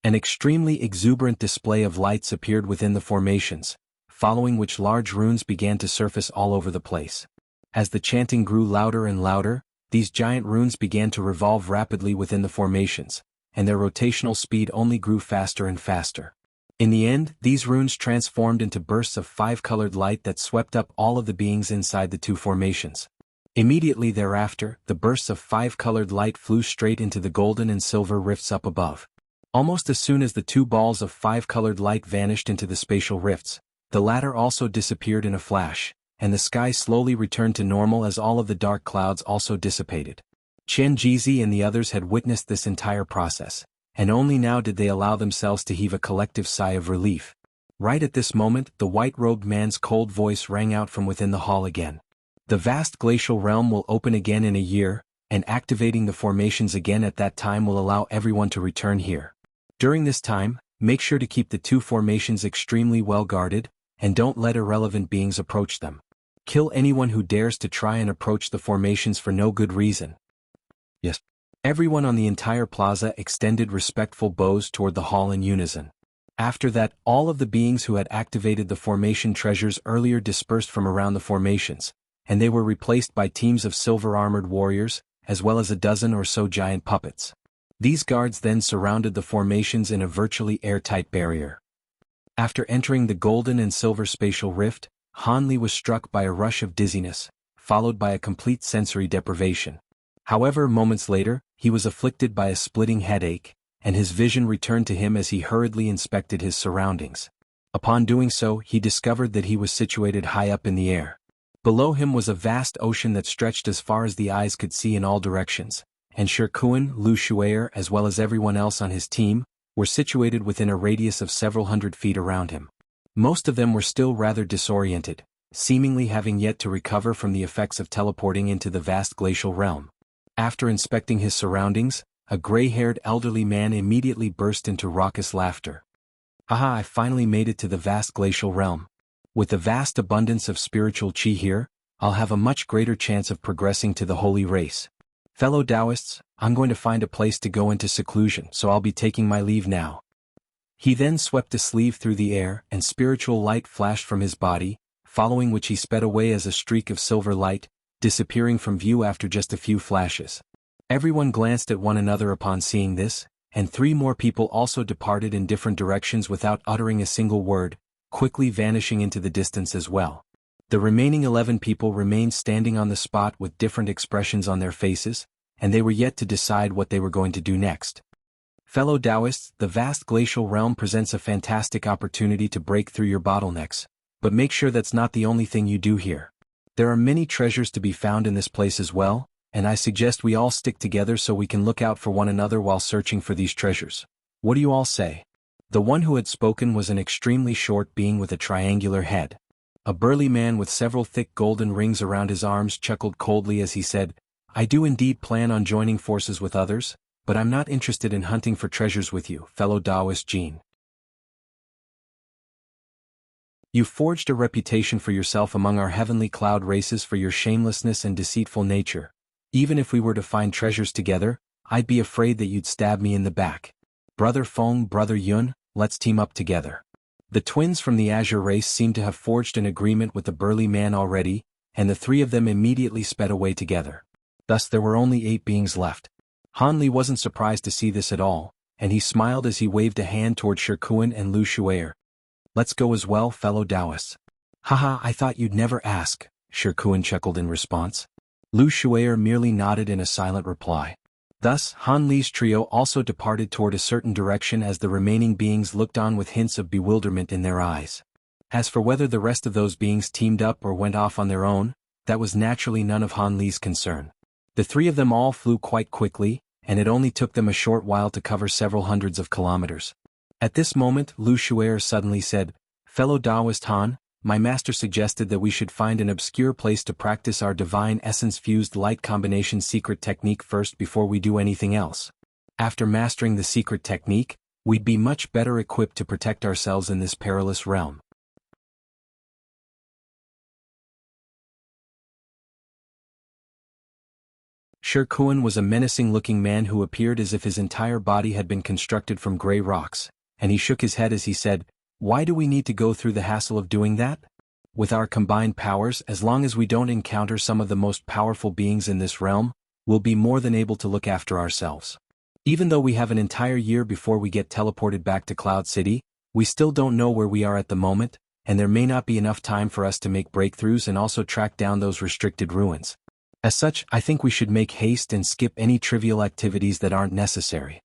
An extremely exuberant display of lights appeared within the formations, following which large runes began to surface all over the place. As the chanting grew louder and louder, these giant runes began to revolve rapidly within the formations, and their rotational speed only grew faster and faster. In the end, these runes transformed into bursts of five-colored light that swept up all of the beings inside the two formations. Immediately thereafter, the bursts of five-colored light flew straight into the golden and silver rifts up above. Almost as soon as the two balls of five-colored light vanished into the spatial rifts, the latter also disappeared in a flash, and the sky slowly returned to normal as all of the dark clouds also dissipated. Chen Jizi and the others had witnessed this entire process, and only now did they allow themselves to heave a collective sigh of relief. Right at this moment, the white-robed man's cold voice rang out from within the hall again. The vast glacial realm will open again in a year, and activating the formations again at that time will allow everyone to return here. During this time, make sure to keep the two formations extremely well guarded, and don't let irrelevant beings approach them. Kill anyone who dares to try and approach the formations for no good reason. Yes. Everyone on the entire plaza extended respectful bows toward the hall in unison. After that, all of the beings who had activated the formation treasures earlier dispersed from around the formations, and they were replaced by teams of silver-armored warriors, as well as a dozen or so giant puppets. These guards then surrounded the formations in a virtually airtight barrier. After entering the golden and silver spatial rift, Hanli was struck by a rush of dizziness, followed by a complete sensory deprivation. However, moments later, he was afflicted by a splitting headache, and his vision returned to him as he hurriedly inspected his surroundings. Upon doing so, he discovered that he was situated high up in the air. Below him was a vast ocean that stretched as far as the eyes could see in all directions, and Shirkuan, Lu Shuaer, as well as everyone else on his team, were situated within a radius of several hundred feet around him. Most of them were still rather disoriented, seemingly having yet to recover from the effects of teleporting into the vast glacial realm. After inspecting his surroundings, a gray-haired elderly man immediately burst into raucous laughter. Aha, I finally made it to the vast glacial realm. With the vast abundance of spiritual chi here, I'll have a much greater chance of progressing to the holy race. Fellow Taoists, I'm going to find a place to go into seclusion, so I'll be taking my leave now. He then swept a sleeve through the air, and spiritual light flashed from his body, following which he sped away as a streak of silver light, disappearing from view after just a few flashes. Everyone glanced at one another upon seeing this, and 3 more people also departed in different directions without uttering a single word, quickly vanishing into the distance as well. The remaining 11 people remained standing on the spot with different expressions on their faces, and they were yet to decide what they were going to do next. Fellow Taoists, the vast glacial realm presents a fantastic opportunity to break through your bottlenecks, but make sure that's not the only thing you do here. There are many treasures to be found in this place as well, and I suggest we all stick together so we can look out for one another while searching for these treasures. What do you all say? The one who had spoken was an extremely short being with a triangular head. A burly man with several thick golden rings around his arms chuckled coldly as he said, I do indeed plan on joining forces with others, but I'm not interested in hunting for treasures with you, fellow Taoist Jean. You forged a reputation for yourself among our heavenly cloud races for your shamelessness and deceitful nature. Even if we were to find treasures together, I'd be afraid that you'd stab me in the back. Brother Feng, Brother Yun, let's team up together. The twins from the Azure race seemed to have forged an agreement with the burly man already, and the 3 of them immediately sped away together. Thus there were only 8 beings left. Han Li wasn't surprised to see this at all, and he smiled as he waved a hand toward Shirkuan and Lu Shuer. Let's go as well, fellow Taoists. Haha, I thought you'd never ask, Shirkuan chuckled in response. Lu Shuer merely nodded in a silent reply. Thus, Han Li's trio also departed toward a certain direction as the remaining beings looked on with hints of bewilderment in their eyes. As for whether the rest of those beings teamed up or went off on their own, that was naturally none of Han Li's concern. The 3 of them all flew quite quickly, and it only took them a short while to cover several hundreds of kilometers. At this moment, Lu Shuer suddenly said, Fellow Taoist Han, my master suggested that we should find an obscure place to practice our divine essence-fused light combination secret technique first before we do anything else. After mastering the secret technique, we'd be much better equipped to protect ourselves in this perilous realm. Shirkuan was a menacing-looking man who appeared as if his entire body had been constructed from gray rocks, and he shook his head as he said, Why do we need to go through the hassle of doing that? With our combined powers, as long as we don't encounter some of the most powerful beings in this realm, we'll be more than able to look after ourselves. Even though we have an entire year before we get teleported back to Cloud City, we still don't know where we are at the moment, and there may not be enough time for us to make breakthroughs and also track down those restricted ruins. As such, I think we should make haste and skip any trivial activities that aren't necessary.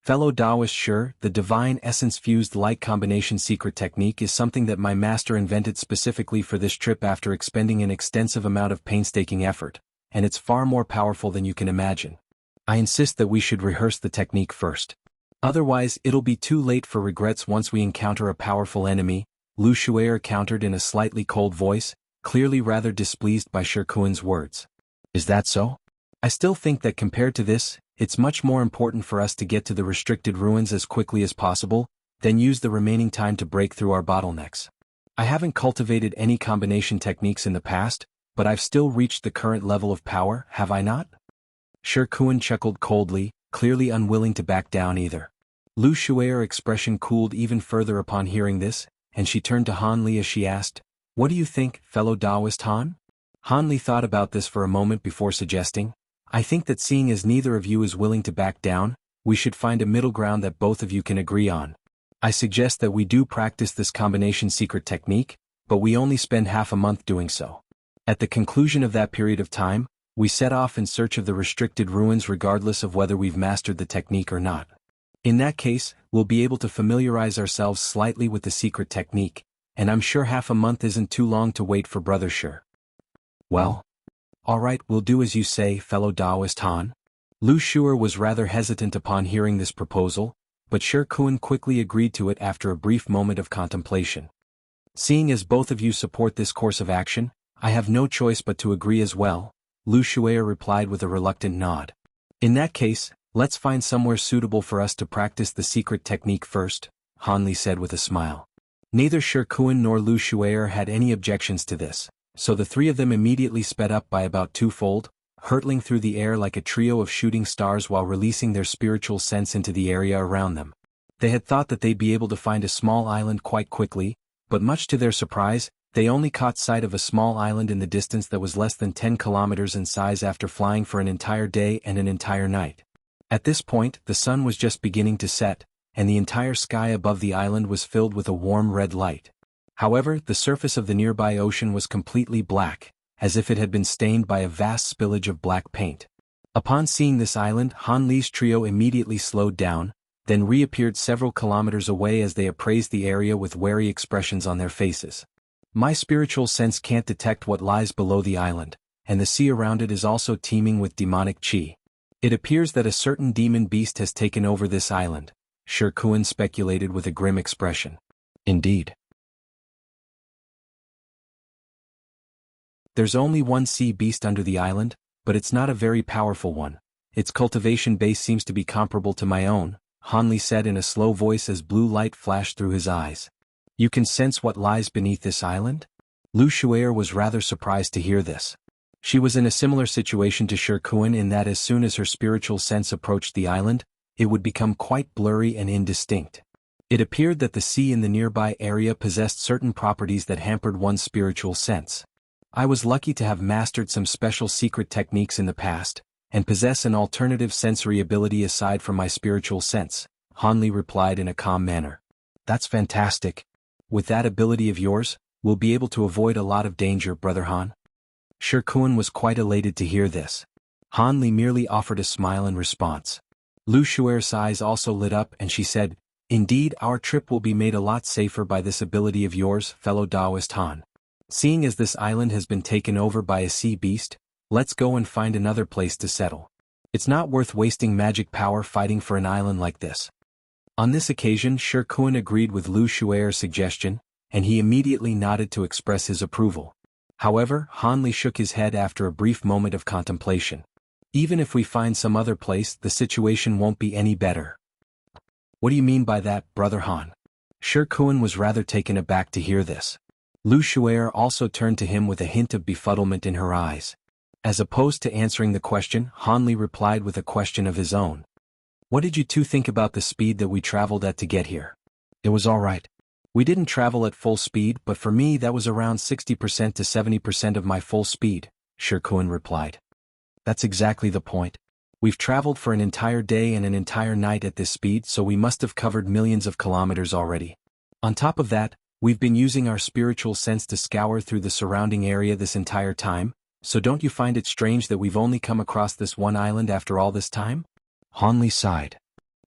Fellow Taoist, sure, the divine essence-fused light combination secret technique is something that my master invented specifically for this trip after expending an extensive amount of painstaking effort, and it's far more powerful than you can imagine. I insist that we should rehearse the technique first. Otherwise, it'll be too late for regrets once we encounter a powerful enemy, Lu Shuer countered in a slightly cold voice, clearly rather displeased by Shirkuan's words. Is that so? I still think that compared to this, it's much more important for us to get to the restricted ruins as quickly as possible, then use the remaining time to break through our bottlenecks. I haven't cultivated any combination techniques in the past, but I've still reached the current level of power, have I not? Shirkuan chuckled coldly, clearly unwilling to back down either. Lu Shuer's expression cooled even further upon hearing this, and she turned to Han Li as she asked, What do you think, fellow Taoist Han? Han Li thought about this for a moment before suggesting, I think that seeing as neither of you is willing to back down, we should find a middle ground that both of you can agree on. I suggest that we do practice this combination secret technique, but we only spend half a month doing so. At the conclusion of that period of time, we set off in search of the restricted ruins regardless of whether we've mastered the technique or not. In that case, we'll be able to familiarize ourselves slightly with the secret technique, and I'm sure half a month isn't too long to wait for Brother Sure. Well, alright, we'll do as you say, fellow Taoist Han. Lu Shuer was rather hesitant upon hearing this proposal, but Shirkuan quickly agreed to it after a brief moment of contemplation. Seeing as both of you support this course of action, I have no choice but to agree as well, Lu Shuer replied with a reluctant nod. In that case, Let's find somewhere suitable for us to practice the secret technique first, Han Li said with a smile. Neither Shi Kun nor Lu Shu'er had any objections to this, so the three of them immediately sped up by about twofold, hurtling through the air like a trio of shooting stars while releasing their spiritual sense into the area around them. They had thought that they'd be able to find a small island quite quickly, but much to their surprise, they only caught sight of a small island in the distance that was less than 10 kilometers in size after flying for an entire day and an entire night. At this point, the sun was just beginning to set, and the entire sky above the island was filled with a warm red light. However, the surface of the nearby ocean was completely black, as if it had been stained by a vast spillage of black paint. Upon seeing this island, Han Li's trio immediately slowed down, then reappeared several kilometers away as they appraised the area with wary expressions on their faces. My spiritual sense can't detect what lies below the island, and the sea around it is also teeming with demonic chi. It appears that a certain demon beast has taken over this island, Shi Kun speculated with a grim expression. Indeed. There's only one sea beast under the island, but it's not a very powerful one. Its cultivation base seems to be comparable to my own, Han Li said in a slow voice as blue light flashed through his eyes. You can sense what lies beneath this island? Lu Shu'er was rather surprised to hear this. She was in a similar situation to Shi Kun in that as soon as her spiritual sense approached the island, it would become quite blurry and indistinct. It appeared that the sea in the nearby area possessed certain properties that hampered one's spiritual sense. I was lucky to have mastered some special secret techniques in the past, and possess an alternative sensory ability aside from my spiritual sense, Han Li replied in a calm manner. That's fantastic. With that ability of yours, we'll be able to avoid a lot of danger, Brother Han. Shi Kun was quite elated to hear this. Han Li merely offered a smile in response. Lu Shu'er's eyes also lit up and she said, Indeed, our trip will be made a lot safer by this ability of yours, fellow Taoist Han. Seeing as this island has been taken over by a sea beast, let's go and find another place to settle. It's not worth wasting magic power fighting for an island like this. On this occasion, Shi Kun agreed with Lu Shu'er's suggestion, and he immediately nodded to express his approval. However, Han Li shook his head after a brief moment of contemplation. Even if we find some other place, the situation won't be any better. What do you mean by that, Brother Han? Shi Kun was rather taken aback to hear this. Lu Shu'er also turned to him with a hint of befuddlement in her eyes. As opposed to answering the question, Han Li replied with a question of his own. What did you two think about the speed that we traveled at to get here? It was all right. We didn't travel at full speed, but for me that was around 60% to 70% of my full speed, Shi Kun replied. That's exactly the point. We've traveled for an entire day and an entire night at this speed, so we must have covered millions of kilometers already. On top of that, we've been using our spiritual sense to scour through the surrounding area this entire time, so don't you find it strange that we've only come across this one island after all this time? Han Li sighed.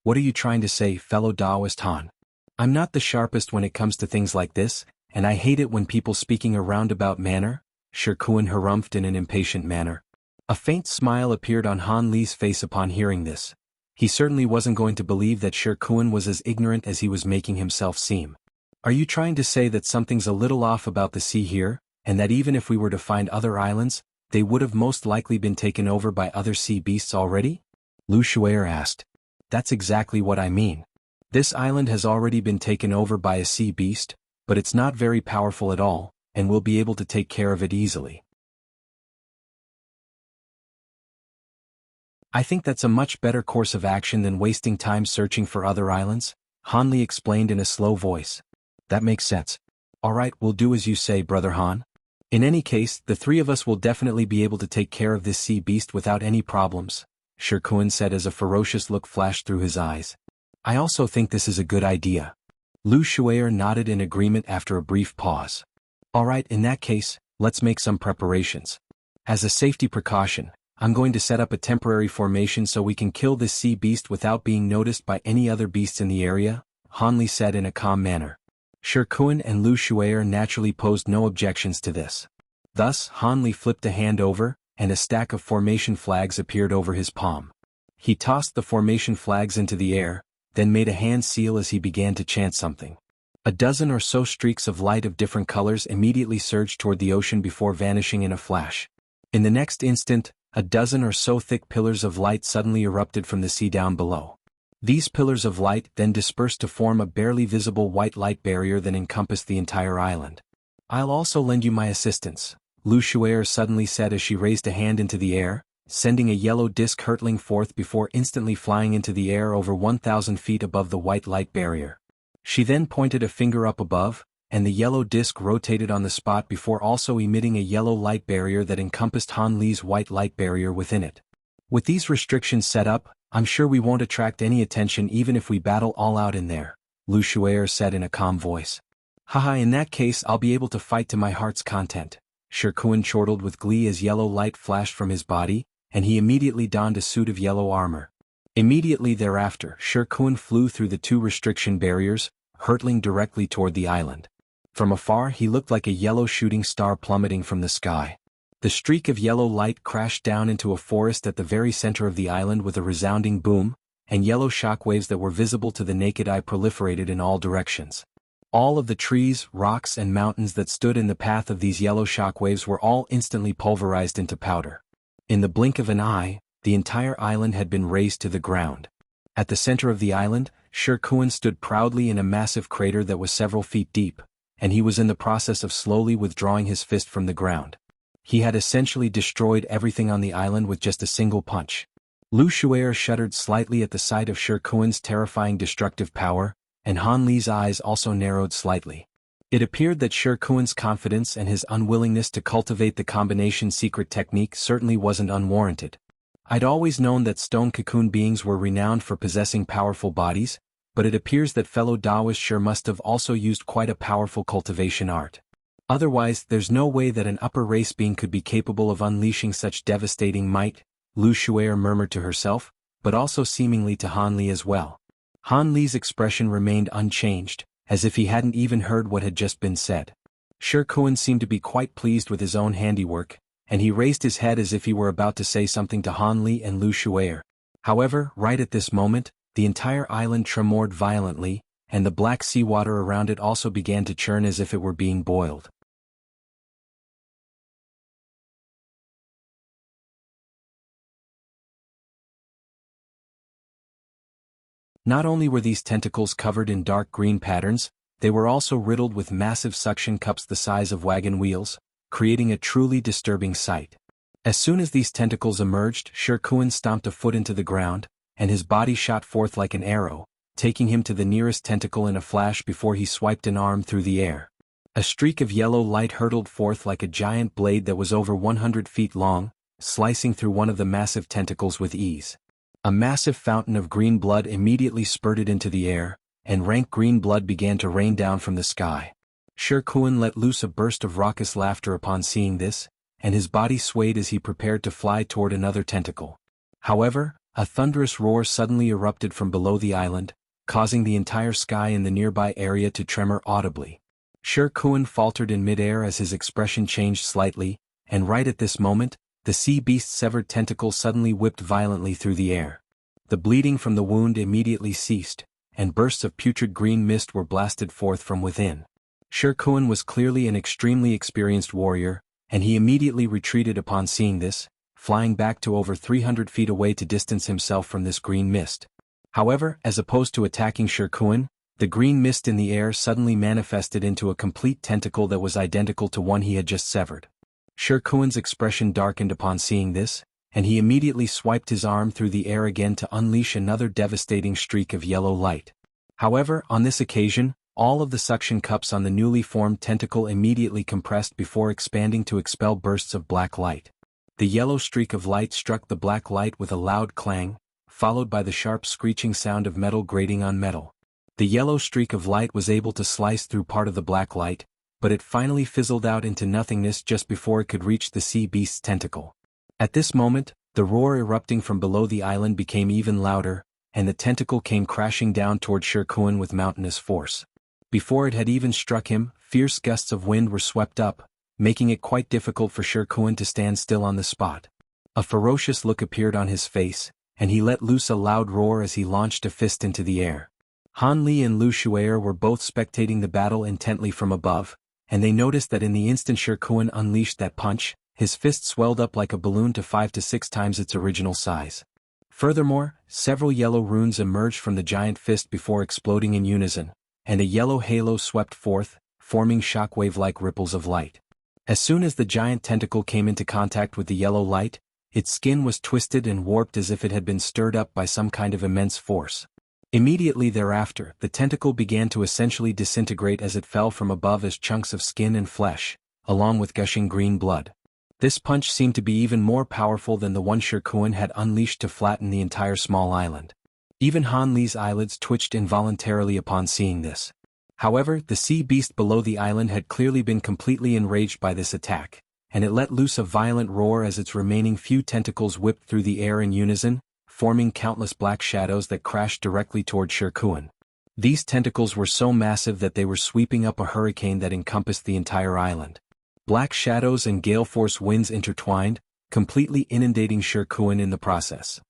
What are you trying to say, fellow Taoist Han? I'm not the sharpest when it comes to things like this, and I hate it when people speaking a roundabout manner, Shi Kun harumphed in an impatient manner. A faint smile appeared on Han Li's face upon hearing this. He certainly wasn't going to believe that Shi Kun was as ignorant as he was making himself seem. Are you trying to say that something's a little off about the sea here, and that even if we were to find other islands, they would have most likely been taken over by other sea beasts already? Lu Shu'er asked. That's exactly what I mean. This island has already been taken over by a sea beast, but it's not very powerful at all, and we'll be able to take care of it easily. I think that's a much better course of action than wasting time searching for other islands, Han Li explained in a slow voice. That makes sense. All right, we'll do as you say, Brother Han. In any case, the three of us will definitely be able to take care of this sea beast without any problems, Shi Kun said as a ferocious look flashed through his eyes. I also think this is a good idea. Lu Shu'er nodded in agreement after a brief pause. All right, in that case, let's make some preparations. As a safety precaution, I'm going to set up a temporary formation so we can kill this sea beast without being noticed by any other beasts in the area, Han Li said in a calm manner. Shi Kun and Lu Shu'er naturally posed no objections to this. Thus, Han Li flipped a hand over, and a stack of formation flags appeared over his palm. He tossed the formation flags into the air, then made a hand seal as he began to chant something. A dozen or so streaks of light of different colors immediately surged toward the ocean before vanishing in a flash. In the next instant, A dozen or so thick pillars of light suddenly erupted from the sea down below. These pillars of light then dispersed to form a barely visible white light barrier that encompassed the entire island. "I'll also lend you my assistance," Lu Shuer suddenly said as she raised a hand into the air, sending a yellow disk hurtling forth before instantly flying into the air over 1,000 feet above the white light barrier. She then pointed a finger up above, and the yellow disk rotated on the spot before also emitting a yellow light barrier that encompassed Han Li's white light barrier within it. "With these restrictions set up, I'm sure we won't attract any attention even if we battle all out in there," Lu Shuer said in a calm voice. "Haha, in that case I'll be able to fight to my heart's content." Shirkuan chortled with glee as yellow light flashed from his body, and he immediately donned a suit of yellow armor. Immediately thereafter, Shirkuan flew through the 2 restriction barriers, hurtling directly toward the island. From afar he looked like a yellow shooting star plummeting from the sky. The streak of yellow light crashed down into a forest at the very center of the island with a resounding boom, and yellow shockwaves that were visible to the naked eye proliferated in all directions. All of the trees, rocks and mountains that stood in the path of these yellow shockwaves were all instantly pulverized into powder. In the blink of an eye, the entire island had been razed to the ground. At the center of the island, Shirkuan stood proudly in a massive crater that was several feet deep, and he was in the process of slowly withdrawing his fist from the ground. He had essentially destroyed everything on the island with just a single punch. Lu Shuer shuddered slightly at the sight of Shirkuan's terrifying destructive power, and Han Li's eyes also narrowed slightly. It appeared that Shirkuan's confidence and his unwillingness to cultivate the combination secret technique certainly wasn't unwarranted. I'd always known that stone cocoon beings were renowned for possessing powerful bodies, but it appears that fellow Taoists sure must have also used quite a powerful cultivation art. Otherwise, there's no way that an upper race being could be capable of unleashing such devastating might, Lu Shuer murmured to herself, but also seemingly to Han Li as well. Han Li's expression remained unchanged, as if he hadn't even heard what had just been said. Shirkuan seemed to be quite pleased with his own handiwork, and he raised his head as if he were about to say something to Han Li and Lu Shuer. However, right at this moment, the entire island tremored violently, and the black seawater around it also began to churn as if it were being boiled. Not only were these tentacles covered in dark green patterns, they were also riddled with massive suction cups the size of wagon wheels, creating a truly disturbing sight. As soon as these tentacles emerged, Shirkuan stomped a foot into the ground, and his body shot forth like an arrow, taking him to the nearest tentacle in a flash before he swiped an arm through the air. A streak of yellow light hurtled forth like a giant blade that was over 100 feet long, slicing through one of the massive tentacles with ease. A massive fountain of green blood immediately spurted into the air, and rank green blood began to rain down from the sky. Shirkuan let loose a burst of raucous laughter upon seeing this, and his body swayed as he prepared to fly toward another tentacle. However, a thunderous roar suddenly erupted from below the island, causing the entire sky in the nearby area to tremor audibly. Shirkuan faltered in midair as his expression changed slightly, and right at this moment, the sea beast's severed tentacle suddenly whipped violently through the air. The bleeding from the wound immediately ceased, and bursts of putrid green mist were blasted forth from within. Shirkuan was clearly an extremely experienced warrior, and he immediately retreated upon seeing this, flying back to over 300 feet away to distance himself from this green mist. However, as opposed to attacking Shirkuan, the green mist in the air suddenly manifested into a complete tentacle that was identical to one he had just severed. Shirkuan's expression darkened upon seeing this, and he immediately swiped his arm through the air again to unleash another devastating streak of yellow light. However, on this occasion, all of the suction cups on the newly formed tentacle immediately compressed before expanding to expel bursts of black light. The yellow streak of light struck the black light with a loud clang, followed by the sharp screeching sound of metal grating on metal. The yellow streak of light was able to slice through part of the black light, but it finally fizzled out into nothingness just before it could reach the sea beast's tentacle. At this moment, the roar erupting from below the island became even louder, and the tentacle came crashing down toward Shirkuan with mountainous force. Before it had even struck him, fierce gusts of wind were swept up, making it quite difficult for Shirkuan to stand still on the spot. A ferocious look appeared on his face, and he let loose a loud roar as he launched a fist into the air. Han Li and Lu Shuer were both spectating the battle intently from above, and they noticed that in the instant Shirkuan unleashed that punch, his fist swelled up like a balloon to 5 to 6 times its original size. Furthermore, several yellow runes emerged from the giant fist before exploding in unison, and a yellow halo swept forth, forming shockwave-like ripples of light. As soon as the giant tentacle came into contact with the yellow light, its skin was twisted and warped as if it had been stirred up by some kind of immense force. Immediately thereafter, the tentacle began to essentially disintegrate as it fell from above as chunks of skin and flesh, along with gushing green blood. This punch seemed to be even more powerful than the one Shirkuan had unleashed to flatten the entire small island. Even Han Li's eyelids twitched involuntarily upon seeing this. However, the sea beast below the island had clearly been completely enraged by this attack, and it let loose a violent roar as its remaining few tentacles whipped through the air in unison, forming countless black shadows that crashed directly toward Shirkuan. These tentacles were so massive that they were sweeping up a hurricane that encompassed the entire island. Black shadows and gale-force winds intertwined, completely inundating Shirkuan in the process.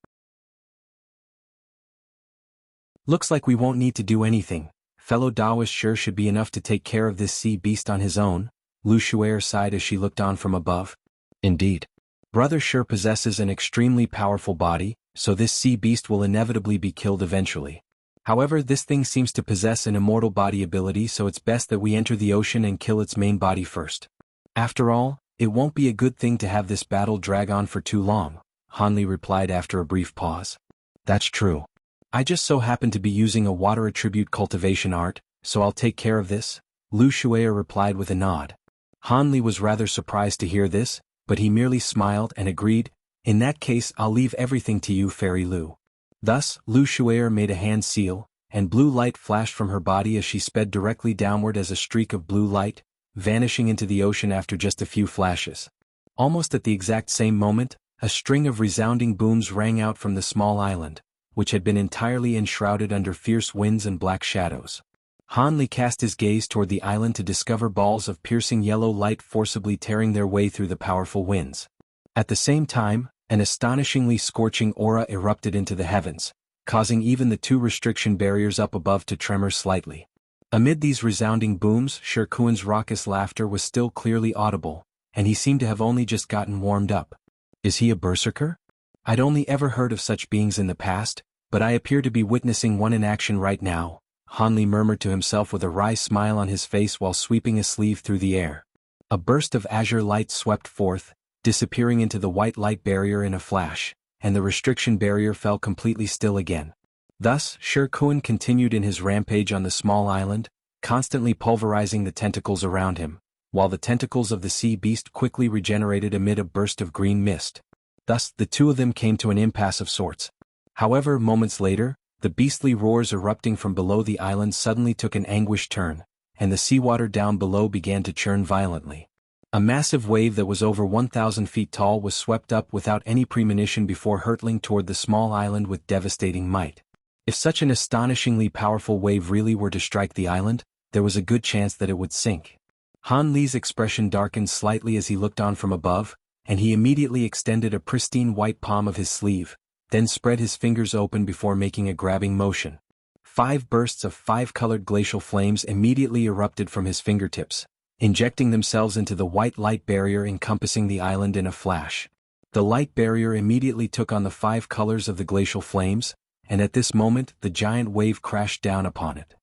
"Looks like we won't need to do anything. Fellow Daoist sure should be enough to take care of this sea beast on his own," Lu Shuer sighed as she looked on from above. "Indeed. Brother sure possesses an extremely powerful body, so this sea beast will inevitably be killed eventually. However, this thing seems to possess an immortal body ability, so it's best that we enter the ocean and kill its main body first. After all, it won't be a good thing to have this battle drag on for too long," Han Li replied after a brief pause. "That's true. I just so happen to be using a water attribute cultivation art, so I'll take care of this," Lu Shuer replied with a nod. Han Li was rather surprised to hear this, but he merely smiled and agreed, "In that case I'll leave everything to you, Fairy Lu." Thus, Lu Shuer made a hand seal, and blue light flashed from her body as she sped directly downward as a streak of blue light, vanishing into the ocean after just a few flashes. Almost at the exact same moment, a string of resounding booms rang out from the small island, which had been entirely enshrouded under fierce winds and black shadows. Han Li cast his gaze toward the island to discover balls of piercing yellow light forcibly tearing their way through the powerful winds. At the same time, an astonishingly scorching aura erupted into the heavens, causing even the 2 restriction barriers up above to tremor slightly. Amid these resounding booms, Shirkuan's raucous laughter was still clearly audible, and he seemed to have only just gotten warmed up. "Is he a berserker? I'd only ever heard of such beings in the past, but I appear to be witnessing one in action right now," Han Li murmured to himself with a wry smile on his face while sweeping a sleeve through the air. A burst of azure light swept forth, disappearing into the white light barrier in a flash, and the restriction barrier fell completely still again. Thus, Shirkuan continued in his rampage on the small island, constantly pulverizing the tentacles around him, while the tentacles of the sea beast quickly regenerated amid a burst of green mist. Thus, the two of them came to an impasse of sorts. However, moments later, the beastly roars erupting from below the island suddenly took an anguished turn, and the seawater down below began to churn violently. A massive wave that was over 1,000 feet tall was swept up without any premonition before hurtling toward the small island with devastating might. If such an astonishingly powerful wave really were to strike the island, there was a good chance that it would sink. Han Li's expression darkened slightly as he looked on from above, and he immediately extended a pristine white palm of his sleeve, then spread his fingers open before making a grabbing motion. 5 bursts of 5-colored glacial flames immediately erupted from his fingertips, injecting themselves into the white light barrier encompassing the island in a flash. The light barrier immediately took on the 5 colors of the glacial flames, and at this moment the giant wave crashed down upon it.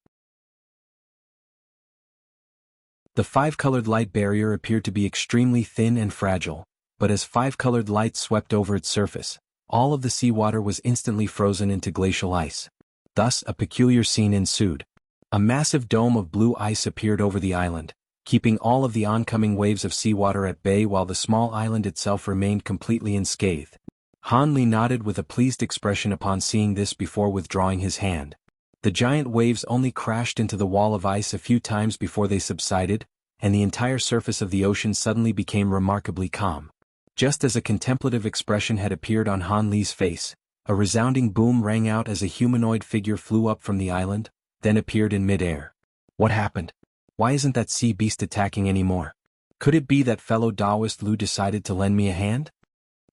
The 5-colored light barrier appeared to be extremely thin and fragile, but as 5-colored light swept over its surface, all of the seawater was instantly frozen into glacial ice. Thus, a peculiar scene ensued. A massive dome of blue ice appeared over the island, keeping all of the oncoming waves of seawater at bay while the small island itself remained completely unscathed. Han Li nodded with a pleased expression upon seeing this before withdrawing his hand. The giant waves only crashed into the wall of ice a few times before they subsided, and the entire surface of the ocean suddenly became remarkably calm. Just as a contemplative expression had appeared on Han Li's face, a resounding boom rang out as a humanoid figure flew up from the island, then appeared in mid-air. What happened? Why isn't that sea beast attacking anymore? Could it be that fellow Daoist Lu decided to lend me a hand?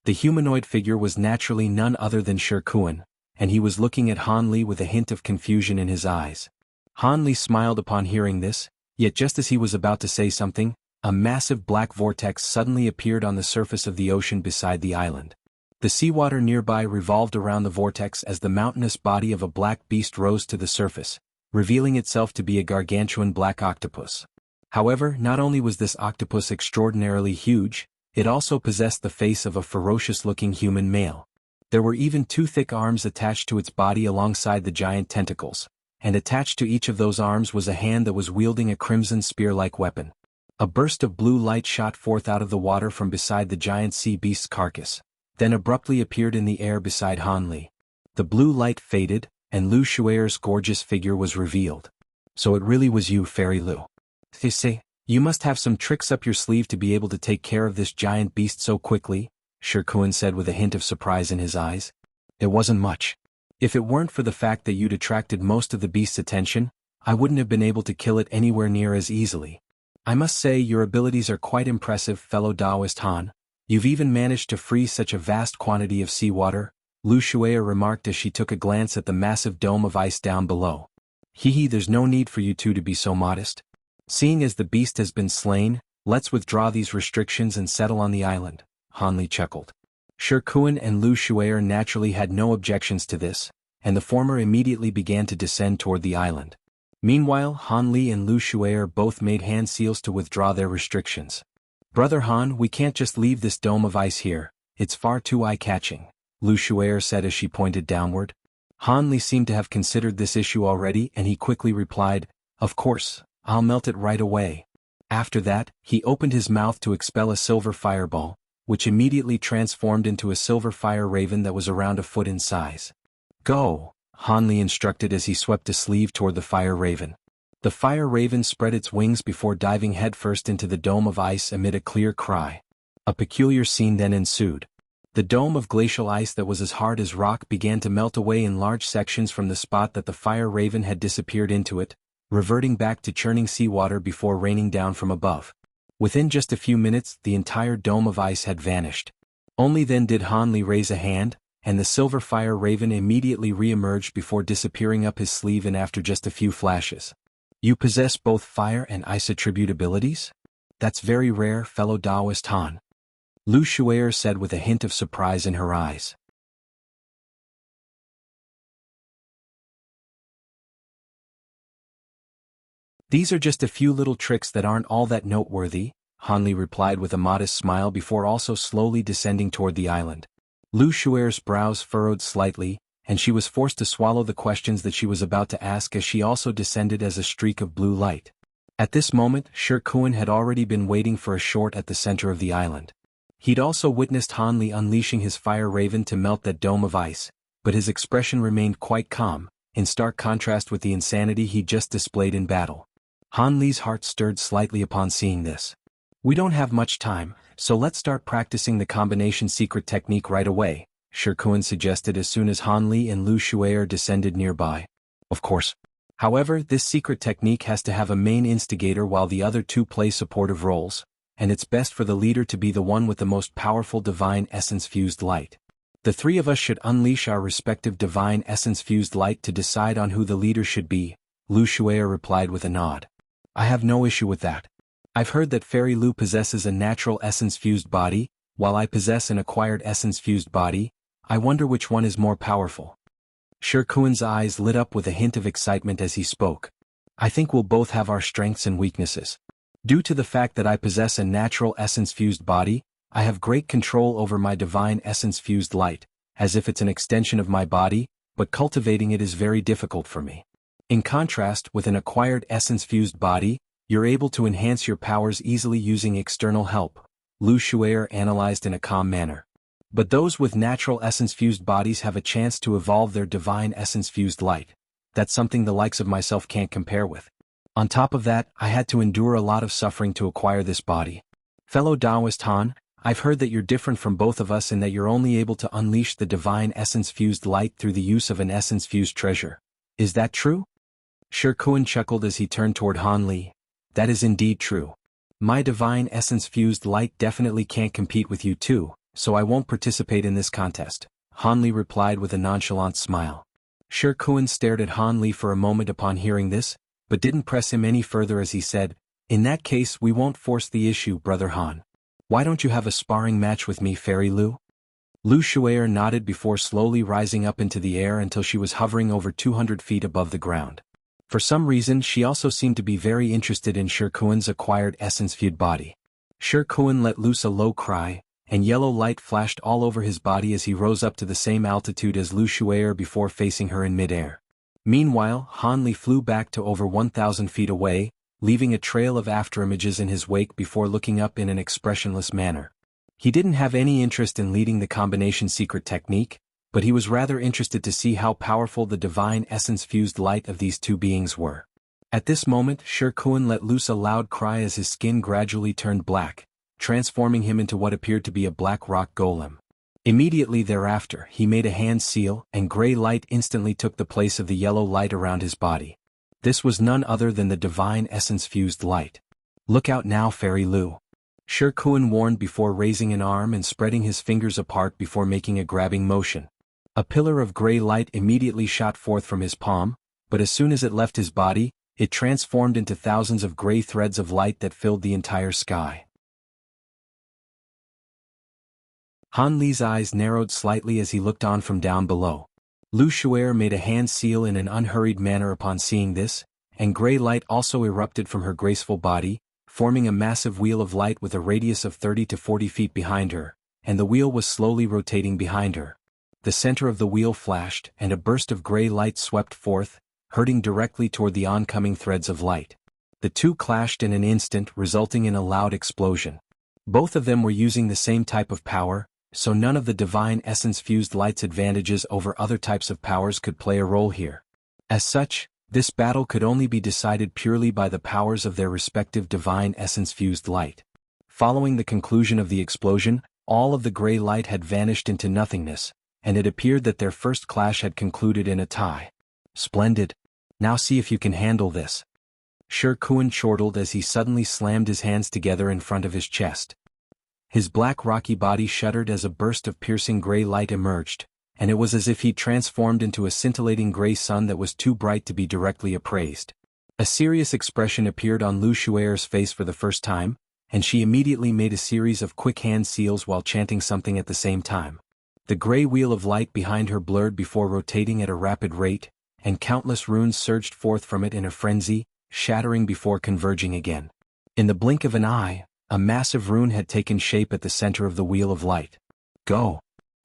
The humanoid figure was naturally none other than Shirkuan, and he was looking at Han Li with a hint of confusion in his eyes. Han Li smiled upon hearing this, yet just as he was about to say something, A massive black vortex suddenly appeared on the surface of the ocean beside the island. The seawater nearby revolved around the vortex as the mountainous body of a black beast rose to the surface, revealing itself to be a gargantuan black octopus. However, not only was this octopus extraordinarily huge, it also possessed the face of a ferocious-looking human male. There were even two thick arms attached to its body alongside the giant tentacles, and attached to each of those arms was a hand that was wielding a crimson spear-like weapon. A burst of blue light shot forth out of the water from beside the giant sea beast's carcass, then abruptly appeared in the air beside Han Li. The blue light faded, and Lu Shuer's gorgeous figure was revealed. So it really was you, Fairy Lu. They say, you must have some tricks up your sleeve to be able to take care of this giant beast so quickly, Shi Kun said with a hint of surprise in his eyes. It wasn't much. If it weren't for the fact that you'd attracted most of the beast's attention, I wouldn't have been able to kill it anywhere near as easily. I must say your abilities are quite impressive, fellow Taoist Han. You've even managed to freeze such a vast quantity of seawater, Lu Shuer remarked as she took a glance at the massive dome of ice down below. There's no need for you two to be so modest. Seeing as the beast has been slain, let's withdraw these restrictions and settle on the island, Han Li chuckled. Shi Kun and Lu Shuer naturally had no objections to this, and the former immediately began to descend toward the island. Meanwhile, Han Li and Lu Shuer both made hand seals to withdraw their restrictions. Brother Han, we can't just leave this dome of ice here, it's far too eye-catching, Lu Shuer said as she pointed downward. Han Li seemed to have considered this issue already and he quickly replied, of course, I'll melt it right away. After that, he opened his mouth to expel a silver fireball, which immediately transformed into a silver fire raven that was around a foot in size. Go, Han Li instructed as he swept a sleeve toward the fire raven. The fire raven spread its wings before diving headfirst into the dome of ice amid a clear cry. A peculiar scene then ensued. The dome of glacial ice that was as hard as rock began to melt away in large sections from the spot that the fire raven had disappeared into it, reverting back to churning seawater before raining down from above. Within just a few minutes, the entire dome of ice had vanished. Only then did Han Li raise a hand, and the silver fire raven immediately re-emerged before disappearing up his sleeve and after just a few flashes. You possess both fire and ice attribute abilities? That's very rare, fellow Taoist Han. Lu Shuer said with a hint of surprise in her eyes. These are just a few little tricks that aren't all that noteworthy, Han Li replied with a modest smile before also slowly descending toward the island. Lu Shuer's brows furrowed slightly, and she was forced to swallow the questions that she was about to ask as she also descended as a streak of blue light. At this moment, Shi Kun had already been waiting for a short at the center of the island. He'd also witnessed Han Li unleashing his fire raven to melt that dome of ice, but his expression remained quite calm, in stark contrast with the insanity he'd just displayed in battle. Han Li's heart stirred slightly upon seeing this. We don't have much time, so let's start practicing the combination secret technique right away, Shi Kun suggested as soon as Han Li and Lu Shuer descended nearby. Of course. However, this secret technique has to have a main instigator while the other two play supportive roles, and it's best for the leader to be the one with the most powerful divine essence-fused light. The three of us should unleash our respective divine essence-fused light to decide on who the leader should be, Lu Shuer replied with a nod. I have no issue with that. I've heard that Fairy Lu possesses a natural essence-fused body, while I possess an acquired essence-fused body. I wonder which one is more powerful. Shi Kun's eyes lit up with a hint of excitement as he spoke. I think we'll both have our strengths and weaknesses. Due to the fact that I possess a natural essence-fused body, I have great control over my divine essence-fused light, as if it's an extension of my body, but cultivating it is very difficult for me. In contrast, with an acquired essence-fused body, you're able to enhance your powers easily using external help, Lu Shuer analyzed in a calm manner. But those with natural essence-fused bodies have a chance to evolve their divine essence-fused light. That's something the likes of myself can't compare with. On top of that, I had to endure a lot of suffering to acquire this body. Fellow Taoist Han, I've heard that you're different from both of us in that you're only able to unleash the divine essence-fused light through the use of an essence-fused treasure. Is that true? Shi Kun chuckled as he turned toward Han Li. That is indeed true. My divine essence-fused light definitely can't compete with you two, so I won't participate in this contest, Han Li replied with a nonchalant smile. Shi Kun stared at Han Li for a moment upon hearing this, but didn't press him any further as he said, In that case we won't force the issue, Brother Han. Why don't you have a sparring match with me, Fairy Lu? Lu Shuer nodded before slowly rising up into the air until she was hovering over 200 feet above the ground. For some reason she also seemed to be very interested in Shi Kuan's acquired essence-fused body. Shi Kuan let loose a low cry, and yellow light flashed all over his body as he rose up to the same altitude as Lu Shuer before facing her in midair. Meanwhile, Han Li flew back to over 1,000 feet away, leaving a trail of afterimages in his wake before looking up in an expressionless manner. He didn't have any interest in leading the combination secret technique, but he was rather interested to see how powerful the divine essence-fused light of these two beings were. At this moment, Shi Kuan let loose a loud cry as his skin gradually turned black, transforming him into what appeared to be a black rock golem. Immediately thereafter, he made a hand seal, and gray light instantly took the place of the yellow light around his body. This was none other than the divine essence-fused light. Look out now, Fairy Lu. Shi Kuan warned before raising an arm and spreading his fingers apart before making a grabbing motion. A pillar of gray light immediately shot forth from his palm, but as soon as it left his body, it transformed into thousands of gray threads of light that filled the entire sky. Han Li's eyes narrowed slightly as he looked on from down below. Lu Shuer made a hand seal in an unhurried manner upon seeing this, and gray light also erupted from her graceful body, forming a massive wheel of light with a radius of 30 to 40 feet behind her, and the wheel was slowly rotating behind her. The center of the wheel flashed, and a burst of gray light swept forth, hurtling directly toward the oncoming threads of light. The two clashed in an instant, resulting in a loud explosion. Both of them were using the same type of power, so none of the divine essence-fused light's advantages over other types of powers could play a role here. As such, this battle could only be decided purely by the powers of their respective divine essence-fused light. Following the conclusion of the explosion, all of the gray light had vanished into nothingness, and it appeared that their first clash had concluded in a tie. Splendid. Now see if you can handle this. Shi Kuan chortled as he suddenly slammed his hands together in front of his chest. His black rocky body shuddered as a burst of piercing gray light emerged, and it was as if he transformed into a scintillating gray sun that was too bright to be directly appraised. A serious expression appeared on Lu Shuer's face for the first time, and she immediately made a series of quick hand seals while chanting something at the same time. The gray wheel of light behind her blurred before rotating at a rapid rate, and countless runes surged forth from it in a frenzy, shattering before converging again. In the blink of an eye, a massive rune had taken shape at the center of the wheel of light. Go!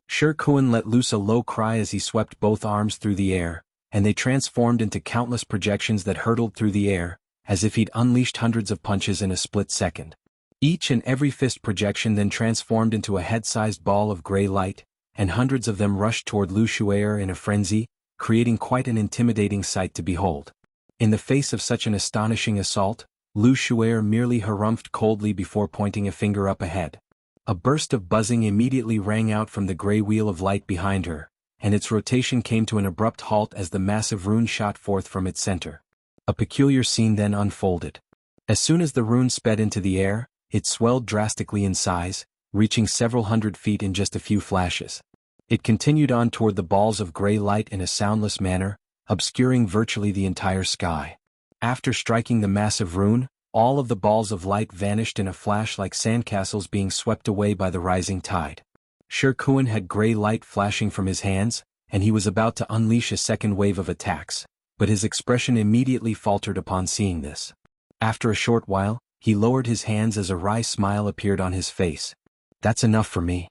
Shi Kuan let loose a low cry as he swept both arms through the air, and they transformed into countless projections that hurtled through the air, as if he'd unleashed hundreds of punches in a split second. Each and every fist projection then transformed into a head-sized ball of gray light, and hundreds of them rushed toward Lu Shuer in a frenzy, creating quite an intimidating sight to behold. In the face of such an astonishing assault, Lu Shuer merely harumphed coldly before pointing a finger up ahead. A burst of buzzing immediately rang out from the gray wheel of light behind her, and its rotation came to an abrupt halt as the massive rune shot forth from its center. A peculiar scene then unfolded. As soon as the rune sped into the air, it swelled drastically in size, reaching several hundred feet in just a few flashes. It continued on toward the balls of gray light in a soundless manner, obscuring virtually the entire sky. After striking the massive rune, all of the balls of light vanished in a flash like sandcastles being swept away by the rising tide. Shi Kuan had gray light flashing from his hands, and he was about to unleash a second wave of attacks, but his expression immediately faltered upon seeing this. After a short while, he lowered his hands as a wry smile appeared on his face. That's enough for me.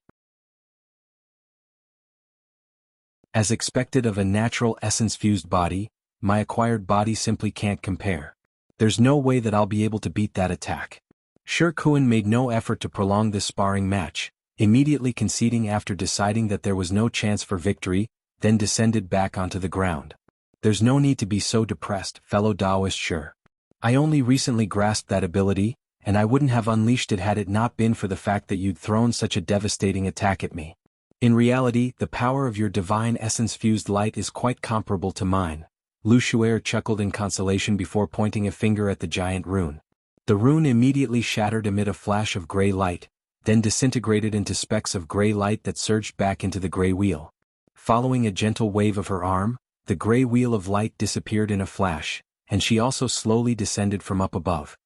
As expected of a natural essence-fused body, my acquired body simply can't compare. There's no way that I'll be able to beat that attack. Shi Kuan made no effort to prolong this sparring match, immediately conceding after deciding that there was no chance for victory, then descended back onto the ground. There's no need to be so depressed, fellow Taoist Shi. I only recently grasped that ability, and I wouldn't have unleashed it had it not been for the fact that you'd thrown such a devastating attack at me. In reality, the power of your divine essence-fused light is quite comparable to mine. Lu Shuer chuckled in consolation before pointing a finger at the giant rune. The rune immediately shattered amid a flash of gray light, then disintegrated into specks of gray light that surged back into the gray wheel. Following a gentle wave of her arm, the gray wheel of light disappeared in a flash, and she also slowly descended from up above.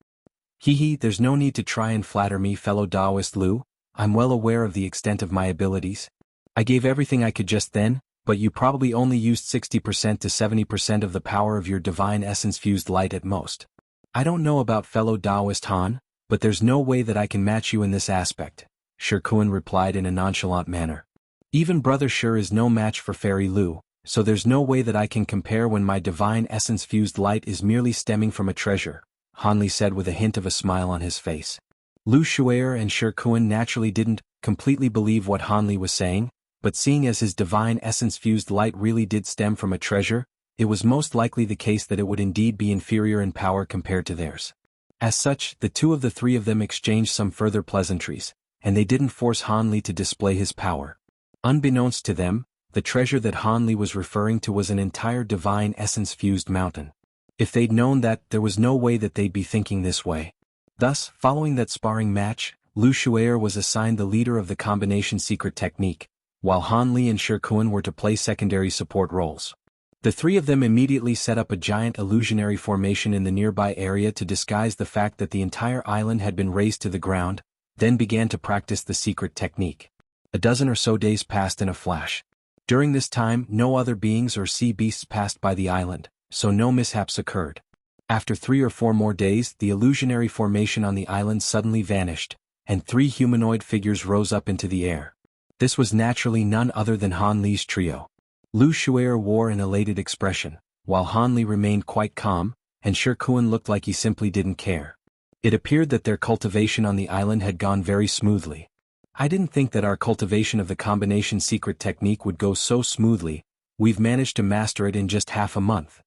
Hee, there's no need to try and flatter me, fellow Taoist Lu. I'm well aware of the extent of my abilities. I gave everything I could just then, but you probably only used 60% to 70% of the power of your divine essence-fused light at most. I don't know about fellow Taoist Han, but there's no way that I can match you in this aspect, Shi Kun replied in a nonchalant manner. Even Brother Shi is no match for Fairy Lu, so there's no way that I can compare when my divine essence-fused light is merely stemming from a treasure, Han Li said with a hint of a smile on his face. Lu Shu'er and Shi Kun naturally didn't completely believe what Han Li was saying, but seeing as his divine essence-fused light really did stem from a treasure, it was most likely the case that it would indeed be inferior in power compared to theirs. As such, the two of the three of them exchanged some further pleasantries, and they didn't force Han Li to display his power. Unbeknownst to them, the treasure that Han Li was referring to was an entire divine essence-fused mountain. If they'd known that, there was no way that they'd be thinking this way. Thus, following that sparring match, Lu Shu'er was assigned the leader of the combination secret technique, while Han Li and Shi Kun were to play secondary support roles. The three of them immediately set up a giant illusionary formation in the nearby area to disguise the fact that the entire island had been razed to the ground, then began to practice the secret technique. A dozen or so days passed in a flash. During this time, no other beings or sea beasts passed by the island, so no mishaps occurred. After 3 or 4 more days, the illusionary formation on the island suddenly vanished, and 3 humanoid figures rose up into the air. This was naturally none other than Han Li's trio. Lu Shu'er wore an elated expression, while Han Li remained quite calm, and Shi Kun looked like he simply didn't care. It appeared that their cultivation on the island had gone very smoothly. I didn't think that our cultivation of the combination secret technique would go so smoothly. We've managed to master it in just half a month.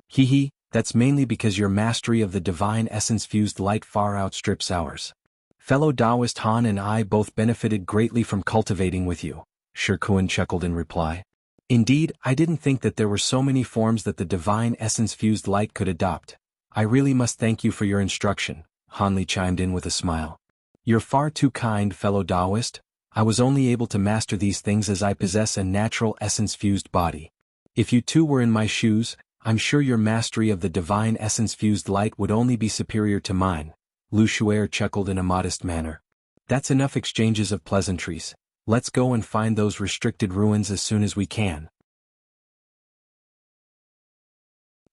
Hee, that's mainly because your mastery of the divine essence-fused light far outstrips ours. Fellow Taoist Han and I both benefited greatly from cultivating with you, Shi Kun chuckled in reply. Indeed, I didn't think that there were so many forms that the divine essence-fused light could adopt. I really must thank you for your instruction, Han Li chimed in with a smile. You're far too kind, fellow Taoist. I was only able to master these things as I possess a natural essence-fused body. If you too were in my shoes, I'm sure your mastery of the divine essence-fused light would only be superior to mine. Lu Shu'er chuckled in a modest manner. That's enough exchanges of pleasantries. Let's go and find those restricted ruins as soon as we can.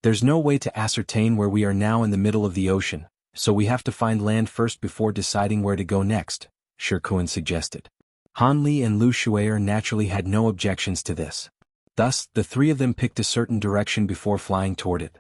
There's no way to ascertain where we are now in the middle of the ocean, so we have to find land first before deciding where to go next, Shi Kun suggested. Han Li and Lu Shu'er naturally had no objections to this. Thus, the three of them picked a certain direction before flying toward it.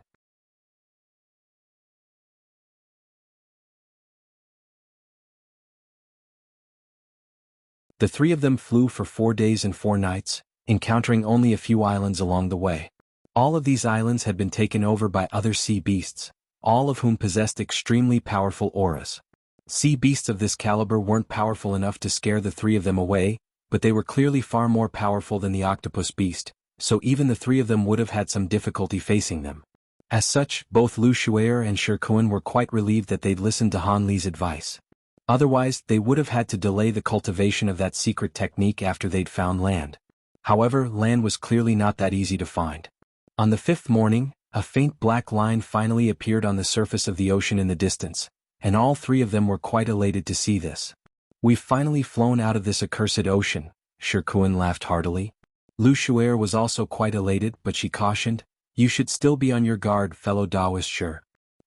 The three of them flew for 4 days and 4 nights, encountering only a few islands along the way. All of these islands had been taken over by other sea beasts, all of whom possessed extremely powerful auras. Sea beasts of this caliber weren't powerful enough to scare the three of them away, but they were clearly far more powerful than the octopus beast, so even the three of them would have had some difficulty facing them. As such, both Lu Shu'er and Shi Kun were quite relieved that they'd listened to Han Li's advice. Otherwise, they would have had to delay the cultivation of that secret technique after they'd found land. However, land was clearly not that easy to find. On the 5th morning, a faint black line finally appeared on the surface of the ocean in the distance, and all three of them were quite elated to see this. We've finally flown out of this accursed ocean, Shi Kun laughed heartily. Lu Shu'er was also quite elated, but she cautioned, you should still be on your guard, fellow Taoist Shi.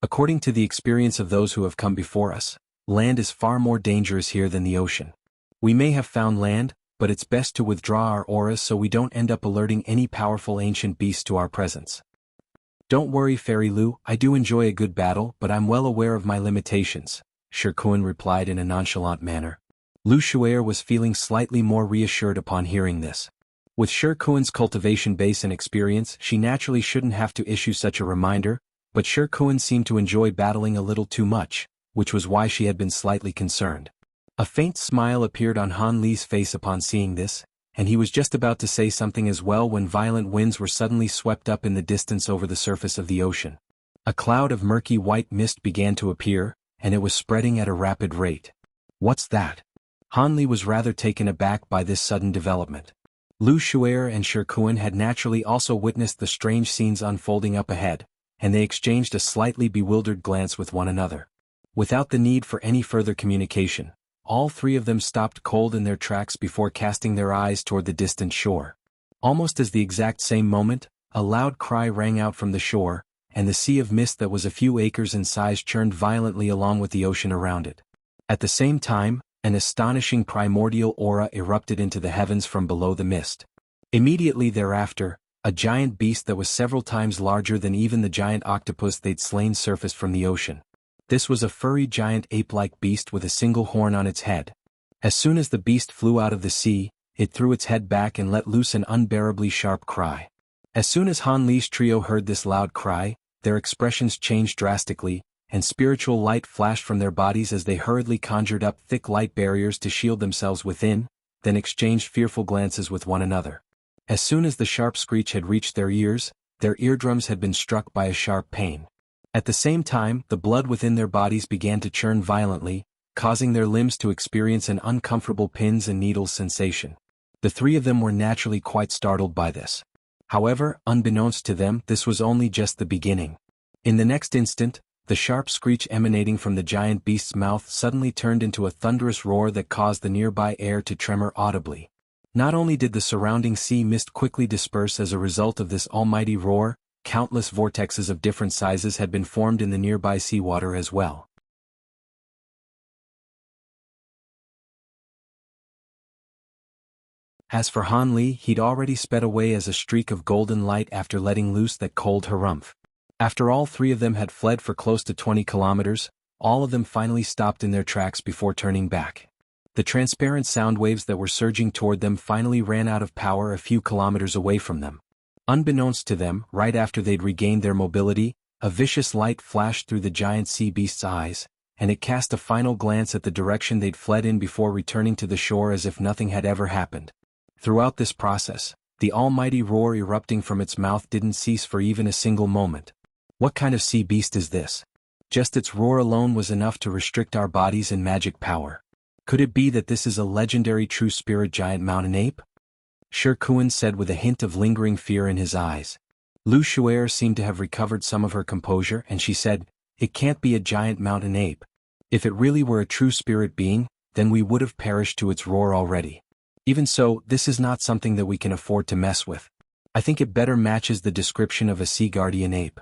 According to the experience of those who have come before us, land is far more dangerous here than the ocean. We may have found land, but it's best to withdraw our auras so we don't end up alerting any powerful ancient beasts to our presence. Don't worry, Fairy Lu, I do enjoy a good battle, but I'm well aware of my limitations, Shi Kun replied in a nonchalant manner. Lu Shu'er was feeling slightly more reassured upon hearing this. With Shi Kun's cultivation base and experience, she naturally shouldn't have to issue such a reminder, but Shi Kun seemed to enjoy battling a little too much, which was why she had been slightly concerned. A faint smile appeared on Han Li's face upon seeing this, and he was just about to say something as well when violent winds were suddenly swept up in the distance over the surface of the ocean. A cloud of murky white mist began to appear, and it was spreading at a rapid rate. What's that? Han Li was rather taken aback by this sudden development. Lu Shu'er and Shi Kun had naturally also witnessed the strange scenes unfolding up ahead, and they exchanged a slightly bewildered glance with one another. Without the need for any further communication, all three of them stopped cold in their tracks before casting their eyes toward the distant shore. Almost as the exact same moment, a loud cry rang out from the shore, and the sea of mist that was a few acres in size churned violently along with the ocean around it. At the same time, an astonishing primordial aura erupted into the heavens from below the mist. Immediately thereafter, a giant beast that was several times larger than even the giant octopus they'd slain surfaced from the ocean. This was a furry giant ape-like beast with a single horn on its head. As soon as the beast flew out of the sea, it threw its head back and let loose an unbearably sharp cry. As soon as Han Li's trio heard this loud cry, their expressions changed drastically, and spiritual light flashed from their bodies as they hurriedly conjured up thick light barriers to shield themselves within, then exchanged fearful glances with one another. As soon as the sharp screech had reached their ears, their eardrums had been struck by a sharp pain. At the same time, the blood within their bodies began to churn violently, causing their limbs to experience an uncomfortable pins and needles sensation. The three of them were naturally quite startled by this. However, unbeknownst to them, this was only just the beginning. In the next instant, the sharp screech emanating from the giant beast's mouth suddenly turned into a thunderous roar that caused the nearby air to tremor audibly. Not only did the surrounding sea mist quickly disperse as a result of this almighty roar, countless vortexes of different sizes had been formed in the nearby seawater as well. As for Han Li, he'd already sped away as a streak of golden light after letting loose that cold harumph. After all three of them had fled for close to 20 kilometers, all of them finally stopped in their tracks before turning back. The transparent sound waves that were surging toward them finally ran out of power a few kilometers away from them. Unbeknownst to them, right after they'd regained their mobility, a vicious light flashed through the giant sea beast's eyes, and it cast a final glance at the direction they'd fled in before returning to the shore as if nothing had ever happened. Throughout this process, the almighty roar erupting from its mouth didn't cease for even a single moment. What kind of sea beast is this? Just its roar alone was enough to restrict our bodies in magic power. Could it be that this is a legendary true spirit giant mountain ape? Shi Kuan said with a hint of lingering fear in his eyes. Lu Shu'er seemed to have recovered some of her composure and she said, "It can't be a giant mountain ape. If it really were a true spirit being, then we would have perished to its roar already. Even so, this is not something that we can afford to mess with. I think it better matches the description of a sea guardian ape."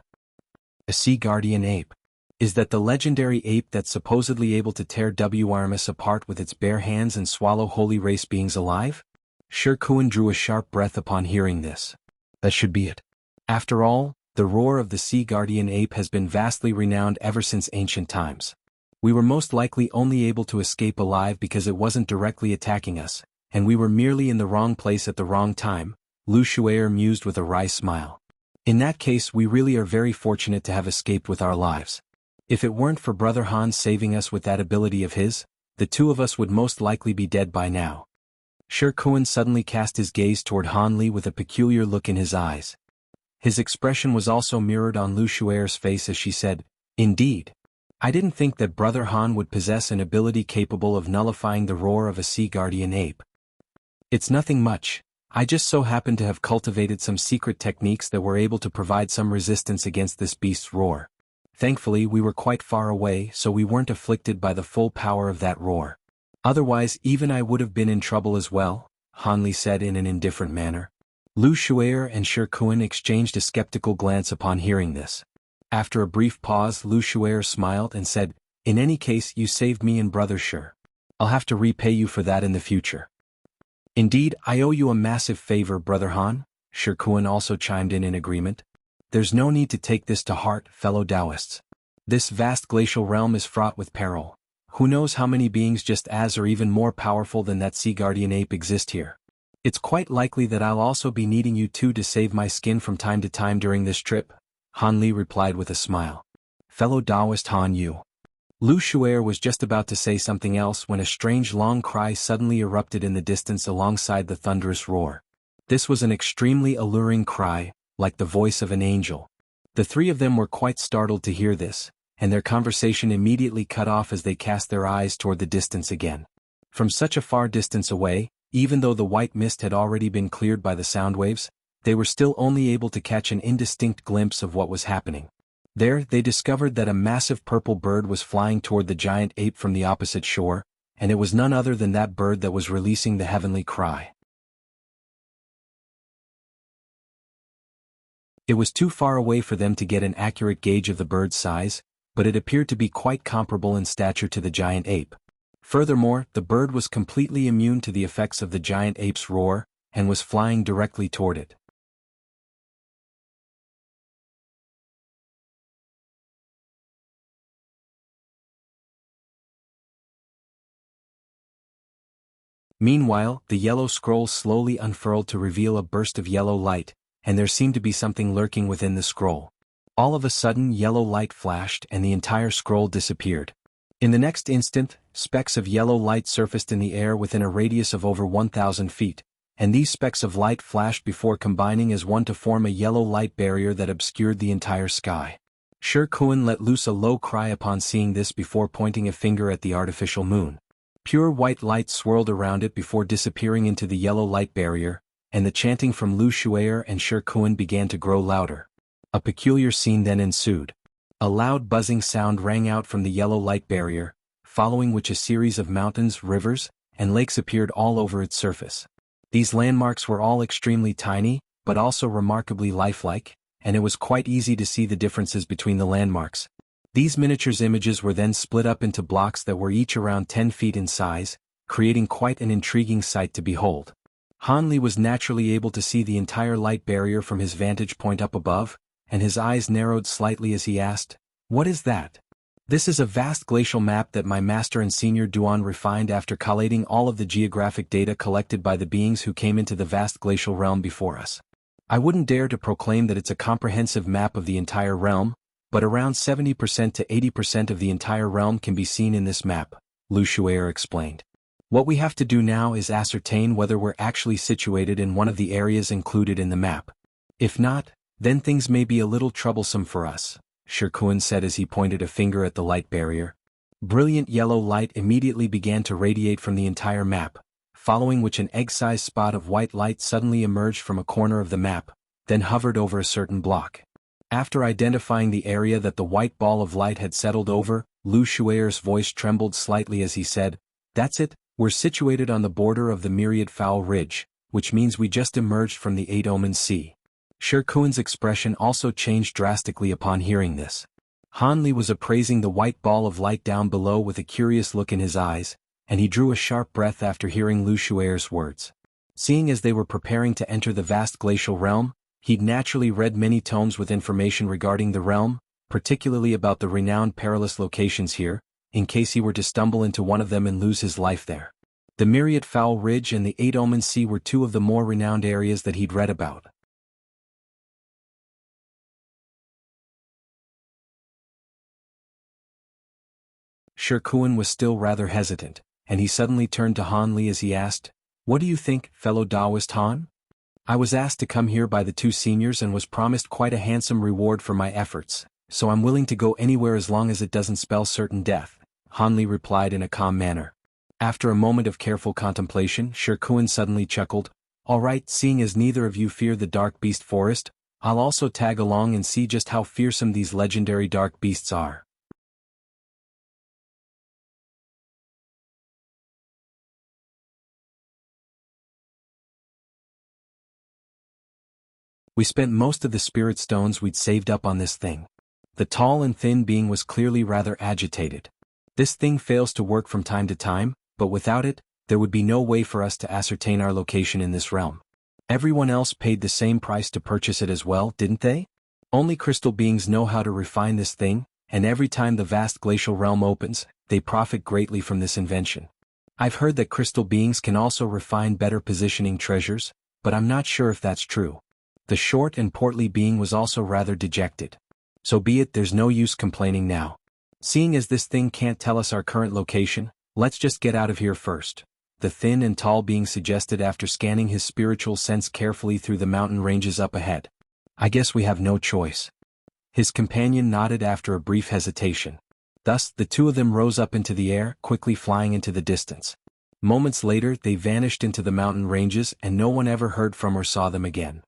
A sea guardian ape? Is that the legendary ape that's supposedly able to tear Wrms apart with its bare hands and swallow holy race beings alive? Shi Kuan drew a sharp breath upon hearing this. That should be it. After all, the roar of the sea guardian ape has been vastly renowned ever since ancient times. We were most likely only able to escape alive because it wasn't directly attacking us, and we were merely in the wrong place at the wrong time, Lu Shu'er mused with a wry smile. In that case, we really are very fortunate to have escaped with our lives. If it weren't for Brother Han saving us with that ability of his, the two of us would most likely be dead by now. Shi Kuan suddenly cast his gaze toward Han Li with a peculiar look in his eyes. His expression was also mirrored on Lu Shu'er's face as she said, "Indeed. I didn't think that Brother Han would possess an ability capable of nullifying the roar of a sea guardian ape. It's nothing much. I just so happen to have cultivated some secret techniques that were able to provide some resistance against this beast's roar. Thankfully, we were quite far away, so we weren't afflicted by the full power of that roar. Otherwise, even I would have been in trouble as well," Han Li said in an indifferent manner. Lu Shu'er and Shi Kuan exchanged a skeptical glance upon hearing this. After a brief pause, Lu Shu'er smiled and said, "In any case, you saved me and Brother Shi. I'll have to repay you for that in the future." "Indeed, I owe you a massive favor, Brother Han," Shi Kuan also chimed in agreement. "There's no need to take this to heart, fellow Taoists. This vast glacial realm is fraught with peril. Who knows how many beings just as or even more powerful than that sea guardian ape exist here. It's quite likely that I'll also be needing you two to save my skin from time to time during this trip," Han Li replied with a smile. "Fellow Taoist Han Yu." Lu Shu'er was just about to say something else when a strange long cry suddenly erupted in the distance alongside the thunderous roar. This was an extremely alluring cry, like the voice of an angel. The three of them were quite startled to hear this, and their conversation immediately cut off as they cast their eyes toward the distance again. From such a far distance away, even though the white mist had already been cleared by the sound waves, they were still only able to catch an indistinct glimpse of what was happening. There, they discovered that a massive purple bird was flying toward the giant ape from the opposite shore, and it was none other than that bird that was releasing the heavenly cry. It was too far away for them to get an accurate gauge of the bird's size, but it appeared to be quite comparable in stature to the giant ape. Furthermore, the bird was completely immune to the effects of the giant ape's roar, and was flying directly toward it. Meanwhile, the yellow scroll slowly unfurled to reveal a burst of yellow light, and there seemed to be something lurking within the scroll. All of a sudden, yellow light flashed and the entire scroll disappeared. In the next instant, specks of yellow light surfaced in the air within a radius of over 1,000 feet, and these specks of light flashed before combining as one to form a yellow light barrier that obscured the entire sky. Sher Kun let loose a low cry upon seeing this before pointing a finger at the artificial moon. Pure white light swirled around it before disappearing into the yellow light barrier, and the chanting from Lu Shuer and Sher Kun began to grow louder. A peculiar scene then ensued. A loud buzzing sound rang out from the yellow light barrier, following which a series of mountains, rivers, and lakes appeared all over its surface. These landmarks were all extremely tiny, but also remarkably lifelike, and it was quite easy to see the differences between the landmarks. These miniatures images were then split up into blocks that were each around 10 feet in size, creating quite an intriguing sight to behold. Han Li was naturally able to see the entire light barrier from his vantage point up above, and his eyes narrowed slightly as he asked, "What is that?" "This is a vast glacial map that my master and senior Duan refined after collating all of the geographic data collected by the beings who came into the vast glacial realm before us. I wouldn't dare to proclaim that it's a comprehensive map of the entire realm, but around 70% to 80% of the entire realm can be seen in this map," Lu Shuer explained. "What we have to do now is ascertain whether we're actually situated in one of the areas included in the map. If not, then things may be a little troublesome for us," Sher Kun said as he pointed a finger at the light barrier. Brilliant yellow light immediately began to radiate from the entire map, following which an egg-sized spot of white light suddenly emerged from a corner of the map, then hovered over a certain block. After identifying the area that the white ball of light had settled over, Lu Shuer's voice trembled slightly as he said, "That's it, we're situated on the border of the Myriad Fowl Ridge, which means we just emerged from the Eight Omen Sea." Sher Kun's expression also changed drastically upon hearing this. Han Li was appraising the white ball of light down below with a curious look in his eyes, and he drew a sharp breath after hearing Lu Shuer's words. Seeing as they were preparing to enter the vast glacial realm, he'd naturally read many tomes with information regarding the realm, particularly about the renowned perilous locations here, in case he were to stumble into one of them and lose his life there. The Myriad Fowl Ridge and the Eight Omen Sea were two of the more renowned areas that he'd read about. Sher Kun was still rather hesitant, and he suddenly turned to Han Li as he asked, "What do you think, fellow Taoist Han? I was asked to come here by the two seniors and was promised quite a handsome reward for my efforts, so I'm willing to go anywhere as long as it doesn't spell certain death," Han Li replied in a calm manner. After a moment of careful contemplation, Sher Kun suddenly chuckled, "All right, seeing as neither of you fear the dark beast forest, I'll also tag along and see just how fearsome these legendary dark beasts are." We spent most of the spirit stones we'd saved up on this thing. The tall and thin being was clearly rather agitated. "This thing fails to work from time to time, but without it, there would be no way for us to ascertain our location in this realm. Everyone else paid the same price to purchase it as well, didn't they? Only crystal beings know how to refine this thing, and every time the vast glacial realm opens, they profit greatly from this invention. I've heard that crystal beings can also refine better positioning treasures, but I'm not sure if that's true." The short and portly being was also rather dejected. "So be it, there's no use complaining now. Seeing as this thing can't tell us our current location, let's just get out of here first," the thin and tall being suggested after scanning his spiritual sense carefully through the mountain ranges up ahead. "I guess we have no choice." His companion nodded after a brief hesitation. Thus, the two of them rose up into the air, quickly flying into the distance. Moments later, they vanished into the mountain ranges and no one ever heard from or saw them again.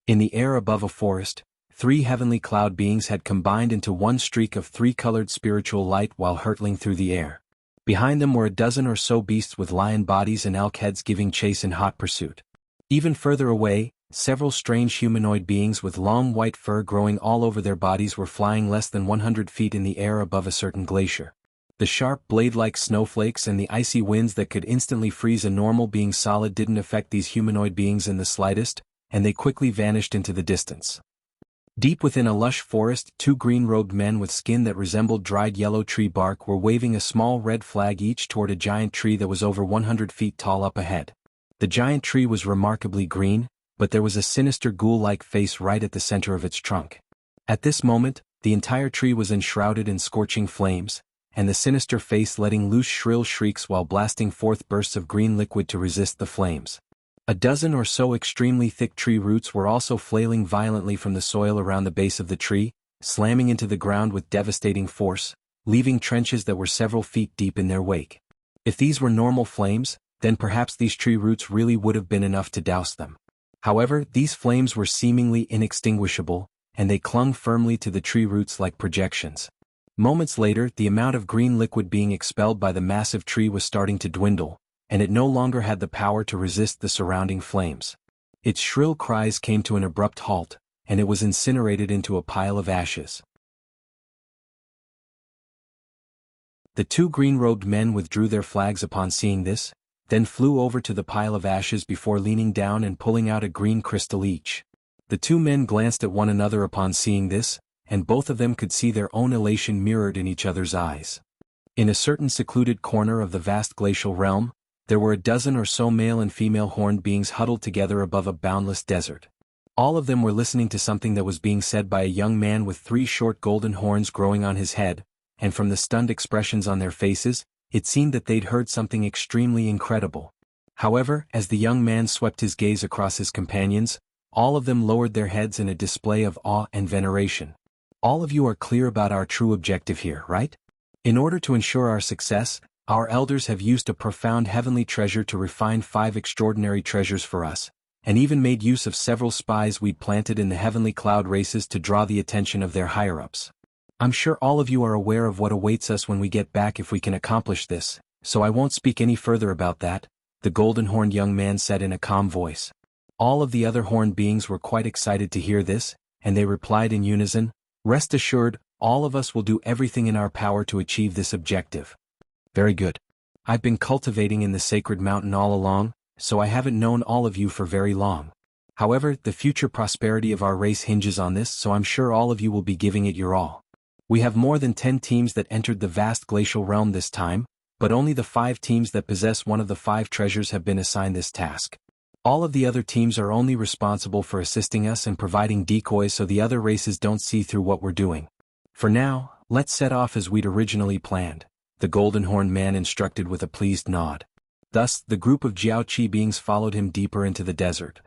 In the air above a forest, three heavenly cloud beings had combined into one streak of three-colored spiritual light while hurtling through the air. Behind them were a dozen or so beasts with lion bodies and elk heads giving chase in hot pursuit. Even further away, several strange humanoid beings with long white fur growing all over their bodies were flying less than 100 feet in the air above a certain glacier. The sharp blade-like snowflakes and the icy winds that could instantly freeze a normal being solid didn't affect these humanoid beings in the slightest, and they quickly vanished into the distance. Deep within a lush forest, two green-robed men with skin that resembled dried yellow tree bark were waving a small red flag each toward a giant tree that was over 100 feet tall up ahead. The giant tree was remarkably green, but there was a sinister ghoul-like face right at the center of its trunk. At this moment, the entire tree was enshrouded in scorching flames, and the sinister face letting loose shrill shrieks while blasting forth bursts of green liquid to resist the flames. A dozen or so extremely thick tree roots were also flailing violently from the soil around the base of the tree, slamming into the ground with devastating force, leaving trenches that were several feet deep in their wake. If these were normal flames, then perhaps these tree roots really would have been enough to douse them. However, these flames were seemingly inextinguishable, and they clung firmly to the tree roots like projections. Moments later, the amount of green liquid being expelled by the massive tree was starting to dwindle, and it no longer had the power to resist the surrounding flames. Its shrill cries came to an abrupt halt, and it was incinerated into a pile of ashes. The two green-robed men withdrew their flags upon seeing this, then flew over to the pile of ashes before leaning down and pulling out a green crystal each. The two men glanced at one another upon seeing this, and both of them could see their own elation mirrored in each other's eyes. In a certain secluded corner of the vast glacial realm, there were a dozen or so male and female horned beings huddled together above a boundless desert. All of them were listening to something that was being said by a young man with three short golden horns growing on his head, and from the stunned expressions on their faces, it seemed that they'd heard something extremely incredible. However, as the young man swept his gaze across his companions, all of them lowered their heads in a display of awe and veneration. All of you are clear about our true objective here, right? In order to ensure our success, our elders have used a profound heavenly treasure to refine 5 extraordinary treasures for us, and even made use of several spies we'd planted in the heavenly cloud races to draw the attention of their higher-ups. I'm sure all of you are aware of what awaits us when we get back if we can accomplish this, so I won't speak any further about that, the golden-horned young man said in a calm voice. All of the other horned beings were quite excited to hear this, and they replied in unison, "Rest assured, all of us will do everything in our power to achieve this objective." Very good. I've been cultivating in the sacred mountain all along, so I haven't known all of you for very long. However, the future prosperity of our race hinges on this, so I'm sure all of you will be giving it your all. We have more than 10 teams that entered the vast glacial realm this time, but only the 5 teams that possess one of the 5 treasures have been assigned this task. All of the other teams are only responsible for assisting us and providing decoys so the other races don't see through what we're doing. For now, let's set off as we'd originally planned, the golden-horned man instructed with a pleased nod. Thus, the group of Jiaoqi beings followed him deeper into the desert.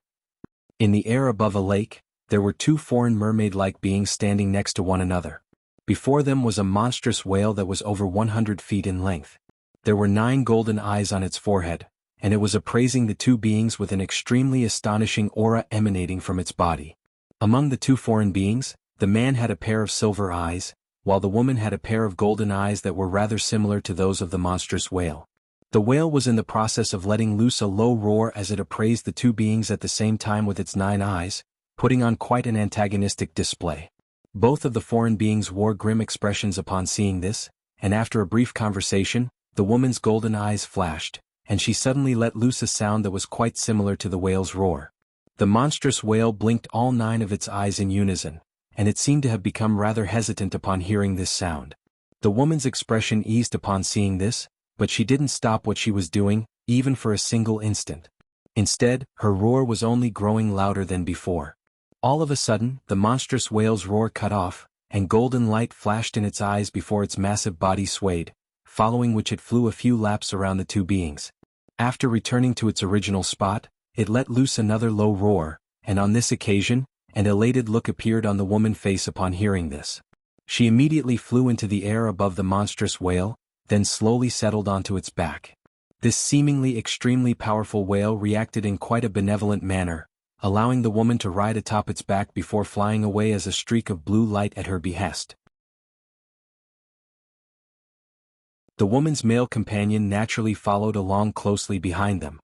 In the air above a lake, there were 2 foreign mermaid-like beings standing next to one another. Before them was a monstrous whale that was over 100 feet in length. There were 9 golden eyes on its forehead, and it was appraising the 2 beings with an extremely astonishing aura emanating from its body. Among the 2 foreign beings, the man had a pair of silver eyes, while the woman had a pair of golden eyes that were rather similar to those of the monstrous whale. The whale was in the process of letting loose a low roar as it appraised the 2 beings at the same time with its 9 eyes, putting on quite an antagonistic display. Both of the foreign beings wore grim expressions upon seeing this, and after a brief conversation, the woman's golden eyes flashed, and she suddenly let loose a sound that was quite similar to the whale's roar. The monstrous whale blinked all 9 of its eyes in unison, and it seemed to have become rather hesitant upon hearing this sound. The woman's expression eased upon seeing this, but she didn't stop what she was doing, even for a single instant. Instead, her roar was only growing louder than before. All of a sudden, the monstrous whale's roar cut off, and golden light flashed in its eyes before its massive body swayed, following which it flew a few laps around the 2 beings. After returning to its original spot, it let loose another low roar, and on this occasion, an elated look appeared on the woman's face upon hearing this. She immediately flew into the air above the monstrous whale, then slowly settled onto its back. This seemingly extremely powerful whale reacted in quite a benevolent manner, allowing the woman to ride atop its back before flying away as a streak of blue light at her behest. The woman's male companion naturally followed along closely behind them.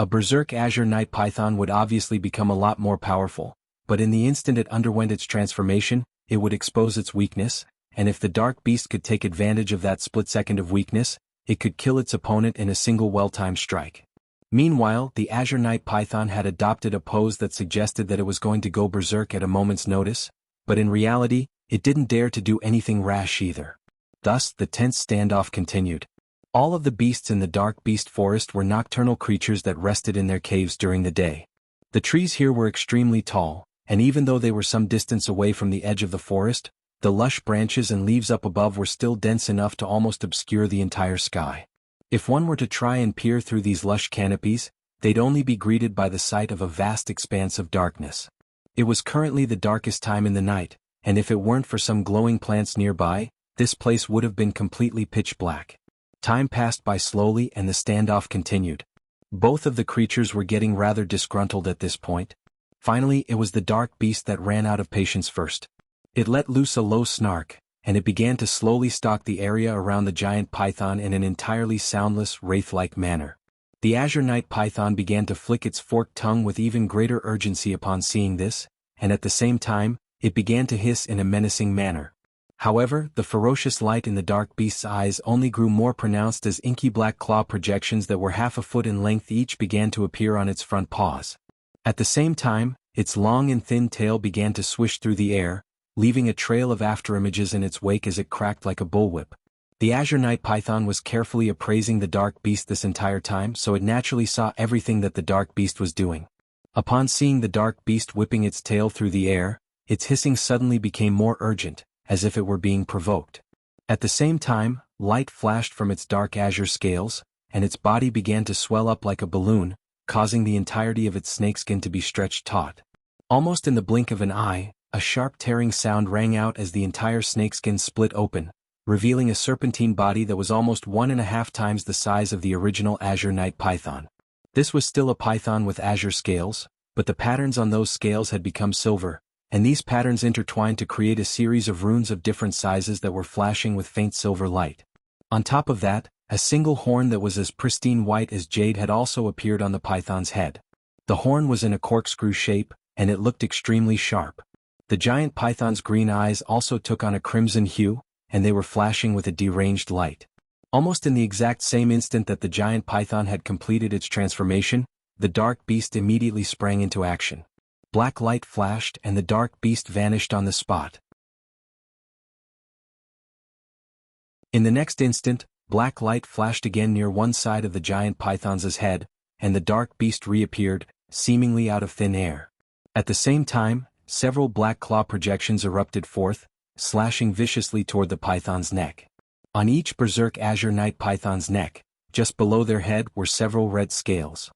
A berserk azure night python would obviously become a lot more powerful, but in the instant it underwent its transformation, it would expose its weakness, and if the dark beast could take advantage of that split second of weakness, it could kill its opponent in a single well-timed strike. Meanwhile, the azure night python had adopted a pose that suggested that it was going to go berserk at a moment's notice, but in reality, it didn't dare to do anything rash either. Thus, the tense standoff continued. All of the beasts in the dark beast forest were nocturnal creatures that rested in their caves during the day. The trees here were extremely tall, and even though they were some distance away from the edge of the forest, the lush branches and leaves up above were still dense enough to almost obscure the entire sky. If one were to try and peer through these lush canopies, they'd only be greeted by the sight of a vast expanse of darkness. It was currently the darkest time in the night, and if it weren't for some glowing plants nearby, this place would have been completely pitch black. Time passed by slowly and the standoff continued. Both of the creatures were getting rather disgruntled at this point. Finally, it was the dark beast that ran out of patience first. It let loose a low snark, and it began to slowly stalk the area around the giant python in an entirely soundless, wraith-like manner. The azure night python began to flick its forked tongue with even greater urgency upon seeing this, and at the same time, it began to hiss in a menacing manner. However, the ferocious light in the dark beast's eyes only grew more pronounced as inky black claw projections that were half a foot in length each began to appear on its front paws. At the same time, its long and thin tail began to swish through the air, leaving a trail of afterimages in its wake as it cracked like a bullwhip. The azure night python was carefully appraising the dark beast this entire time, so it naturally saw everything that the dark beast was doing. Upon seeing the dark beast whipping its tail through the air, its hissing suddenly became more urgent, as if it were being provoked. At the same time, light flashed from its dark azure scales, and its body began to swell up like a balloon, causing the entirety of its snakeskin to be stretched taut. Almost in the blink of an eye, a sharp tearing sound rang out as the entire snakeskin split open, revealing a serpentine body that was almost 1.5 times the size of the original azure night python. This was still a python with azure scales, but the patterns on those scales had become silver, and these patterns intertwined to create a series of runes of different sizes that were flashing with faint silver light. On top of that, a single horn that was as pristine white as jade had also appeared on the python's head. The horn was in a corkscrew shape, and it looked extremely sharp. The giant python's green eyes also took on a crimson hue, and they were flashing with a deranged light. Almost in the exact same instant that the giant python had completed its transformation, the dark beast immediately sprang into action. Black light flashed and the dark beast vanished on the spot. In the next instant, black light flashed again near one side of the giant python's head, and the dark beast reappeared, seemingly out of thin air. At the same time, several black claw projections erupted forth, slashing viciously toward the python's neck. On each berserk azure night python's neck, just below their head were several red scales.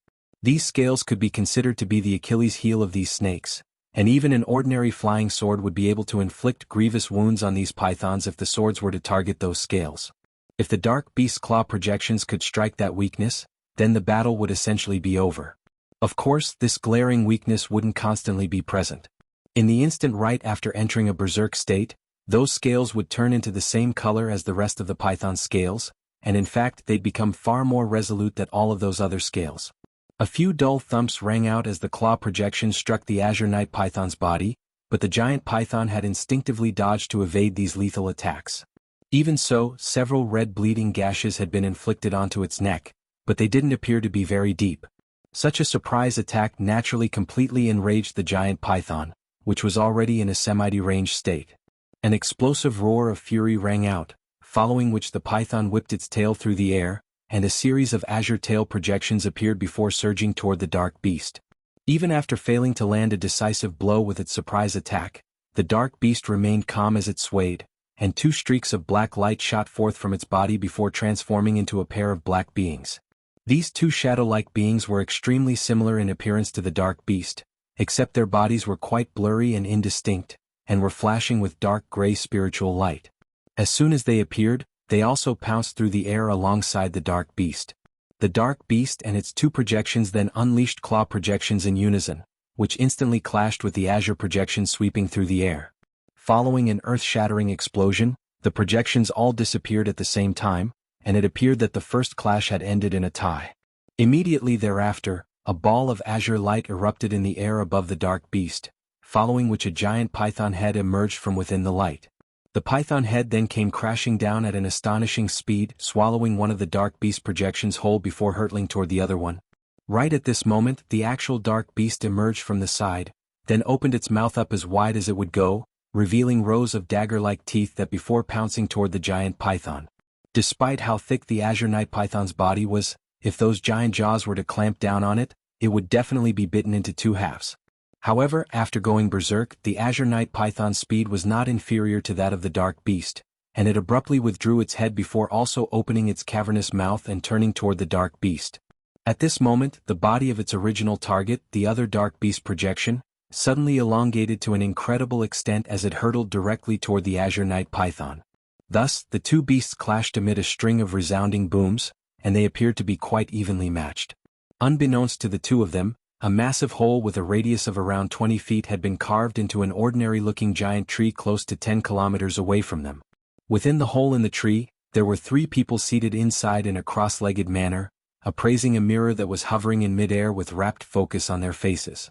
These scales could be considered to be the Achilles heel of these snakes, and even an ordinary flying sword would be able to inflict grievous wounds on these pythons if the swords were to target those scales. If the dark beast's claw projections could strike that weakness, then the battle would essentially be over. Of course, this glaring weakness wouldn't constantly be present. In the instant right after entering a berserk state, those scales would turn into the same color as the rest of the python's scales, and in fact they'd become far more resolute than all of those other scales. A few dull thumps rang out as the claw projection struck the azure night python's body, but the giant python had instinctively dodged to evade these lethal attacks. Even so, several red bleeding gashes had been inflicted onto its neck, but they didn't appear to be very deep. Such a surprise attack naturally completely enraged the giant python, which was already in a semi-deranged state. An explosive roar of fury rang out, following which the python whipped its tail through the air, and a series of azure tail projections appeared before surging toward the dark beast. Even after failing to land a decisive blow with its surprise attack, the dark beast remained calm as it swayed, and two streaks of black light shot forth from its body before transforming into a pair of black beings. These two shadow-like beings were extremely similar in appearance to the dark beast, except their bodies were quite blurry and indistinct, and were flashing with dark gray spiritual light. As soon as they appeared, they also pounced through the air alongside the dark beast. The dark beast and its two projections then unleashed claw projections in unison, which instantly clashed with the azure projection sweeping through the air. Following an earth-shattering explosion, the projections all disappeared at the same time, and it appeared that the first clash had ended in a tie. Immediately thereafter, a ball of azure light erupted in the air above the dark beast, following which a giant python head emerged from within the light. The python head then came crashing down at an astonishing speed, swallowing one of the dark beast projections whole before hurtling toward the other one. Right at this moment, the actual dark beast emerged from the side, then opened its mouth up as wide as it would go, revealing rows of dagger-like teeth that before pouncing toward the giant python. Despite how thick the azure night python's body was, if those giant jaws were to clamp down on it, it would definitely be bitten into two halves. However, after going berserk, the azure night python's speed was not inferior to that of the dark beast, and it abruptly withdrew its head before also opening its cavernous mouth and turning toward the dark beast. At this moment, the body of its original target, the other dark beast projection, suddenly elongated to an incredible extent as it hurtled directly toward the azure night python. Thus, the two beasts clashed amid a string of resounding booms, and they appeared to be quite evenly matched. Unbeknownst to the two of them, a massive hole with a radius of around 20 feet had been carved into an ordinary-looking giant tree close to 10 kilometers away from them. Within the hole in the tree, there were 3 people seated inside in a cross-legged manner, appraising a mirror that was hovering in mid-air with rapt focus on their faces.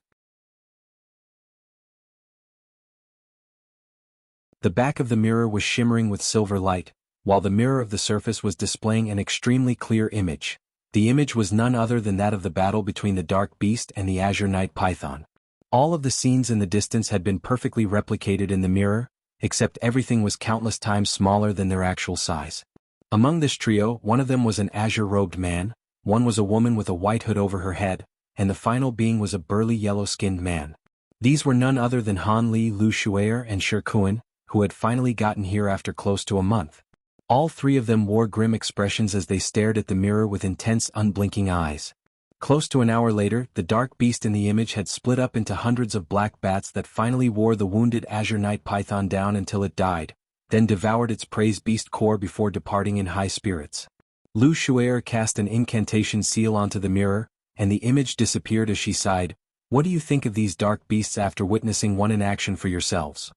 The back of the mirror was shimmering with silver light, while the mirror of the surface was displaying an extremely clear image. The image was none other than that of the battle between the dark beast and the azure night python. All of the scenes in the distance had been perfectly replicated in the mirror, except everything was countless times smaller than their actual size. Among this trio, one of them was an azure-robed man, one was a woman with a white hood over her head, and the final being was a burly yellow-skinned man. These were none other than Han Li, Lu Shuer, and Shi Kuan, who had finally gotten here after close to a month. All 3 of them wore grim expressions as they stared at the mirror with intense, unblinking eyes. Close to an hour later, the dark beast in the image had split up into hundreds of black bats that finally wore the wounded azure night python down until it died, then devoured its prey's beast core before departing in high spirits. Lu Shuer cast an incantation seal onto the mirror, and the image disappeared as she sighed. "What do you think of these dark beasts after witnessing one in action for yourselves?"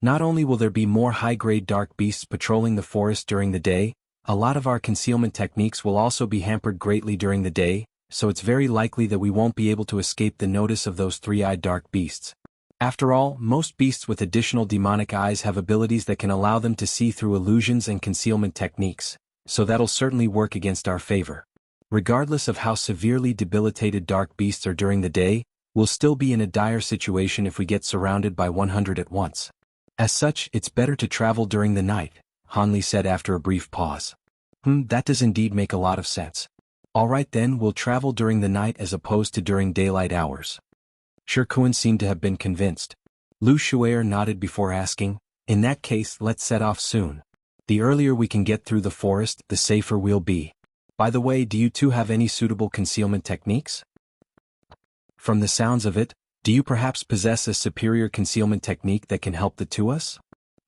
Not only will there be more high-grade dark beasts patrolling the forest during the day, a lot of our concealment techniques will also be hampered greatly during the day, so it's very likely that we won't be able to escape the notice of those 3-eyed dark beasts. After all, most beasts with additional demonic eyes have abilities that can allow them to see through illusions and concealment techniques, so that'll certainly work against our favor. Regardless of how severely debilitated dark beasts are during the day, we'll still be in a dire situation if we get surrounded by 100 at once. As such, it's better to travel during the night, Han Li said after a brief pause. That does indeed make a lot of sense. Alright then, we'll travel during the night as opposed to during daylight hours. Shi Kuan seemed to have been convinced. Lu Shuer nodded before asking, "In that case, let's set off soon. The earlier we can get through the forest, the safer we'll be. By the way, do you two have any suitable concealment techniques? From the sounds of it, do you perhaps possess a superior concealment technique that can help the two us?"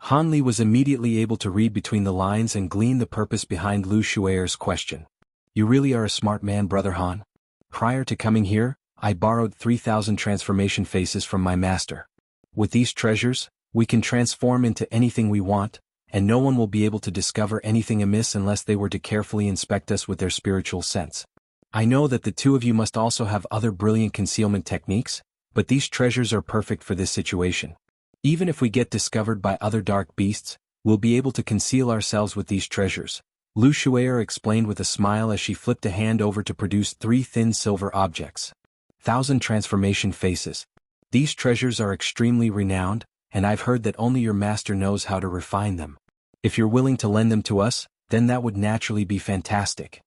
Han Li was immediately able to read between the lines and glean the purpose behind Lu Shuer's question. "You really are a smart man, Brother Han. Prior to coming here, I borrowed 3,000 transformation faces from my master. With these treasures, we can transform into anything we want, and no one will be able to discover anything amiss unless they were to carefully inspect us with their spiritual sense. I know that the two of you must also have other brilliant concealment techniques, but these treasures are perfect for this situation. Even if we get discovered by other dark beasts, we'll be able to conceal ourselves with these treasures." Lu Shuer explained with a smile as she flipped a hand over to produce 3 thin silver objects. 1,000 transformation faces. These treasures are extremely renowned, and I've heard that only your master knows how to refine them. If you're willing to lend them to us, then that would naturally be fantastic.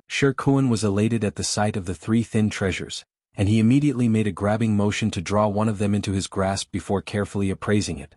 Shi Kuan was elated at the sight of the 3 thin treasures, and he immediately made a grabbing motion to draw one of them into his grasp before carefully appraising it.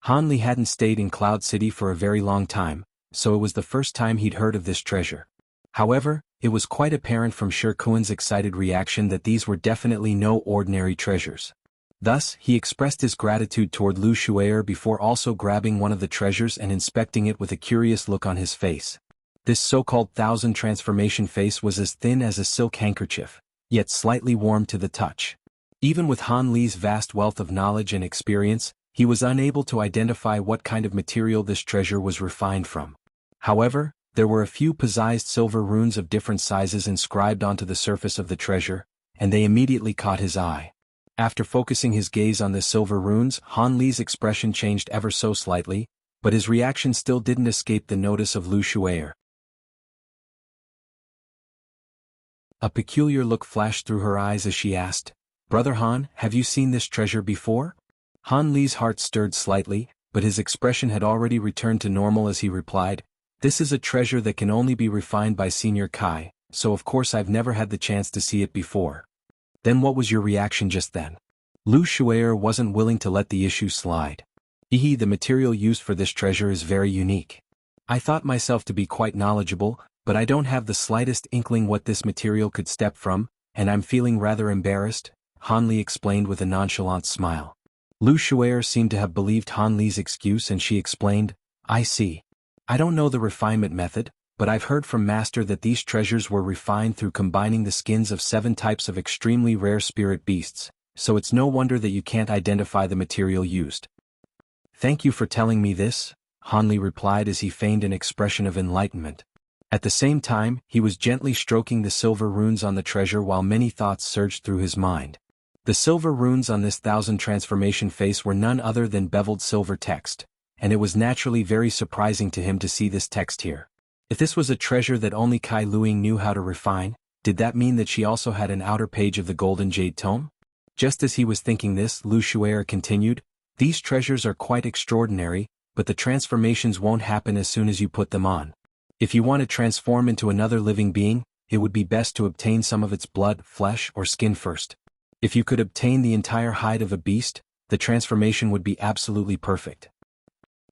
Han Li hadn't stayed in Cloud City for a very long time, so it was the first time he'd heard of this treasure. However, it was quite apparent from Shirkuan's excited reaction that these were definitely no ordinary treasures. Thus, he expressed his gratitude toward Lu Shuer before also grabbing one of the treasures and inspecting it with a curious look on his face. This so-called 1,000 transformation face was as thin as a silk handkerchief, yet slightly warm to the touch. Even with Han Li's vast wealth of knowledge and experience, he was unable to identify what kind of material this treasure was refined from. However, there were a few precise silver runes of different sizes inscribed onto the surface of the treasure, and they immediately caught his eye. After focusing his gaze on the silver runes, Han Li's expression changed ever so slightly, but his reaction still didn't escape the notice of Lu Shuer. A peculiar look flashed through her eyes as she asked, "Brother Han, have you seen this treasure before?" Han Li's heart stirred slightly, but his expression had already returned to normal as he replied, "This is a treasure that can only be refined by Senior Kai, so of course I've never had the chance to see it before." "Then what was your reaction just then?" Lu Shuer wasn't willing to let the issue slide. "The material used for this treasure is very unique. I thought myself to be quite knowledgeable, but I don't have the slightest inkling what this material could step from, and I'm feeling rather embarrassed," Han Li explained with a nonchalant smile. Lu Shuer seemed to have believed Han Li's excuse and she explained, "I see. I don't know the refinement method, but I've heard from Master that these treasures were refined through combining the skins of 7 types of extremely rare spirit beasts, so it's no wonder that you can't identify the material used." "Thank you for telling me this," Han Li replied as he feigned an expression of enlightenment. At the same time, he was gently stroking the silver runes on the treasure while many thoughts surged through his mind. The silver runes on this 1,000 transformation face were none other than beveled silver text, and it was naturally very surprising to him to see this text here. If this was a treasure that only Kai Luing knew how to refine, did that mean that she also had an outer page of the golden jade tome? Just as he was thinking this, Lu Shuer continued, "These treasures are quite extraordinary, but the transformations won't happen as soon as you put them on. If you want to transform into another living being, it would be best to obtain some of its blood, flesh, or skin first. If you could obtain the entire hide of a beast, the transformation would be absolutely perfect.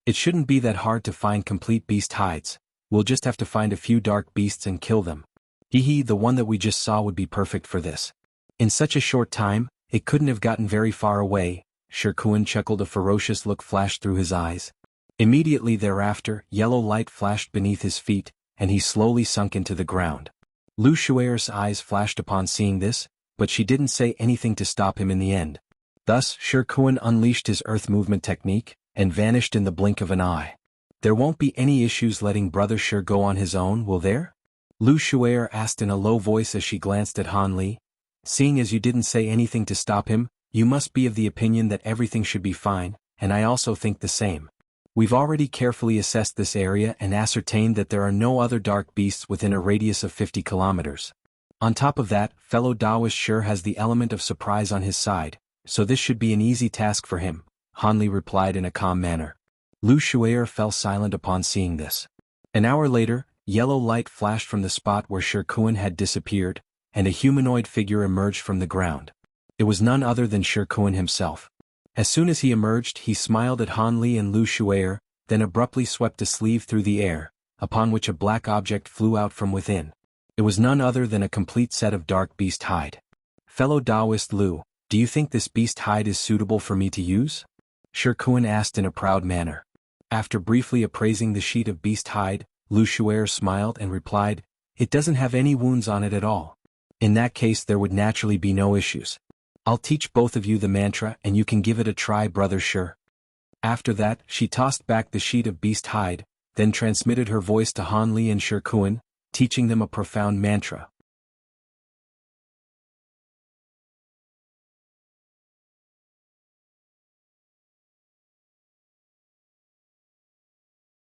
It shouldn't be that hard to find complete beast hides, we'll just have to find a few dark beasts and kill them. The one that we just saw would be perfect for this." In such a short time, it couldn't have gotten very far away, Shirkuan chuckled. A ferocious look flashed through his eyes. Immediately thereafter, yellow light flashed beneath his feet, and he slowly sunk into the ground. Lu Shuer's eyes flashed upon seeing this, but she didn't say anything to stop him in the end. Thus, Shirkuan unleashed his earth movement technique, and vanished in the blink of an eye. "There won't be any issues letting Brother Shir go on his own, will there?" Lu Shuer asked in a low voice as she glanced at Han Li. "Seeing as you didn't say anything to stop him, you must be of the opinion that everything should be fine, and I also think the same. We've already carefully assessed this area and ascertained that there are no other dark beasts within a radius of 50 kilometers. On top of that, fellow Taoist sure has the element of surprise on his side, so this should be an easy task for him," Han Li replied in a calm manner. Lu Shuer fell silent upon seeing this. An hour later, yellow light flashed from the spot where Shirkuan had disappeared, and a humanoid figure emerged from the ground. It was none other than Shirkuan himself. As soon as he emerged, he smiled at Han Li and Lu Shuer, then abruptly swept a sleeve through the air, upon which a black object flew out from within. It was none other than a complete set of dark beast hide. "Fellow Taoist Lu, do you think this beast hide is suitable for me to use?" Shirkuan asked in a proud manner. After briefly appraising the sheet of beast hide, Lu Shuer smiled and replied, "It doesn't have any wounds on it at all. In that case there would naturally be no issues. I'll teach both of you the mantra and you can give it a try, Brother Shir." After that, she tossed back the sheet of beast hide, then transmitted her voice to Han Li and Shirkuan, teaching them a profound mantra,